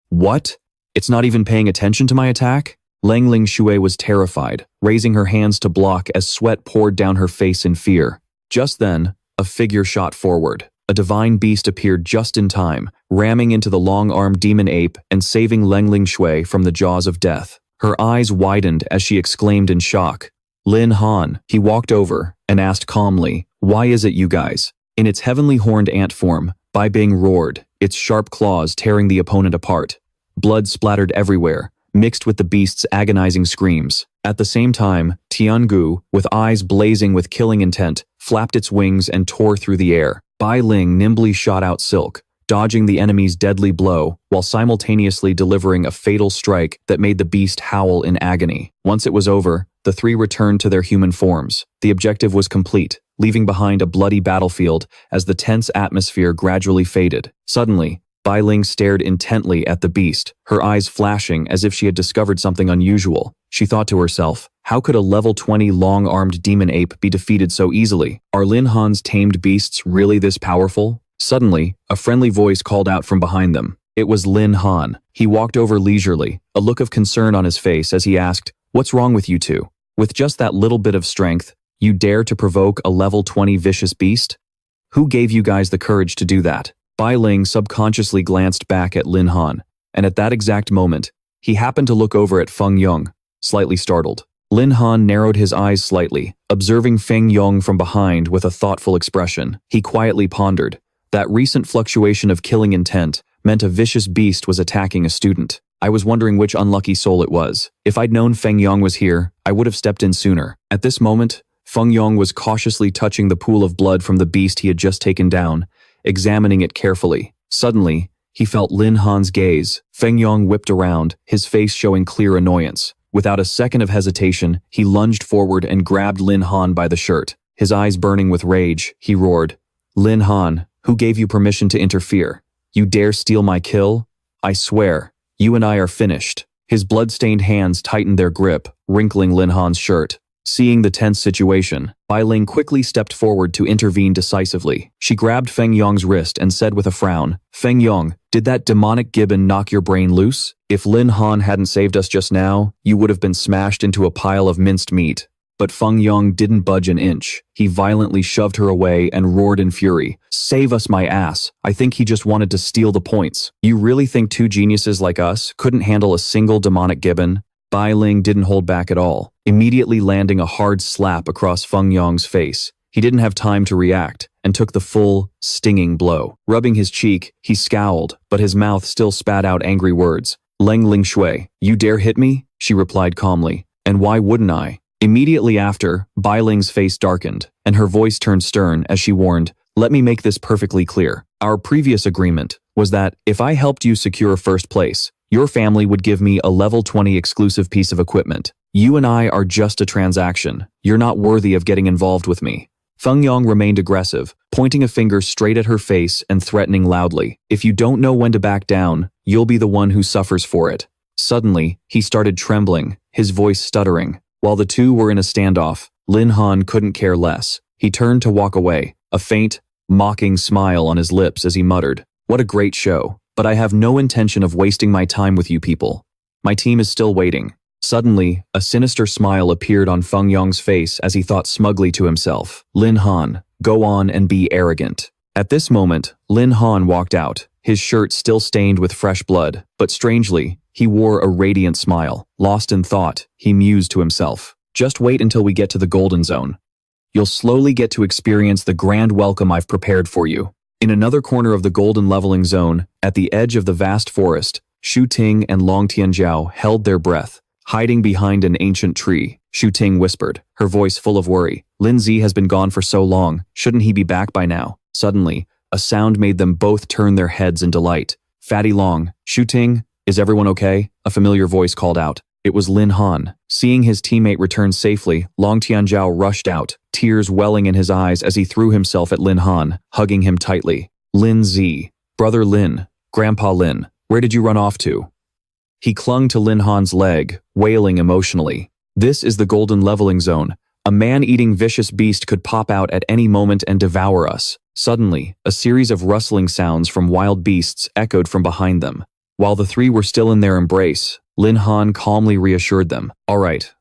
What? It's not even paying attention to my attack? Ling Shui was terrified, raising her hands to block as sweat poured down her face in fear. Just then, a figure shot forward. A divine beast appeared just in time, ramming into the long-armed demon ape and saving Ling Shui from the jaws of death. Her eyes widened as she exclaimed in shock. Lin Han, he walked over and asked calmly, why is it you guys? In its heavenly horned ant form, Bai Bing roared, its sharp claws tearing the opponent apart. Blood splattered everywhere, mixed with the beast's agonizing screams. At the same time, Tiangu, with eyes blazing with killing intent, flapped its wings and tore through the air. Bai Ling nimbly shot out silk, dodging the enemy's deadly blow while simultaneously delivering a fatal strike that made the beast howl in agony. Once it was over, the three returned to their human forms. The objective was complete, leaving behind a bloody battlefield as the tense atmosphere gradually faded. Suddenly, Bai Ling stared intently at the beast, her eyes flashing as if she had discovered something unusual. She thought to herself, how could a level 20 long-armed demon ape be defeated so easily? Are Lin Han's tamed beasts really this powerful? Suddenly, a friendly voice called out from behind them. It was Lin Han. He walked over leisurely, a look of concern on his face as he asked, what's wrong with you two? With just that little bit of strength, you dare to provoke a level 20 vicious beast? Who gave you guys the courage to do that? Bai Ling subconsciously glanced back at Lin Han, and at that exact moment, he happened to look over at Feng Yong, slightly startled. Lin Han narrowed his eyes slightly, observing Feng Yong from behind with a thoughtful expression. He quietly pondered. That recent fluctuation of killing intent meant a vicious beast was attacking a student. I was wondering which unlucky soul it was. If I'd known Feng Yong was here, I would have stepped in sooner. At this moment, Feng Yong was cautiously touching the pool of blood from the beast he had just taken down, examining it carefully. Suddenly, he felt Lin Han's gaze. Feng Yong whipped around, his face showing clear annoyance. Without a second of hesitation, he lunged forward and grabbed Lin Han by the shirt. His eyes burning with rage, he roared, Lin Han, who gave you permission to interfere? You dare steal my kill? I swear, you and I are finished. His blood-stained hands tightened their grip, wrinkling Lin Han's shirt. Seeing the tense situation, Bai Ling quickly stepped forward to intervene decisively. She grabbed Feng Yong's wrist and said with a frown, Feng Yong, did that demonic gibbon knock your brain loose? If Lin Han hadn't saved us just now, you would have been smashed into a pile of minced meat. But Feng Yong didn't budge an inch. He violently shoved her away and roared in fury, save us my ass. I think he just wanted to steal the points. You really think two geniuses like us couldn't handle a single demonic gibbon? Bai Ling didn't hold back at all, immediately landing a hard slap across Feng Yong's face. He didn't have time to react and took the full, stinging blow. Rubbing his cheek, he scowled, but his mouth still spat out angry words. Ling Shui, you dare hit me? She replied calmly. And why wouldn't I? Immediately after, Bai Ling's face darkened, and her voice turned stern as she warned, "Let me make this perfectly clear. Our previous agreement was that if I helped you secure first place, your family would give me a level 20 exclusive piece of equipment. You and I are just a transaction. You're not worthy of getting involved with me." Feng Yong remained aggressive, pointing a finger straight at her face and threatening loudly, "If you don't know when to back down, you'll be the one who suffers for it." Suddenly, he started trembling, his voice stuttering. While the two were in a standoff, Lin Han couldn't care less. He turned to walk away, a faint, mocking smile on his lips as he muttered, "What a great show, but I have no intention of wasting my time with you people. My team is still waiting." Suddenly, a sinister smile appeared on Feng Yong's face as he thought smugly to himself, "Lin Han, go on and be arrogant." At this moment, Lin Han walked out, his shirt still stained with fresh blood, but strangely, he wore a radiant smile. Lost in thought, he mused to himself, "Just wait until we get to the Golden Zone. You'll slowly get to experience the grand welcome I've prepared for you." In another corner of the Golden Leveling Zone, at the edge of the vast forest, Shu Ting and Long Tianjiao held their breath, hiding behind an ancient tree. Shu Ting whispered, her voice full of worry, "Lin Zi has been gone for so long, shouldn't he be back by now?" Suddenly, a sound made them both turn their heads in delight. "Fatty Long, Shu Ting, is everyone okay?" A familiar voice called out. It was Lin Han. Seeing his teammate return safely, Long Tianjiao rushed out, tears welling in his eyes as he threw himself at Lin Han, hugging him tightly. "Lin Zi, Brother Lin, Grandpa Lin, where did you run off to?" He clung to Lin Han's leg, wailing emotionally. "This is the Golden Leveling Zone. A man-eating vicious beast could pop out at any moment and devour us." Suddenly, a series of rustling sounds from wild beasts echoed from behind them. While the three were still in their embrace, Lin Han calmly reassured them, all right,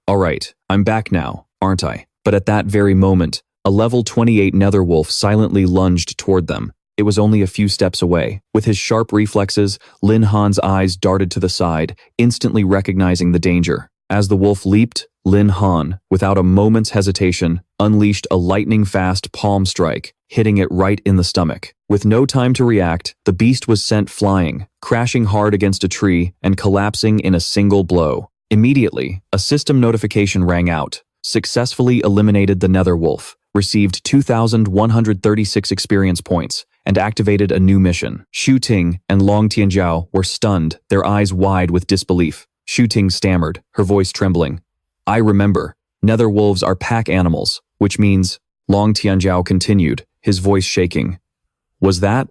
I'm back now, aren't I?" But at that very moment, a level 28 netherwolf silently lunged toward them. It was only a few steps away. With his sharp reflexes, Lin Han's eyes darted to the side, instantly recognizing the danger. As the wolf leaped, Lin Han, without a moment's hesitation, unleashed a lightning-fast palm strike, hitting it right in the stomach. With no time to react, the beast was sent flying, crashing hard against a tree and collapsing in a single blow. Immediately, a system notification rang out. Successfully eliminated the netherwolf, received 2,136 experience points, and activated a new mission. Shu Ting and Long Tianjiao were stunned, their eyes wide with disbelief. Shu Ting stammered, her voice trembling, "I remember. Netherwolves are pack animals, which means..." Long Tianjiao continued, his voice shaking. "Was that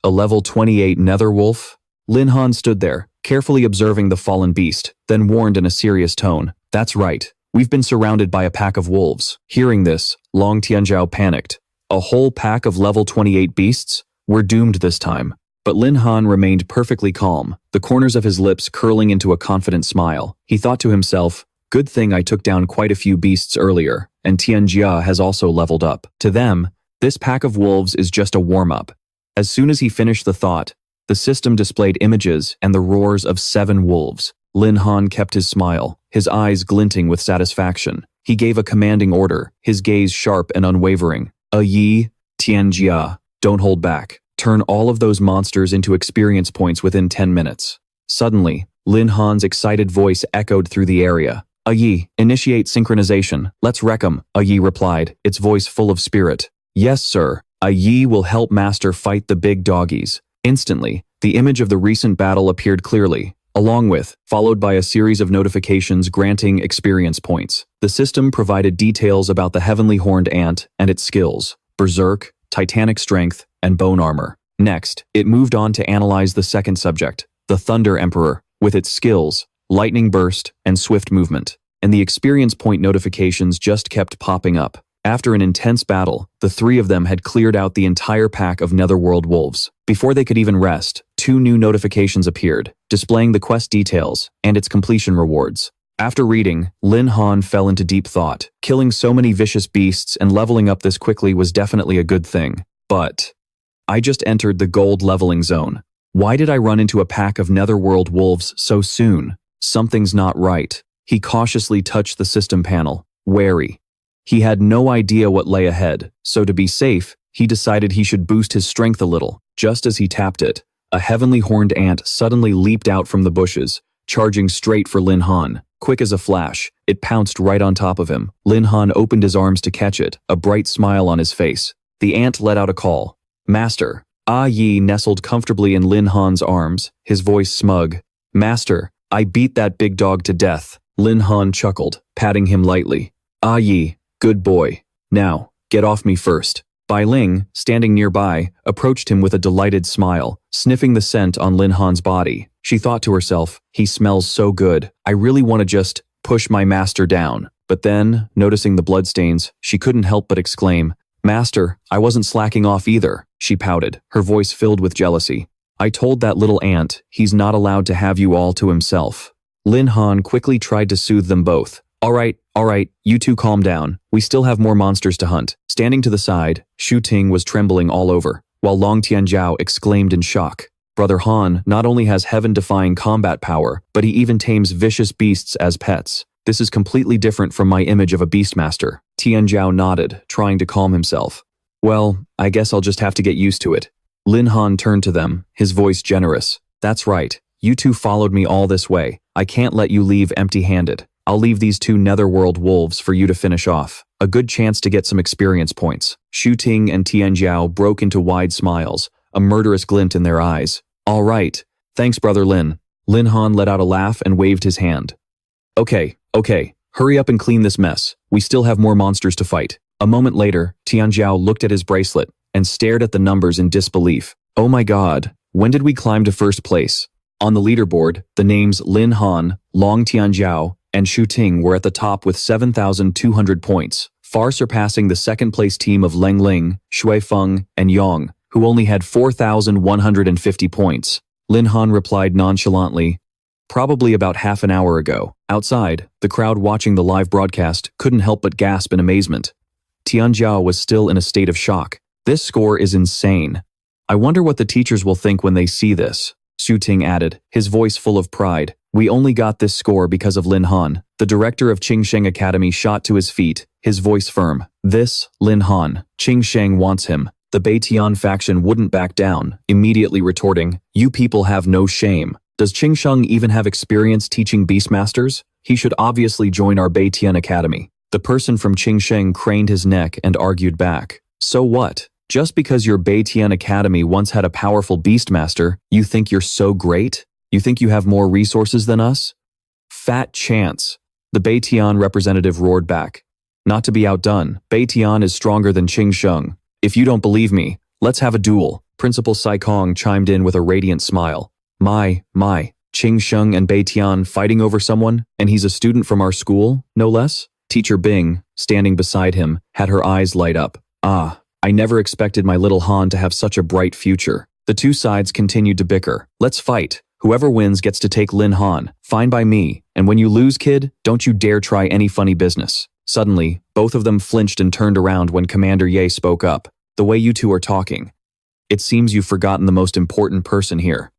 a level 28 netherwolf?" Lin Han stood there, carefully observing the fallen beast, then warned in a serious tone, "That's right. We've been surrounded by a pack of wolves." Hearing this, Long Tianjiao panicked. "A whole pack of level 28 beasts? We're doomed this time." But Lin Han remained perfectly calm, the corners of his lips curling into a confident smile. He thought to himself, "Good thing I took down quite a few beasts earlier, and Tianjia has also leveled up." To them, this pack of wolves is just a warm-up. As soon as he finished the thought, the system displayed images and the roars of 7 wolves. Lin Han kept his smile, his eyes glinting with satisfaction. He gave a commanding order, his gaze sharp and unwavering. "Yi, Tianjia, don't hold back. Turn all of those monsters into experience points within 10 minutes. Suddenly, Lin Han's excited voice echoed through the area. "Yi, initiate synchronization. Let's wreck 'em," Yi replied, its voice full of spirit. "Yes, sir. Yi will help Master fight the big doggies." Instantly, the image of the recent battle appeared clearly, followed by a series of notifications granting experience points. The system provided details about the heavenly horned ant and its skills, berserk, titanic strength, and bone armor. Next, it moved on to analyze the second subject, the Thunder Emperor, with its skills, lightning burst, and swift movement. And the experience point notifications just kept popping up. After an intense battle, the three of them had cleared out the entire pack of Netherworld wolves. Before they could even rest, 2 new notifications appeared, displaying the quest details and its completion rewards. After reading, Lin Han fell into deep thought. Killing so many vicious beasts and leveling up this quickly was definitely a good thing. But I just entered the gold leveling zone. Why did I run into a pack of Netherworld wolves so soon? Something's not right. He cautiously touched the system panel, wary. He had no idea what lay ahead, so to be safe, he decided he should boost his strength a little. Just as he tapped it, a heavenly horned ant suddenly leaped out from the bushes, charging straight for Lin Han. Quick as a flash, it pounced right on top of him. Lin Han opened his arms to catch it, a bright smile on his face. The ant let out a call. Master. Ah Yi nestled comfortably in Lin Han's arms, his voice smug. Master, I beat that big dog to death. Lin Han chuckled, patting him lightly. Ah Yi, good boy. Now, get off me first. Bai Ling, standing nearby, approached him with a delighted smile, sniffing the scent on Lin Han's body. She thought to herself, he smells so good, I really want to just push my master down. But then, noticing the bloodstains, she couldn't help but exclaim, Master, I wasn't slacking off either. She pouted, her voice filled with jealousy. I told that little ant, he's not allowed to have you all to himself. Lin Han quickly tried to soothe them both. All right, you two calm down. We still have more monsters to hunt. Standing to the side, Shu Ting was trembling all over, while Long Tianjiao exclaimed in shock. Brother Han not only has heaven-defying combat power, but he even tames vicious beasts as pets. This is completely different from my image of a beastmaster. Tianjiao nodded, trying to calm himself. Well, I guess I'll just have to get used to it. Lin Han turned to them, his voice generous. That's right. You two followed me all this way. I can't let you leave empty-handed. I'll leave these two netherworld wolves for you to finish off. A good chance to get some experience points. Shu Ting and Tianjiao broke into wide smiles, a murderous glint in their eyes. All right. Thanks, Brother Lin. Lin Han let out a laugh and waved his hand. Okay. Hurry up and clean this mess. We still have more monsters to fight. A moment later, Tianjiao looked at his bracelet and stared at the numbers in disbelief. Oh my god, when did we climb to first place? On the leaderboard, the names Lin Han, Long Tianjiao, and Shu Ting were at the top with 7,200 points, far surpassing the second-place team of Leng Ling, Shui Feng, and Yong, who only had 4,150 points. Lin Han replied nonchalantly, probably about half an hour ago. Outside, the crowd watching the live broadcast couldn't help but gasp in amazement. Tianjiao was still in a state of shock. This score is insane. I wonder what the teachers will think when they see this, Shu Ting added, his voice full of pride. We only got this score because of Lin Han. The director of Qingsheng Academy shot to his feet, his voice firm. This, Lin Han. Qingsheng wants him. The Beitian faction wouldn't back down, immediately retorting, you people have no shame. Does Qingsheng even have experience teaching beastmasters? He should obviously join our Beitian Academy. The person from Qingsheng craned his neck and argued back. So what? Just because your Beitian Academy once had a powerful beastmaster, you think you're so great? You think you have more resources than us? Fat chance. The Beitian representative roared back. Not to be outdone, Beitian is stronger than Qingsheng. If you don't believe me, let's have a duel. Principal Sai Kong chimed in with a radiant smile. My, Qingsheng and Beitian fighting over someone, and he's a student from our school, no less? Teacher Bing, standing beside him, had her eyes light up. Ah, I never expected my little Han to have such a bright future. The two sides continued to bicker. Let's fight. Whoever wins gets to take Lin Han. Fine by me. And when you lose, kid, don't you dare try any funny business. Suddenly, both of them flinched and turned around when Commander Ye spoke up. The way you two are talking. It seems you've forgotten the most important person here.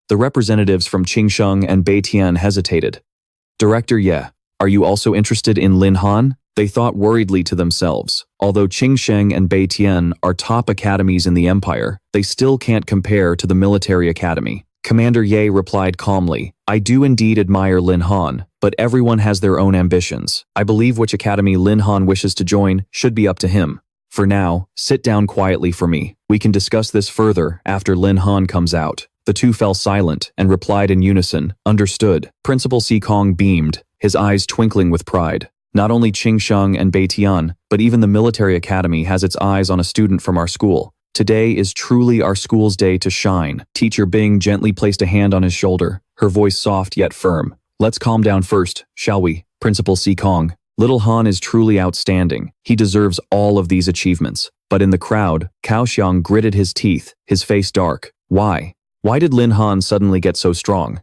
The representatives from Qingsheng and Beitian hesitated. Director Ye, are you also interested in Lin Han? They thought worriedly to themselves. Although Qingsheng and Beitian are top academies in the empire, they still can't compare to the military academy. Commander Ye replied calmly, I do indeed admire Lin Han, but everyone has their own ambitions. I believe which academy Lin Han wishes to join should be up to him. For now, sit down quietly for me. We can discuss this further after Lin Han comes out. The two fell silent and replied in unison, understood. Principal Si Kong beamed, his eyes twinkling with pride. Not only Qingsheng and Beitian, but even the military academy has its eyes on a student from our school. Today is truly our school's day to shine. Teacher Bing gently placed a hand on his shoulder, her voice soft yet firm. Let's calm down first, shall we? Principal Si Kong. Little Han is truly outstanding. He deserves all of these achievements. But in the crowd, Kaoxiang gritted his teeth, his face dark. Why? Why did Lin Han suddenly get so strong?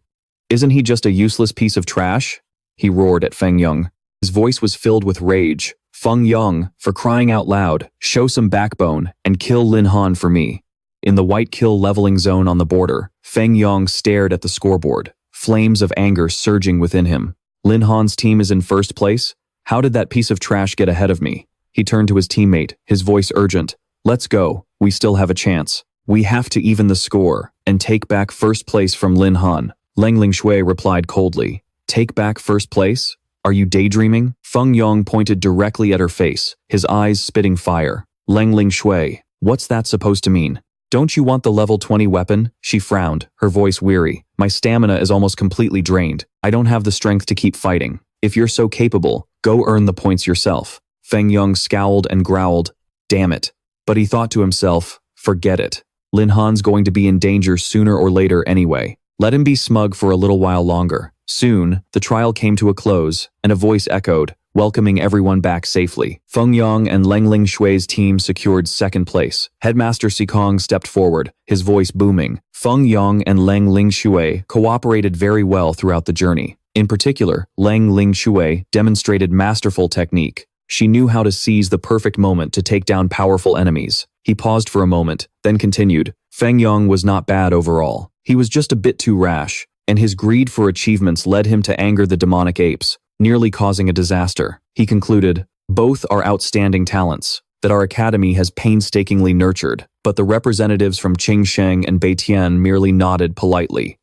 Isn't he just a useless piece of trash? He roared at Feng Yong. His voice was filled with rage. Feng Yong, for crying out loud, show some backbone and kill Lin Han for me. In the white kill leveling zone on the border, Feng Yong stared at the scoreboard, flames of anger surging within him. Lin Han's team is in first place? How did that piece of trash get ahead of me? He turned to his teammate, his voice urgent. Let's go, we still have a chance. We have to even the score and take back first place from Lin Han. Leng Ling Shui replied coldly. Take back first place? Are you daydreaming? Feng Yong pointed directly at her face, his eyes spitting fire. Ling Shui, what's that supposed to mean? Don't you want the level 20 weapon? She frowned, her voice weary. My stamina is almost completely drained. I don't have the strength to keep fighting. If you're so capable, go earn the points yourself. Feng Yong scowled and growled, damn it. But he thought to himself, forget it. Lin Han's going to be in danger sooner or later anyway. Let him be smug for a little while longer. Soon, the trial came to a close, and a voice echoed, welcoming everyone back safely. Feng Yong and Ling Shui's team secured second place. Headmaster Sikong stepped forward, his voice booming. Feng Yong and Ling Shui cooperated very well throughout the journey. In particular, Ling Shui demonstrated masterful technique. She knew how to seize the perfect moment to take down powerful enemies. He paused for a moment, then continued. Feng Yong was not bad overall. He was just a bit too rash, and his greed for achievements led him to anger the demonic apes, nearly causing a disaster. He concluded, both are outstanding talents that our academy has painstakingly nurtured, but the representatives from Qingsheng and Beitian merely nodded politely.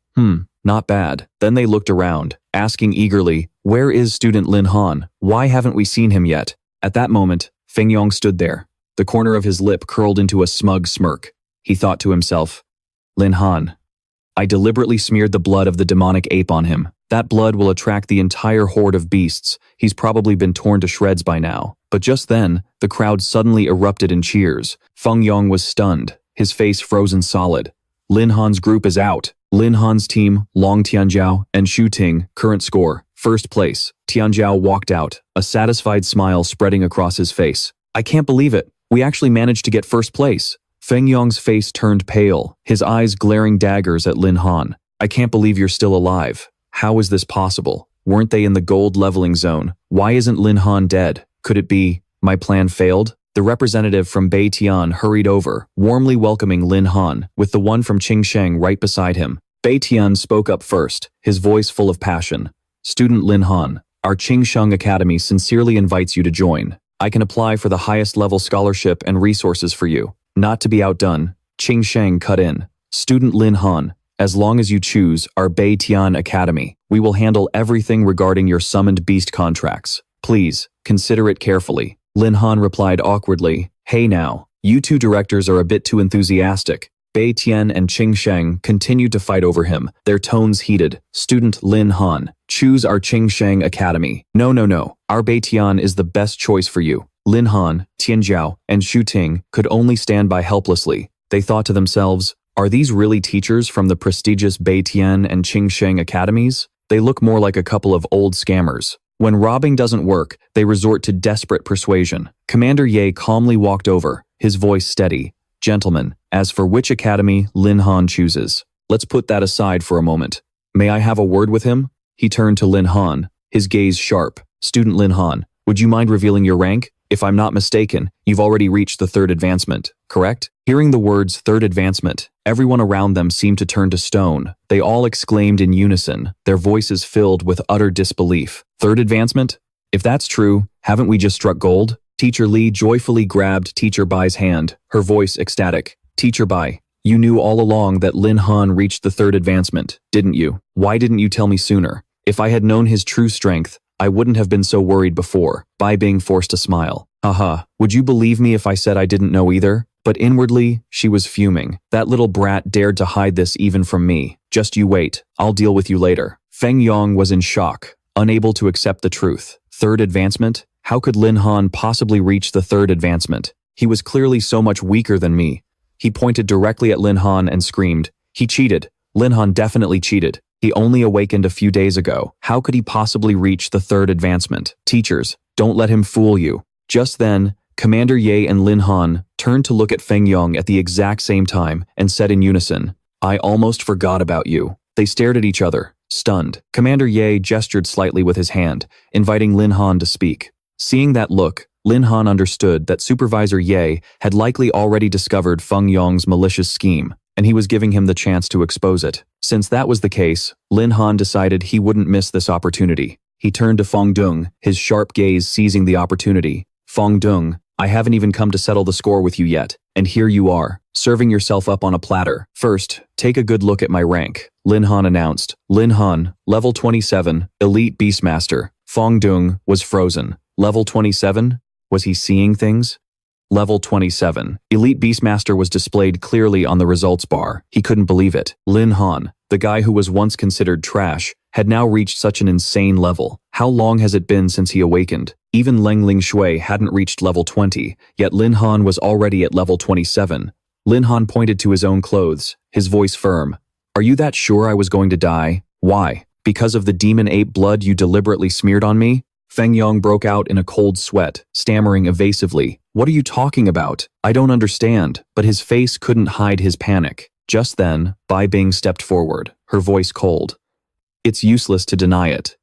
Not bad. Then they looked around, asking eagerly, where is student Lin Han? Why haven't we seen him yet? At that moment, Feng Yong stood there, the corner of his lip curled into a smug smirk. He thought to himself, Lin Han. I deliberately smeared the blood of the demonic ape on him. That blood will attract the entire horde of beasts. He's probably been torn to shreds by now. But just then, the crowd suddenly erupted in cheers. Feng Yong was stunned, his face frozen solid. Lin Han's group is out. Lin Han's team, Long Tianjiao and Xu Ting, current score, first place. Tianjiao walked out, a satisfied smile spreading across his face. I can't believe it. We actually managed to get first place. Feng Yong's face turned pale, his eyes glaring daggers at Lin Han. I can't believe you're still alive. How is this possible? Weren't they in the gold leveling zone? Why isn't Lin Han dead? Could it be, my plan failed? The representative from Beitian hurried over, warmly welcoming Lin Han, with the one from Qingsheng right beside him. Beitian spoke up first, his voice full of passion. Student Lin Han, our Qingsheng Academy sincerely invites you to join. I can apply for the highest level scholarship and resources for you. Not to be outdone, Qingsheng cut in. Student Lin Han, as long as you choose our Beitian Academy, we will handle everything regarding your summoned beast contracts. Please, consider it carefully. Lin Han replied awkwardly, hey now, you two directors are a bit too enthusiastic. Beitian and Qingsheng continued to fight over him, their tones heated. Student Lin Han, choose our Qingsheng Academy. No, our Beitian is the best choice for you. Lin Han, Tianjiao, and Xu Ting could only stand by helplessly. They thought to themselves, are these really teachers from the prestigious Beitian and Qingsheng academies? They look more like a couple of old scammers. When robbing doesn't work, they resort to desperate persuasion. Commander Ye calmly walked over, his voice steady. Gentlemen, as for which academy Lin Han chooses, let's put that aside for a moment. May I have a word with him? He turned to Lin Han, his gaze sharp. Student Lin Han, would you mind revealing your rank? If I'm not mistaken, you've already reached the third advancement, correct? Hearing the words third advancement, everyone around them seemed to turn to stone. They all exclaimed in unison, their voices filled with utter disbelief. Third advancement? If that's true, haven't we just struck gold? Teacher Li joyfully grabbed Teacher Bai's hand, her voice ecstatic. Teacher Bai, you knew all along that Lin Han reached the third advancement, didn't you? Why didn't you tell me sooner? If I had known his true strength, I wouldn't have been so worried before. Bai being forced to smile. Haha, would you believe me if I said I didn't know either? But inwardly, she was fuming. That little brat dared to hide this even from me. Just you wait, I'll deal with you later. Feng Yong was in shock, unable to accept the truth. Third advancement? How could Lin Han possibly reach the third advancement? He was clearly so much weaker than me. He pointed directly at Lin Han and screamed, he cheated. Lin Han definitely cheated. He only awakened a few days ago. How could he possibly reach the third advancement? Teachers, don't let him fool you. Just then, Commander Ye and Lin Han turned to look at Feng Yong at the exact same time and said in unison, I almost forgot about you. They stared at each other, stunned. Commander Ye gestured slightly with his hand, inviting Lin Han to speak. Seeing that look, Lin Han understood that Supervisor Ye had likely already discovered Feng Yong's malicious scheme, and he was giving him the chance to expose it. Since that was the case, Lin Han decided he wouldn't miss this opportunity. He turned to Feng Dung, his sharp gaze seizing the opportunity. Feng Dung, I haven't even come to settle the score with you yet, and here you are. serving yourself up on a platter. First, take a good look at my rank, Lin Han announced. Lin Han, level 27, elite beastmaster. Feng Yong was frozen. Level 27? Was he seeing things? Level 27. Elite Beastmaster was displayed clearly on the results bar. He couldn't believe it. Lin Han, the guy who was once considered trash, had now reached such an insane level. How long has it been since he awakened? Even Leng Ling Shui hadn't reached level 20, yet Lin Han was already at level 27. Lin Han pointed to his own clothes, his voice firm. Are you that sure I was going to die? Why? Because of the demon ape blood you deliberately smeared on me? Feng Yong broke out in a cold sweat, stammering evasively. What are you talking about? I don't understand, but his face couldn't hide his panic. Just then, Bai Bing stepped forward, her voice cold. It's useless to deny it.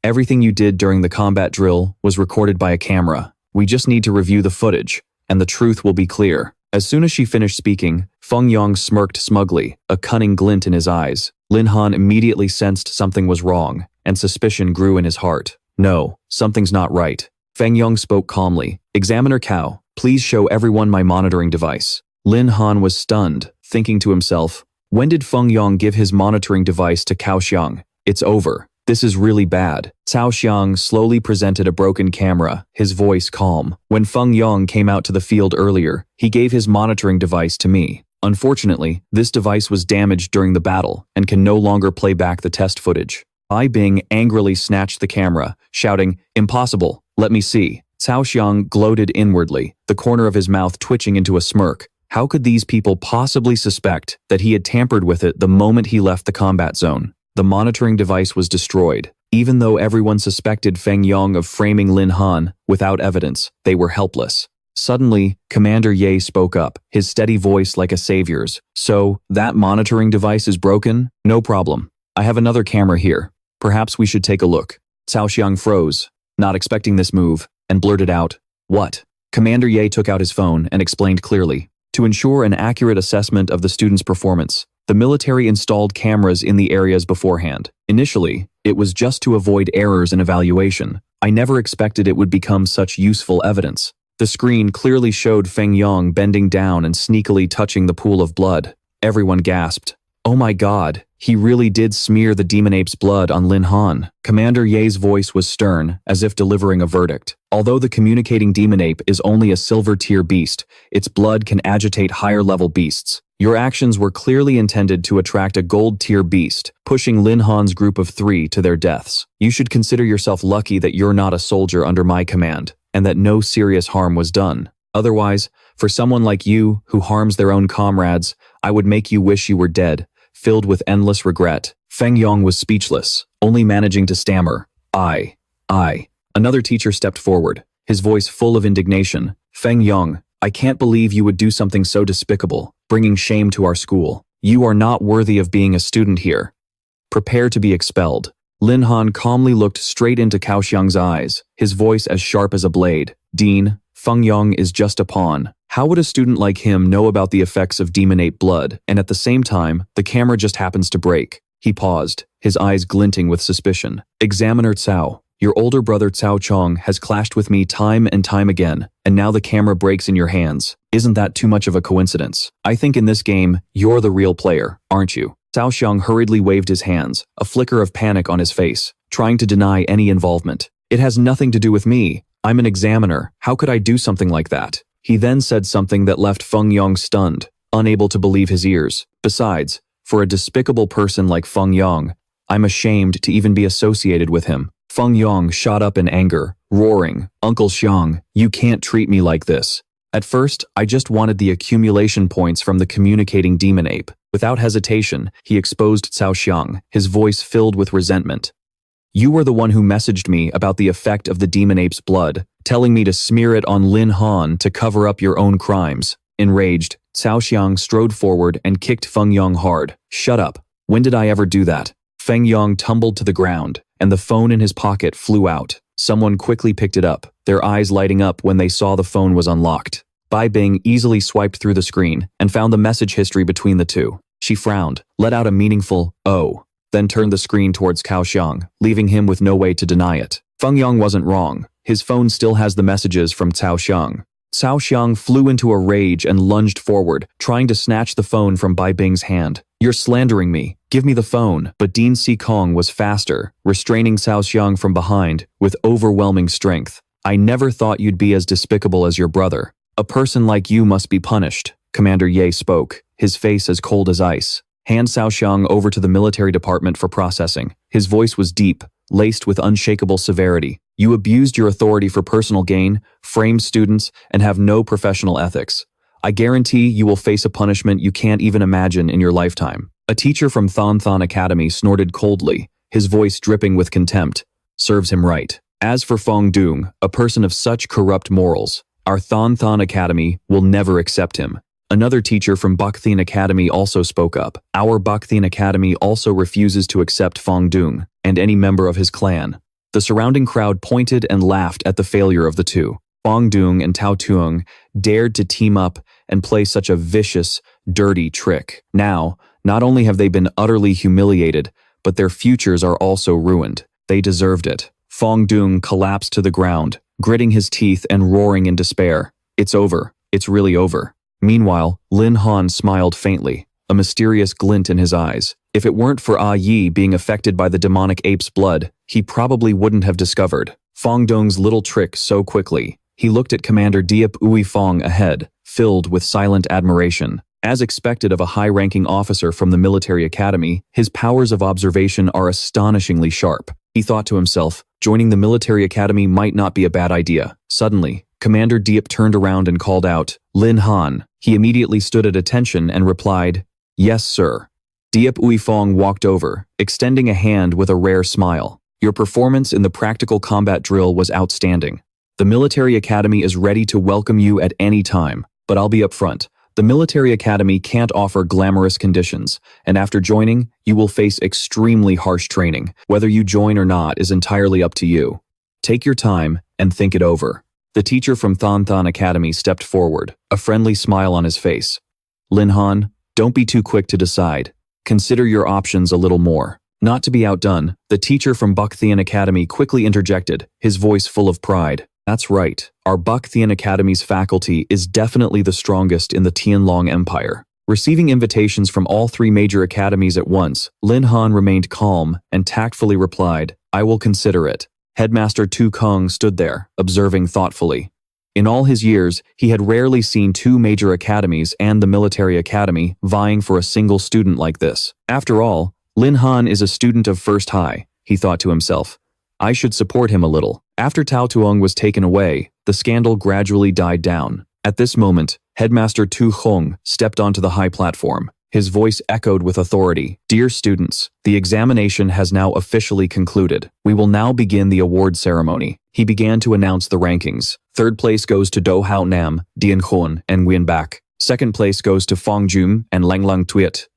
Everything you did during the combat drill was recorded by a camera. We just need to review the footage, and the truth will be clear. As soon as she finished speaking, Feng Yong smirked smugly, a cunning glint in his eyes. Lin Han immediately sensed something was wrong, and suspicion grew in his heart. No, something's not right. Feng Yong spoke calmly. Examiner Cao, please show everyone my monitoring device. Lin Han was stunned, thinking to himself, when did Feng Yong give his monitoring device to Cao Xiang? It's over. This is really bad. Cao Xiang slowly presented a broken camera, his voice calm. When Feng Yong came out to the field earlier, he gave his monitoring device to me. Unfortunately, this device was damaged during the battle and can no longer play back the test footage. Bai Bing angrily snatched the camera, shouting, Impossible, let me see. Cao Xiang gloated inwardly, the corner of his mouth twitching into a smirk. How could these people possibly suspect that he had tampered with it the moment he left the combat zone? The monitoring device was destroyed. Even though everyone suspected Feng Yong of framing Lin Han, without evidence, they were helpless. Suddenly, Commander Ye spoke up, his steady voice like a savior's. So, that monitoring device is broken? No problem. I have another camera here. Perhaps we should take a look. Cao Xiang froze, not expecting this move, and blurted out, What? Commander Ye took out his phone and explained clearly. To ensure an accurate assessment of the student's performance, the military installed cameras in the areas beforehand. Initially, it was just to avoid errors in evaluation. I never expected it would become such useful evidence. The screen clearly showed Feng Yong bending down and sneakily touching the pool of blood. Everyone gasped. Oh my god, he really did smear the demon ape's blood on Lin Han. Commander Ye's voice was stern, as if delivering a verdict. Although the communicating demon ape is only a silver-tier beast, its blood can agitate higher-level beasts. Your actions were clearly intended to attract a gold-tier beast, pushing Lin Han's group of 3 to their deaths. You should consider yourself lucky that you're not a soldier under my command, and that no serious harm was done. Otherwise, for someone like you, who harms their own comrades, I would make you wish you were dead, filled with endless regret. Feng Yong was speechless, only managing to stammer, I. Another teacher stepped forward, his voice full of indignation. Feng Yong, I can't believe you would do something so despicable, bringing shame to our school. You are not worthy of being a student here. Prepare to be expelled. Lin Han calmly looked straight into Cao Xiang's eyes, his voice as sharp as a blade. Dean, Feng Yong is just a pawn. How would a student like him know about the effects of demon ape blood, and at the same time, the camera just happens to break? He paused, his eyes glinting with suspicion. Examiner Cao, your older brother Cao Chong has clashed with me time and time again, and now the camera breaks in your hands. Isn't that too much of a coincidence? I think in this game, you're the real player, aren't you? Cao Xiang hurriedly waved his hands, a flicker of panic on his face, trying to deny any involvement. It has nothing to do with me. I'm an examiner. How could I do something like that? He then said something that left Feng Yong stunned, unable to believe his ears. Besides, for a despicable person like Feng Yong, I'm ashamed to even be associated with him. Feng Yong shot up in anger, roaring, Uncle Xiang, you can't treat me like this. At first, I just wanted the accumulation points from the communicating demon ape. Without hesitation, he exposed Cao Xiang, his voice filled with resentment. You were the one who messaged me about the effect of the demon ape's blood, telling me to smear it on Lin Han to cover up your own crimes. Enraged, Cao Xiang strode forward and kicked Feng Yong hard. Shut up. When did I ever do that? Feng Yong tumbled to the ground, and the phone in his pocket flew out. Someone quickly picked it up, their eyes lighting up when they saw the phone was unlocked. Bai Bing easily swiped through the screen and found the message history between the two. She frowned, let out a meaningful, oh, then turned the screen towards Cao Xiang, leaving him with no way to deny it. Feng Yong wasn't wrong. His phone still has the messages from Cao Xiang. Cao Xiang flew into a rage and lunged forward, trying to snatch the phone from Bai Bing's hand. "You're slandering me. Give me the phone." But Dean Si Kong was faster, restraining Cao Xiang from behind with overwhelming strength. "I never thought you'd be as despicable as your brother. A person like you must be punished," Commander Ye spoke, his face as cold as ice. "Hand Cao Xiang over to the military department for processing." His voice was deep, laced with unshakable severity. "You abused your authority for personal gain, framed students, and have no professional ethics. I guarantee you will face a punishment you can't even imagine in your lifetime." A teacher from Thon Thon Academy snorted coldly, his voice dripping with contempt. "Serves him right. As for Feng Dung, a person of such corrupt morals, our Thon Thon Academy will never accept him." Another teacher from Bakthian Academy also spoke up. "Our Bakthian Academy also refuses to accept Feng Dung and any member of his clan." The surrounding crowd pointed and laughed at the failure of the two. Feng Dung and Tao Tuong dared to team up and play such a vicious, dirty trick. Now, not only have they been utterly humiliated, but their futures are also ruined. They deserved it. Feng Dung collapsed to the ground, gritting his teeth and roaring in despair. "It's over. It's really over." Meanwhile, Lin Han smiled faintly, a mysterious glint in his eyes. If it weren't for Ah Yi being affected by the demonic ape's blood, he probably wouldn't have discovered Feng Dong's little trick so quickly. He looked at Commander Diep Ui Fong ahead, filled with silent admiration. As expected of a high-ranking officer from the military academy, his powers of observation are astonishingly sharp. He thought to himself, joining the military academy might not be a bad idea. Suddenly, Commander Diep turned around and called out, "Lin Han." He immediately stood at attention and replied, "Yes, sir." Diep Ui Fong walked over, extending a hand with a rare smile. "Your performance in the practical combat drill was outstanding. The military academy is ready to welcome you at any time, but I'll be upfront. The military academy can't offer glamorous conditions, and after joining, you will face extremely harsh training. Whether you join or not is entirely up to you. Take your time and think it over." The teacher from Thon Thon Academy stepped forward, a friendly smile on his face. "Lin Han, don't be too quick to decide. Consider your options a little more." Not to be outdone, the teacher from Bakthian Academy quickly interjected, his voice full of pride. "That's right. Our Bakthian Academy's faculty is definitely the strongest in the Tianlong Empire." Receiving invitations from all three major academies at once, Lin Han remained calm and tactfully replied, "I will consider it." Headmaster Tu Kong stood there, observing thoughtfully. In all his years, he had rarely seen two major academies and the military academy vying for a single student like this. After all, Lin Han is a student of First High, he thought to himself. I should support him a little. After Tao Tuong was taken away, the scandal gradually died down. At this moment, Headmaster Tu Hong stepped onto the high platform. His voice echoed with authority. "Dear students, the examination has now officially concluded. We will now begin the award ceremony." He began to announce the rankings. Third place goes to Do Hao Nam, Dian Hun, and Nguyen Bak. Second place goes to Fong Jun and Lang Lang Tuet.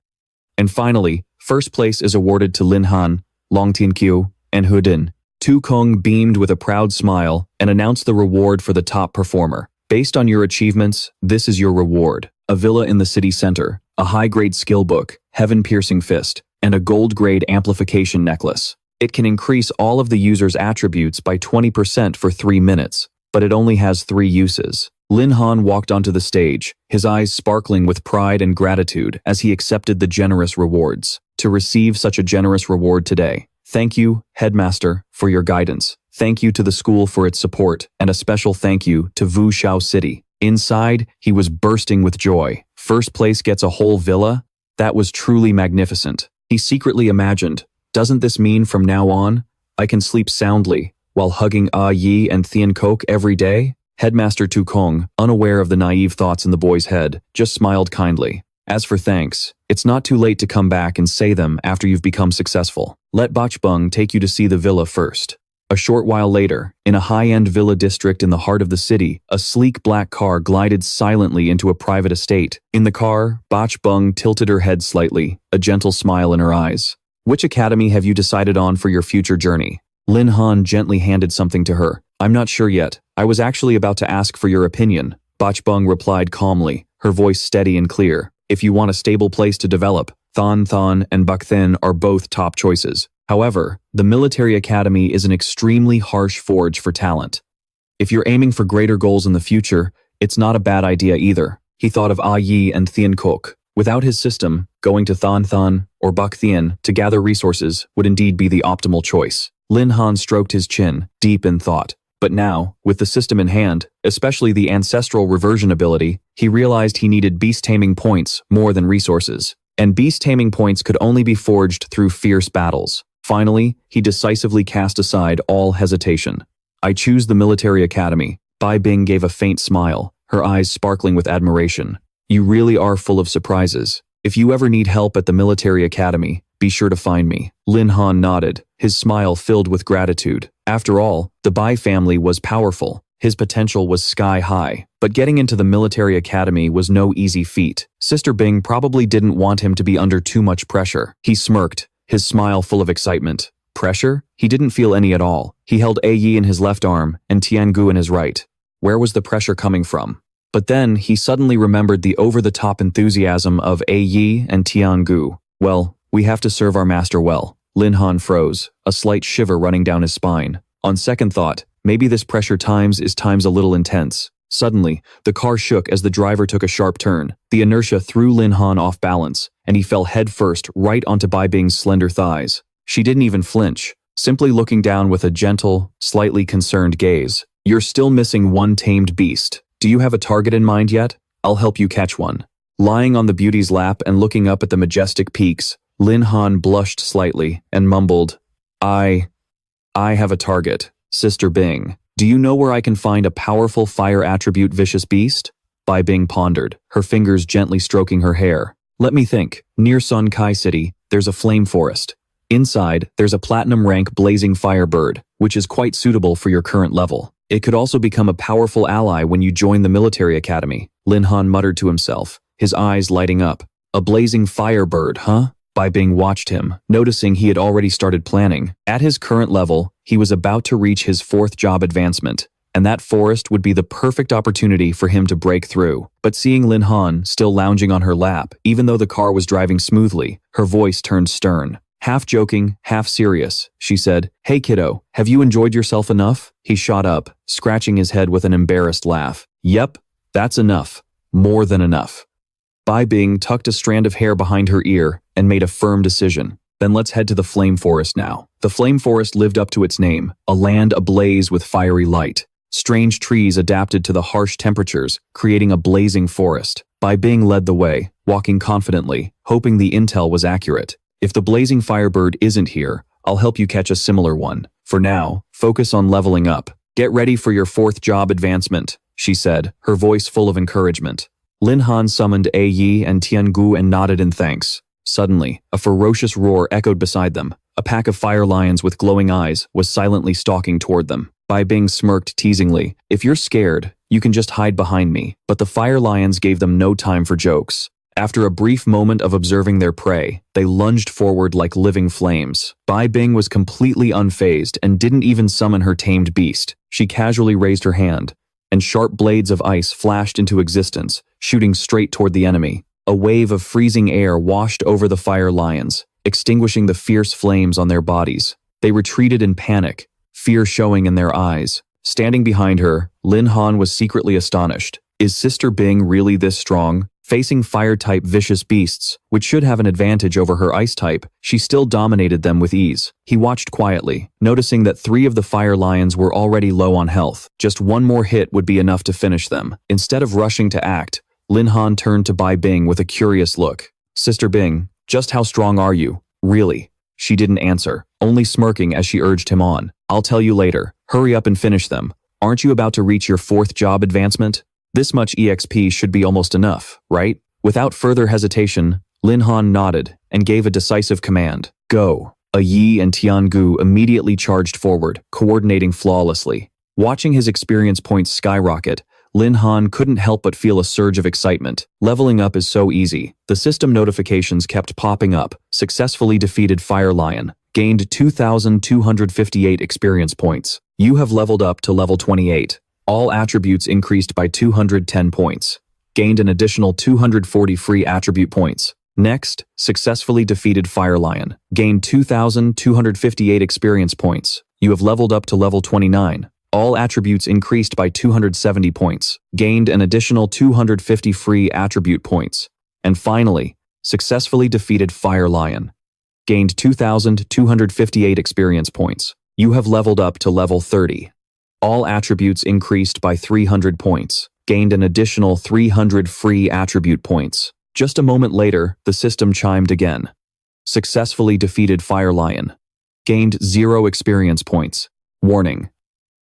And finally, first place is awarded to Lin Han, Long Tian Qiu, and Hu Din. Tu Kong beamed with a proud smile and announced the reward for the top performer. "Based on your achievements, this is your reward. A villa in the city center, a high-grade skill book, heaven-piercing fist, and a gold-grade amplification necklace. It can increase all of the user's attributes by 20% for 3 minutes, but it only has 3 uses." Lin Han walked onto the stage, his eyes sparkling with pride and gratitude as he accepted the generous rewards. To receive such a generous reward today. Thank you, Headmaster, for your guidance. Thank you to the school for its support, and a special thank you to Wu Shao City. Inside, he was bursting with joy. First place gets a whole villa? That was truly magnificent. He secretly imagined, doesn't this mean from now on, I can sleep soundly while hugging Ah Yi and Thien Kok every day? Headmaster Tu Kong, unaware of the naive thoughts in the boy's head, just smiled kindly. As for thanks, it's not too late to come back and say them after you've become successful. Let Bachbung take you to see the villa first. A short while later, in a high-end villa district in the heart of the city, a sleek black car glided silently into a private estate. In the car, Bachbung tilted her head slightly, a gentle smile in her eyes. "Which academy have you decided on for your future journey?" Lin Han gently handed something to her. "I'm not sure yet. I was actually about to ask for your opinion," Bachbung replied calmly, her voice steady and clear. "If you want a stable place to develop, Thon Thon and Bakthen are both top choices. However, the military academy is an extremely harsh forge for talent. If you're aiming for greater goals in the future, It's not a bad idea either. He thought of Ah Yi and Thien Kok. Without his system, going to Than Than or Bak Thien to gather resources would indeed be the optimal choice. Lin Han stroked his chin, deep in thought. But now, with the system in hand, especially the ancestral reversion ability, he realized he needed beast taming points more than resources. And beast taming points could only be forged through fierce battles. Finally, he decisively cast aside all hesitation. I choose the military academy. Bai Bing gave a faint smile, her eyes sparkling with admiration. You really are full of surprises. If you ever need help at the military academy, be sure to find me. Lin Han nodded, his smile filled with gratitude. After all, the Bai family was powerful. His potential was sky high. But getting into the military academy was no easy feat. Sister Bing probably didn't want him to be under too much pressure. He smirked, his smile full of excitement. Pressure? He didn't feel any at all. He held A Yi in his left arm and Tiangu in his right. Where was the pressure coming from? But then he suddenly remembered the over-the-top enthusiasm of A Yi and Tiangu. Well, we have to serve our master well. Lin Han froze, a slight shiver running down his spine. On second thought, maybe this pressure is times a little intense. Suddenly, the car shook as the driver took a sharp turn. The inertia threw Lin Han off balance, and he fell headfirst right onto Bai Bing's slender thighs. She didn't even flinch, simply looking down with a gentle, slightly concerned gaze. You're still missing one tamed beast. Do you have a target in mind yet? I'll help you catch one. Lying on the beauty's lap and looking up at the majestic peaks, Lin Han blushed slightly and mumbled, I have a target. Sister Bing, do you know where I can find a powerful fire attribute vicious beast? Bai Bing pondered, her fingers gently stroking her hair. Let me think. Near Sun Kai City, there's a flame forest. Inside, there's a platinum rank blazing firebird, which is quite suitable for your current level. It could also become a powerful ally when you join the military academy. Lin Han muttered to himself, his eyes lighting up. A blazing firebird, huh? Bai Bing watched him, noticing he had already started planning. At his current level, he was about to reach his 4th job advancement, and that forest would be the perfect opportunity for him to break through. But seeing Lin Han still lounging on her lap, even though the car was driving smoothly, her voice turned stern. Half joking, half serious, she said, Hey kiddo, have you enjoyed yourself enough? He shot up, scratching his head with an embarrassed laugh. Yep, that's enough. More than enough. Bai Bing tucked a strand of hair behind her ear and made a firm decision. Then let's head to the Flame Forest now. The Flame Forest lived up to its name, a land ablaze with fiery light. Strange trees adapted to the harsh temperatures, creating a blazing forest. Bai Bing led the way, walking confidently, hoping the intel was accurate. If the blazing firebird isn't here, I'll help you catch a similar one. For now, focus on leveling up. Get ready for your 4th job advancement, she said, her voice full of encouragement. Lin Han summoned A Yi and Tiangu and nodded in thanks. Suddenly, a ferocious roar echoed beside them. A pack of fire lions with glowing eyes was silently stalking toward them. Bai Bing smirked teasingly. If you're scared, you can just hide behind me. But the fire lions gave them no time for jokes. After a brief moment of observing their prey, they lunged forward like living flames. Bai Bing was completely unfazed and didn't even summon her tamed beast. She casually raised her hand, and sharp blades of ice flashed into existence, shooting straight toward the enemy. A wave of freezing air washed over the fire lions, extinguishing the fierce flames on their bodies. They retreated in panic, fear showing in their eyes. Standing behind her, Lin Han was secretly astonished. Is Sister Bing really this strong? Facing fire-type vicious beasts, which should have an advantage over her ice-type, she still dominated them with ease. He watched quietly, noticing that 3 of the fire lions were already low on health. Just one more hit would be enough to finish them. Instead of rushing to act, Lin Han turned to Bai Bing with a curious look. Sister Bing, just how strong are you? Really? She didn't answer, only smirking as she urged him on. I'll tell you later. Hurry up and finish them. Aren't you about to reach your 4th job advancement? This much EXP should be almost enough, right? Without further hesitation, Lin Han nodded and gave a decisive command. Go. A Yi and Tiangu immediately charged forward, coordinating flawlessly. Watching his experience points skyrocket, Lin Han couldn't help but feel a surge of excitement. Leveling up is so easy. The system notifications kept popping up. Successfully defeated Fire Lion. Gained 2,258 experience points. You have leveled up to level 28. All attributes increased by 210 points. Gained an additional 240 free attribute points. Next, successfully defeated Fire Lion. Gained 2,258 experience points. You have leveled up to level 29. All attributes increased by 270 points, gained an additional 250 free attribute points, and finally, successfully defeated Fire Lion. Gained 2,258 experience points. You have leveled up to level 30. All attributes increased by 300 points, gained an additional 300 free attribute points. Just a moment later, the system chimed again. Successfully defeated Fire Lion. Gained 0 experience points. Warning.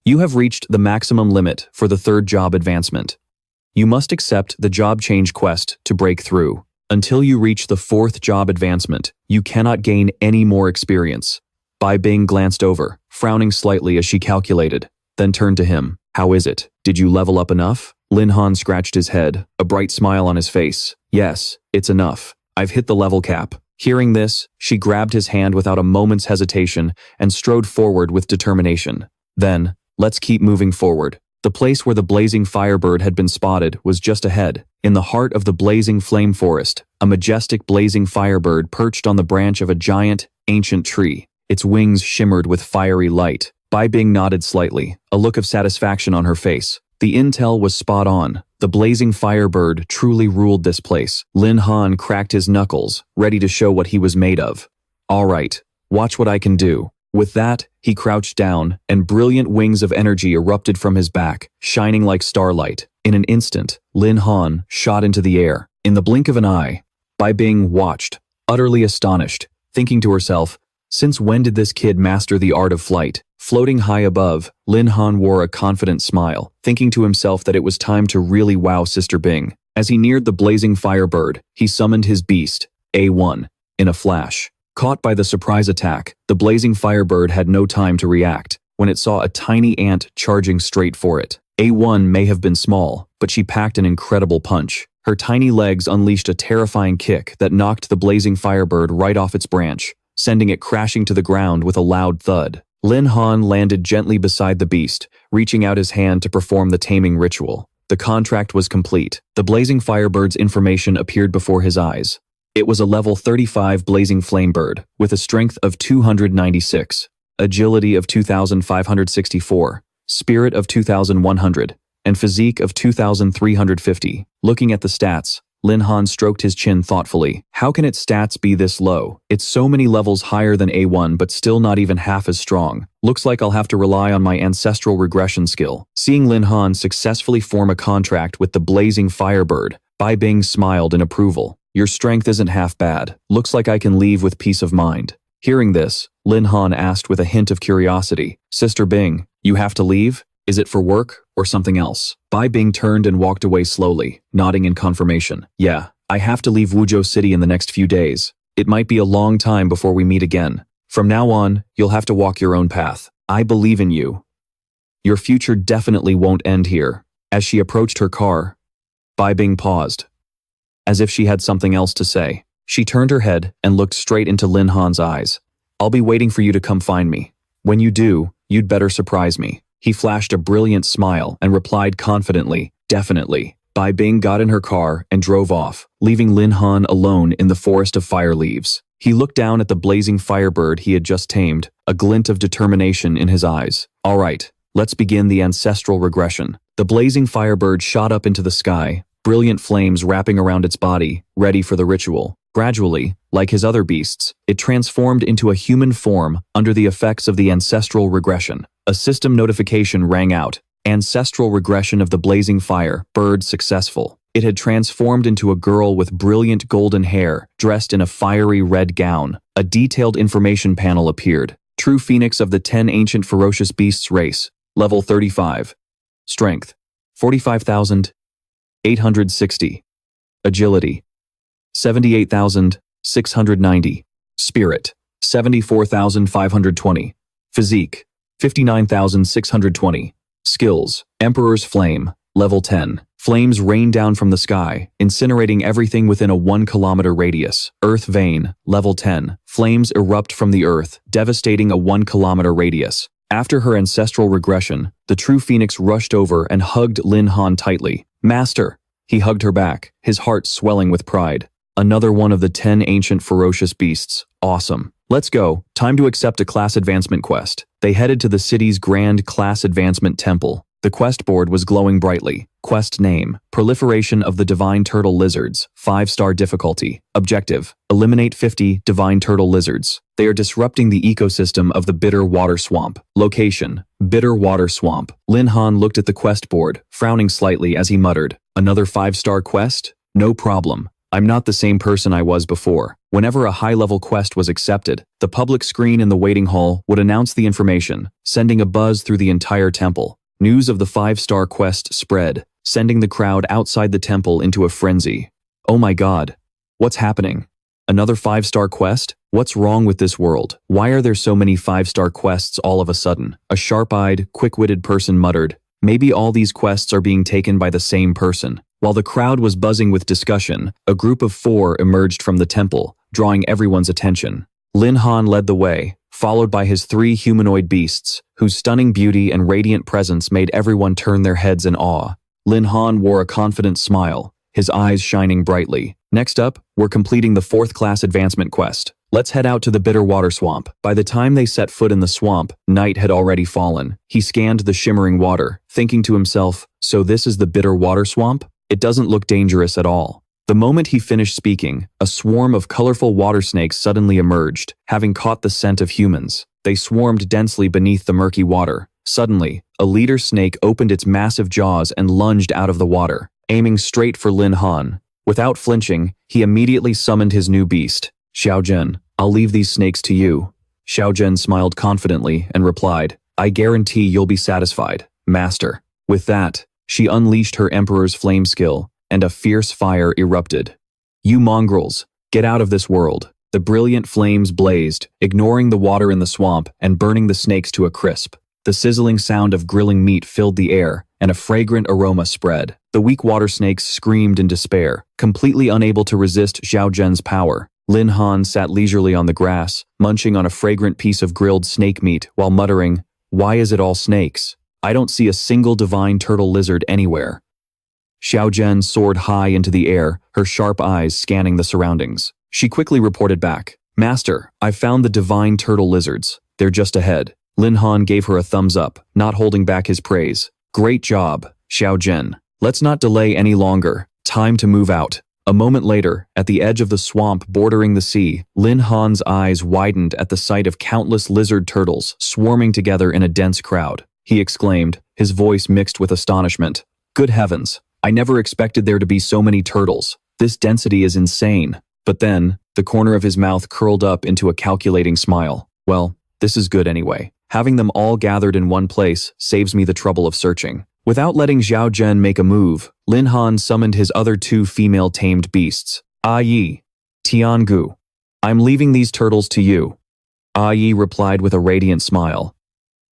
You have reached the maximum limit for the 3rd job advancement. You must accept the job change quest to break through. Until you reach the 4th job advancement, you cannot gain any more experience. Bai Bing glanced over, frowning slightly as she calculated, then turned to him. How is it? Did you level up enough? Lin Han scratched his head, a bright smile on his face. Yes, it's enough. I've hit the level cap. Hearing this, she grabbed his hand without a moment's hesitation and strode forward with determination. Then, let's keep moving forward. The place where the blazing firebird had been spotted was just ahead. In the heart of the blazing flame forest, a majestic blazing firebird perched on the branch of a giant, ancient tree. Its wings shimmered with fiery light. Bai Bing nodded slightly, a look of satisfaction on her face. The intel was spot on. The blazing firebird truly ruled this place. Lin Han cracked his knuckles, ready to show what he was made of. All right, watch what I can do. With that, he crouched down, and brilliant wings of energy erupted from his back, shining like starlight. In an instant, Lin Han shot into the air. In the blink of an eye, Bai Bing watched, utterly astonished, thinking to herself, since when did this kid master the art of flight? Floating high above, Lin Han wore a confident smile, thinking to himself that it was time to really wow Sister Bing. As he neared the blazing firebird, he summoned his beast, A1, in a flash. Caught by the surprise attack, the blazing firebird had no time to react when it saw a tiny ant charging straight for it. A1 may have been small, but she packed an incredible punch. Her tiny legs unleashed a terrifying kick that knocked the blazing firebird right off its branch, sending it crashing to the ground with a loud thud. Lin Han landed gently beside the beast, reaching out his hand to perform the taming ritual. The contract was complete. The blazing firebird's information appeared before his eyes. It was a level 35 blazing flame bird, with a strength of 296, agility of 2,564, spirit of 2,100, and physique of 2,350. Looking at the stats, Lin Han stroked his chin thoughtfully. How can its stats be this low? It's so many levels higher than A1 but still not even half as strong. Looks like I'll have to rely on my ancestral regression skill. Seeing Lin Han successfully form a contract with the blazing firebird, Bai Bing smiled in approval. Your strength isn't half bad. Looks like I can leave with peace of mind. Hearing this, Lin Han asked with a hint of curiosity, Sister Bing, you have to leave? Is it for work or something else? Bai Bing turned and walked away slowly, nodding in confirmation. Yeah, I have to leave Wuzhou City in the next few days. It might be a long time before we meet again. From now on, you'll have to walk your own path. I believe in you. Your future definitely won't end here. As she approached her car, Bai Bing paused, as if she had something else to say. She turned her head and looked straight into Lin Han's eyes. I'll be waiting for you to come find me. When you do, you'd better surprise me. He flashed a brilliant smile and replied confidently, definitely. Bai Bing got in her car and drove off, leaving Lin Han alone in the forest of fire leaves. He looked down at the blazing firebird he had just tamed, a glint of determination in his eyes. All right, let's begin the ancestral regression. The blazing firebird shot up into the sky, brilliant flames wrapping around its body, ready for the ritual. Gradually, like his other beasts, it transformed into a human form under the effects of the ancestral regression. A system notification rang out. Ancestral regression of the blazing fire, bird successful. It had transformed into a girl with brilliant golden hair, dressed in a fiery red gown. A detailed information panel appeared. True phoenix of the 10 ancient ferocious beasts race, level 35. Strength, 45,860. Agility, 78,690. Spirit, 74,520. Physique, 59,620. Skills, Emperor's Flame, level 10. Flames rain down from the sky, incinerating everything within a 1 kilometer radius. Earth Vein, level 10. Flames erupt from the earth, devastating a 1 kilometer radius. After her ancestral regression, the true phoenix rushed over and hugged Lin Han tightly. Master! He hugged her back, his heart swelling with pride. Another one of the 10 ancient ferocious beasts. Awesome. Let's go. Time to accept a class advancement quest. They headed to the city's grand class advancement temple. The quest board was glowing brightly. Quest name: Proliferation of the Divine Turtle Lizards, 5-star difficulty. Objective: eliminate 50 divine turtle lizards. They are disrupting the ecosystem of the Bitter Water Swamp. Location: Bitter Water Swamp. Lin Han looked at the quest board, frowning slightly as he muttered, "Another 5-star quest? No problem. I'm not the same person I was before." Whenever a high-level quest was accepted, the public screen in the waiting hall would announce the information, sending a buzz through the entire temple. News of the 5-star quest spread, sending the crowd outside the temple into a frenzy. Oh my god. What's happening? Another 5-star quest? What's wrong with this world? Why are there so many 5-star quests all of a sudden? A sharp-eyed, quick-witted person muttered, "Maybe all these quests are being taken by the same person." While the crowd was buzzing with discussion, a group of 4 emerged from the temple, drawing everyone's attention. Lin Han led the way, followed by his 3 humanoid beasts, whose stunning beauty and radiant presence made everyone turn their heads in awe. Lin Han wore a confident smile, his eyes shining brightly. Next up, we're completing the 4th class advancement quest. Let's head out to the Bitter Water Swamp. By the time they set foot in the swamp, night had already fallen. He scanned the shimmering water, thinking to himself, so this is the Bitter Water Swamp? It doesn't look dangerous at all. The moment he finished speaking, a swarm of colorful water snakes suddenly emerged, having caught the scent of humans. They swarmed densely beneath the murky water. Suddenly, a leader snake opened its massive jaws and lunged out of the water, aiming straight for Lin Han. Without flinching, he immediately summoned his new beast. "Xiaozhen, I'll leave these snakes to you." Xiaozhen smiled confidently and replied, "I guarantee you'll be satisfied, master." With that, she unleashed her Emperor's flame skill, and a fierce fire erupted. "You mongrels, get out of this world." The brilliant flames blazed, ignoring the water in the swamp and burning the snakes to a crisp. The sizzling sound of grilling meat filled the air, and a fragrant aroma spread. The weak water snakes screamed in despair, completely unable to resist Xiaozhen's power. Lin Han sat leisurely on the grass, munching on a fragrant piece of grilled snake meat while muttering, "Why is it all snakes? I don't see a single divine turtle lizard anywhere." Xiaozhen soared high into the air, her sharp eyes scanning the surroundings. She quickly reported back, "Master, I've found the divine turtle lizards. They're just ahead." Lin Han gave her a thumbs up, not holding back his praise. "Great job, Xiaozhen. Let's not delay any longer. Time to move out." A moment later, at the edge of the swamp bordering the sea, Lin Han's eyes widened at the sight of countless lizard turtles swarming together in a dense crowd. He exclaimed, his voice mixed with astonishment, "Good heavens, I never expected there to be so many turtles. This density is insane." But then, the corner of his mouth curled up into a calculating smile. "Well, this is good anyway. Having them all gathered in one place saves me the trouble of searching." Without letting Xiaozhen make a move, Lin Han summoned his other 2 female-tamed beasts, Yi, Tiangu. "I'm leaving these turtles to you." Yi replied with a radiant smile.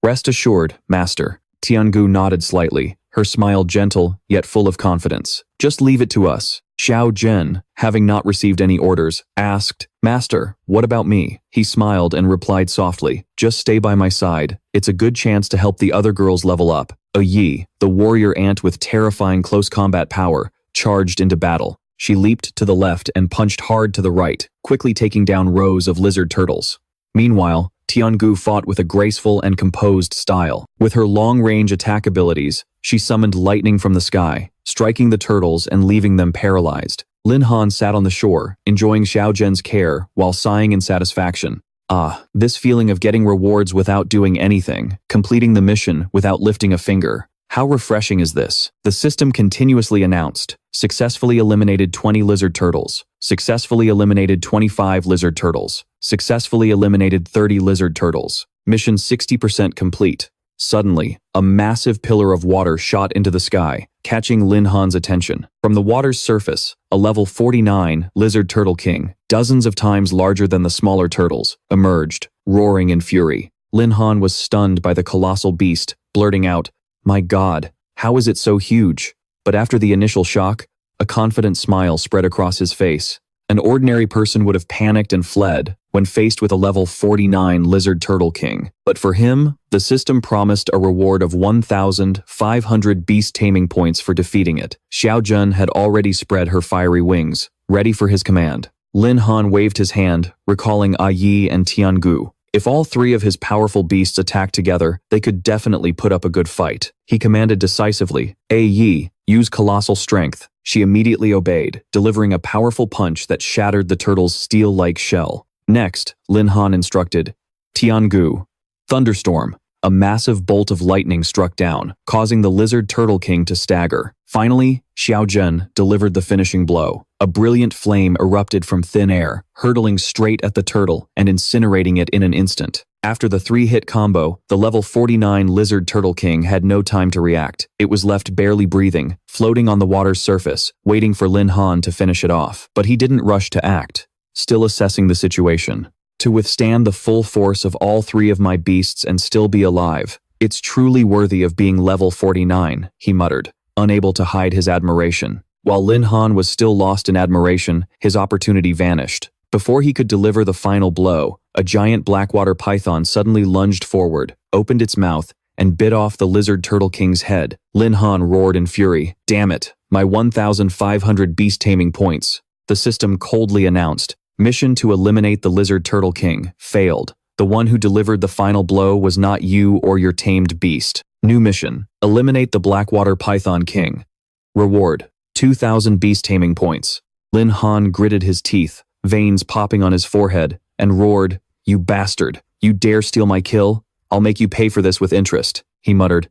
"Rest assured, master." Tiangu nodded slightly, her smile gentle yet full of confidence. "Just leave it to us." Xiaozhen, having not received any orders, asked, "Master, what about me?" He smiled and replied softly, "Just stay by my side. It's a good chance to help the other girls level up." Yi, the warrior ant with terrifying close combat power, charged into battle. She leaped to the left and punched hard to the right, quickly taking down rows of lizard turtles. Meanwhile, Tiangu fought with a graceful and composed style. With her long-range attack abilities, she summoned lightning from the sky, striking the turtles and leaving them paralyzed. Lin Han sat on the shore, enjoying Xiaozhen's care while sighing in satisfaction. Ah, this feeling of getting rewards without doing anything, completing the mission without lifting a finger. How refreshing is this? The system continuously announced, successfully eliminated 20 lizard turtles, successfully eliminated 25 lizard turtles, successfully eliminated 30 lizard turtles. Mission 60% complete. Suddenly, a massive pillar of water shot into the sky, catching Lin Han's attention. From the water's surface, a level 49 lizard turtle king, dozens of times larger than the smaller turtles, emerged, roaring in fury. Lin Han was stunned by the colossal beast, blurting out, "My God, how is it so huge?" But after the initial shock, a confident smile spread across his face. An ordinary person would have panicked and fled when faced with a level 49 lizard turtle king. But for him, the system promised a reward of 1,500 beast taming points for defeating it. Xiaozhen had already spread her fiery wings, ready for his command. Lin Han waved his hand, recalling Yi and Tiangu. If all three of his powerful beasts attacked together, they could definitely put up a good fight. He commanded decisively, Yi, use colossal strength. She immediately obeyed, delivering a powerful punch that shattered the turtle's steel-like shell. Next, Lin Han instructed, Tiangu, thunderstorm. A massive bolt of lightning struck down, causing the lizard turtle king to stagger. Finally, Xiao Zhen delivered the finishing blow. A brilliant flame erupted from thin air, hurtling straight at the turtle and incinerating it in an instant. After the three-hit combo, the level 49 lizard turtle king had no time to react. It was left barely breathing, floating on the water's surface, waiting for Lin Han to finish it off. But he didn't rush to act, still assessing the situation. To withstand the full force of all three of my beasts and still be alive, it's truly worthy of being level 49, he muttered, unable to hide his admiration. While Lin Han was still lost in admiration, his opportunity vanished. Before he could deliver the final blow, a giant blackwater python suddenly lunged forward, opened its mouth, and bit off the lizard turtle king's head. Lin Han roared in fury, "Damn it, my 1,500 beast taming points." The system coldly announced, "Mission to eliminate the lizard turtle king failed. The one who delivered the final blow was not you or your tamed beast. New mission, eliminate the blackwater python king. Reward, 2,000 beast taming points." Lin Han gritted his teeth, veins popping on his forehead, and roared, "You bastard! You dare steal my kill? I'll make you pay for this with interest," he muttered.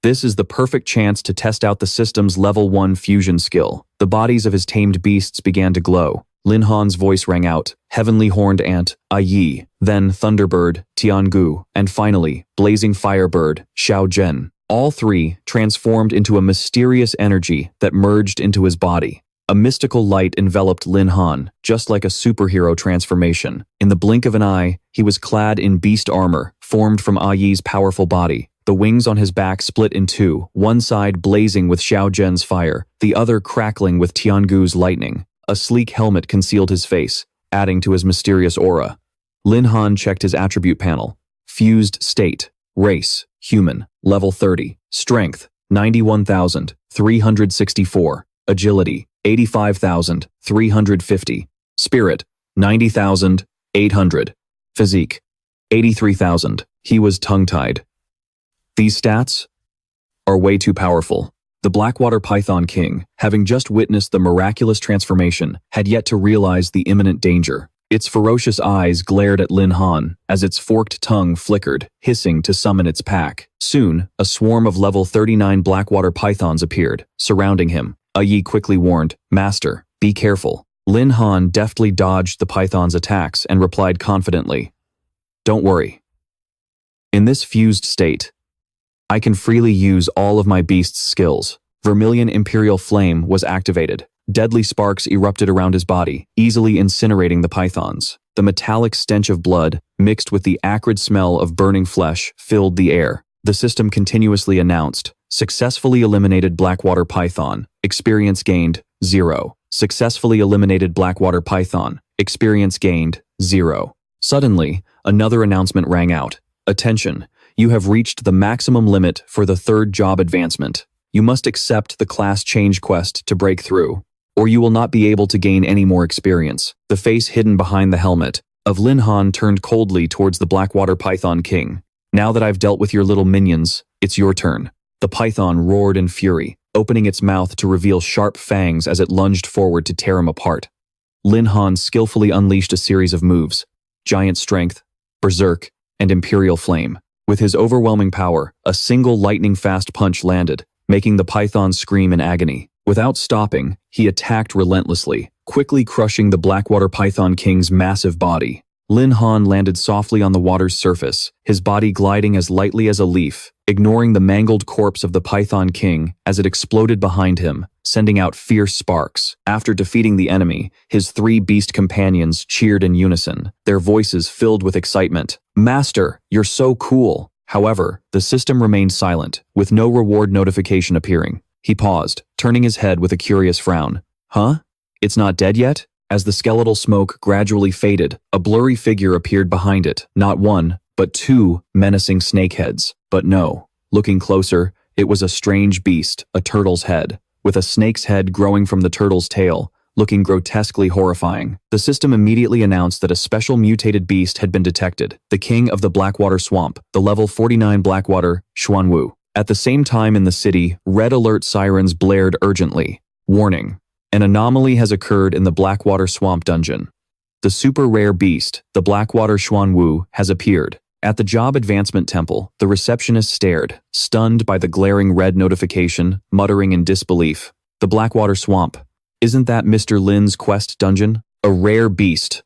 This is the perfect chance to test out the system's level 1 fusion skill. The bodies of his tamed beasts began to glow. Lin Han's voice rang out, Heavenly Horned Ant, Yi, then Thunderbird, Tiangu, and finally, Blazing Firebird, Xiao Zhen. All three transformed into a mysterious energy that merged into his body. A mystical light enveloped Lin Han, just like a superhero transformation. In the blink of an eye, he was clad in beast armor, formed from Yi's powerful body. The wings on his back split in two, one side blazing with Xiao Zhen's fire, the other crackling with Tiangu's lightning. A sleek helmet concealed his face, adding to his mysterious aura. Lin Han checked his attribute panel. Fused state. Race, human, level 30. Strength, 91,364. Agility, 85,350. Spirit, 90,800. Physique, 83,000. He was tongue-tied. These stats are way too powerful. The Blackwater Python King, having just witnessed the miraculous transformation, had yet to realize the imminent danger. Its ferocious eyes glared at Lin Han as its forked tongue flickered, hissing to summon its pack. Soon, a swarm of level 39 Blackwater pythons appeared, surrounding him. Yi quickly warned, "Master, be careful." Lin Han deftly dodged the python's attacks and replied confidently, "Don't worry. In this fused state, I can freely use all of my beast's skills." Vermilion Imperial Flame was activated. Deadly sparks erupted around his body, easily incinerating the pythons. The metallic stench of blood, mixed with the acrid smell of burning flesh, filled the air. The system continuously announced, "Successfully eliminated Blackwater Python. Experience gained, 0. Successfully eliminated Blackwater Python. Experience gained, 0. Suddenly, another announcement rang out. "Attention. You have reached the maximum limit for the third job advancement. You must accept the class change quest to break through, or you will not be able to gain any more experience." The face hidden behind the helmet of Lin Han turned coldly towards the Blackwater Python King. "Now that I've dealt with your little minions, it's your turn." The python roared in fury, opening its mouth to reveal sharp fangs as it lunged forward to tear him apart. Lin Han skillfully unleashed a series of moves: Giant Strength, Berserk, and Imperial Flame. With his overwhelming power, a single lightning-fast punch landed, making the python scream in agony. Without stopping, he attacked relentlessly, quickly crushing the Blackwater Python King's massive body. Lin Han landed softly on the water's surface, his body gliding as lightly as a leaf, ignoring the mangled corpse of the Python King as it exploded behind him, sending out fierce sparks. After defeating the enemy, his three beast companions cheered in unison, their voices filled with excitement. "Master, you're so cool." However, the system remained silent, with no reward notification appearing. He paused, turning his head with a curious frown. "Huh? It's not dead yet?" As the skeletal smoke gradually faded, a blurry figure appeared behind it, not one, but two menacing snakeheads. But no, looking closer, it was a strange beast, a turtle's head. With a snake's head growing from the turtle's tail, looking grotesquely horrifying. The system immediately announced that a special mutated beast had been detected, the king of the Blackwater Swamp, the level 49 Blackwater, Xuanwu. At the same time in the city, red alert sirens blared urgently. Warning. An anomaly has occurred in the Blackwater Swamp dungeon. The super rare beast, the Blackwater Xuanwu, has appeared. At the Job Advancement Temple, the receptionist stared, stunned by the glaring red notification, muttering in disbelief. The Blackwater Swamp. Isn't that Mr. Lin's quest dungeon? A rare beast.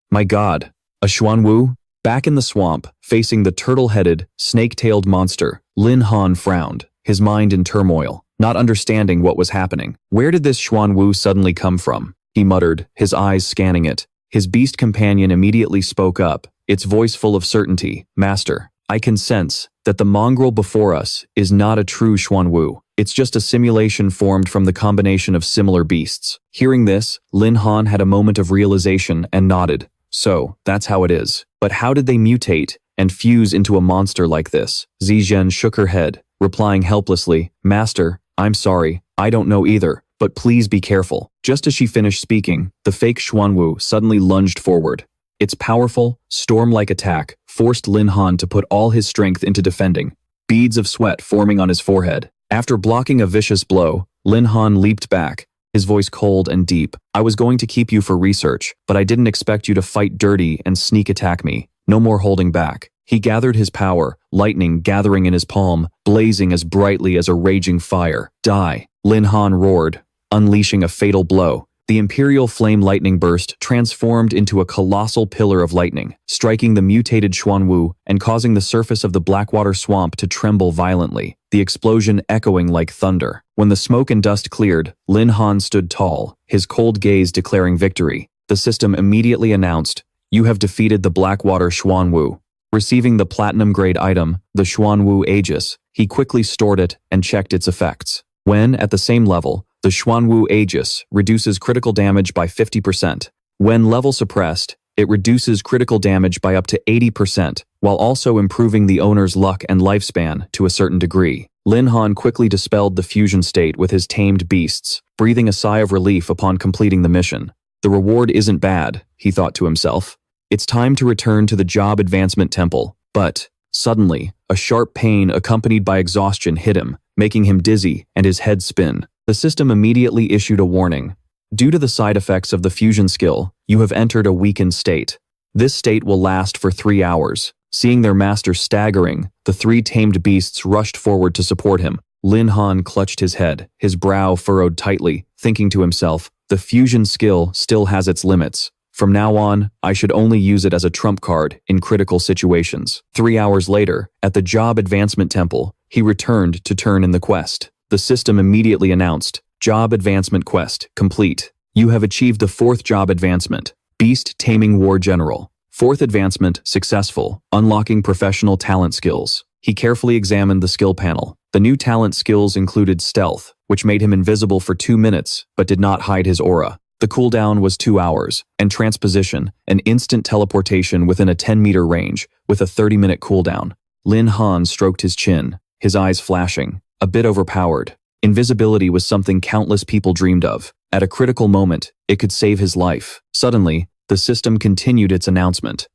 My god. A Xuanwu? Back in the swamp, facing the turtle-headed, snake-tailed monster, Lin Han frowned, his mind in turmoil, not understanding what was happening. Where did this Xuanwu suddenly come from? He muttered, his eyes scanning it. His beast companion immediately spoke up, its voice full of certainty. Master, I can sense that the mongrel before us is not a true Xuanwu. It's just a simulation formed from the combination of similar beasts. Hearing this, Lin Han had a moment of realization and nodded. So, that's how it is. But how did they mutate and fuse into a monster like this? Zizhen shook her head, replying helplessly, Master, I'm sorry, I don't know either, but please be careful. Just as she finished speaking, the fake Xuanwu suddenly lunged forward. Its powerful, storm-like attack forced Lin Han to put all his strength into defending, beads of sweat forming on his forehead. After blocking a vicious blow, Lin Han leaped back, his voice cold and deep. I was going to keep you for research, but I didn't expect you to fight dirty and sneak attack me. No more holding back. He gathered his power, lightning gathering in his palm, blazing as brightly as a raging fire. Die! Lin Han roared, unleashing a fatal blow. The imperial flame lightning burst transformed into a colossal pillar of lightning, striking the mutated Xuanwu and causing the surface of the Blackwater Swamp to tremble violently, the explosion echoing like thunder. When the smoke and dust cleared, Lin Han stood tall, his cold gaze declaring victory. The system immediately announced, You have defeated the Blackwater Xuanwu. Receiving the platinum-grade item, the Xuanwu Aegis, he quickly stored it and checked its effects. When, at the same level, the Xuanwu Aegis reduces critical damage by 50%. When level suppressed, it reduces critical damage by up to 80%, while also improving the owner's luck and lifespan to a certain degree. Lin Han quickly dispelled the fusion state with his tamed beasts, breathing a sigh of relief upon completing the mission. The reward isn't bad, he thought to himself. It's time to return to the Job Advancement Temple. But, suddenly, a sharp pain accompanied by exhaustion hit him, making him dizzy and his head spin. The system immediately issued a warning. Due to the side effects of the fusion skill, you have entered a weakened state. This state will last for 3 hours. Seeing their master staggering, the 3 tamed beasts rushed forward to support him. Lin Han clutched his head, his brow furrowed tightly, thinking to himself, the fusion skill still has its limits. From now on, I should only use it as a trump card in critical situations. 3 hours later, at the Job Advancement Temple, he returned to turn in the quest. The system immediately announced, Job Advancement Quest, complete. You have achieved the 4th job advancement, Beast Taming War General. 4th advancement, successful, unlocking professional talent skills. He carefully examined the skill panel. The new talent skills included Stealth, which made him invisible for 2 minutes, but did not hide his aura. The cooldown was 2 hours, and Transposition, an instant teleportation within a 10-meter range, with a 30-minute cooldown. Lin Han stroked his chin, his eyes flashing. A bit overpowered. Invisibility was something countless people dreamed of. At a critical moment, it could save his life. Suddenly, the system continued its announcement.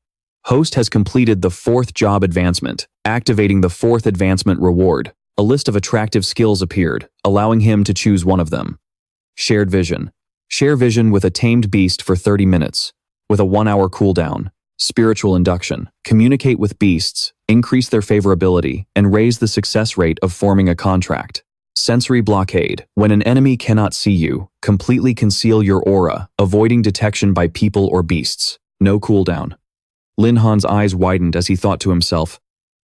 Host has completed the 4th job advancement, activating the 4th advancement reward. A list of attractive skills appeared, allowing him to choose one of them. Shared Vision. Share vision with a tamed beast for 30 minutes, with a 1-hour cooldown. Spiritual Induction. Communicate with beasts, increase their favorability, and raise the success rate of forming a contract. Sensory Blockade. When an enemy cannot see you, completely conceal your aura, avoiding detection by people or beasts. No cooldown. Lin Han's eyes widened as he thought to himself,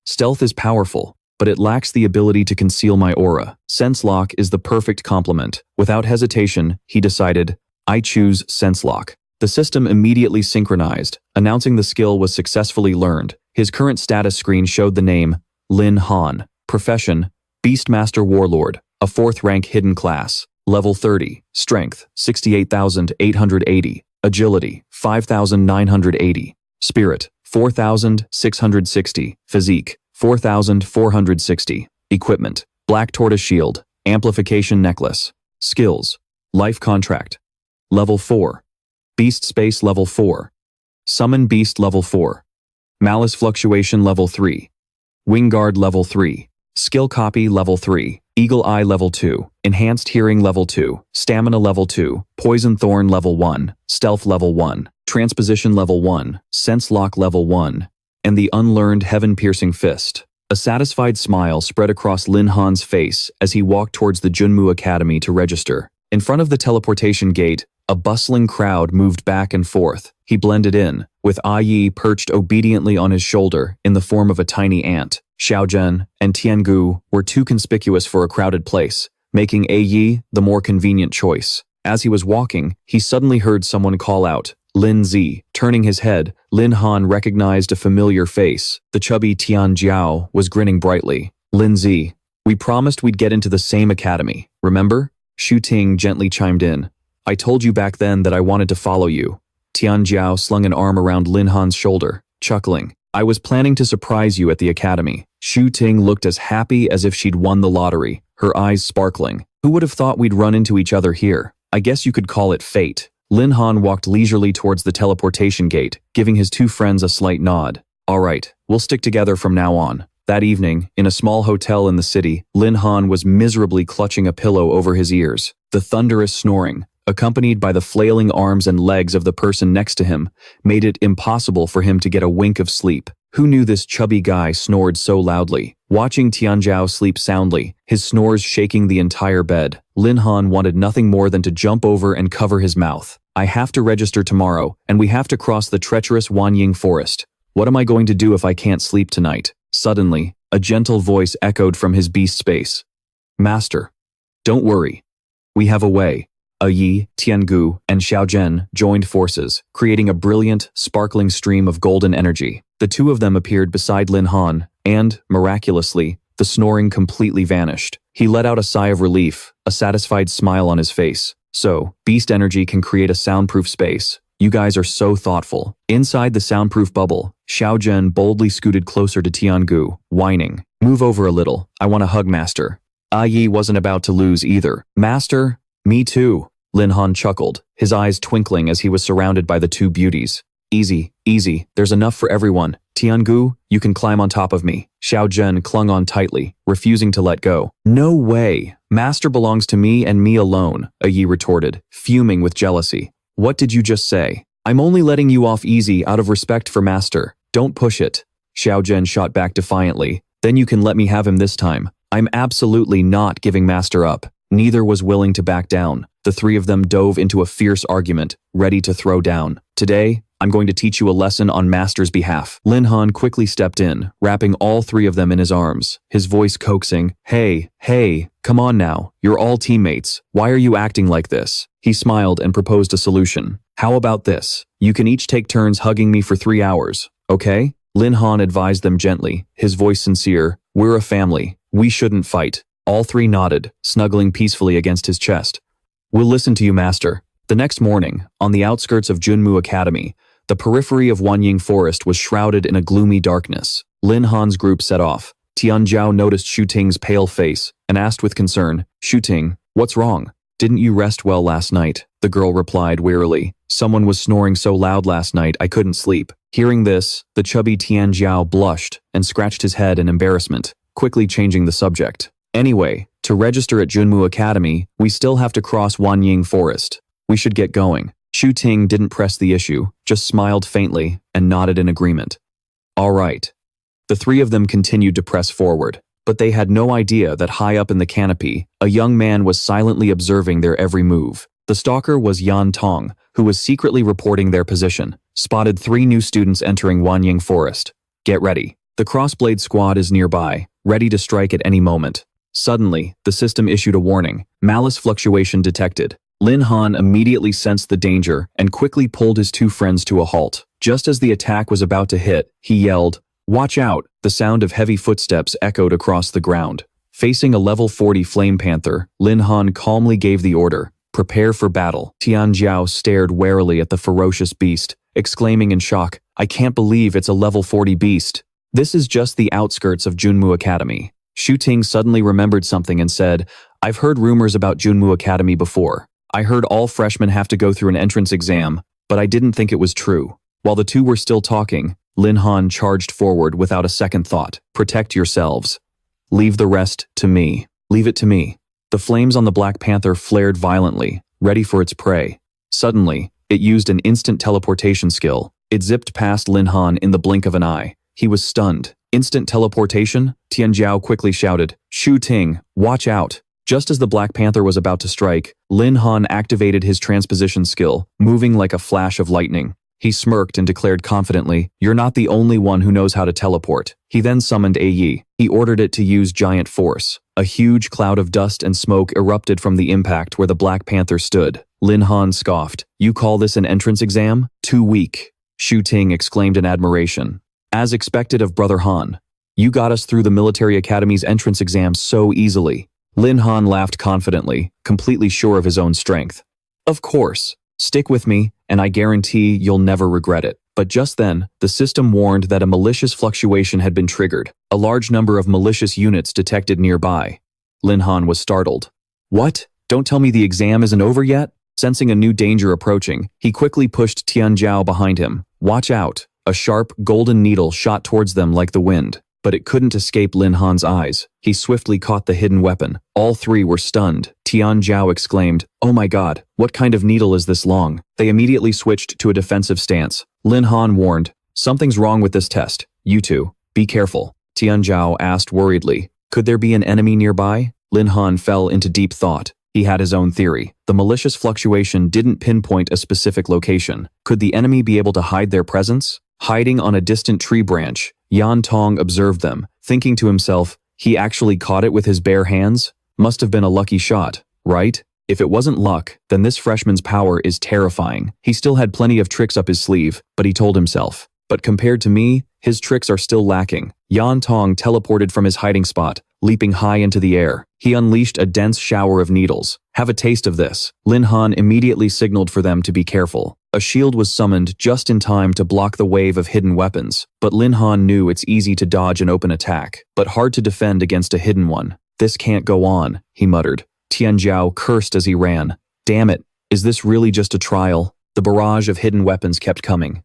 Stealth is powerful, but it lacks the ability to conceal my aura. Sense Lock is the perfect complement. Without hesitation, he decided, I choose Sense Lock. The system immediately synchronized, announcing the skill was successfully learned. His current status screen showed the name, Lin Han. Profession, Beastmaster Warlord, a 4th rank hidden class. Level 30, Strength, 68,880. Agility, 5,980. Spirit, 4,660. Physique, 4,460. Equipment, Black Tortoise Shield, Amplification Necklace. Skills, Life Contract. Level 4. Beast Space Level 4. Summon Beast Level 4. Malice Fluctuation Level 3. Wing Guard Level 3. Skill Copy Level 3. Eagle Eye Level 2. Enhanced Hearing Level 2. Stamina Level 2. Poison Thorn Level 1. Stealth Level 1. Transposition Level 1. Sense Lock Level 1. And the Unlearned Heaven-Piercing Fist. A satisfied smile spread across Lin Han's face as he walked towards the Junmu Academy to register. In front of the teleportation gate, a bustling crowd moved back and forth. He blended in, with Yi perched obediently on his shoulder in the form of a tiny ant. Xiaozhen and Tiangu were too conspicuous for a crowded place, making Yi the more convenient choice. As he was walking, he suddenly heard someone call out, Lin Zi. Turning his head, Lin Han recognized a familiar face. The chubby Tian Jiao was grinning brightly. Lin Zi, we promised we'd get into the same academy, remember? Xu Ting gently chimed in. I told you back then that I wanted to follow you. Tian Jiao slung an arm around Lin Han's shoulder, chuckling. I was planning to surprise you at the academy. Xu Ting looked as happy as if she'd won the lottery, her eyes sparkling. Who would have thought we'd run into each other here? I guess you could call it fate. Lin Han walked leisurely towards the teleportation gate, giving his two friends a slight nod. All right, we'll stick together from now on. That evening, in a small hotel in the city, Lin Han was miserably clutching a pillow over his ears. The thunderous snoring, accompanied by the flailing arms and legs of the person next to him, made it impossible for him to get a wink of sleep. Who knew this chubby guy snored so loudly? Watching Tianjiao sleep soundly, his snores shaking the entire bed, Lin Han wanted nothing more than to jump over and cover his mouth. I have to register tomorrow, and we have to cross the treacherous Wanying forest. What am I going to do if I can't sleep tonight? Suddenly, a gentle voice echoed from his beast space. Master, don't worry. We have a way. Yi, Tiangu, and Xiaozhen joined forces, creating a brilliant, sparkling stream of golden energy. The two of them appeared beside Lin Han, and, miraculously, the snoring completely vanished. He let out a sigh of relief, a satisfied smile on his face. So, beast energy can create a soundproof space. You guys are so thoughtful. Inside the soundproof bubble, Xiaozhen boldly scooted closer to Tiangu, whining. Move over a little. I want a hug, Master. Yi wasn't about to lose either. Master? Me too. Lin Han chuckled, his eyes twinkling as he was surrounded by the two beauties. Easy, easy. There's enough for everyone. Tiangu, you can climb on top of me. Xiaozhen clung on tightly, refusing to let go. No way. Master belongs to me and me alone, Yi retorted, fuming with jealousy. What did you just say? I'm only letting you off easy out of respect for Master. Don't push it. Xiaozhen shot back defiantly. Then you can let me have him this time. I'm absolutely not giving Master up. Neither was willing to back down. The three of them dove into a fierce argument, ready to throw down. Today, I'm going to teach you a lesson on Master's behalf. Lin Han quickly stepped in, wrapping all three of them in his arms, his voice coaxing, Hey, come on now, you're all teammates. Why are you acting like this? He smiled and proposed a solution. How about this? You can each take turns hugging me for 3 hours, okay? Lin Han advised them gently, his voice sincere. We're a family. We shouldn't fight. All three nodded, snuggling peacefully against his chest. We'll listen to you, Master. The next morning, on the outskirts of Junmu Academy, the periphery of Wanying Forest was shrouded in a gloomy darkness. Lin Han's group set off. Tianjiao noticed Xu Ting's pale face and asked with concern, Xu Ting, what's wrong? Didn't you rest well last night? The girl replied wearily. Someone was snoring so loud last night I couldn't sleep. Hearing this, the chubby Tianjiao blushed and scratched his head in embarrassment, quickly changing the subject. Anyway, to register at Junmu Academy, we still have to cross Wanying Forest. We should get going. Xu Ting didn't press the issue, just smiled faintly and nodded in agreement. All right. The three of them continued to press forward, but they had no idea that high up in the canopy, a young man was silently observing their every move. The stalker was Yan Tong, who was secretly reporting their position, spotted 3 new students entering Wanying Forest. Get ready. The Crossblade squad is nearby, ready to strike at any moment. Suddenly, the system issued a warning. Malice fluctuation detected. Lin Han immediately sensed the danger and quickly pulled his 2 friends to a halt. Just as the attack was about to hit, he yelled, Watch out! The sound of heavy footsteps echoed across the ground. Facing a level 40 flame panther, Lin Han calmly gave the order, Prepare for battle. Tianjiao stared warily at the ferocious beast, exclaiming in shock, I can't believe it's a level 40 beast. This is just the outskirts of Junmu Academy. Xu Ting suddenly remembered something and said, I've heard rumors about Junmu Academy before. I heard all freshmen have to go through an entrance exam, but I didn't think it was true. While the two were still talking, Lin Han charged forward without a second thought. Protect yourselves. Leave the rest to me. Leave it to me. The flames on the Black Panther flared violently, ready for its prey. Suddenly, it used an instant teleportation skill. It zipped past Lin Han in the blink of an eye. He was stunned. Instant teleportation? Tian Jiao quickly shouted. Shu Ting, watch out. Just as the Black Panther was about to strike, Lin Han activated his transposition skill, moving like a flash of lightning. He smirked and declared confidently, "You're not the only one who knows how to teleport." He then summoned A Yi. He ordered it to use giant force. A huge cloud of dust and smoke erupted from the impact where the Black Panther stood. Lin Han scoffed. "You call this an entrance exam? Too weak." Shu Ting exclaimed in admiration. "As expected of Brother Han. You got us through the military academy's entrance exam so easily." Lin Han laughed confidently, completely sure of his own strength. "Of course. Stick with me, and I guarantee you'll never regret it." But just then, the system warned that a malicious fluctuation had been triggered. A large number of malicious units detected nearby. Lin Han was startled. "What? Don't tell me the exam isn't over yet?" Sensing a new danger approaching, he quickly pushed Tian Jiao behind him. "Watch out." A sharp, golden needle shot towards them like the wind. But it couldn't escape Lin Han's eyes. He swiftly caught the hidden weapon. All three were stunned. Tian Jiao exclaimed, "Oh my god, what kind of needle is this long?" They immediately switched to a defensive stance. Lin Han warned, "Something's wrong with this test. You two, be careful." Tian Jiao asked worriedly, "Could there be an enemy nearby?" Lin Han fell into deep thought. He had his own theory. The malicious fluctuation didn't pinpoint a specific location. Could the enemy be able to hide their presence? Hiding on a distant tree branch, Yan Tong observed them, thinking to himself, he actually caught it with his bare hands? Must have been a lucky shot, right? If it wasn't luck, then this freshman's power is terrifying. He still had plenty of tricks up his sleeve, but he told himself, "But compared to me, his tricks are still lacking." Yan Tong teleported from his hiding spot, leaping high into the air. He unleashed a dense shower of needles. "Have a taste of this." Lin Han immediately signaled for them to be careful. A shield was summoned just in time to block the wave of hidden weapons, but Lin Han knew it's easy to dodge an open attack, but hard to defend against a hidden one. "This can't go on," he muttered. Tian Jiao cursed as he ran. "Damn it, is this really just a trial?" The barrage of hidden weapons kept coming.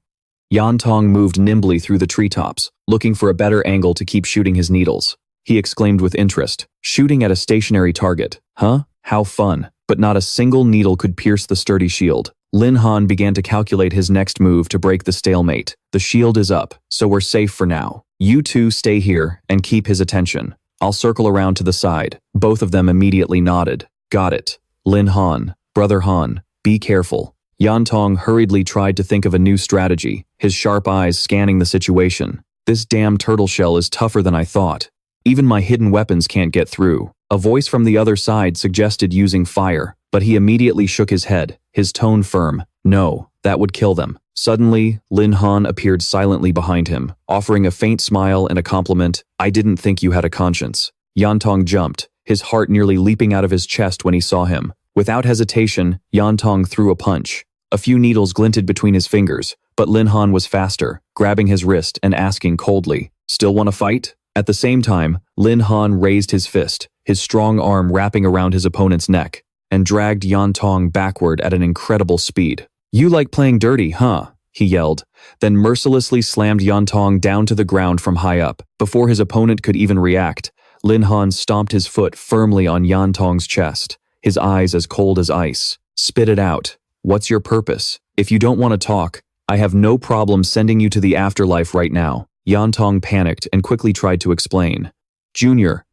Yan Tong moved nimbly through the treetops, looking for a better angle to keep shooting his needles. He exclaimed with interest, "Shooting at a stationary target, huh? How fun." But not a single needle could pierce the sturdy shield. Lin Han began to calculate his next move to break the stalemate. "The shield is up, so we're safe for now. You two stay here and keep his attention. I'll circle around to the side." Both of them immediately nodded. "Got it. Lin Han, Brother Han, be careful." Yan Tong hurriedly tried to think of a new strategy, his sharp eyes scanning the situation. "This damn turtle shell is tougher than I thought. Even my hidden weapons can't get through." A voice from the other side suggested using fire, but he immediately shook his head, his tone firm. "No, that would kill them." Suddenly, Lin Han appeared silently behind him, offering a faint smile and a compliment. "I didn't think you had a conscience." Yan Tong jumped, his heart nearly leaping out of his chest when he saw him. Without hesitation, Yan Tong threw a punch. A few needles glinted between his fingers, but Lin Han was faster, grabbing his wrist and asking coldly, "Still want to fight?" At the same time, Lin Han raised his fist, his strong arm wrapping around his opponent's neck, and dragged Yan Tong backward at an incredible speed. "You like playing dirty, huh?" he yelled, then mercilessly slammed Yan Tong down to the ground from high up. Before his opponent could even react, Lin Han stomped his foot firmly on Yan Tong's chest, his eyes as cold as ice. "Spit it out. What's your purpose? If you don't want to talk, I have no problem sending you to the afterlife right now." Yan Tong panicked and quickly tried to explain. Junior,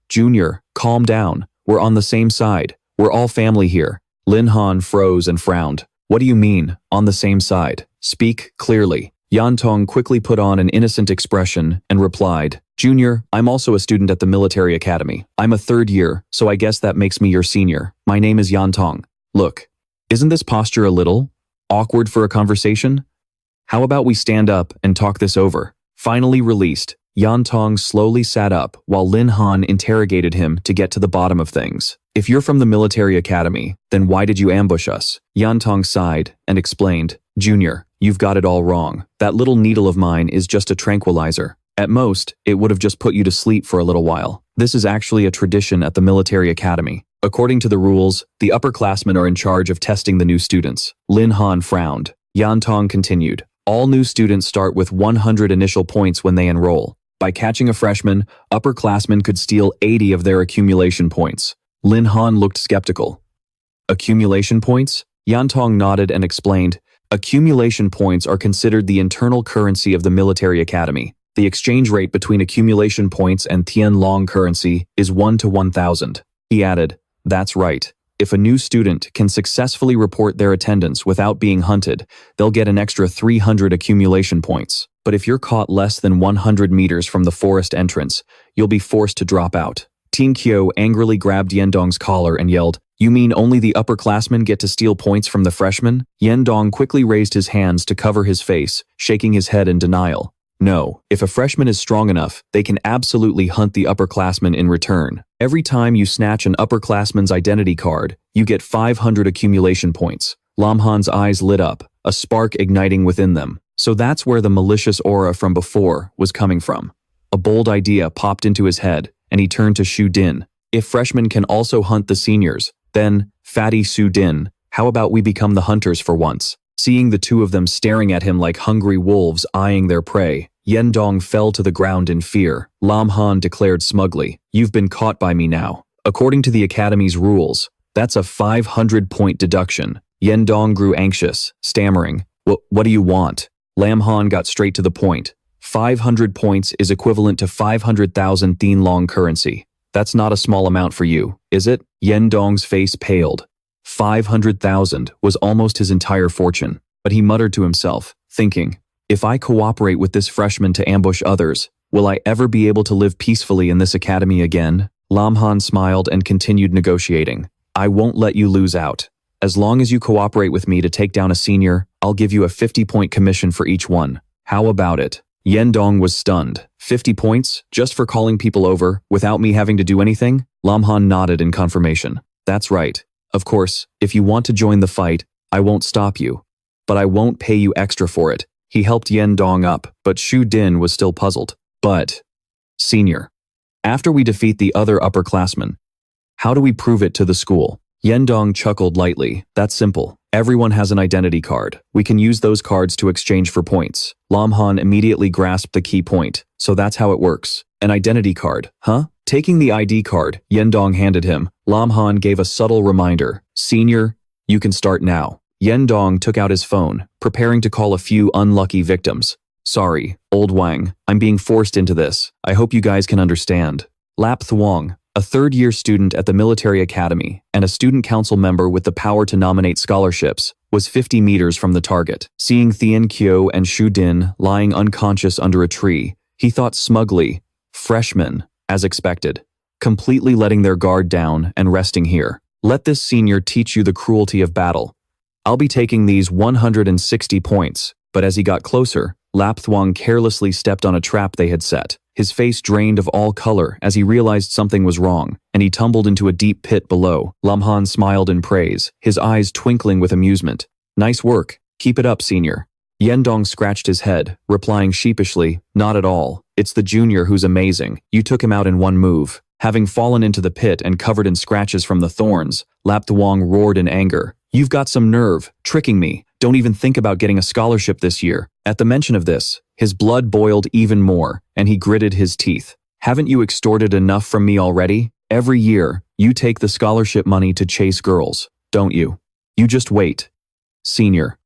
calm down. We're on the same side. We're all family here." Lin Han froze and frowned. "What do you mean, on the same side? Speak clearly." Yan Tong quickly put on an innocent expression and replied, "Junior, I'm also a student at the military academy. I'm a third year, so I guess that makes me your senior. My name is Yan Tong. Look, isn't this posture a little awkward for a conversation? How about we stand up and talk this over?" Finally released, Yan Tong slowly sat up while Lin Han interrogated him to get to the bottom of things. "If you're from the military academy, then why did you ambush us?" Yan Tong sighed and explained, "Junior, you've got it all wrong. That little needle of mine is just a tranquilizer. At most, it would have just put you to sleep for a little while. This is actually a tradition at the military academy. According to the rules, the upperclassmen are in charge of testing the new students. Lin Han frowned. Yan Tong continued. All new students start with 100 initial points when they enroll. By catching a freshman, upperclassmen could steal 80 of their accumulation points. Lin Han looked skeptical. Accumulation points? Yan Tong nodded and explained. Accumulation points are considered the internal currency of the military academy. The exchange rate between accumulation points and Tianlong currency is 1 to 1,000. He added, that's right. If a new student can successfully report their attendance without being hunted, they'll get an extra 300 accumulation points. But if you're caught less than 100 meters from the forest entrance, you'll be forced to drop out. Ting Qiu angrily grabbed Yendong's collar and yelled, you mean only the upperclassmen get to steal points from the freshmen? Yendong quickly raised his hands to cover his face, shaking his head in denial. No, if a freshman is strong enough, they can absolutely hunt the upperclassmen in return. Every time you snatch an upperclassman's identity card, you get 500 accumulation points. Lam Han's eyes lit up, a spark igniting within them. So that's where the malicious aura from before was coming from. A bold idea popped into his head, and he turned to Shu Din. If freshmen can also hunt the seniors, then, Fatty Su Din, how about we become the hunters for once? Seeing the two of them staring at him like hungry wolves eyeing their prey, Yendong fell to the ground in fear. Lam Han declared smugly, you've been caught by me now. According to the academy's rules, that's a 500-point deduction. Yendong grew anxious, stammering, what do you want? Lam Han got straight to the point. 500 points is equivalent to 500,000 Tianlong currency. That's not a small amount for you, is it? Yendong's face paled. 500,000 was almost his entire fortune, but he muttered to himself, thinking, if I cooperate with this freshman to ambush others, will I ever be able to live peacefully in this academy again? Lam Han smiled and continued negotiating. I won't let you lose out. As long as you cooperate with me to take down a senior, I'll give you a 50-point commission for each one. How about it? Yendong was stunned. 50 points, just for calling people over, without me having to do anything? Lam Han nodded in confirmation. That's right. Of course, if you want to join the fight, I won't stop you. But I won't pay you extra for it. He helped Yendong up, but Shu Din was still puzzled. But, senior, after we defeat the other upperclassmen, how do we prove it to the school? Yendong chuckled lightly. That's simple. Everyone has an identity card. We can use those cards to exchange for points. Lam Han immediately grasped the key point. So that's how it works. An identity card, huh? Taking the ID card, Yendong handed him. Lam Han gave a subtle reminder. Senior, you can start now. Yendong took out his phone, preparing to call a few unlucky victims. Sorry, old Wang, I'm being forced into this. I hope you guys can understand. Lap Thuong, a third-year student at the military academy and a student council member with the power to nominate scholarships, was 50 meters from the target. Seeing Thien Kyo and Shu Din lying unconscious under a tree, he thought smugly, freshmen, as expected, completely letting their guard down and resting here. Let this senior teach you the cruelty of battle. I'll be taking these 160 points, but as he got closer, Lap Thuong carelessly stepped on a trap they had set. His face drained of all color as he realized something was wrong, and he tumbled into a deep pit below. Lam Han smiled in praise, his eyes twinkling with amusement. Nice work. Keep it up, senior. Yendong scratched his head, replying sheepishly, not at all. It's the junior who's amazing. You took him out in one move. Having fallen into the pit and covered in scratches from the thorns, Lap Thuong roared in anger. You've got some nerve, tricking me. Don't even think about getting a scholarship this year. At the mention of this, his blood boiled even more, and he gritted his teeth. Haven't you extorted enough from me already? Every year, you take the scholarship money to chase girls, don't you? You just wait. Senior,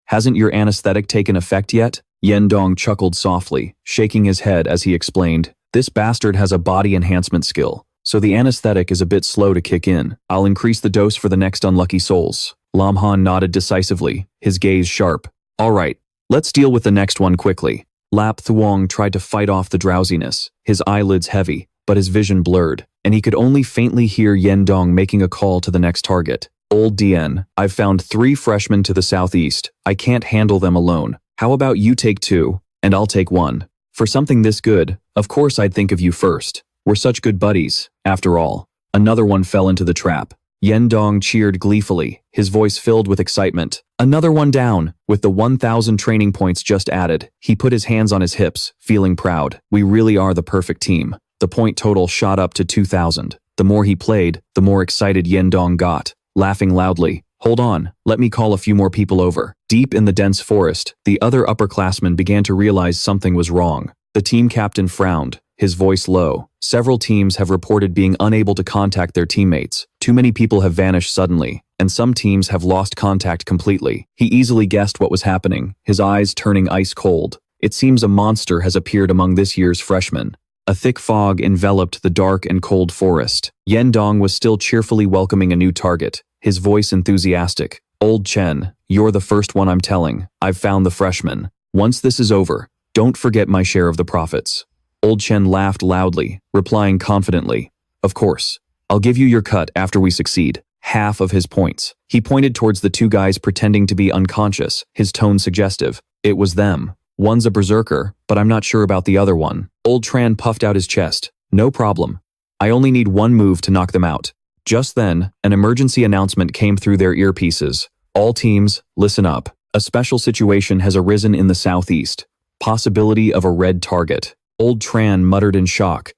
hasn't your anesthetic taken effect yet? Yendong chuckled softly, shaking his head as he explained. This bastard has a body enhancement skill, so the anesthetic is a bit slow to kick in. I'll increase the dose for the next unlucky souls. Lam Han nodded decisively, his gaze sharp. All right, let's deal with the next one quickly. Lap Thuong tried to fight off the drowsiness, his eyelids heavy, but his vision blurred, and he could only faintly hear Yendong making a call to the next target. Old DN, I've found 3 freshmen to the southeast. I can't handle them alone. How about you take 2, and I'll take 1. For something this good, of course I'd think of you first. We're such good buddies, after all. Another one fell into the trap. Yendong cheered gleefully, his voice filled with excitement. Another one down. With the 1,000 training points just added, he put his hands on his hips, feeling proud. We really are the perfect team. The point total shot up to 2,000. The more he played, the more excited Yendong got, laughing loudly. Hold on, let me call a few more people over. Deep in the dense forest, the other upperclassmen began to realize something was wrong. The team captain frowned, his voice low. Several teams have reported being unable to contact their teammates. Too many people have vanished suddenly, and some teams have lost contact completely. He easily guessed what was happening, his eyes turning ice cold. It seems a monster has appeared among this year's freshmen. A thick fog enveloped the dark and cold forest. Yendong was still cheerfully welcoming a new target, his voice enthusiastic. Old Chen, you're the first one I'm telling. I've found the freshman. Once this is over, don't forget my share of the profits. Old Chen laughed loudly, replying confidently, of course. I'll give you your cut after we succeed. Half of his points. He pointed towards the two guys pretending to be unconscious, his tone suggestive. It was them. One's a berserker, but I'm not sure about the other one. Old Tran puffed out his chest. No problem. I only need one move to knock them out. Just then, an emergency announcement came through their earpieces. All teams, listen up. A special situation has arisen in the southeast. Possibility of a red target. Old Tran muttered in shock.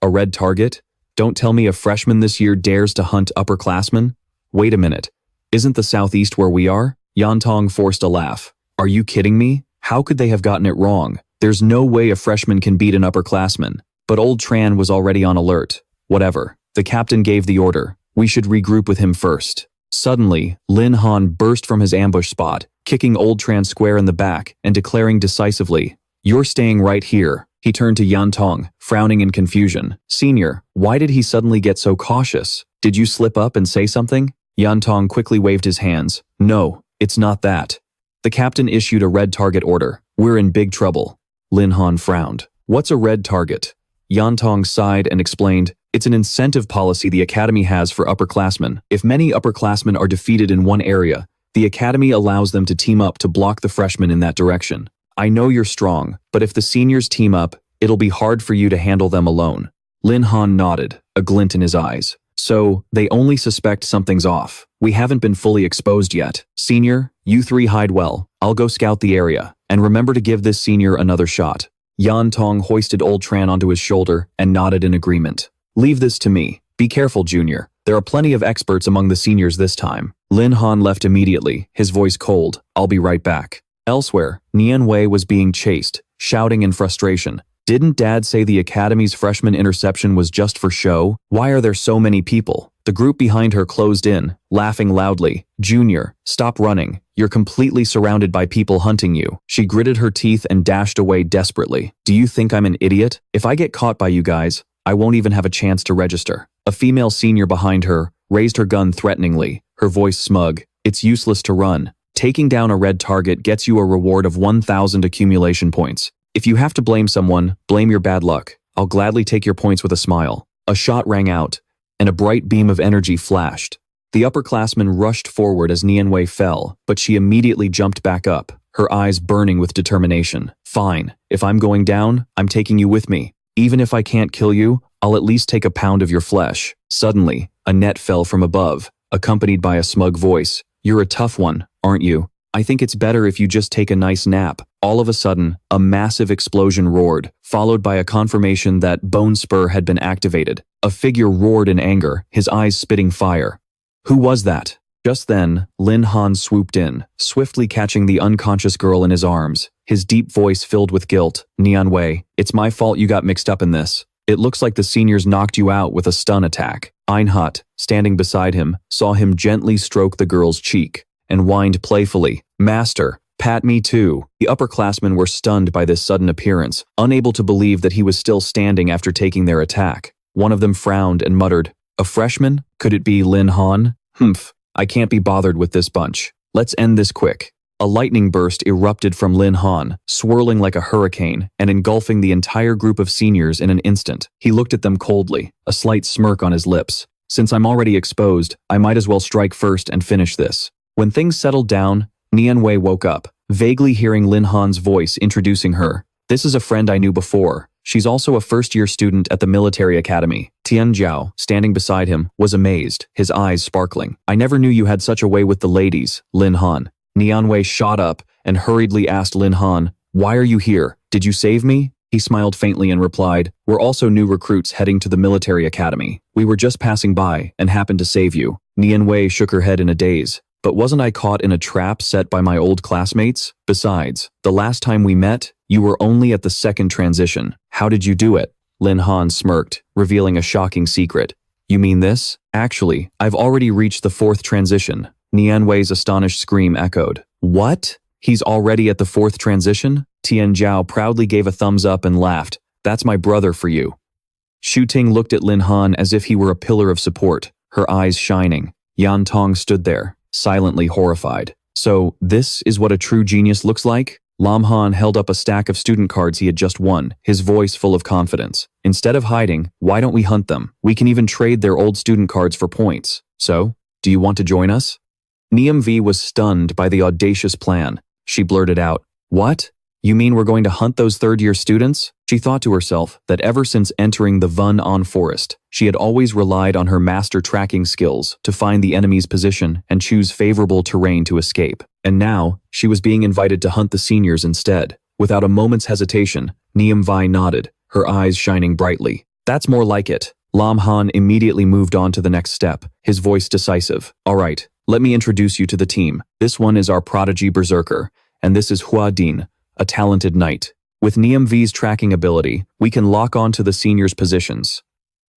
A red target? Don't tell me a freshman this year dares to hunt upperclassmen? Wait a minute. Isn't the southeast where we are? Yantong forced a laugh. Are you kidding me? How could they have gotten it wrong? There's no way a freshman can beat an upperclassman. But Old Tran was already on alert. Whatever. The captain gave the order. We should regroup with him first. Suddenly, Lin Han burst from his ambush spot, kicking Old Tran square in the back and declaring decisively, "You're staying right here." He turned to Yantong, frowning in confusion. "Senior, why did he suddenly get so cautious? Did you slip up and say something?" Yantong quickly waved his hands. "No, it's not that." The captain issued a red target order. "We're in big trouble." Lin Han frowned. "What's a red target?" Yantong sighed and explained, "It's an incentive policy the academy has for upperclassmen. If many upperclassmen are defeated in one area, the academy allows them to team up to block the freshmen in that direction. I know you're strong, but if the seniors team up, it'll be hard for you to handle them alone." Lin Han nodded, a glint in his eyes. "So, they only suspect something's off. We haven't been fully exposed yet. Senior, you three hide well. I'll go scout the area, and remember to give this senior another shot." Yantong hoisted Old Tran onto his shoulder and nodded in agreement. "Leave this to me. Be careful, Junior. There are plenty of experts among the seniors this time." Lin Han left immediately, his voice cold. "I'll be right back." Elsewhere, Nian Wei was being chased, shouting in frustration. "Didn't Dad say the Academy's freshman interception was just for show? Why are there so many people?" The group behind her closed in, laughing loudly. "Junior, stop running. You're completely surrounded by people hunting you." She gritted her teeth and dashed away desperately. "Do you think I'm an idiot? If I get caught by you guys, I won't even have a chance to register." A female senior behind her raised her gun threateningly, her voice smug. "It's useless to run. Taking down a red target gets you a reward of 1,000 accumulation points. If you have to blame someone, blame your bad luck. I'll gladly take your points with a smile." A shot rang out, and a bright beam of energy flashed. The upperclassman rushed forward as Nian Wei fell, but she immediately jumped back up, her eyes burning with determination. "Fine. If I'm going down, I'm taking you with me. Even if I can't kill you, I'll at least take a pound of your flesh." Suddenly, a net fell from above, accompanied by a smug voice. "You're a tough one, aren't you? I think it's better if you just take a nice nap." All of a sudden, a massive explosion roared, followed by a confirmation that Bone Spur had been activated. A figure roared in anger, his eyes spitting fire. "Who was that?" Just then, Lin Han swooped in, swiftly catching the unconscious girl in his arms, his deep voice filled with guilt. "Nian Wei, it's my fault you got mixed up in this. It looks like the seniors knocked you out with a stun attack." Einhut, standing beside him, saw him gently stroke the girl's cheek and whined playfully, "Master, pat me too." The upperclassmen were stunned by this sudden appearance, unable to believe that he was still standing after taking their attack. One of them frowned and muttered, "A freshman? Could it be Lin Han? Humph, I can't be bothered with this bunch. Let's end this quick." A lightning burst erupted from Lin Han, swirling like a hurricane and engulfing the entire group of seniors in an instant. He looked at them coldly, a slight smirk on his lips. "Since I'm already exposed, I might as well strike first and finish this." When things settled down, Nian Wei woke up, vaguely hearing Lin Han's voice introducing her. "This is a friend I knew before. She's also a first-year student at the military academy." Tian Jiao, standing beside him, was amazed, his eyes sparkling. "I never knew you had such a way with the ladies, Lin Han." Nian Wei shot up and hurriedly asked Lin Han, "Why are you here? Did you save me?" He smiled faintly and replied, "We're also new recruits heading to the military academy. We were just passing by and happened to save you." Nian Wei shook her head in a daze. "But wasn't I caught in a trap set by my old classmates? Besides, the last time we met, you were only at the second transition. How did you do it?" Lin Han smirked, revealing a shocking secret. "You mean this? Actually, I've already reached the fourth transition." Nian Wei's astonished scream echoed. "What? He's already at the fourth transition?" Tian Zhao proudly gave a thumbs up and laughed. "That's my brother for you." Xu Ting looked at Lin Han as if he were a pillar of support, her eyes shining. Yan Tong stood there, silently horrified. "So, this is what a true genius looks like?" Lam Han held up a stack of student cards he had just won, his voice full of confidence. "Instead of hiding, why don't we hunt them? We can even trade their old student cards for points. So, do you want to join us?" Niam V was stunned by the audacious plan. She blurted out, "What? You mean we're going to hunt those third-year students?" She thought to herself that ever since entering the Vun On forest, she had always relied on her master tracking skills to find the enemy's position and choose favorable terrain to escape. And now, she was being invited to hunt the seniors instead. Without a moment's hesitation, Niam Vi nodded, her eyes shining brightly. "That's more like it." Lam Han immediately moved on to the next step, his voice decisive. "All right, let me introduce you to the team. This one is our prodigy berserker, and this is Hua Din, a talented knight. With Niam V's tracking ability, we can lock on to the seniors' positions."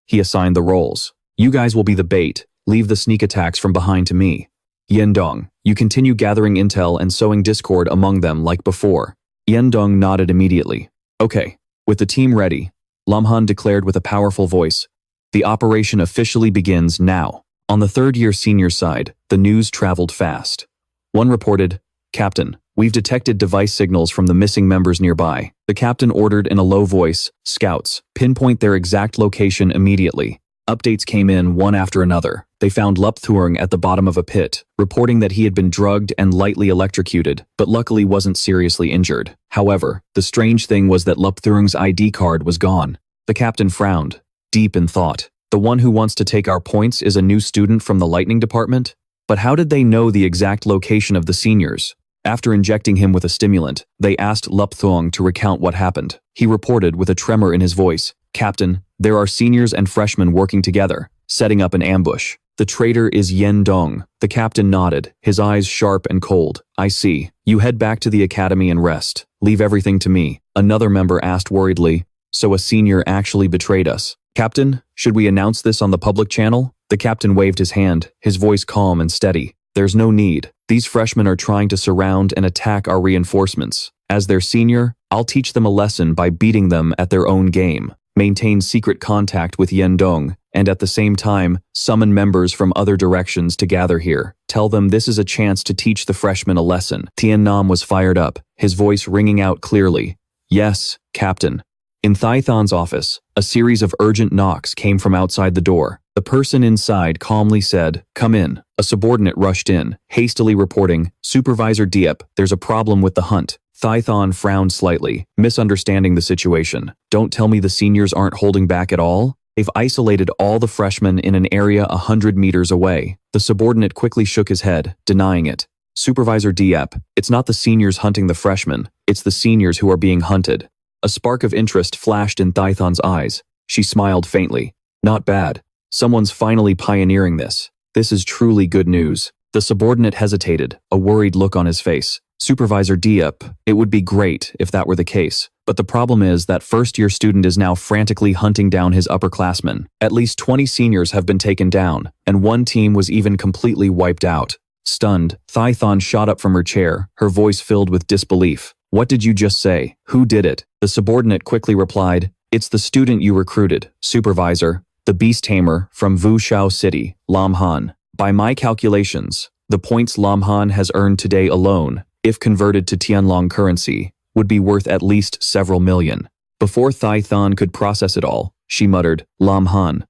He assigned the roles. "You guys will be the bait. Leave the sneak attacks from behind to me. Yendong, you continue gathering intel and sowing discord among them like before." Yendong nodded immediately. "Okay, with the team ready," Lam Han declared with a powerful voice. "The operation officially begins now." On the third-year senior side, the news traveled fast. One reported, "Captain, we've detected device signals from the missing members nearby." The captain ordered in a low voice, "Scouts, pinpoint their exact location immediately." Updates came in one after another. They found Lup Thuong at the bottom of a pit, reporting that he had been drugged and lightly electrocuted, but luckily wasn't seriously injured. However, the strange thing was that Lup Thuong's ID card was gone. The captain frowned, deep in thought. The one who wants to take our points is a new student from the lightning department? But how did they know the exact location of the seniors? After injecting him with a stimulant, they asked Lup Thuong to recount what happened. He reported with a tremor in his voice, "Captain, there are seniors and freshmen working together, setting up an ambush. The traitor is Yen Dong." The captain nodded, his eyes sharp and cold. "I see. You head back to the academy and rest. Leave everything to me." Another member asked worriedly, "So a senior actually betrayed us? Captain, should we announce this on the public channel?" The captain waved his hand, his voice calm and steady. "There's no need. These freshmen are trying to surround and attack our reinforcements. As their senior, I'll teach them a lesson by beating them at their own game. Maintain secret contact with Yendong, and at the same time, summon members from other directions to gather here. Tell them this is a chance to teach the freshmen a lesson." Tian Nam was fired up, his voice ringing out clearly. "Yes, Captain." In Thaithon's office, a series of urgent knocks came from outside the door. The person inside calmly said, "Come in." A subordinate rushed in, hastily reporting, "Supervisor Diep, there's a problem with the hunt." Thaithon frowned slightly, misunderstanding the situation. "Don't tell me the seniors aren't holding back at all? They've isolated all the freshmen in an area 100 meters away." The subordinate quickly shook his head, denying it. "Supervisor Diep, it's not the seniors hunting the freshmen, it's the seniors who are being hunted." A spark of interest flashed in Thaithon's eyes. She smiled faintly. "Not bad. Someone's finally pioneering this. This is truly good news." The subordinate hesitated, a worried look on his face. "Supervisor Diep, it would be great if that were the case. But the problem is that first-year student is now frantically hunting down his upperclassmen. At least 20 seniors have been taken down, and one team was even completely wiped out." Stunned, Thaithon shot up from her chair, her voice filled with disbelief. "What did you just say? Who did it?" The subordinate quickly replied, "It's the student you recruited, Supervisor, the Beast Tamer from Wushao City, Lam Han. By my calculations, the points Lam Han has earned today alone, if converted to Tianlong currency, would be worth at least several million." Before Thaithon could process it all, she muttered, "Lam Han,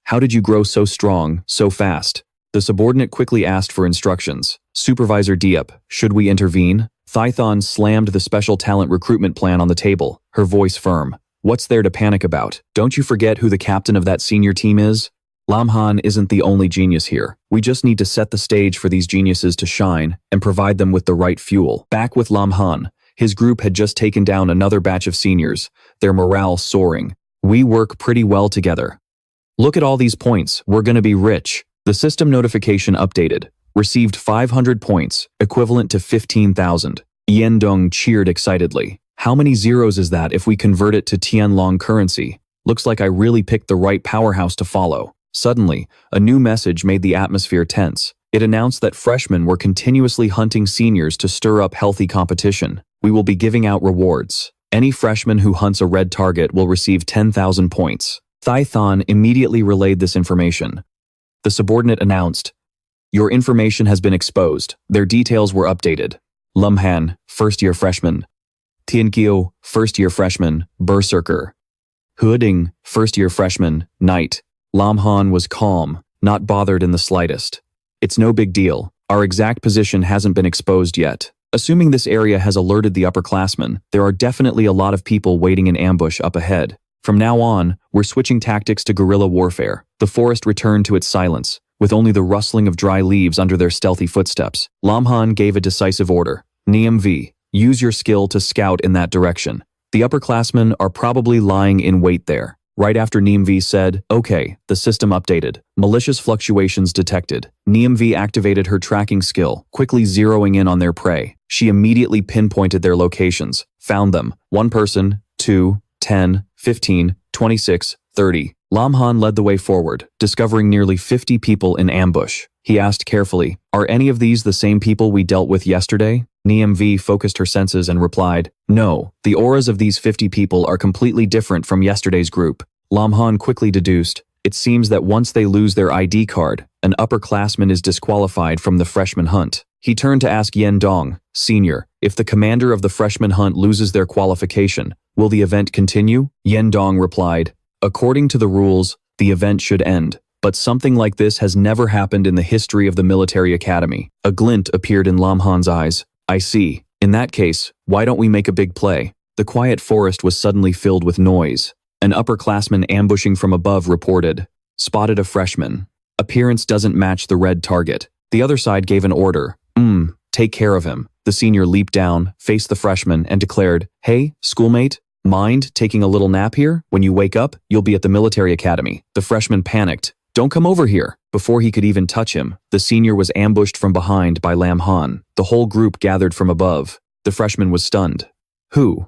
how did you grow so strong, so fast?" The subordinate quickly asked for instructions. "Supervisor Diep, should we intervene?" Thaithon slammed the special talent recruitment plan on the table, her voice firm. "What's there to panic about? Don't you forget who the captain of that senior team is? Lam Han isn't the only genius here. We just need to set the stage for these geniuses to shine and provide them with the right fuel." Back with Lam Han, His group had just taken down another batch of seniors, their morale soaring. We work pretty well together. Look at all these points, we're gonna be rich. The system notification updated. Received 500 points, equivalent to 15,000. Yendong cheered excitedly. How many zeros is that if we convert it to Tianlong currency? Looks like I really picked the right powerhouse to follow. Suddenly, a new message made the atmosphere tense. It announced that freshmen were continuously hunting seniors to stir up healthy competition. We will be giving out rewards. Any freshman who hunts a red target will receive 10,000 points. Thaithan immediately relayed this information. The subordinate announced, "Your information has been exposed. Their details were updated. Lumhan, first-year freshman. Tiankyo, first-year freshman, berserker. Huading, first-year freshman, knight." Lamhan was calm, not bothered in the slightest. "It's no big deal. Our exact position hasn't been exposed yet. Assuming this area has alerted the upperclassmen, there are definitely a lot of people waiting in ambush up ahead. From now on, we're switching tactics to guerrilla warfare." The forest returned to its silence, with only the rustling of dry leaves under their stealthy footsteps. Lamhan gave a decisive order. "Niam V, use your skill to scout in that direction. The upperclassmen are probably lying in wait there." Right after Niamv said, "Okay," the system updated. Malicious fluctuations detected. Niamv activated her tracking skill, quickly zeroing in on their prey. She immediately pinpointed their locations, found them. 1 person, 2, 10, 15, 26, 30. Lamhan led the way forward, discovering nearly 50 people in ambush. He asked carefully, "Are any of these the same people we dealt with yesterday?" Niamv focused her senses and replied, "No, the auras of these 50 people are completely different from yesterday's group." Lamhan quickly deduced, "It seems that once they lose their ID card, an upperclassman is disqualified from the freshman hunt." He turned to ask Yendong, "Senior, if the commander of the freshman hunt loses their qualification, will the event continue?" Yendong replied, "According to the rules, the event should end. But something like this has never happened in the history of the military academy." A glint appeared in Lamhan's eyes. "I see. In that case, why don't we make a big play?" The quiet forest was suddenly filled with noise. An upperclassman ambushing from above reported, "Spotted a freshman. Appearance doesn't match the red target." The other side gave an order. Take care of him." The senior leaped down, faced the freshman, and declared, "Hey, schoolmate, mind taking a little nap here? When you wake up, you'll be at the military academy." The freshman panicked. "Don't come over here." Before he could even touch him, the senior was ambushed from behind by Lamhan. The whole group gathered from above. The freshman was stunned. Who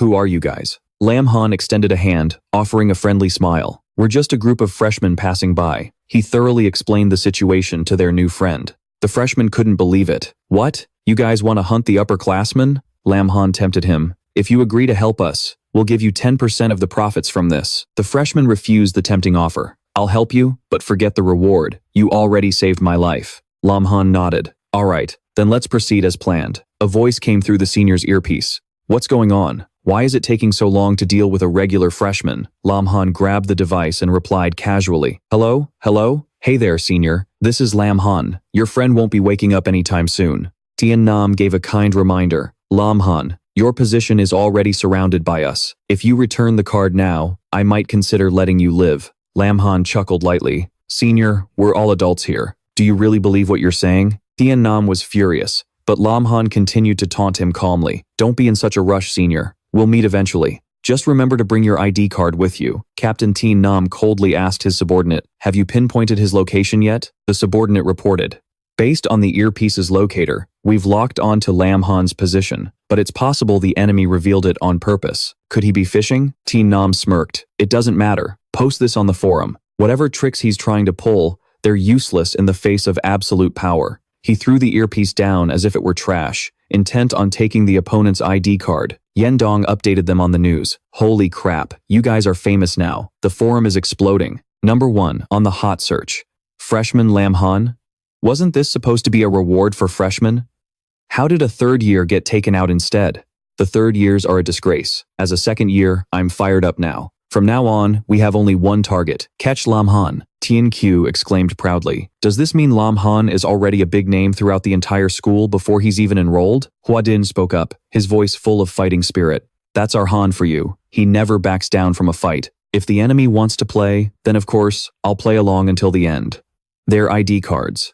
are you guys?" Lamhan extended a hand, offering a friendly smile. "We're just a group of freshmen passing by." He thoroughly explained the situation to their new friend. The freshman couldn't believe it. "What? You guys want to hunt the upperclassmen?" Lamhan tempted him. "If you agree to help us, we'll give you 10% of the profits from this." The freshman refused the tempting offer. "I'll help you, but forget the reward. You already saved my life." Lamhan nodded. "All right, then let's proceed as planned." A voice came through the senior's earpiece. "What's going on? Why is it taking so long to deal with a regular freshman?" Lamhan grabbed the device and replied casually, "Hello? Hello? Hey there, senior. This is Lamhan. Your friend won't be waking up anytime soon." Tian Nam gave a kind reminder. "Lamhan, your position is already surrounded by us. If you return the card now, I might consider letting you live." Lamhan chuckled lightly. "Senior, we're all adults here. Do you really believe what you're saying?" Tian Nam was furious, but Lamhan continued to taunt him calmly. "Don't be in such a rush, senior. We'll meet eventually. Just remember to bring your ID card with you." Captain Tian Nam coldly asked his subordinate, "Have you pinpointed his location yet?" The subordinate reported, "Based on the earpiece's locator, we've locked on to Lamhan's position, but it's possible the enemy revealed it on purpose. Could he be fishing?" Tian Nam smirked. "It doesn't matter. Post this on the forum. Whatever tricks he's trying to pull, they're useless in the face of absolute power." He threw the earpiece down as if it were trash, intent on taking the opponent's ID card. Yendong updated them on the news. "Holy crap, you guys are famous now. The forum is exploding. Number 1 on the hot search. Freshman Lamhan? Wasn't this supposed to be a reward for freshmen? How did a third year get taken out instead? The third years are a disgrace. As a second year, I'm fired up now. From now on, we have only one target. Catch Lamhan." Tian Q exclaimed proudly. "Does this mean Lamhan is already a big name throughout the entire school before he's even enrolled?" Huadin spoke up, his voice full of fighting spirit. "That's our Han for you. He never backs down from a fight. If the enemy wants to play, then of course, I'll play along until the end." Their ID cards.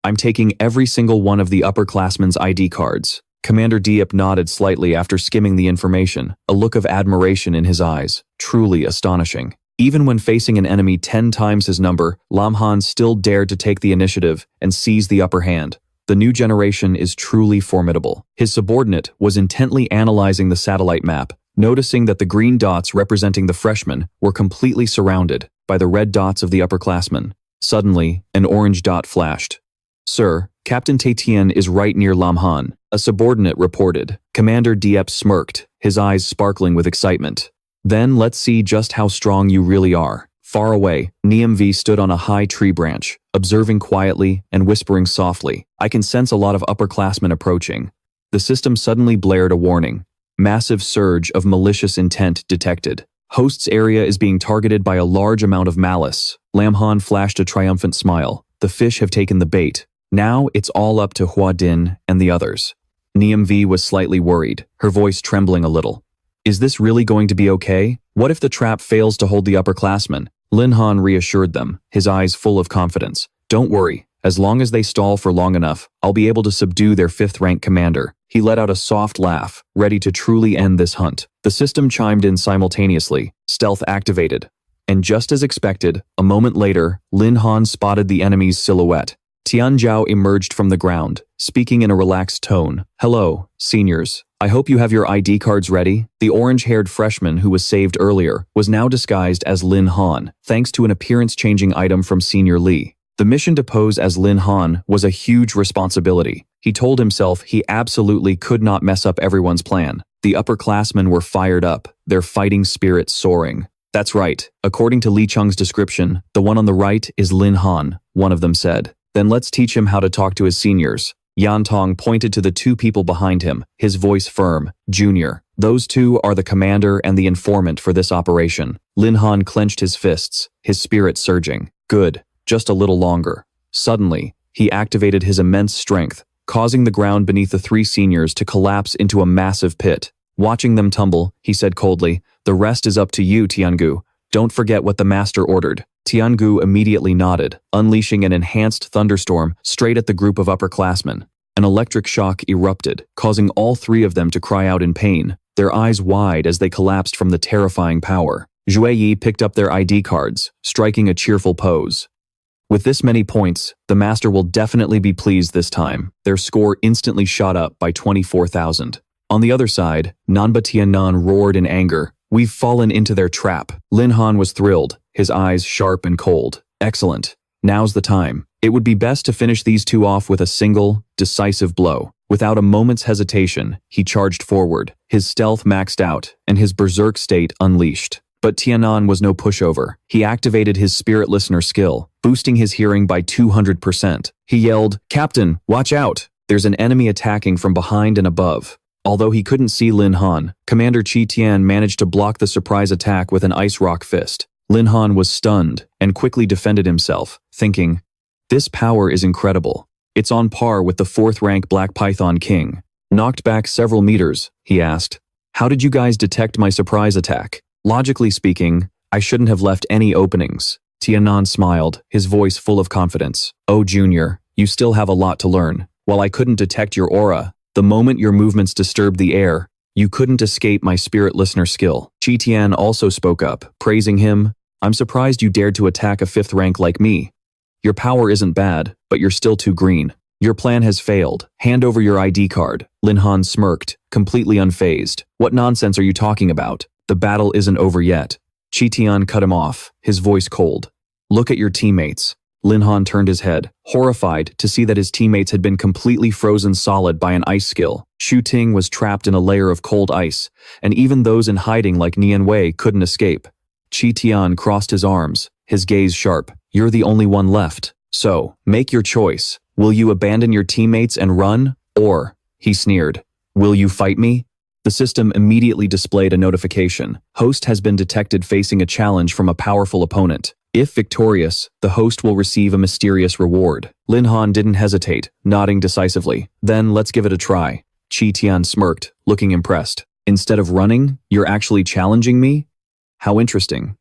"I'm taking every single one of the upperclassmen's ID cards. Commander Diep nodded slightly after skimming the information, a look of admiration in his eyes. Truly astonishing. Even when facing an enemy 10 times his number, Lam Han still dared to take the initiative and seize the upper hand. The new generation is truly formidable. His subordinate was intently analyzing the satellite map, noticing that the green dots representing the freshmen were completely surrounded by the red dots of the upperclassmen. Suddenly, an orange dot flashed. "Sir, Captain Taetian is right near Lam Han," a subordinate reported. Commander Diep smirked, his eyes sparkling with excitement. "Then let's see just how strong you really are." Far away, Niamv stood on a high tree branch, observing quietly and whispering softly. "I can sense a lot of upperclassmen approaching." The system suddenly blared a warning. Massive surge of malicious intent detected. Host's area is being targeted by a large amount of malice. Lam Han flashed a triumphant smile. The fish have taken the bait. Now it's all up to Hua Din and the others. Niamv was slightly worried, her voice trembling a little. "Is this really going to be okay? What if the trap fails to hold the upperclassmen?" Lin Han reassured them, his eyes full of confidence. "Don't worry. As long as they stall for long enough, I'll be able to subdue their 5th-rank commander." He let out a soft laugh, ready to truly end this hunt. The system chimed in simultaneously, stealth activated. And just as expected, a moment later, Lin Han spotted the enemy's silhouette. Tian Zhao emerged from the ground, speaking in a relaxed tone. "Hello, seniors. I hope you have your ID cards ready." The orange-haired freshman who was saved earlier was now disguised as Lin Han, thanks to an appearance-changing item from Senior Lee. The mission to pose as Lin Han was a huge responsibility. He told himself he absolutely could not mess up everyone's plan. The upperclassmen were fired up, their fighting spirit soaring. "That's right. According to Li Cheng's description, the one on the right is Lin Han," one of them said. "Then let's teach him how to talk to his seniors." Yan Tong pointed to the 2 people behind him, his voice firm. "Junior. Those 2 are the commander and the informant for this operation." Lin Han clenched his fists, his spirit surging. "Good. Just a little longer." Suddenly, he activated his immense strength, causing the ground beneath the 3 seniors to collapse into a massive pit. Watching them tumble, he said coldly, "The rest is up to you, Tiangu. Don't forget what the master ordered." Tiangu immediately nodded, unleashing an enhanced thunderstorm straight at the group of upperclassmen. An electric shock erupted, causing all 3 of them to cry out in pain, their eyes wide as they collapsed from the terrifying power. Zhui Yi picked up their ID cards, striking a cheerful pose. With this many points, the master will definitely be pleased this time. Their score instantly shot up by 24,000. On the other side, Nanba Tianan roared in anger. "We've fallen into their trap." Lin Han was thrilled, his eyes sharp and cold. "Excellent. Now's the time. It would be best to finish these 2 off with a single, decisive blow." Without a moment's hesitation, he charged forward, his stealth maxed out and his berserk state unleashed. But Tianan was no pushover. He activated his spirit listener skill, boosting his hearing by 200%. He yelled, "Captain, watch out! There's an enemy attacking from behind and above." Although he couldn't see Lin Han, Commander Chi Tian managed to block the surprise attack with an ice rock fist. Lin Han was stunned and quickly defended himself, thinking, "This power is incredible. It's on par with the 4th-rank Black Python King." Knocked back several meters, he asked, "How did you guys detect my surprise attack?" "Logically speaking, I shouldn't have left any openings." Tianan smiled, his voice full of confidence. "Oh, Junior, you still have a lot to learn. While I couldn't detect your aura, the moment your movements disturbed the air, you couldn't escape my spirit listener skill." Chi Tian also spoke up, praising him. "I'm surprised you dared to attack a 5th rank like me. Your power isn't bad, but you're still too green. Your plan has failed. Hand over your ID card." Lin Han smirked, completely unfazed. "What nonsense are you talking about? The battle isn't over yet." Chi Tian cut him off, his voice cold. "Look at your teammates." Lin Han turned his head, horrified to see that his teammates had been completely frozen solid by an ice skill. Shu Ting was trapped in a layer of cold ice, and even those in hiding like Nian Wei couldn't escape. Chi Tian crossed his arms, his gaze sharp. "You're the only one left. So, make your choice. Will you abandon your teammates and run? Or," he sneered, "will you fight me?" The system immediately displayed a notification. Host has been detected facing a challenge from a powerful opponent. If victorious, the host will receive a mysterious reward. Lin Han didn't hesitate, nodding decisively. "Then let's give it a try." Chi Tian smirked, looking impressed. "Instead of running, you're actually challenging me? How interesting."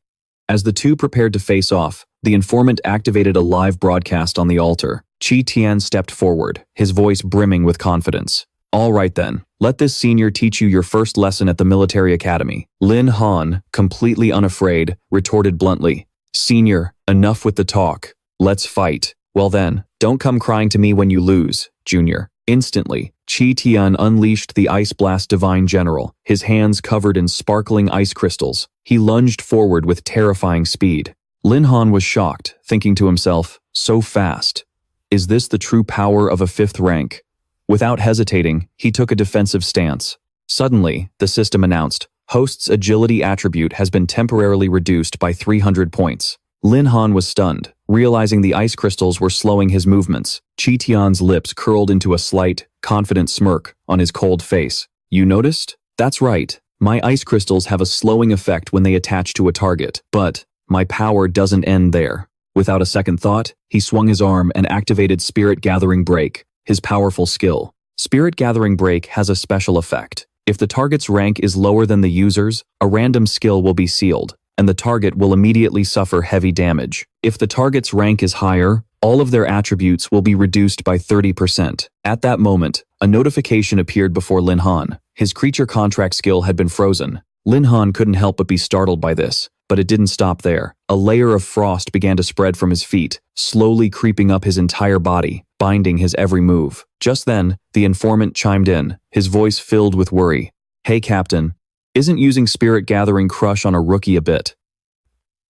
As the 2 prepared to face off, the informant activated a live broadcast on the altar. Chi Tian stepped forward, his voice brimming with confidence. All right then, let this senior teach you your first lesson at the military academy. Lin Han, completely unafraid, retorted bluntly. Senior, enough with the talk. Let's fight. Well then, don't come crying to me when you lose, Junior. Instantly, Qi Tian unleashed the Ice Blast Divine General, his hands covered in sparkling ice crystals. He lunged forward with terrifying speed. Lin Han was shocked, thinking to himself, so fast. Is this the true power of a 5th rank? Without hesitating, he took a defensive stance. Suddenly, the system announced, Host's agility attribute has been temporarily reduced by 300 points. Lin Han was stunned, realizing the ice crystals were slowing his movements. Qi Tian's lips curled into a slight, confident smirk on his cold face. You noticed? That's right. My ice crystals have a slowing effect when they attach to a target, but my power doesn't end there. Without a second thought, he swung his arm and activated Spirit Gathering Break, his powerful skill. Spirit Gathering Break has a special effect. If the target's rank is lower than the user's, a random skill will be sealed, and the target will immediately suffer heavy damage. If the target's rank is higher, all of their attributes will be reduced by 30%. At that moment, a notification appeared before Lin Han. His creature contract skill had been frozen. Lin Han couldn't help but be startled by this, but it didn't stop there. A layer of frost began to spread from his feet, slowly creeping up his entire body, binding his every move. Just then, the informant chimed in, his voice filled with worry. Hey Captain, isn't using Spirit Gathering Crush on a rookie a bit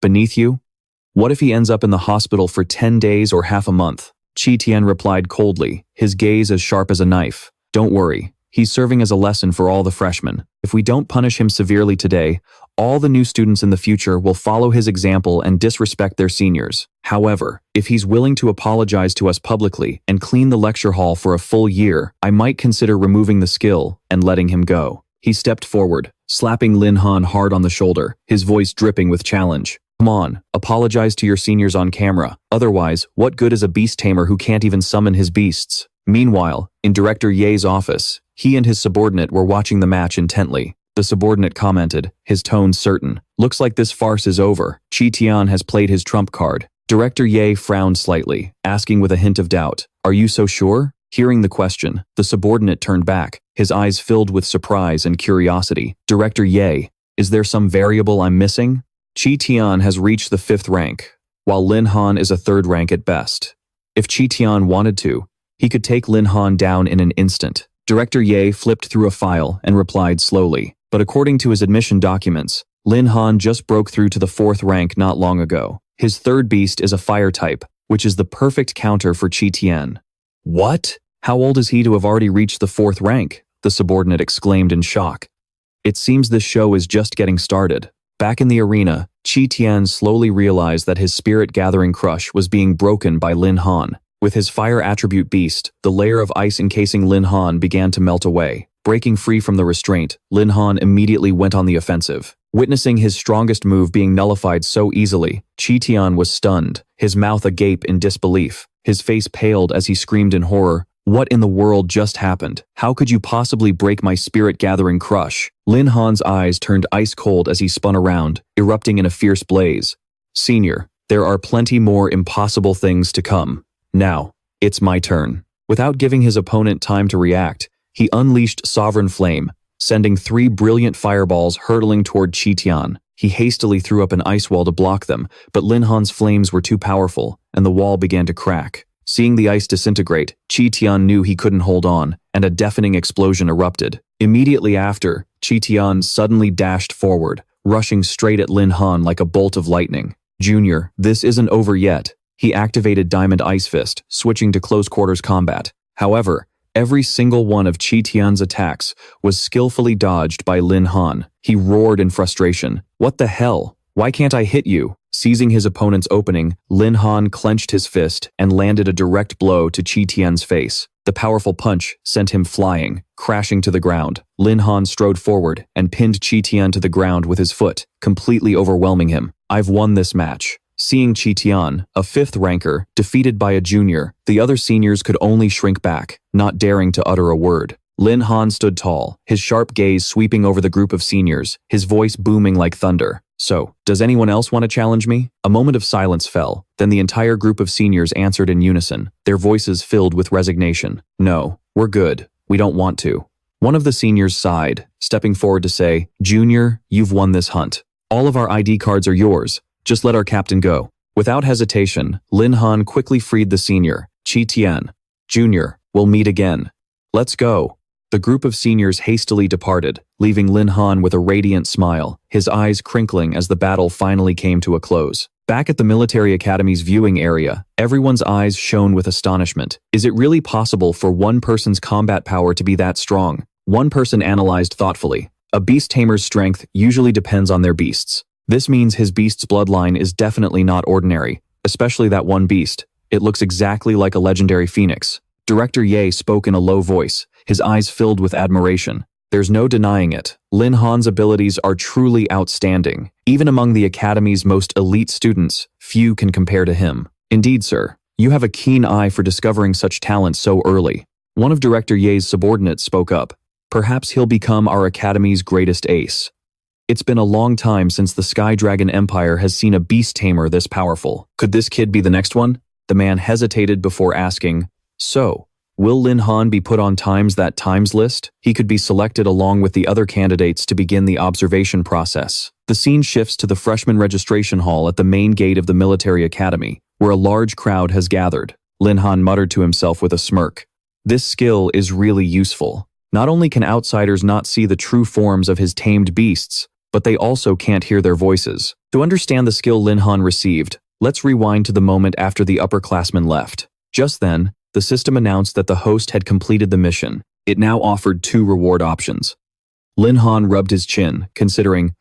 beneath you? What if he ends up in the hospital for 10 days or half a month? Qi Tian replied coldly, his gaze as sharp as a knife. Don't worry, he's serving as a lesson for all the freshmen. If we don't punish him severely today, all the new students in the future will follow his example and disrespect their seniors. However, if he's willing to apologize to us publicly and clean the lecture hall for a full year, I might consider removing the skill and letting him go. He stepped forward, slapping Lin Han hard on the shoulder, his voice dripping with challenge. Come on, apologize to your seniors on camera. Otherwise, what good is a beast tamer who can't even summon his beasts? Meanwhile, in Director Ye's office, he and his subordinate were watching the match intently. The subordinate commented, his tone certain. Looks like this farce is over. Qi Tian has played his trump card. Director Ye frowned slightly, asking with a hint of doubt, Are you so sure? Hearing the question, the subordinate turned back, his eyes filled with surprise and curiosity. Director Ye, is there some variable I'm missing? Qi Tian has reached the 5th rank, while Lin Han is a 3rd rank at best. If Qi Tian wanted to, he could take Lin Han down in an instant. Director Ye flipped through a file and replied slowly, but according to his admission documents, Lin Han just broke through to the 4th rank not long ago. His 3rd beast is a fire type, which is the perfect counter for Qi Tian. What? How old is he to have already reached the 4th rank? The subordinate exclaimed in shock. It seems this show is just getting started. Back in the arena, Qi Tian slowly realized that his Spirit Gathering Crush was being broken by Lin Han. With his fire attribute beast, the layer of ice encasing Lin Han began to melt away. Breaking free from the restraint, Lin Han immediately went on the offensive. Witnessing his strongest move being nullified so easily, Qi Tian was stunned, his mouth agape in disbelief. His face paled as he screamed in horror, What in the world just happened? How could you possibly break my Spirit Gathering Crush? Lin Han's eyes turned ice cold as he spun around, erupting in a fierce blaze. Senior, there are plenty more impossible things to come. Now, it's my turn. Without giving his opponent time to react, he unleashed Sovereign Flame, sending 3 brilliant fireballs hurtling toward Qi Tian. He hastily threw up an ice wall to block them, but Lin Han's flames were too powerful, and the wall began to crack. Seeing the ice disintegrate, Qi Tian knew he couldn't hold on, and a deafening explosion erupted. Immediately after, Qi Tian suddenly dashed forward, rushing straight at Lin Han like a bolt of lightning. Junior, this isn't over yet. He activated Diamond Ice Fist, switching to close quarters combat. However, every single one of Qi Tian's attacks was skillfully dodged by Lin Han. He roared in frustration. What the hell? Why can't I hit you? Seizing his opponent's opening, Lin Han clenched his fist and landed a direct blow to Qi Tian's face. The powerful punch sent him flying, crashing to the ground. Lin Han strode forward and pinned Qi Tian to the ground with his foot, completely overwhelming him. I've won this match. Seeing Qi Tian, a 5th ranker, defeated by a junior, the other seniors could only shrink back, not daring to utter a word. Lin Han stood tall, his sharp gaze sweeping over the group of seniors, his voice booming like thunder. So, does anyone else want to challenge me? A moment of silence fell, then the entire group of seniors answered in unison, their voices filled with resignation. No, we're good. We don't want to. One of the seniors sighed, stepping forward to say, Junior, you've won this hunt. All of our ID cards are yours. Just let our captain go. Without hesitation, Lin Han quickly freed the senior, Chi Tian. Junior, we'll meet again. Let's go. The group of seniors hastily departed, leaving Lin Han with a radiant smile, his eyes crinkling as the battle finally came to a close. Back at the military academy's viewing area, everyone's eyes shone with astonishment. Is it really possible for one person's combat power to be that strong? One person analyzed thoughtfully. A beast tamer's strength usually depends on their beasts. This means his beast's bloodline is definitely not ordinary, especially that one beast. It looks exactly like a legendary phoenix. Director Ye spoke in a low voice, his eyes filled with admiration. There's no denying it. Lin Han's abilities are truly outstanding. Even among the Academy's most elite students, few can compare to him. Indeed, sir. You have a keen eye for discovering such talent so early. One of Director Ye's subordinates spoke up. Perhaps he'll become our Academy's greatest ace. It's been a long time since the Sky Dragon Empire has seen a beast tamer this powerful. Could this kid be the next one? The man hesitated before asking, So, will Lin Han be put on that times list? He could be selected along with the other candidates to begin the observation process. The scene shifts to the freshman registration hall at the main gate of the military academy, where a large crowd has gathered. Lin Han muttered to himself with a smirk. This skill is really useful. Not only can outsiders not see the true forms of his tamed beasts, but they also can't hear their voices. To understand the skill Lin Han received, let's rewind to the moment after the upperclassmen left. Just then, the system announced that the host had completed the mission. It now offered 2 reward options. Lin Han rubbed his chin, considering,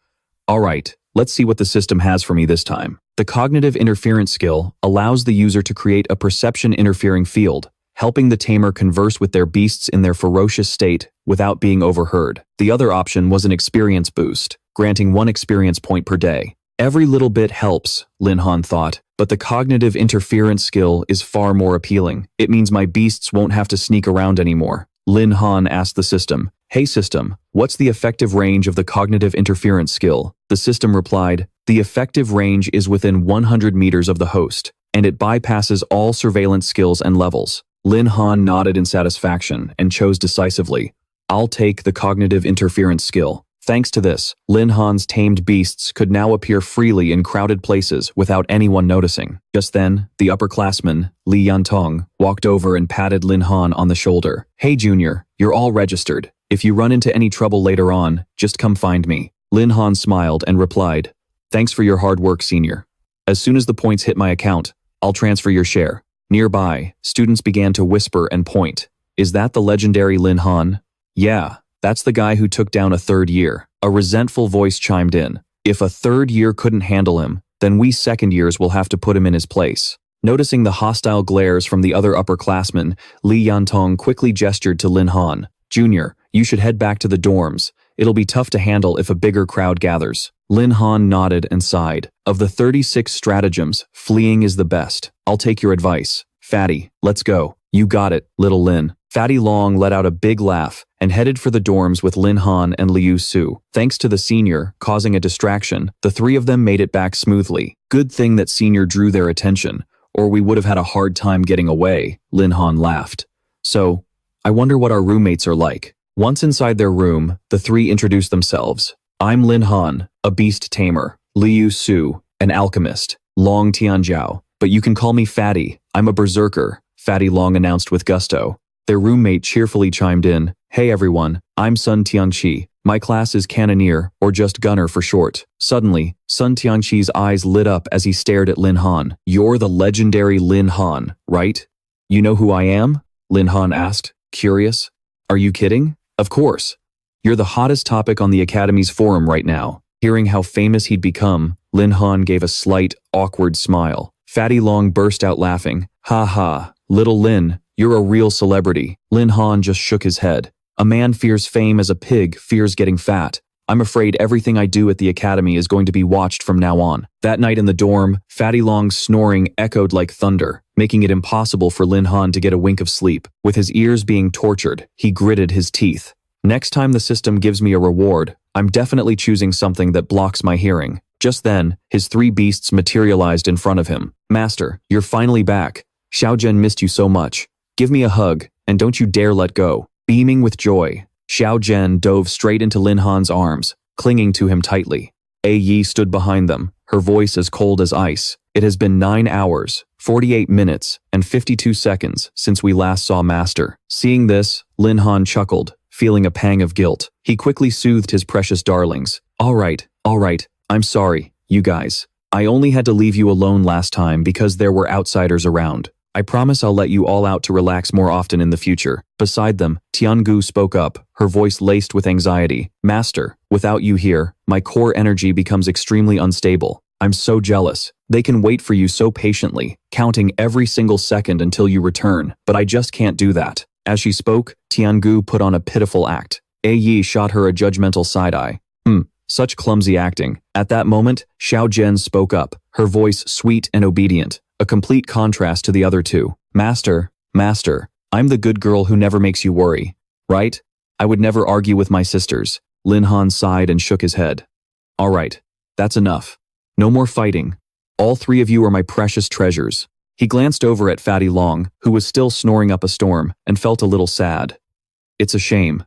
all right, let's see what the system has for me this time. The cognitive interference skill allows the user to create a perception interfering field, helping the tamer converse with their beasts in their ferocious state without being overheard. The other option was an experience boost, granting 1 experience point per day. Every little bit helps, Lin Han thought, but the cognitive interference skill is far more appealing. It means my beasts won't have to sneak around anymore. Lin Han asked the system, Hey system, what's the effective range of the cognitive interference skill? The system replied, the effective range is within 100 meters of the host, and it bypasses all surveillance skills and levels. Lin Han nodded in satisfaction and chose decisively, I'll take the cognitive interference skill. Thanks to this, Lin Han's tamed beasts could now appear freely in crowded places without anyone noticing. Just then, the upperclassman, Li Yantong, walked over and patted Lin Han on the shoulder. Hey Junior, you're all registered. If you run into any trouble later on, just come find me. Lin Han smiled and replied, Thanks for your hard work, Senior. As soon as the points hit my account, I'll transfer your share. Nearby, students began to whisper and point. Is that the legendary Lin Han? Yeah. That's the guy who took down a 3rd year. A resentful voice chimed in. If a 3rd year couldn't handle him, then we 2nd years will have to put him in his place. Noticing the hostile glares from the other upperclassmen, Li Yantong quickly gestured to Lin Han. Junior, you should head back to the dorms. It'll be tough to handle if a bigger crowd gathers. Lin Han nodded and sighed. Of the 36 stratagems, fleeing is the best. I'll take your advice. Fatty, let's go. You got it, little Lin. Fatty Long let out a big laugh and headed for the dorms with Lin Han and Liu Su. Thanks to the senior causing a distraction, the 3 of them made it back smoothly. Good thing that senior drew their attention, or we would have had a hard time getting away, Lin Han laughed. So, I wonder what our roommates are like. Once inside their room, the 3 introduced themselves. I'm Lin Han, a beast tamer, Liu Su, an alchemist, Long Tianjiao, but you can call me Fatty, I'm a berserker, Fatty Long announced with gusto. Their roommate cheerfully chimed in, Hey everyone, I'm Sun Tianqi. My class is Cannoneer, or just Gunner for short. Suddenly, Sun Tianqi's eyes lit up as he stared at Lin Han. You're the legendary Lin Han, right? You know who I am? Lin Han asked, curious. Are you kidding? Of course. You're the hottest topic on the Academy's forum right now. Hearing how famous he'd become, Lin Han gave a slight, awkward smile. Fatty Long burst out laughing. Ha ha, little Lin, you're a real celebrity. Lin Han just shook his head. A man fears fame as a pig fears getting fat. I'm afraid everything I do at the Academy is going to be watched from now on. That night in the dorm, Fatty Long's snoring echoed like thunder, making it impossible for Lin Han to get a wink of sleep. With his ears being tortured, he gritted his teeth. Next time the system gives me a reward, I'm definitely choosing something that blocks my hearing. Just then, his 3 beasts materialized in front of him. Master, you're finally back. Xiaozhen missed you so much. Give me a hug, and don't you dare let go. Beaming with joy, Xiao Zhen dove straight into Lin Han's arms, clinging to him tightly. Yi stood behind them, her voice as cold as ice. It has been 9 hours, 48 minutes, and 52 seconds since we last saw Master. Seeing this, Lin Han chuckled, feeling a pang of guilt. He quickly soothed his precious darlings. All right, I'm sorry, you guys. I only had to leave you alone last time because there were outsiders around. I promise I'll let you all out to relax more often in the future. Beside them, Tiangu spoke up, her voice laced with anxiety. Master, without you here, my core energy becomes extremely unstable. I'm so jealous. They can wait for you so patiently, counting every single second until you return, but I just can't do that. As she spoke, Tiangu put on a pitiful act. Yi shot her a judgmental side-eye. Such clumsy acting. At that moment, Xiao Zhen spoke up, her voice sweet and obedient, a complete contrast to the other two. Master, I'm the good girl who never makes you worry, right? I would never argue with my sisters. Lin Han sighed and shook his head. All right, that's enough. No more fighting. All three of you are my precious treasures. He glanced over at Fatty Long, who was still snoring up a storm, and felt a little sad. It's a shame.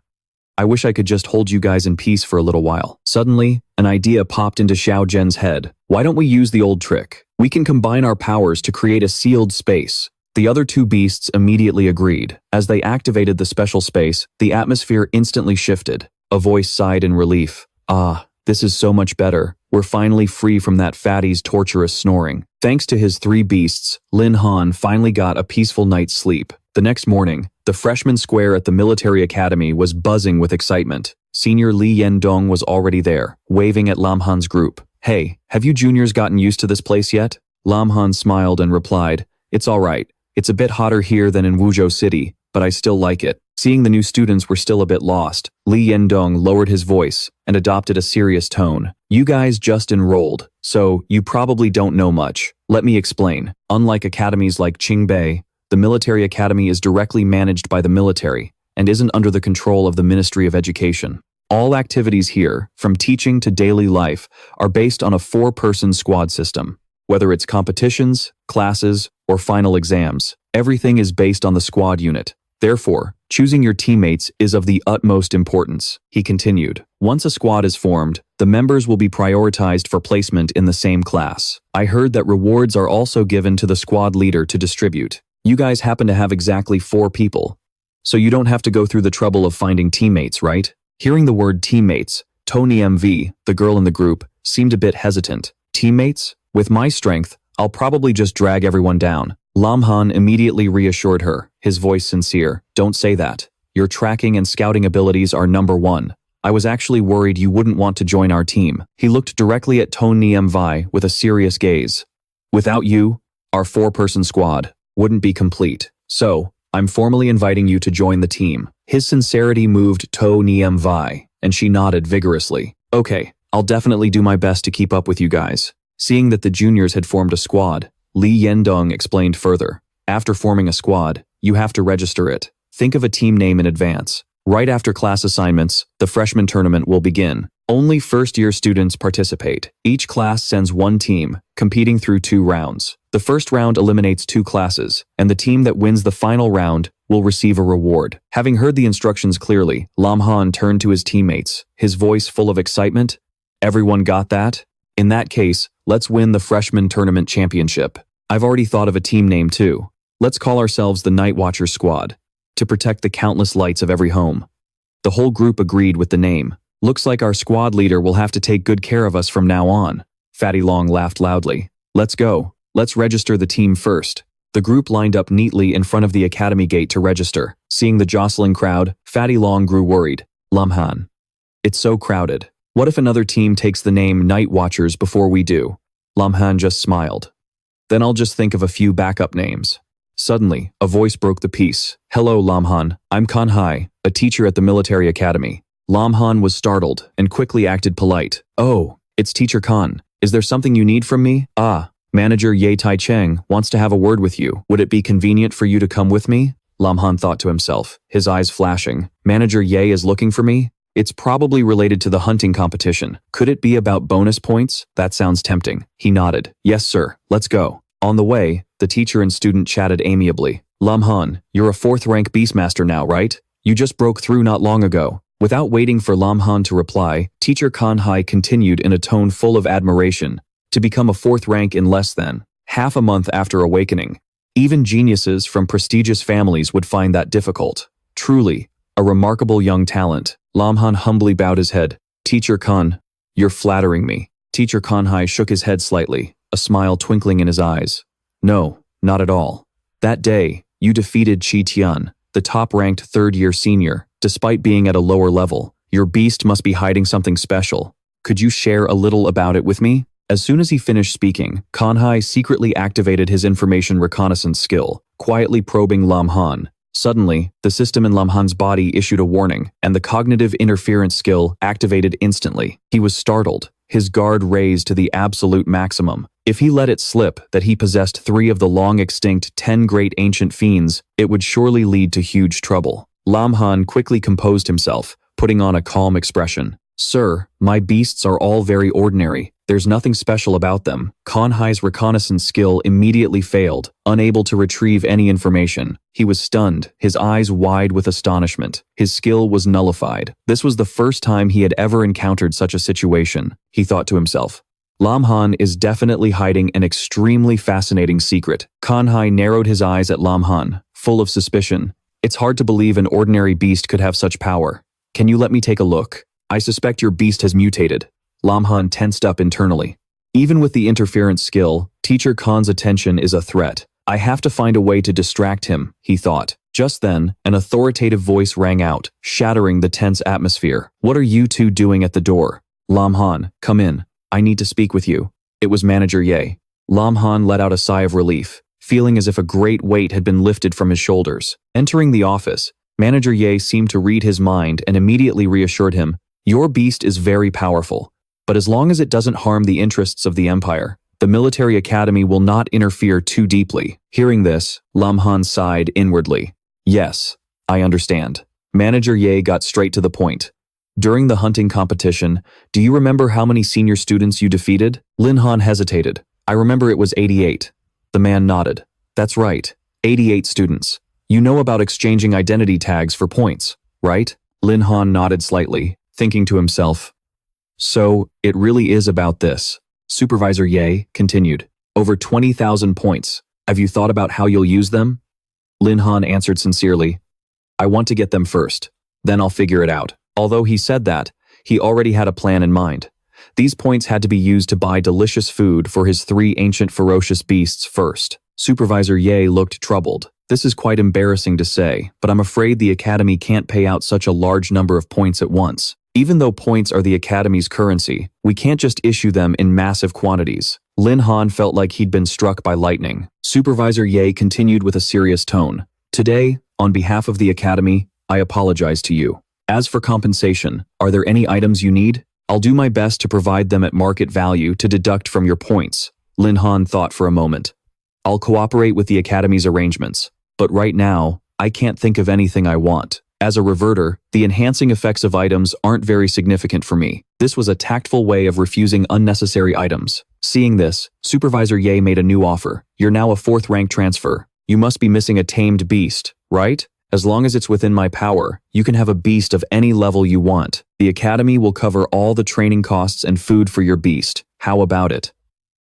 I wish I could just hold you guys in peace for a little while. Suddenly, an idea popped into Xiao Zhen's head. Why don't we use the old trick? We can combine our powers to create a sealed space. The other two beasts immediately agreed. As they activated the special space, the atmosphere instantly shifted. A voice sighed in relief. Ah, this is so much better. We're finally free from that fatty's torturous snoring. Thanks to his three beasts, Lin Han finally got a peaceful night's sleep. The next morning, the freshman square at the military academy was buzzing with excitement. Senior Li Yendong was already there, waving at Lam Han's group. Hey, have you juniors gotten used to this place yet? Lam Han smiled and replied, It's all right. It's a bit hotter here than in Wuzhou City, but I still like it. Seeing the new students were still a bit lost, Li Yendong lowered his voice and adopted a serious tone. You guys just enrolled, so you probably don't know much. Let me explain. Unlike academies like Qingbei, the military academy is directly managed by the military and isn't under the control of the Ministry of Education. All activities here, from teaching to daily life, are based on a 4-person squad system. Whether it's competitions, classes, or final exams, everything is based on the squad unit. Therefore, choosing your teammates is of the utmost importance. He continued. Once a squad is formed, the members will be prioritized for placement in the same class. I heard that rewards are also given to the squad leader to distribute. You guys happen to have exactly 4 people, so you don't have to go through the trouble of finding teammates, right? Hearing the word teammates, Tony MV, the girl in the group, seemed a bit hesitant. Teammates? With my strength, I'll probably just drag everyone down. Lam Han immediately reassured her, his voice sincere. Don't say that. Your tracking and scouting abilities are number 1. I was actually worried you wouldn't want to join our team. He looked directly at Tony MV with a serious gaze. Without you, our 4-person squad wouldn't be complete. So, I'm formally inviting you to join the team. His sincerity moved Tony MV, and she nodded vigorously. Okay, I'll definitely do my best to keep up with you guys. Seeing that the juniors had formed a squad, Li Yendong explained further. After forming a squad, you have to register it. Think of a team name in advance. Right after class assignments, the freshman tournament will begin. Only first-year students participate. Each class sends 1 team, competing through 2 rounds. The first round eliminates 2 classes, and the team that wins the final round will receive a reward. Having heard the instructions clearly, Lam Han turned to his teammates, his voice full of excitement. Everyone got that? In that case, let's win the freshman tournament championship. I've already thought of a team name too. Let's call ourselves the Night Watchers Squad, to protect the countless lights of every home. The whole group agreed with the name. Looks like our squad leader will have to take good care of us from now on. Fatty Long laughed loudly. Let's go. Let's register the team first. The group lined up neatly in front of the academy gate to register. Seeing the jostling crowd, Fatty Long grew worried. Lam Han. It's so crowded. What if another team takes the name Night Watchers before we do? Lam Han just smiled. Then I'll just think of a few backup names. Suddenly, a voice broke the peace. Hello, Lam Han. I'm Kan Hai, a teacher at the military academy. Lam Han was startled and quickly acted polite. Oh, it's Teacher Kan. Is there something you need from me? Ah, Manager Ye Tai Cheng wants to have a word with you. Would it be convenient for you to come with me? Lam Han thought to himself, his eyes flashing. Manager Ye is looking for me? It's probably related to the hunting competition. Could it be about bonus points? That sounds tempting. He nodded. Yes, sir. Let's go. On the way, the teacher and student chatted amiably. Lam Han, you're a 4th-rank Beastmaster now, right? You just broke through not long ago. Without waiting for Lam Han to reply, Teacher Kan Hai continued in a tone full of admiration. To become a 4th rank in less than half a month after awakening. Even geniuses from prestigious families would find that difficult. Truly, a remarkable young talent. Lam Han humbly bowed his head. Teacher Kan, you're flattering me. Teacher Kan Hai shook his head slightly, a smile twinkling in his eyes. No, not at all. That day, you defeated Chi Tian, the top-ranked 3rd-year senior. Despite being at a lower level, your beast must be hiding something special. Could you share a little about it with me? As soon as he finished speaking, Kan Hai secretly activated his information reconnaissance skill, quietly probing Lam Han. Suddenly, the system in Lam Han's body issued a warning, and the cognitive interference skill activated instantly. He was startled, his guard raised to the absolute maximum. If he let it slip that he possessed 3 of the long-extinct 10 great ancient fiends, it would surely lead to huge trouble. Lam Han quickly composed himself, putting on a calm expression. Sir, my beasts are all very ordinary. There's nothing special about them. Kan Hai's reconnaissance skill immediately failed, unable to retrieve any information. He was stunned, his eyes wide with astonishment. His skill was nullified. This was the first time he had ever encountered such a situation. He thought to himself, Lam Han is definitely hiding an extremely fascinating secret. Kan Hai narrowed his eyes at Lam Han, full of suspicion. It's hard to believe an ordinary beast could have such power. Can you let me take a look? I suspect your beast has mutated. Lam Han tensed up internally. Even with the interference skill, Teacher Kan's attention is a threat. I have to find a way to distract him, he thought. Just then, an authoritative voice rang out, shattering the tense atmosphere. What are you two doing at the door? Lam Han, come in. I need to speak with you. It was Manager Ye. Lam Han let out a sigh of relief, feeling as if a great weight had been lifted from his shoulders. Entering the office, Manager Ye seemed to read his mind and immediately reassured him, your beast is very powerful. But as long as it doesn't harm the interests of the Empire, the military academy will not interfere too deeply. Hearing this, Lam Han sighed inwardly. Yes, I understand. Manager Ye got straight to the point. During the hunting competition, do you remember how many senior students you defeated? Lin Han hesitated. I remember it was 88. The man nodded. That's right, 88 students. You know about exchanging identity tags for points, right? Lin Han nodded slightly, thinking to himself, so, it really is about this. Supervisor Ye continued. Over 20,000 points. Have you thought about how you'll use them? Lin Han answered sincerely. I want to get them first. Then I'll figure it out. Although he said that, he already had a plan in mind. These points had to be used to buy delicious food for his 3 ancient ferocious beasts first. Supervisor Ye looked troubled. This is quite embarrassing to say, but I'm afraid the Academy can't pay out such a large number of points at once. Even though points are the Academy's currency, we can't just issue them in massive quantities. Lin Han felt like he'd been struck by lightning. Supervisor Ye continued with a serious tone. Today, on behalf of the Academy, I apologize to you. As for compensation, are there any items you need? I'll do my best to provide them at market value to deduct from your points. Lin Han thought for a moment. I'll cooperate with the Academy's arrangements, but right now, I can't think of anything I want. As a reverter, the enhancing effects of items aren't very significant for me. This was a tactful way of refusing unnecessary items. Seeing this, Supervisor Ye made a new offer. You're now a 4th rank transfer. You must be missing a tamed beast, right? As long as it's within my power, you can have a beast of any level you want. The Academy will cover all the training costs and food for your beast. How about it?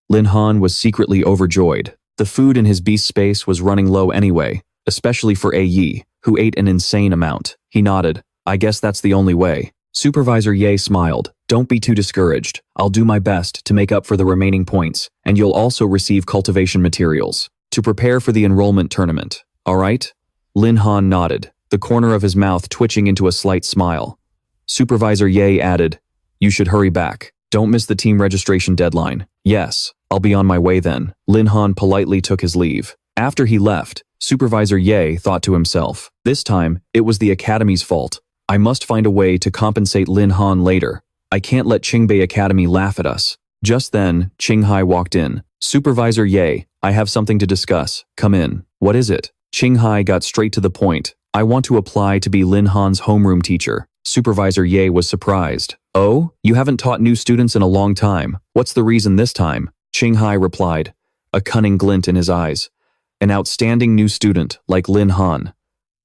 Lin Han was secretly overjoyed. The food in his beast space was running low anyway, especially for Yi, who ate an insane amount. He nodded. I guess that's the only way. Supervisor Ye smiled. Don't be too discouraged. I'll do my best to make up for the remaining points, and you'll also receive cultivation materials to prepare for the enrollment tournament. All right? Lin Han nodded, the corner of his mouth twitching into a slight smile. Supervisor Ye added, you should hurry back. Don't miss the team registration deadline. Yes, I'll be on my way then. Lin Han politely took his leave. After he left, Supervisor Ye thought to himself, this time, it was the Academy's fault. I must find a way to compensate Lin Han later. I can't let Qingbei Academy laugh at us. Just then, Qinghai walked in. Supervisor Ye, I have something to discuss. Come in. What is it? Qinghai got straight to the point. I want to apply to be Lin Han's homeroom teacher. Supervisor Ye was surprised. Oh, you haven't taught new students in a long time. What's the reason this time? Qinghai replied, a cunning glint in his eyes. An outstanding new student like Lin Han.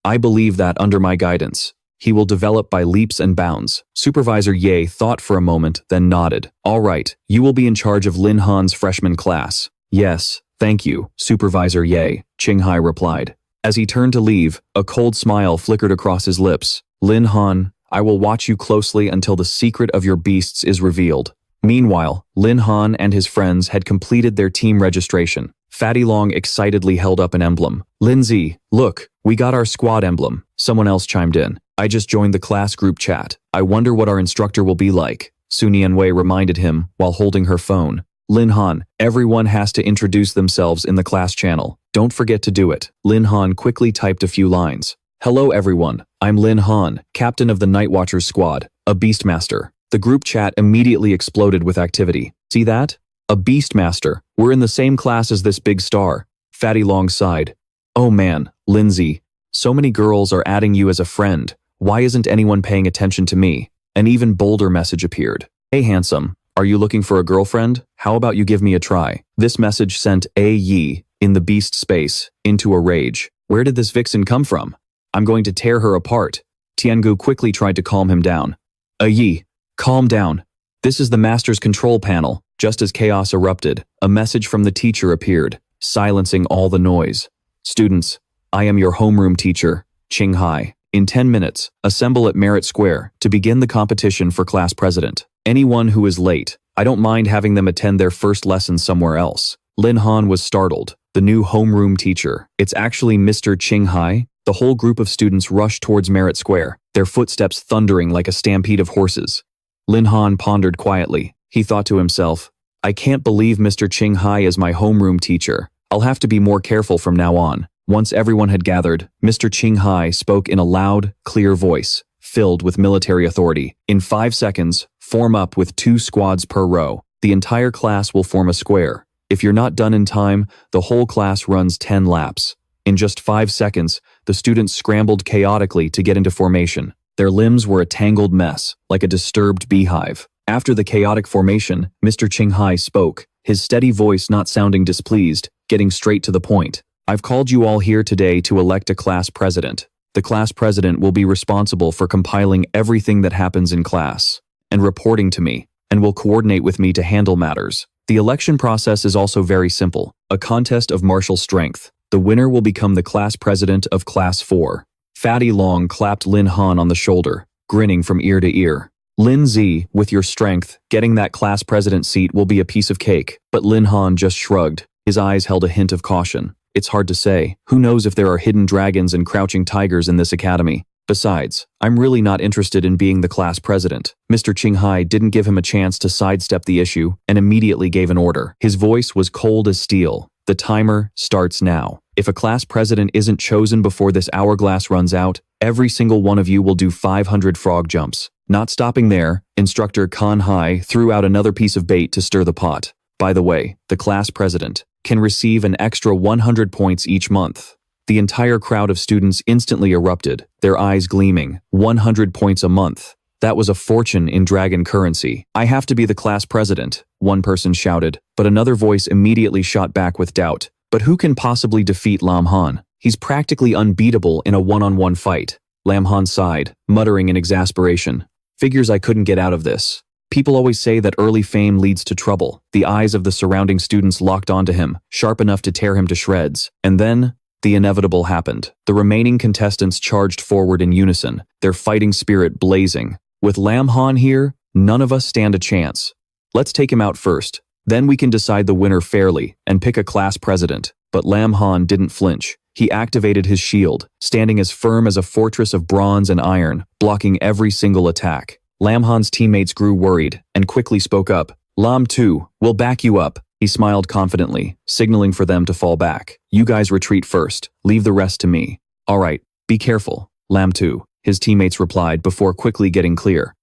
I believe that under my guidance, he will develop by leaps and bounds. Supervisor Ye thought for a moment, then nodded. All right, you will be in charge of Lin Han's freshman class. Yes, thank you, Supervisor Ye, Qinghai replied. As he turned to leave, a cold smile flickered across his lips. Lin Han, I will watch you closely until the secret of your beasts is revealed. Meanwhile, Lin Han and his friends had completed their team registration. Fatty Long excitedly held up an emblem. Lindsay, look, we got our squad emblem. Someone else chimed in. I just joined the class group chat. I wonder what our instructor will be like. Su Nianwei reminded him while holding her phone. Lin Han, everyone has to introduce themselves in the class channel. Don't forget to do it. Lin Han quickly typed a few lines. Hello everyone, I'm Lin Han, captain of the Night Watchers squad, a Beastmaster. The group chat immediately exploded with activity. See that? A Beastmaster. We're in the same class as this big star. Fatty Long sighed. Oh man, Lindsay. So many girls are adding you as a friend. Why isn't anyone paying attention to me? An even bolder message appeared. Hey handsome, are you looking for a girlfriend? How about you give me a try? This message sent A Yi, in the beast space, into a rage. Where did this vixen come from? I'm going to tear her apart. Tiangu quickly tried to calm him down. A Yi, calm down. This is the master's control panel. Just as chaos erupted, a message from the teacher appeared, silencing all the noise. Students, I am your homeroom teacher, Qinghai. In 10 minutes, assemble at Merit Square to begin the competition for class president. Anyone who is late, I don't mind having them attend their first lesson somewhere else. Lin Han was startled. The new homeroom teacher. It's actually Mr. Qinghai. The whole group of students rushed towards Merit Square, their footsteps thundering like a stampede of horses. Lin Han pondered quietly. He thought to himself, I can't believe Mr. Qinghai is my homeroom teacher. I'll have to be more careful from now on. Once everyone had gathered, Mr. Qinghai spoke in a loud, clear voice, filled with military authority. In 5 seconds, form up with 2 squads per row. The entire class will form a square. If you're not done in time, the whole class runs 10 laps. In just 5 seconds, the students scrambled chaotically to get into formation. Their limbs were a tangled mess, like a disturbed beehive. After the chaotic formation, Mr. Qinghai spoke, his steady voice not sounding displeased, getting straight to the point. I've called you all here today to elect a class president. The class president will be responsible for compiling everything that happens in class and reporting to me, and will coordinate with me to handle matters. The election process is also very simple, a contest of martial strength. The winner will become the class president of Class 4. Fatty Long clapped Lin Han on the shoulder, grinning from ear to ear. Lin Zi, with your strength, getting that class president seat will be a piece of cake. But Lin Han just shrugged. His eyes held a hint of caution. It's hard to say. Who knows if there are hidden dragons and crouching tigers in this academy? Besides, I'm really not interested in being the class president. Mr. Qinghai didn't give him a chance to sidestep the issue and immediately gave an order. His voice was cold as steel. The timer starts now. If a class president isn't chosen before this hourglass runs out, every single one of you will do 500 frog jumps. Not stopping there, Instructor Kan Hai threw out another piece of bait to stir the pot. By the way, the class president can receive an extra 100 points each month. The entire crowd of students instantly erupted, their eyes gleaming. 100 points a month. That was a fortune in dragon currency. I have to be the class president, one person shouted, but another voice immediately shot back with doubt. But who can possibly defeat Lam Han? He's practically unbeatable in a one-on-one fight. Lam Han sighed, muttering in exasperation. Figures I couldn't get out of this. People always say that early fame leads to trouble. The eyes of the surrounding students locked onto him, sharp enough to tear him to shreds. And then, the inevitable happened. The remaining contestants charged forward in unison, their fighting spirit blazing. With Lam Han here, none of us stand a chance. Let's take him out first. Then we can decide the winner fairly and pick a class president. But Lam Han didn't flinch. He activated his shield, standing as firm as a fortress of bronze and iron, blocking every single attack. Lam Han's teammates grew worried and quickly spoke up. Lam Tu, we'll back you up. He smiled confidently, signaling for them to fall back. You guys retreat first. Leave the rest to me. All right, be careful, Lam Tu, his teammates replied before quickly getting clear.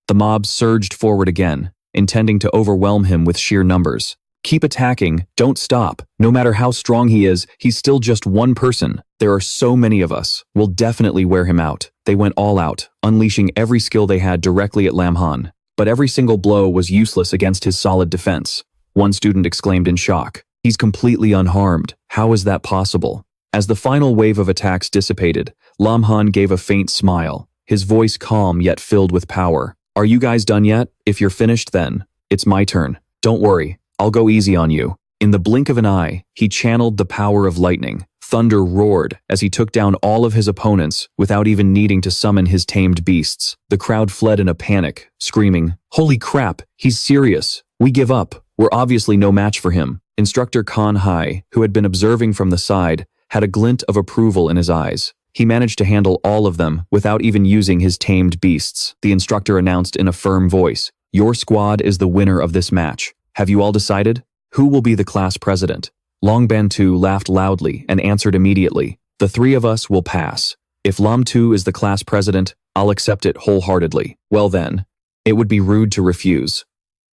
The mob surged forward again, intending to overwhelm him with sheer numbers. Keep attacking, don't stop. No matter how strong he is, he's still just one person. There are so many of us. We'll definitely wear him out. They went all out, unleashing every skill they had directly at Lam Han. But every single blow was useless against his solid defense. One student exclaimed in shock. He's completely unharmed. How is that possible? As the final wave of attacks dissipated, Lam Han gave a faint smile, his voice calm yet filled with power. Are you guys done yet? If you're finished then, it's my turn. Don't worry, I'll go easy on you. In the blink of an eye, he channeled the power of lightning. Thunder roared as he took down all of his opponents without even needing to summon his tamed beasts. The crowd fled in a panic, screaming, "Holy crap, he's serious. We give up. We're obviously no match for him." Instructor Kan Hai, who had been observing from the side, had a glint of approval in his eyes. He managed to handle all of them without even using his tamed beasts. The instructor announced in a firm voice, "Your squad is the winner of this match. Have you all decided? Who will be the class president?" Long Bantu laughed loudly and answered immediately, "The three of us will pass. If Lam Tu is the class president, I'll accept it wholeheartedly." Well then, it would be rude to refuse.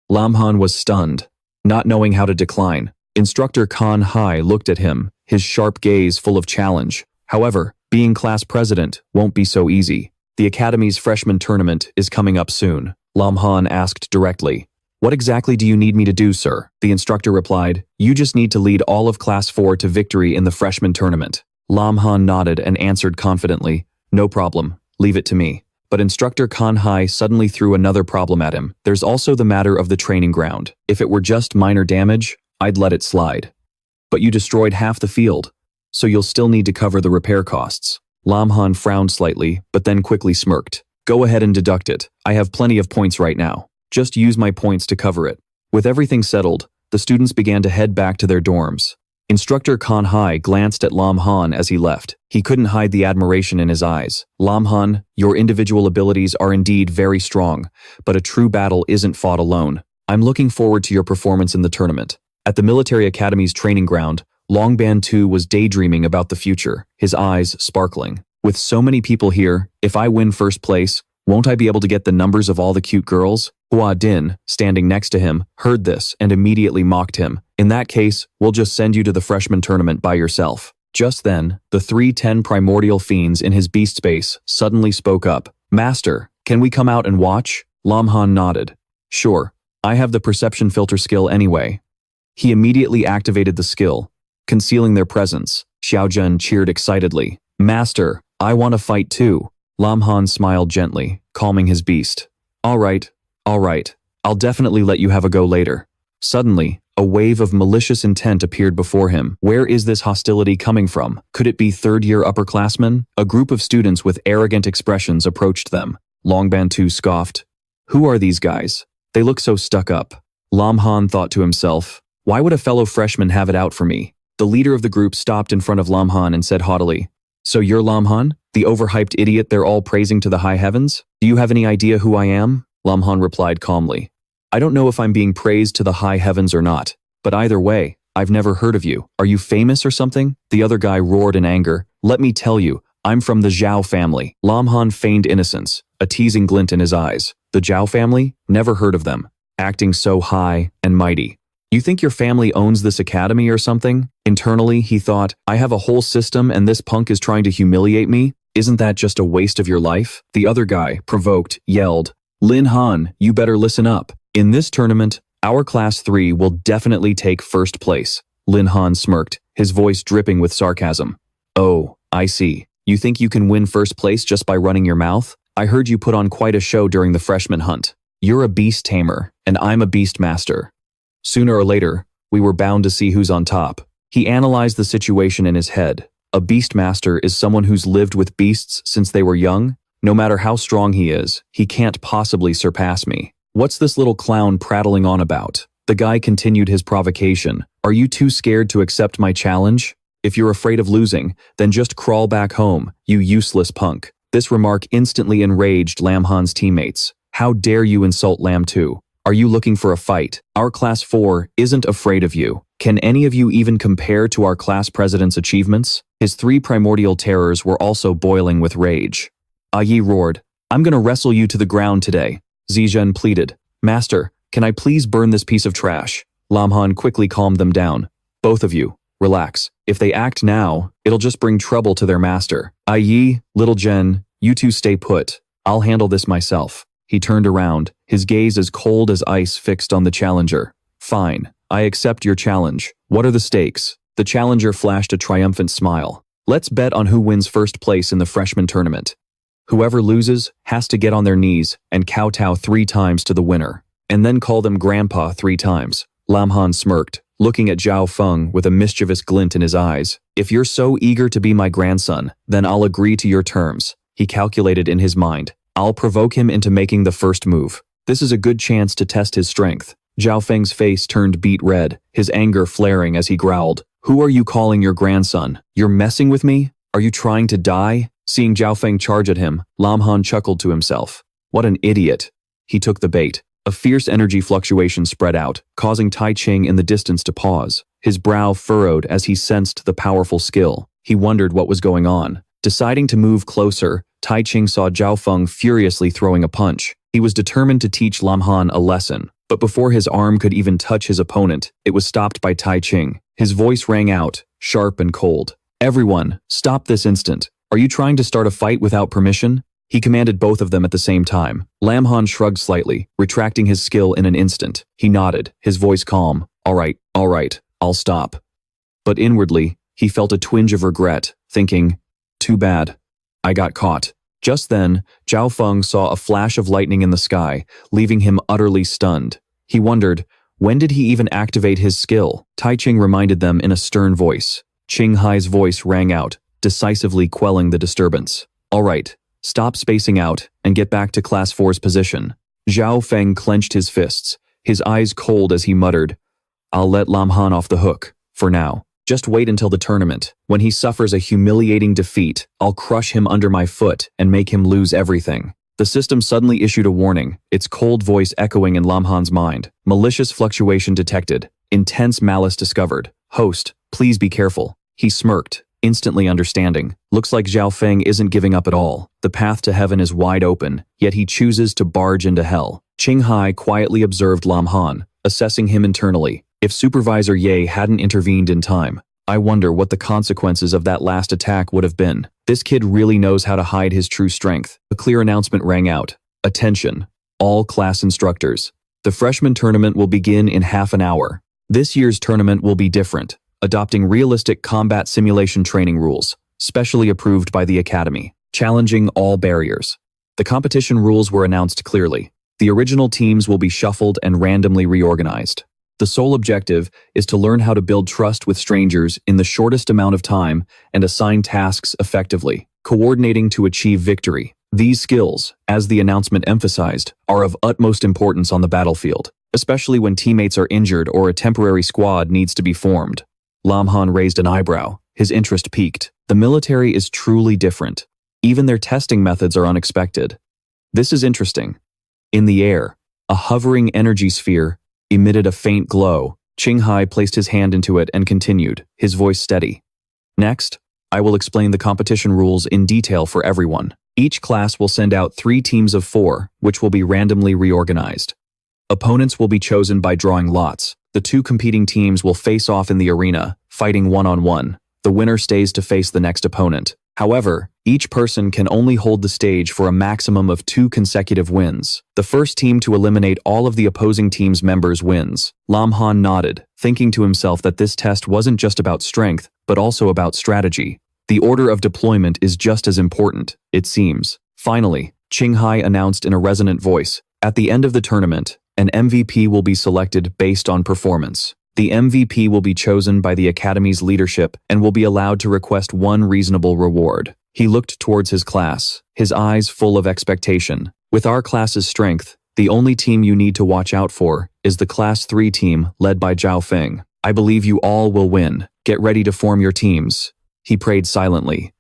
Lam Han was stunned, not knowing how to decline. Instructor Kan Hai looked at him, his sharp gaze full of challenge. However, being class president won't be so easy. The Academy's freshman tournament is coming up soon. Lam Han asked directly, "What exactly do you need me to do, sir?" The instructor replied, "You just need to lead all of Class 4 to victory in the freshman tournament." Lam Han nodded and answered confidently, "No problem, leave it to me." But Instructor Kan Hai suddenly threw another problem at him. "There's also the matter of the training ground. If it were just minor damage, I'd let it slide. But you destroyed half the field, so you'll still need to cover the repair costs." Lam Han frowned slightly, but then quickly smirked. "Go ahead and deduct it. I have plenty of points right now. Just use my points to cover it." With everything settled, the students began to head back to their dorms. Instructor Kan Hai glanced at Lam Han as he left. He couldn't hide the admiration in his eyes. "Lam Han, your individual abilities are indeed very strong, but a true battle isn't fought alone. I'm looking forward to your performance in the tournament." At the military academy's training ground, Long Bantu was daydreaming about the future, his eyes sparkling. "With so many people here, if I win first place, won't I be able to get the numbers of all the cute girls?" Hua Din, standing next to him, heard this and immediately mocked him. "In that case, we'll just send you to the freshman tournament by yourself." Just then, the 310 primordial fiends in his beast space suddenly spoke up. "Master, can we come out and watch?" Lam Han nodded. "Sure, I have the perception filter skill anyway." He immediately activated the skill, concealing their presence. Xiaojun cheered excitedly. "Master, I want to fight too." Lam Han smiled gently, calming his beast. All right, I'll definitely let you have a go later." Suddenly, a wave of malicious intent appeared before him. Where is this hostility coming from? Could it be third-year upperclassmen? A group of students with arrogant expressions approached them. Long Bantu scoffed. "Who are these guys? They look so stuck up." Lam Han thought to himself, "Why would a fellow freshman have it out for me?" The leader of the group stopped in front of Lam Han and said haughtily, "So you're Lam Han, the overhyped idiot they're all praising to the high heavens? Do you have any idea who I am?" Lam Han replied calmly, "I don't know if I'm being praised to the high heavens or not, but either way, I've never heard of you. Are you famous or something?" The other guy roared in anger. "Let me tell you, I'm from the Zhao family." Lam Han feigned innocence, a teasing glint in his eyes. "The Zhao family? Never heard of them. Acting so high and mighty. You think your family owns this academy or something?" Internally, he thought, "I have a whole system and this punk is trying to humiliate me? Isn't that just a waste of your life?" The other guy, provoked, yelled, "Lin Han, you better listen up. In this tournament, our class 3 will definitely take first place." Lin Han smirked, his voice dripping with sarcasm. "Oh, I see. You think you can win first place just by running your mouth? I heard you put on quite a show during the freshman hunt. You're a beast tamer, and I'm a beast master. Sooner or later, we were bound to see who's on top." He analyzed the situation in his head. A beast master is someone who's lived with beasts since they were young. No matter how strong he is, he can't possibly surpass me. What's this little clown prattling on about? The guy continued his provocation. "Are you too scared to accept my challenge? If you're afraid of losing, then just crawl back home, you useless punk." This remark instantly enraged Lam Han's teammates. "How dare you insult Lam Tu? Are you looking for a fight? Our class 4 isn't afraid of you. Can any of you even compare to our class president's achievements?" His 3 primordial terrors were also boiling with rage. Yi roared, "I'm gonna wrestle you to the ground today." Zizhen pleaded, "Master, can I please burn this piece of trash?" Lam Han quickly calmed them down. "Both of you, relax. If they act now, it'll just bring trouble to their master. Yi, Little Jen, you two stay put. I'll handle this myself." He turned around, his gaze as cold as ice fixed on the challenger. "Fine, I accept your challenge. What are the stakes?" The challenger flashed a triumphant smile. Let's bet on who wins first place in the freshman tournament. Whoever loses has to get on their knees and kowtow 3 times to the winner, and then call them grandpa 3 times. Lam Han smirked, looking at Zhao Feng with a mischievous glint in his eyes. If you're so eager to be my grandson, then I'll agree to your terms. He calculated in his mind. I'll provoke him into making the first move. This is a good chance to test his strength. Zhao Feng's face turned beet red, his anger flaring as he growled. Who are you calling your grandson? You're messing with me? Are you trying to die? Seeing Zhao Feng charge at him, Lam Han chuckled to himself. What an idiot. He took the bait. A fierce energy fluctuation spread out, causing Tai Ching in the distance to pause. His brow furrowed as he sensed the powerful skill. He wondered what was going on. Deciding to move closer, Tai Ching saw Zhao Feng furiously throwing a punch. He was determined to teach Lam Han a lesson. But before his arm could even touch his opponent, it was stopped by Tai Ching. His voice rang out, sharp and cold. Everyone, stop this instant. Are you trying to start a fight without permission? He commanded both of them at the same time. Lam Han shrugged slightly, retracting his skill in an instant. He nodded, his voice calm. All right, I'll stop. But inwardly, he felt a twinge of regret, thinking, too bad. I got caught. Just then, Zhao Feng saw a flash of lightning in the sky, leaving him utterly stunned. He wondered, when did he even activate his skill? Tai Ching reminded them in a stern voice. Qing Hai's voice rang out, decisively quelling the disturbance. All right, stop spacing out and get back to Class 4's position. Zhao Feng clenched his fists, his eyes cold as he muttered, I'll let Lam Han off the hook, for now. Just wait until the tournament. When he suffers a humiliating defeat, I'll crush him under my foot and make him lose everything. The system suddenly issued a warning, its cold voice echoing in Lam Han's mind. Malicious fluctuation detected. Intense malice discovered. Host, please be careful. He smirked, instantly understanding. Looks like Zhao Feng isn't giving up at all. The path to heaven is wide open, yet he chooses to barge into hell. Qing Hai quietly observed Lam Han, assessing him internally. If Supervisor Ye hadn't intervened in time, I wonder what the consequences of that last attack would have been. This kid really knows how to hide his true strength. A clear announcement rang out. Attention, all class instructors. The freshman tournament will begin in half an hour. This year's tournament will be different, adopting realistic combat simulation training rules, specially approved by the Academy, challenging all barriers. The competition rules were announced clearly. The original teams will be shuffled and randomly reorganized. The sole objective is to learn how to build trust with strangers in the shortest amount of time and assign tasks effectively, coordinating to achieve victory. These skills, as the announcement emphasized, are of utmost importance on the battlefield, especially when teammates are injured or a temporary squad needs to be formed. Lam Han raised an eyebrow, his interest piqued. The military is truly different. Even their testing methods are unexpected. This is interesting. In the air, a hovering energy sphere emitted a faint glow. Qing Hai placed his hand into it and continued, his voice steady. Next, I will explain the competition rules in detail for everyone. Each class will send out 3 teams of 4, which will be randomly reorganized. Opponents will be chosen by drawing lots. The 2 competing teams will face off in the arena, fighting one-on-one. The winner stays to face the next opponent. However, each person can only hold the stage for a maximum of 2 consecutive wins. The first team to eliminate all of the opposing team's members wins. Lam Han nodded, thinking to himself that this test wasn't just about strength, but also about strategy. The order of deployment is just as important, it seems. Finally, Qing Hai announced in a resonant voice, at the end of the tournament, an MVP will be selected based on performance. The MVP will be chosen by the Academy's leadership and will be allowed to request 1 reasonable reward. He looked towards his class, his eyes full of expectation. With our class's strength, the only team you need to watch out for is the Class 3 team led by Zhao Feng. I believe you all will win. Get ready to form your teams. He prayed silently.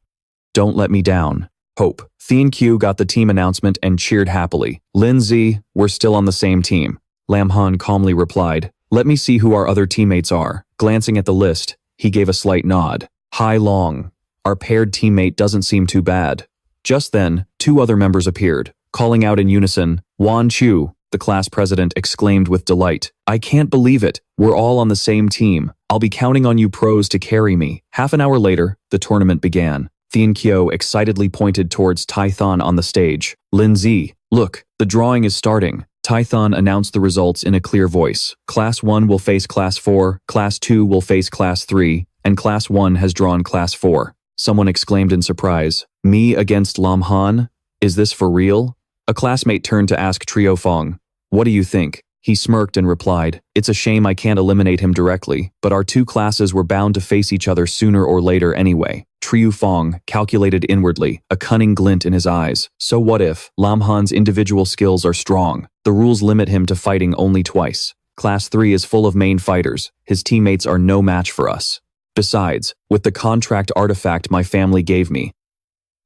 Don't let me down. Hope. Thien Q got the team announcement and cheered happily. Lin Zi, we're still on the same team. Lam Han calmly replied. Let me see who our other teammates are. Glancing at the list, he gave a slight nod. Hai Long. Our paired teammate doesn't seem too bad. Just then, 2 other members appeared, calling out in unison, Wan Chu, the class president exclaimed with delight. I can't believe it. We're all on the same team. I'll be counting on you pros to carry me. Half an hour later, the tournament began. Thien Kyo excitedly pointed towards Taithon on the stage. Lin Zi, look, the drawing is starting. Taithon announced the results in a clear voice. Class 1 will face Class 4, Class 2 will face Class 3, and Class 1 has drawn Class 4. Someone exclaimed in surprise. Me against Lam Han? Is this for real? A classmate turned to ask Trio Fong. What do you think? He smirked and replied, it's a shame I can't eliminate him directly, but our two classes were bound to face each other sooner or later anyway. Trio Fong calculated inwardly, a cunning glint in his eyes. So what if Lam Han's individual skills are strong? The rules limit him to fighting only twice. Class 3 is full of main fighters. His teammates are no match for us. Besides, with the contract artifact my family gave me,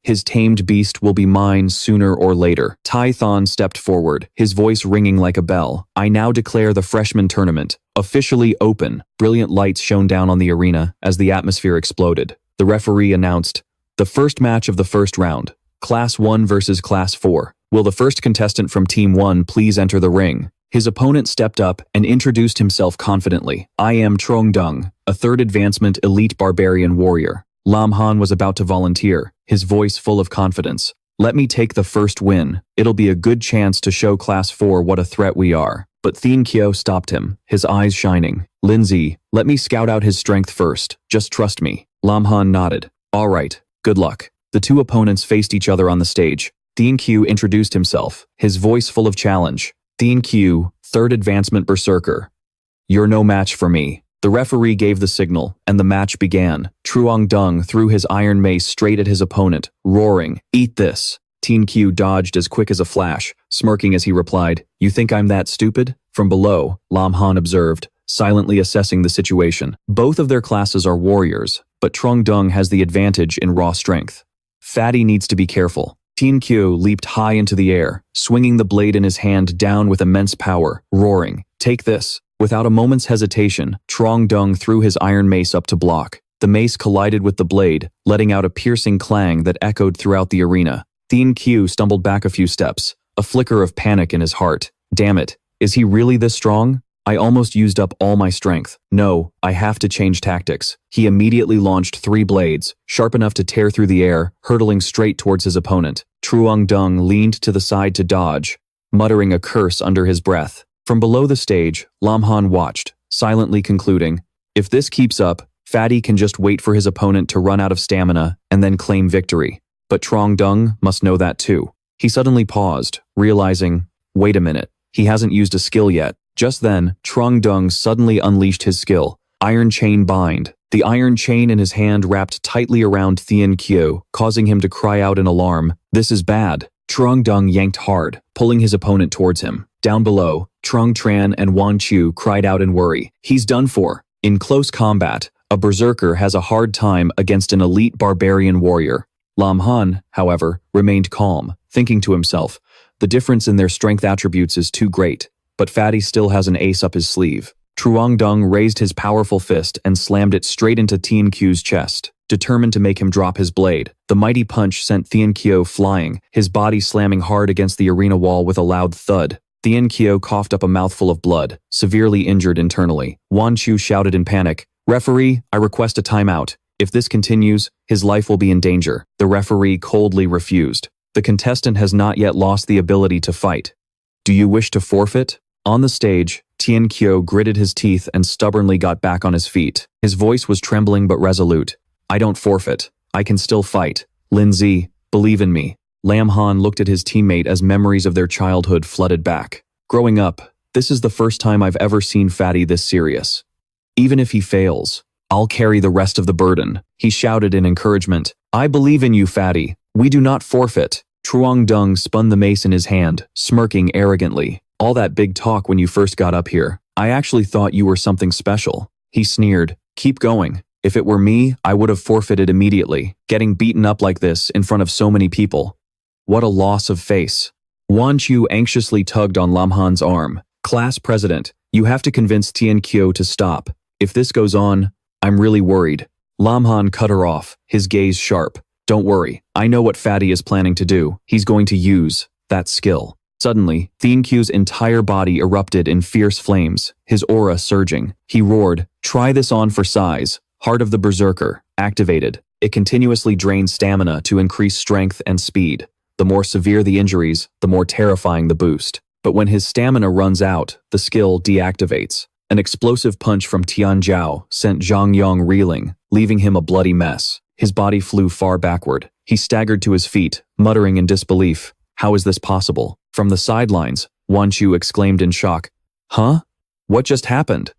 his tamed beast will be mine sooner or later. Tai Thon stepped forward, his voice ringing like a bell. I now declare the freshman tournament officially open. Brilliant lights shone down on the arena as the atmosphere exploded. The referee announced, the first match of the first round, Class 1 versus Class 4. Will the first contestant from Team 1 please enter the ring? His opponent stepped up and introduced himself confidently. I am Trong Dung, a third advancement elite barbarian warrior. Lam Han was about to volunteer, his voice full of confidence. Let me take the first win. It'll be a good chance to show Class 4 what a threat we are. But Thien Kyo stopped him, his eyes shining. Lindsay, let me scout out his strength first. Just trust me. Lam Han nodded. All right, good luck. The two opponents faced each other on the stage. Thien Kyo introduced himself, his voice full of challenge. Thien Kyo, third advancement berserker. You're no match for me. The referee gave the signal, and the match began. Truong Dung threw his iron mace straight at his opponent, roaring, eat this. Thien Kyo dodged as quick as a flash, smirking as he replied, you think I'm that stupid? From below, Lam Han observed, silently assessing the situation. Both of their classes are warriors, but Truong Dung has the advantage in raw strength. Fatty needs to be careful. Thien Kyo leaped high into the air, swinging the blade in his hand down with immense power, roaring, take this. Without a moment's hesitation, Truong Dung threw his iron mace up to block. The mace collided with the blade, letting out a piercing clang that echoed throughout the arena. Thien Kyo stumbled back a few steps, a flicker of panic in his heart. Damn it, is he really this strong? I almost used up all my strength. No, I have to change tactics. He immediately launched 3 blades, sharp enough to tear through the air, hurtling straight towards his opponent. Truong Dung leaned to the side to dodge, muttering a curse under his breath. From below the stage, Lam Han watched, silently concluding, if this keeps up, Fatty can just wait for his opponent to run out of stamina and then claim victory. But Truong Dung must know that too. He suddenly paused, realizing, wait a minute, he hasn't used a skill yet. Just then, Truong Dung suddenly unleashed his skill, Iron Chain Bind. The iron chain in his hand wrapped tightly around Thien Kyo, causing him to cry out in alarm, this is bad. Truong Dung yanked hard, pulling his opponent towards him. Down below, Truong Tran and Wan Chu cried out in worry. He's done for. In close combat, a berserker has a hard time against an elite barbarian warrior. Lam Han, however, remained calm, thinking to himself, the difference in their strength attributes is too great, but Fatty still has an ace up his sleeve. Truong Dung raised his powerful fist and slammed it straight into Thien Kyo's chest, determined to make him drop his blade. The mighty punch sent Thien Kyo flying, his body slamming hard against the arena wall with a loud thud. Thien Kyo coughed up a mouthful of blood, severely injured internally. Wan Chu shouted in panic, referee, I request a timeout. If this continues, his life will be in danger. The referee coldly refused. The contestant has not yet lost the ability to fight. Do you wish to forfeit? On the stage, Thien Kyo gritted his teeth and stubbornly got back on his feet. His voice was trembling but resolute. I don't forfeit. I can still fight. Lindsay, believe in me. Lam Han looked at his teammate as memories of their childhood flooded back. Growing up, this is the first time I've ever seen Fatty this serious. Even if he fails, I'll carry the rest of the burden. He shouted in encouragement. I believe in you, Fatty. We do not forfeit. Truong Dung spun the mace in his hand, smirking arrogantly. All that big talk when you first got up here. I actually thought you were something special. He sneered. Keep going. If it were me, I would have forfeited immediately. Getting beaten up like this in front of so many people. What a loss of face. Wan Chu anxiously tugged on Lam Han's arm. Class president, you have to convince Thien Kyo to stop. If this goes on, I'm really worried. Lam Han cut her off, his gaze sharp. Don't worry, I know what Fatty is planning to do. He's going to use that skill. Suddenly, Thien Kyo's entire body erupted in fierce flames, his aura surging. He roared, try this on for size. Heart of the Berserker, activated. It continuously drains stamina to increase strength and speed. The more severe the injuries, the more terrifying the boost. But when his stamina runs out, the skill deactivates. An explosive punch from Tian Zhao sent Zhang Yong reeling, leaving him a bloody mess. His body flew far backward. He staggered to his feet, muttering in disbelief. How is this possible? From the sidelines, Wan Chu exclaimed in shock. Huh? What just happened?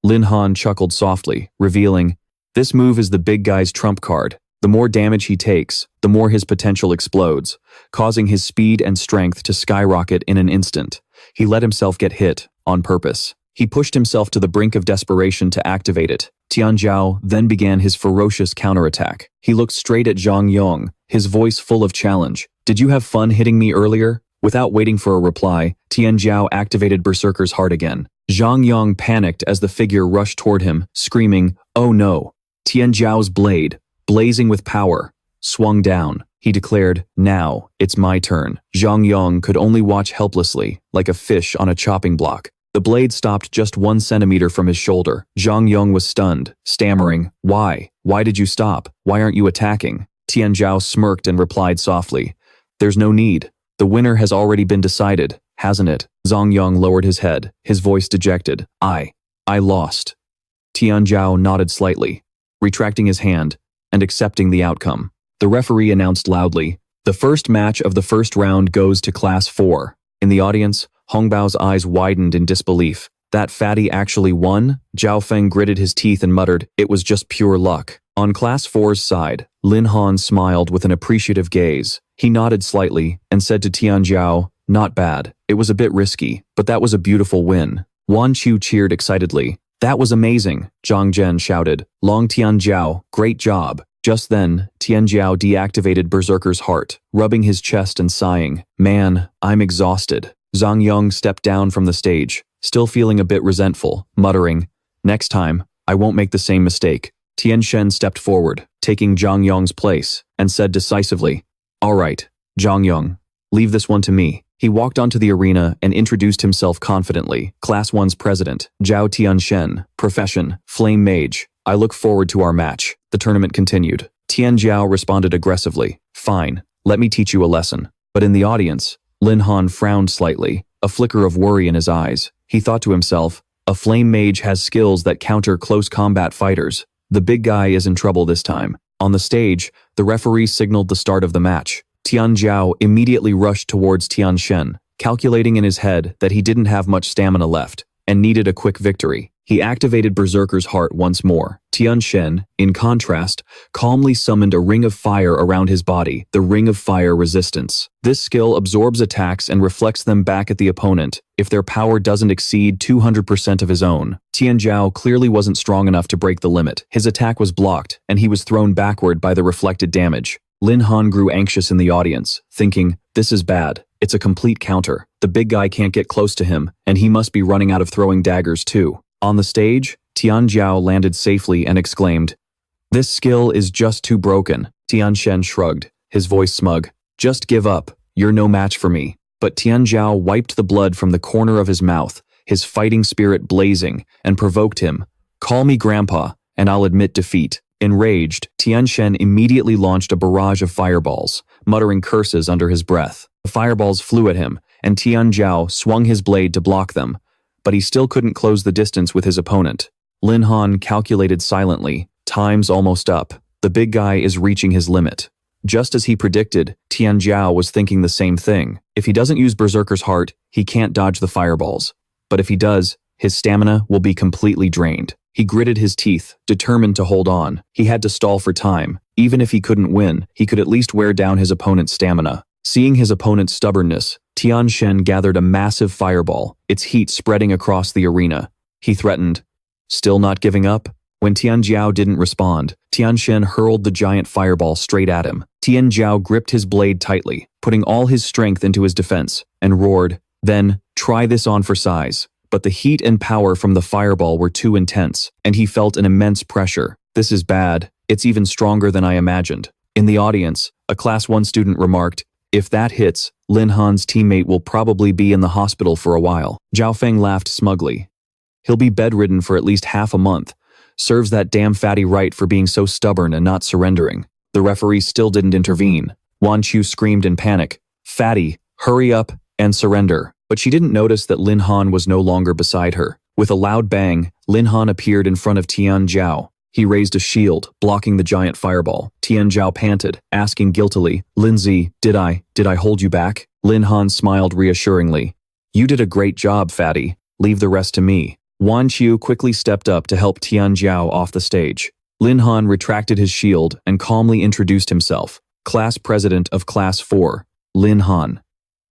Lin Han chuckled softly, revealing, this move is the big guy's trump card. The more damage he takes, the more his potential explodes, causing his speed and strength to skyrocket in an instant. He let himself get hit, on purpose. He pushed himself to the brink of desperation to activate it. Tianzhao then began his ferocious counterattack. He looked straight at Zhang Yong, his voice full of challenge. Did you have fun hitting me earlier? Without waiting for a reply, Tianzhao activated Berserker's Heart again. Zhang Yong panicked as the figure rushed toward him, screaming, oh no. Tianzhao's blade, blazing with power, swung down. He declared, now, it's my turn. Zhang Yong could only watch helplessly, like a fish on a chopping block. The blade stopped just 1 centimeter from his shoulder. Zhang Yong was stunned, stammering, why? Why did you stop? Why aren't you attacking? Tianzhao smirked and replied softly, there's no need. The winner has already been decided, hasn't it? Zhang Yong lowered his head, his voice dejected. I lost. Tianzhao nodded slightly, retracting his hand and accepting the outcome. The referee announced loudly, the first match of the first round goes to Class 4. In the audience, Hongbao's eyes widened in disbelief. That fatty actually won? Zhao Feng gritted his teeth and muttered, it was just pure luck. On Class 4's side, Lin Han smiled with an appreciative gaze. He nodded slightly and said to Tianzhao, not bad. It was a bit risky, but that was a beautiful win. Wan Chu cheered excitedly. That was amazing, Zhang Zhen shouted. Long Tianzhao, great job. Just then, Tianzhao deactivated Berserker's Heart, rubbing his chest and sighing. Man, I'm exhausted. Zhang Yong stepped down from the stage, still feeling a bit resentful, muttering, next time, I won't make the same mistake. Tian Shen stepped forward, taking Zhang Yong's place, and said decisively, all right, Zhang Yong, leave this one to me. He walked onto the arena and introduced himself confidently. Class 1's president, Zhao Tianshen, profession, Flame Mage. I look forward to our match. The tournament continued. Tianzhao responded aggressively. Fine, let me teach you a lesson. But in the audience, Lin Han frowned slightly, a flicker of worry in his eyes. He thought to himself, a Flame Mage has skills that counter close combat fighters. The big guy is in trouble this time. On the stage, the referee signaled the start of the match. Tianzhao immediately rushed towards Tianshen, calculating in his head that he didn't have much stamina left and needed a quick victory. He activated Berserker's Heart once more. Tianshen, in contrast, calmly summoned a ring of fire around his body, the Ring of Fire Resistance. This skill absorbs attacks and reflects them back at the opponent if their power doesn't exceed 200% of his own. Tianzhao clearly wasn't strong enough to break the limit. His attack was blocked, and he was thrown backward by the reflected damage. Lin Han grew anxious in the audience, thinking, this is bad. It's a complete counter. The big guy can't get close to him, and he must be running out of throwing daggers too. On the stage, Tianzhao landed safely and exclaimed, this skill is just too broken. Tianshen shrugged, his voice smug. Just give up. You're no match for me. But Tianzhao wiped the blood from the corner of his mouth, his fighting spirit blazing, and provoked him. Call me Grandpa, and I'll admit defeat. Enraged, Tianshen immediately launched a barrage of fireballs, muttering curses under his breath. The fireballs flew at him, and Tianzhao swung his blade to block them, but he still couldn't close the distance with his opponent. Lin Han calculated silently, time's almost up. The big guy is reaching his limit. Just as he predicted, Tianzhao was thinking the same thing. If he doesn't use Berserker's Heart, he can't dodge the fireballs. But if he does, his stamina will be completely drained. He gritted his teeth, determined to hold on. He had to stall for time. Even if he couldn't win, he could at least wear down his opponent's stamina. Seeing his opponent's stubbornness, Tianshen gathered a massive fireball, its heat spreading across the arena. He threatened, still not giving up? When Tianzhao didn't respond, Tianshen hurled the giant fireball straight at him. Tianzhao gripped his blade tightly, putting all his strength into his defense, and roared, then, try this on for size. But the heat and power from the fireball were too intense, and he felt an immense pressure. This is bad. It's even stronger than I imagined. In the audience, a Class 1 student remarked, if that hits, Lin Han's teammate will probably be in the hospital for a while. Zhao Feng laughed smugly. He'll be bedridden for at least half a month. Serves that damn fatty right for being so stubborn and not surrendering. The referee still didn't intervene. Wan Chu screamed in panic, Fatty, hurry up and surrender. But she didn't notice that Lin Han was no longer beside her. With a loud bang, Lin Han appeared in front of Tianzhao. He raised a shield, blocking the giant fireball. Tian Zhao panted, asking guiltily, Lindsay, did I hold you back? Lin Han smiled reassuringly. You did a great job, fatty. Leave the rest to me. Wan Qiu quickly stepped up to help Tian Zhao off the stage. Lin Han retracted his shield and calmly introduced himself. Class President of Class 4, Lin Han.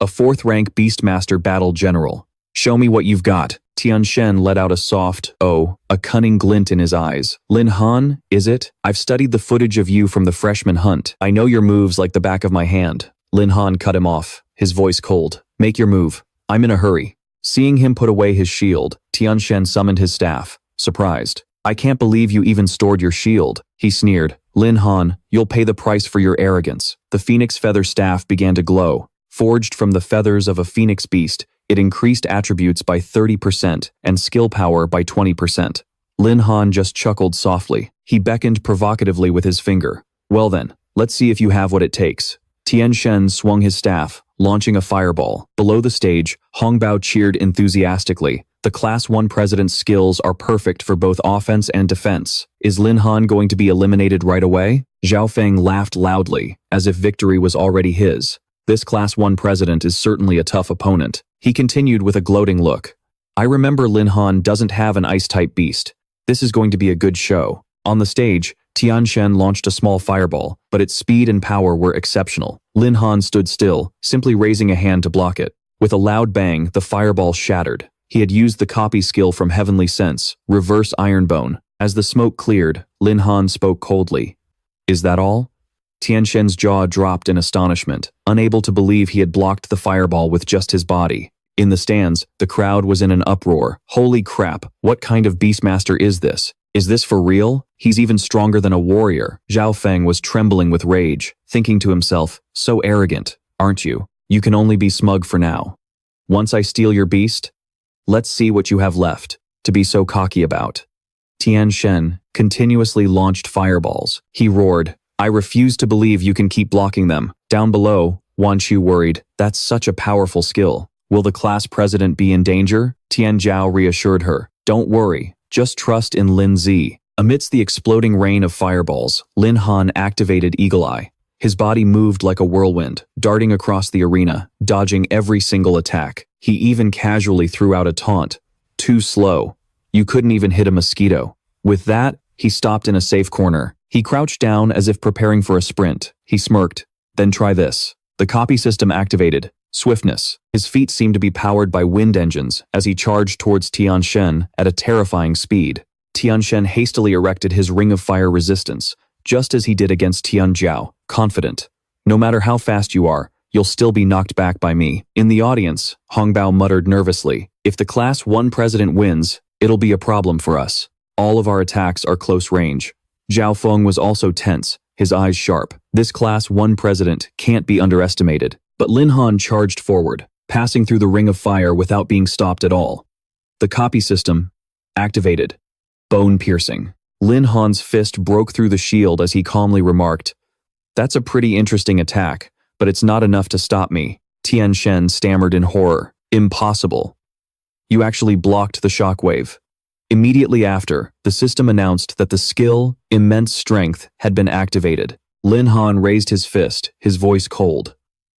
A 4th-rank Beastmaster Battle General. Show me what you've got. Tian Shen let out a soft, a cunning glint in his eyes. Lin Han, is it? I've studied the footage of you from the freshman hunt. I know your moves like the back of my hand. Lin Han cut him off, his voice cold. Make your move. I'm in a hurry. Seeing him put away his shield, Tian Shen summoned his staff, surprised. I can't believe you even stored your shield, he sneered. Lin Han, you'll pay the price for your arrogance. The phoenix feather staff began to glow. Forged from the feathers of a phoenix beast, it increased attributes by 30% and skill power by 20%. Lin Han just chuckled softly. He beckoned provocatively with his finger. Well then, let's see if you have what it takes. Tian Shen swung his staff, launching a fireball. Below the stage, Hongbao cheered enthusiastically. The Class 1 President's skills are perfect for both offense and defense. Is Lin Han going to be eliminated right away? Zhao Feng laughed loudly, as if victory was already his. This Class 1 President is certainly a tough opponent. He continued with a gloating look. I remember Lin Han doesn't have an ice-type beast. This is going to be a good show. On the stage, Tian Shen launched a small fireball, but its speed and power were exceptional. Lin Han stood still, simply raising a hand to block it. With a loud bang, the fireball shattered. He had used the copy skill from Heavenly Sense, Reverse Ironbone. As the smoke cleared, Lin Han spoke coldly. Is that all? Tian Shen's jaw dropped in astonishment, unable to believe he had blocked the fireball with just his body. In the stands, the crowd was in an uproar. Holy crap, what kind of beastmaster is this? Is this for real? He's even stronger than a warrior. Zhao Feng was trembling with rage, thinking to himself, so arrogant, aren't you? You can only be smug for now. Once I steal your beast, let's see what you have left to be so cocky about. Tian Shen continuously launched fireballs. He roared, I refuse to believe you can keep blocking them. Down below, Wan Qiu worried, that's such a powerful skill. Will the class president be in danger? Tian Zhao reassured her. Don't worry, just trust in Lin Zi. Amidst the exploding rain of fireballs, Lin Han activated Eagle Eye. His body moved like a whirlwind, darting across the arena, dodging every single attack. He even casually threw out a taunt. Too slow. You couldn't even hit a mosquito. With that, he stopped in a safe corner. He crouched down as if preparing for a sprint. He smirked. Then try this. The copy system activated. Swiftness. His feet seemed to be powered by wind engines as he charged towards Tian Shen at a terrifying speed. Tian Shen hastily erected his ring of fire resistance, just as he did against Tian Zhao, confident. No matter how fast you are, you'll still be knocked back by me. In the audience, Hongbao muttered nervously, if the Class 1 President wins, it'll be a problem for us. All of our attacks are close range. Zhao Feng was also tense, his eyes sharp. This Class 1 President can't be underestimated. But Lin Han charged forward, passing through the ring of fire without being stopped at all. The copy system activated. Bone piercing. Lin Han's fist broke through the shield as he calmly remarked, that's a pretty interesting attack, but it's not enough to stop me. Tian Shen stammered in horror. Impossible. You actually blocked the shockwave. Immediately after, the system announced that the skill, Immense Strength, had been activated. Lin Han raised his fist, his voice cold.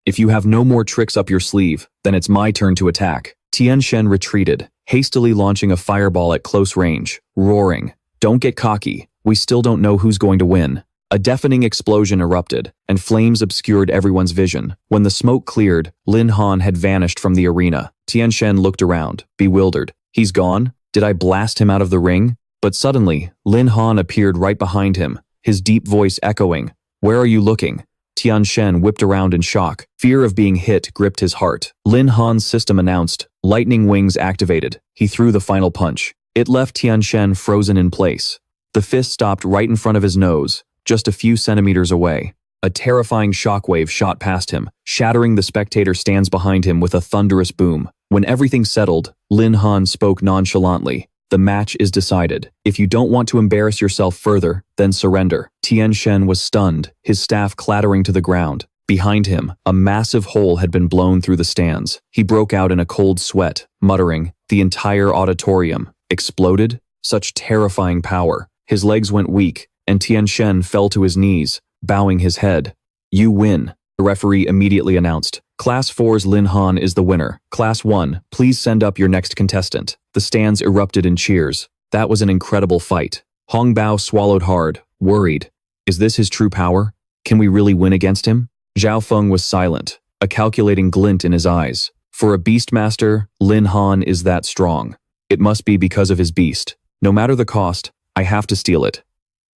If you have no more tricks up your sleeve, then it's my turn to attack. Tian Shen retreated, hastily launching a fireball at close range, roaring, don't get cocky, we still don't know who's going to win. A deafening explosion erupted, and flames obscured everyone's vision. When the smoke cleared, Lin Han had vanished from the arena. Tian Shen looked around, bewildered. He's gone? Did I blast him out of the ring? But suddenly, Lin Han appeared right behind him, his deep voice echoing, where are you looking? Tian Shen whipped around in shock. Fear of being hit gripped his heart. Lin Han's system announced, lightning wings activated. He threw the final punch. It left Tian Shen frozen in place. The fist stopped right in front of his nose, just a few centimeters away. A terrifying shockwave shot past him, shattering the spectator stands behind him with a thunderous boom. When everything settled, Lin Han spoke nonchalantly. The match is decided. If you don't want to embarrass yourself further, then surrender. Tian Shen was stunned, his staff clattering to the ground. Behind him, a massive hole had been blown through the stands. He broke out in a cold sweat, muttering, the entire auditorium exploded? Such terrifying power. His legs went weak, and Tian Shen fell to his knees, bowing his head. You win, the referee immediately announced. Class 4's Lin Han is the winner. Class 1, please send up your next contestant. The stands erupted in cheers. That was an incredible fight. Hong Bao swallowed hard, worried. Is this his true power? Can we really win against him? Zhao Feng was silent, a calculating glint in his eyes. For a beastmaster, Lin Han is that strong. It must be because of his beast. No matter the cost, I have to steal it.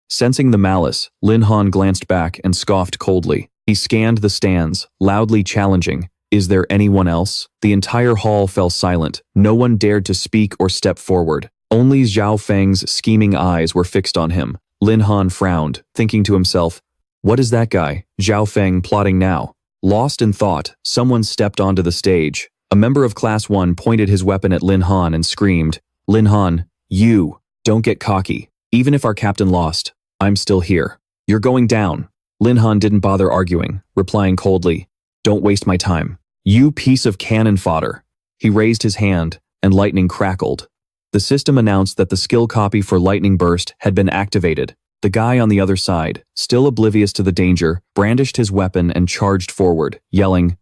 Sensing the malice, Lin Han glanced back and scoffed coldly. He scanned the stands, loudly challenging, "Is there anyone else?" The entire hall fell silent. No one dared to speak or step forward. Only Zhao Feng's scheming eyes were fixed on him. Lin Han frowned, thinking to himself, "What is that guy, Zhao Feng, plotting now?" Lost in thought, someone stepped onto the stage. A member of Class 1 pointed his weapon at Lin Han and screamed, "Lin Han, you, don't get cocky. Even if our captain lost, I'm still here. You're going down." Lin Han didn't bother arguing, replying coldly, "Don't waste my time. You piece of cannon fodder." He raised his hand, and lightning crackled. The system announced that the skill copy for Lightning Burst had been activated. The guy on the other side, still oblivious to the danger, brandished his weapon and charged forward, yelling,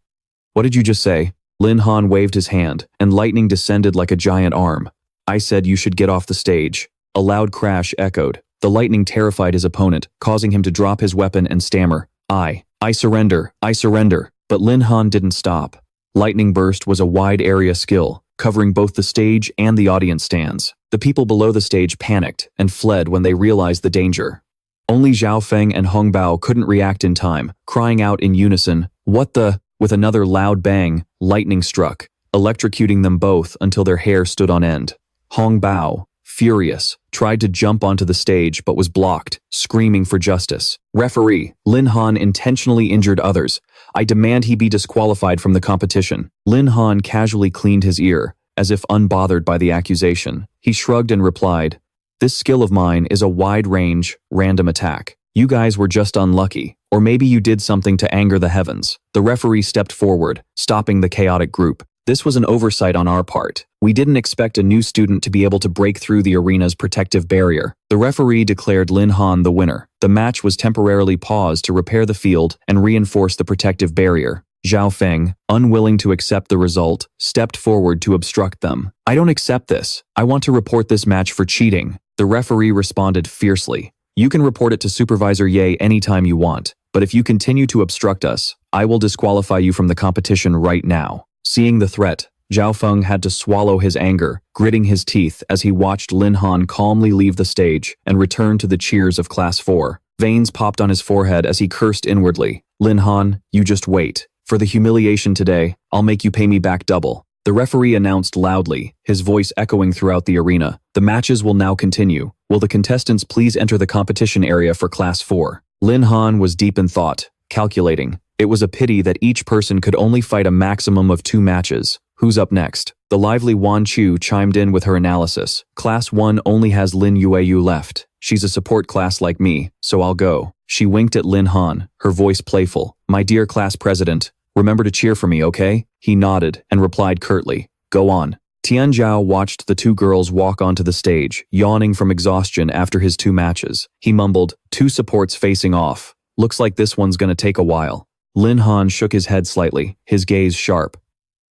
"What did you just say?" Lin Han waved his hand, and lightning descended like a giant arm. "I said you should get off the stage." A loud crash echoed. The lightning terrified his opponent, causing him to drop his weapon and stammer, I surrender, I surrender." But Lin Han didn't stop. Lightning Burst was a wide area skill, covering both the stage and the audience stands. The people below the stage panicked and fled when they realized the danger. Only Zhao Feng and Hong Bao couldn't react in time, crying out in unison, "What the?" With another loud bang, lightning struck, electrocuting them both until their hair stood on end. Hong Bao, furious, tried to jump onto the stage but was blocked, screaming for justice. "Referee, Lin Han intentionally injured others. I demand he be disqualified from the competition." Lin Han casually cleaned his ear, as if unbothered by the accusation. He shrugged and replied, "This skill of mine is a wide-range, random attack. You guys were just unlucky, or maybe you did something to anger the heavens." The referee stepped forward, stopping the chaotic group. "This was an oversight on our part. We didn't expect a new student to be able to break through the arena's protective barrier." The referee declared Lin Han the winner. The match was temporarily paused to repair the field and reinforce the protective barrier. Zhao Feng, unwilling to accept the result, stepped forward to obstruct them. "I don't accept this. I want to report this match for cheating." The referee responded fiercely. "You can report it to Supervisor Ye anytime you want, but if you continue to obstruct us, I will disqualify you from the competition right now." Seeing the threat, Zhao Feng had to swallow his anger, gritting his teeth as he watched Lin Han calmly leave the stage and return to the cheers of Class 4. Veins popped on his forehead as he cursed inwardly. "Lin Han, you just wait. For the humiliation today, I'll make you pay me back double." The referee announced loudly, his voice echoing throughout the arena. "The matches will now continue. Will the contestants please enter the competition area for Class 4? Lin Han was deep in thought, calculating. It was a pity that each person could only fight a maximum of 2 matches. Who's up next? The lively Wan Chu chimed in with her analysis. "Class 1 only has Lin Yueyu left. She's a support class like me, so I'll go." She winked at Lin Han, her voice playful. "My dear class president, remember to cheer for me, okay?" He nodded and replied curtly, "Go on." Tian Zhao watched the 2 girls walk onto the stage, yawning from exhaustion after his 2 matches. He mumbled, "2 supports facing off. Looks like this one's gonna take a while." Lin Han shook his head slightly, his gaze sharp.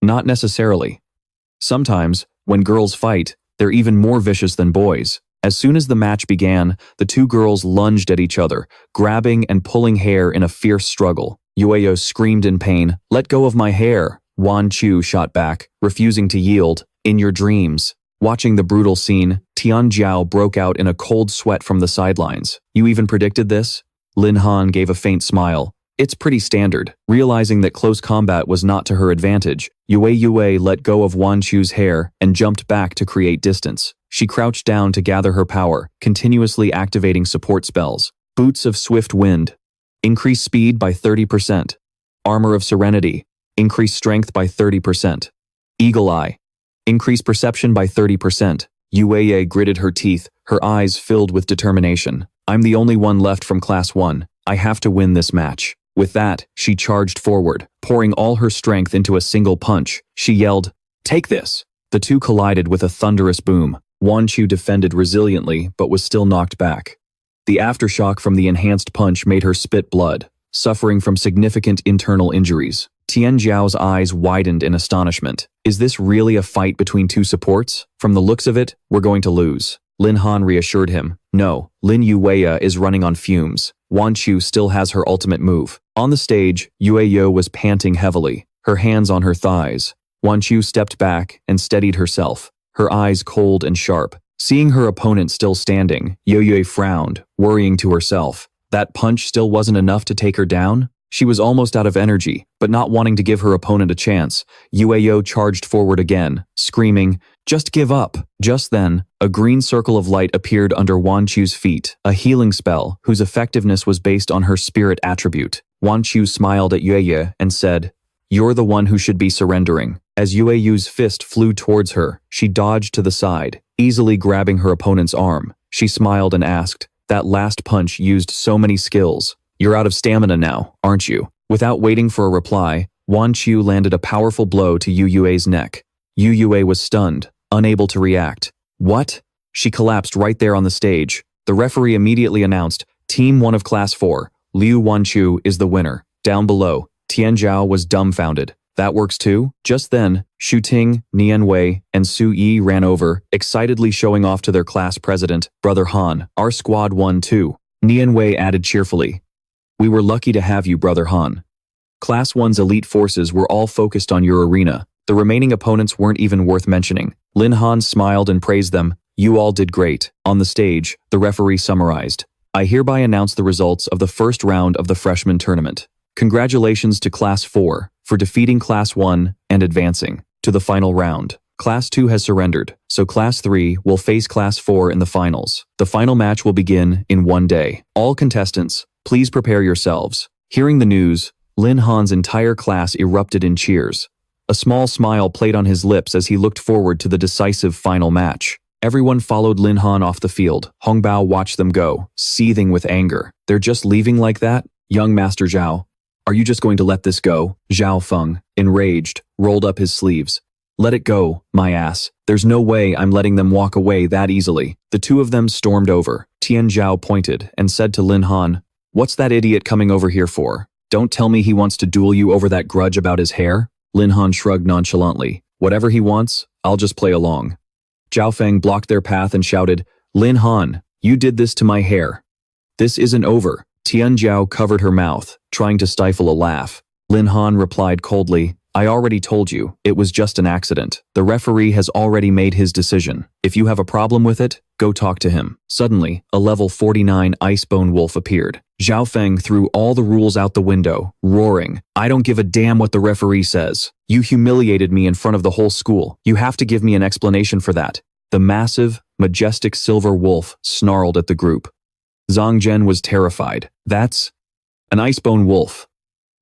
"Not necessarily. Sometimes, when girls fight, they're even more vicious than boys." As soon as the match began, the 2 girls lunged at each other, grabbing and pulling hair in a fierce struggle. Yueyo screamed in pain, "Let go of my hair!" Wan Chu shot back, refusing to yield, "In your dreams." Watching the brutal scene, Tian Jiao broke out in a cold sweat from the sidelines. "You even predicted this?" Lin Han gave a faint smile. "It's pretty standard." Realizing that close combat was not to her advantage, Yue let go of Wan Chu's hair and jumped back to create distance. She crouched down to gather her power, continuously activating support spells. Boots of Swift Wind. Increase speed by 30%. Armor of Serenity. Increase strength by 30%. Eagle Eye. Increase perception by 30%. Yue gritted her teeth, her eyes filled with determination. "I'm the only one left from Class 1. I have to win this match." With that, she charged forward, pouring all her strength into a single punch. She yelled, "Take this!" The 2 collided with a thunderous boom. Wan Chu defended resiliently but was still knocked back. The aftershock from the enhanced punch made her spit blood, suffering from significant internal injuries. Tian Zhao's eyes widened in astonishment. Is this really a fight between two supports? From the looks of it, we're going to lose. Lin Han reassured him. No, Lin Yueya is running on fumes. Wan Chu still has her ultimate move. On the stage, Yueyo was panting heavily, her hands on her thighs. Wan Chu stepped back and steadied herself, her eyes cold and sharp. Seeing her opponent still standing, Yueyue frowned, worrying to herself. That punch still wasn't enough to take her down? She was almost out of energy, but not wanting to give her opponent a chance, Yueyo charged forward again, screaming, "Just give up!" Just then, a green circle of light appeared under Wan Chu's feet, a healing spell whose effectiveness was based on her spirit attribute. Wan Chu smiled at Yueye and said, "You're the one who should be surrendering." As Yueyu's fist flew towards her, she dodged to the side, easily grabbing her opponent's arm. She smiled and asked, "That last punch used so many skills. You're out of stamina now, aren't you?" Without waiting for a reply, Wan Chu landed a powerful blow to Yu Yue's neck. Yu Yue was stunned, unable to react. What? She collapsed right there on the stage. The referee immediately announced, Team 1 of Class 4, Liu Wan Chu is the winner. Down below, Tian Zhao was dumbfounded. That works too? Just then, Shu Ting, Nian Wei, and Su Yi ran over, excitedly showing off to their class president, Brother Han. Our squad won too. Nian Wei added cheerfully. We were lucky to have you, Brother Han. Class 1's elite forces were all focused on your arena. The remaining opponents weren't even worth mentioning. Lin Han smiled and praised them. You all did great. On the stage, the referee summarized. I hereby announce the results of the first round of the freshman tournament. Congratulations to Class 4 for defeating Class 1 and advancing to the final round. Class 2 has surrendered, so Class 3 will face Class 4 in the finals. The final match will begin in 1 day. All contestants, please prepare yourselves. Hearing the news, Lin Han's entire class erupted in cheers. A small smile played on his lips as he looked forward to the decisive final match. Everyone followed Lin Han off the field. Hongbao watched them go, seething with anger. They're just leaving like that? Young Master Zhao, are you just going to let this go? Zhao Feng, enraged, rolled up his sleeves. Let it go, my ass. There's no way I'm letting them walk away that easily. The two of them stormed over. Tian Zhao pointed and said to Lin Han, What's that idiot coming over here for? Don't tell me he wants to duel you over that grudge about his hair? Lin Han shrugged nonchalantly. Whatever he wants, I'll just play along. Zhao Feng blocked their path and shouted, Lin Han, you did this to my hair. This isn't over. Tian Zhao covered her mouth, trying to stifle a laugh. Lin Han replied coldly, I already told you, it was just an accident. The referee has already made his decision. If you have a problem with it, go talk to him. Suddenly, a level 49 Icebone Wolf appeared. Zhao Feng threw all the rules out the window, roaring, I don't give a damn what the referee says. You humiliated me in front of the whole school. You have to give me an explanation for that. The massive, majestic silver wolf snarled at the group. Zhang Zhen was terrified. That's an Icebone Wolf.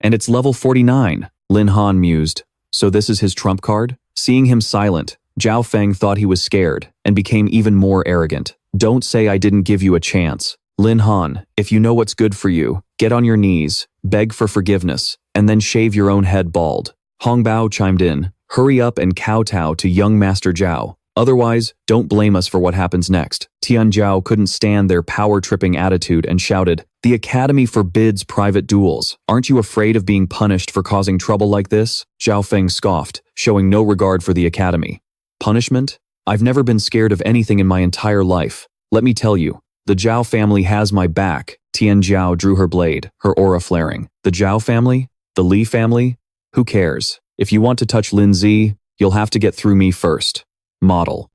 And it's level 49. Lin Han mused. So this is his trump card? Seeing him silent, Zhao Feng thought he was scared and became even more arrogant. Don't say I didn't give you a chance. Lin Han, if you know what's good for you, get on your knees, beg for forgiveness, and then shave your own head bald. Hongbao chimed in, hurry up and kowtow to young Master Zhao. Otherwise, don't blame us for what happens next. Tian Zhao couldn't stand their power-tripping attitude and shouted, The Academy forbids private duels. Aren't you afraid of being punished for causing trouble like this? Zhao Feng scoffed, showing no regard for the Academy. Punishment? I've never been scared of anything in my entire life. Let me tell you, the Zhao family has my back. Tian Zhao drew her blade, her aura flaring. The Zhao family? The Li family? Who cares? If you want to touch Lin Zi, you'll have to get through me first. Model.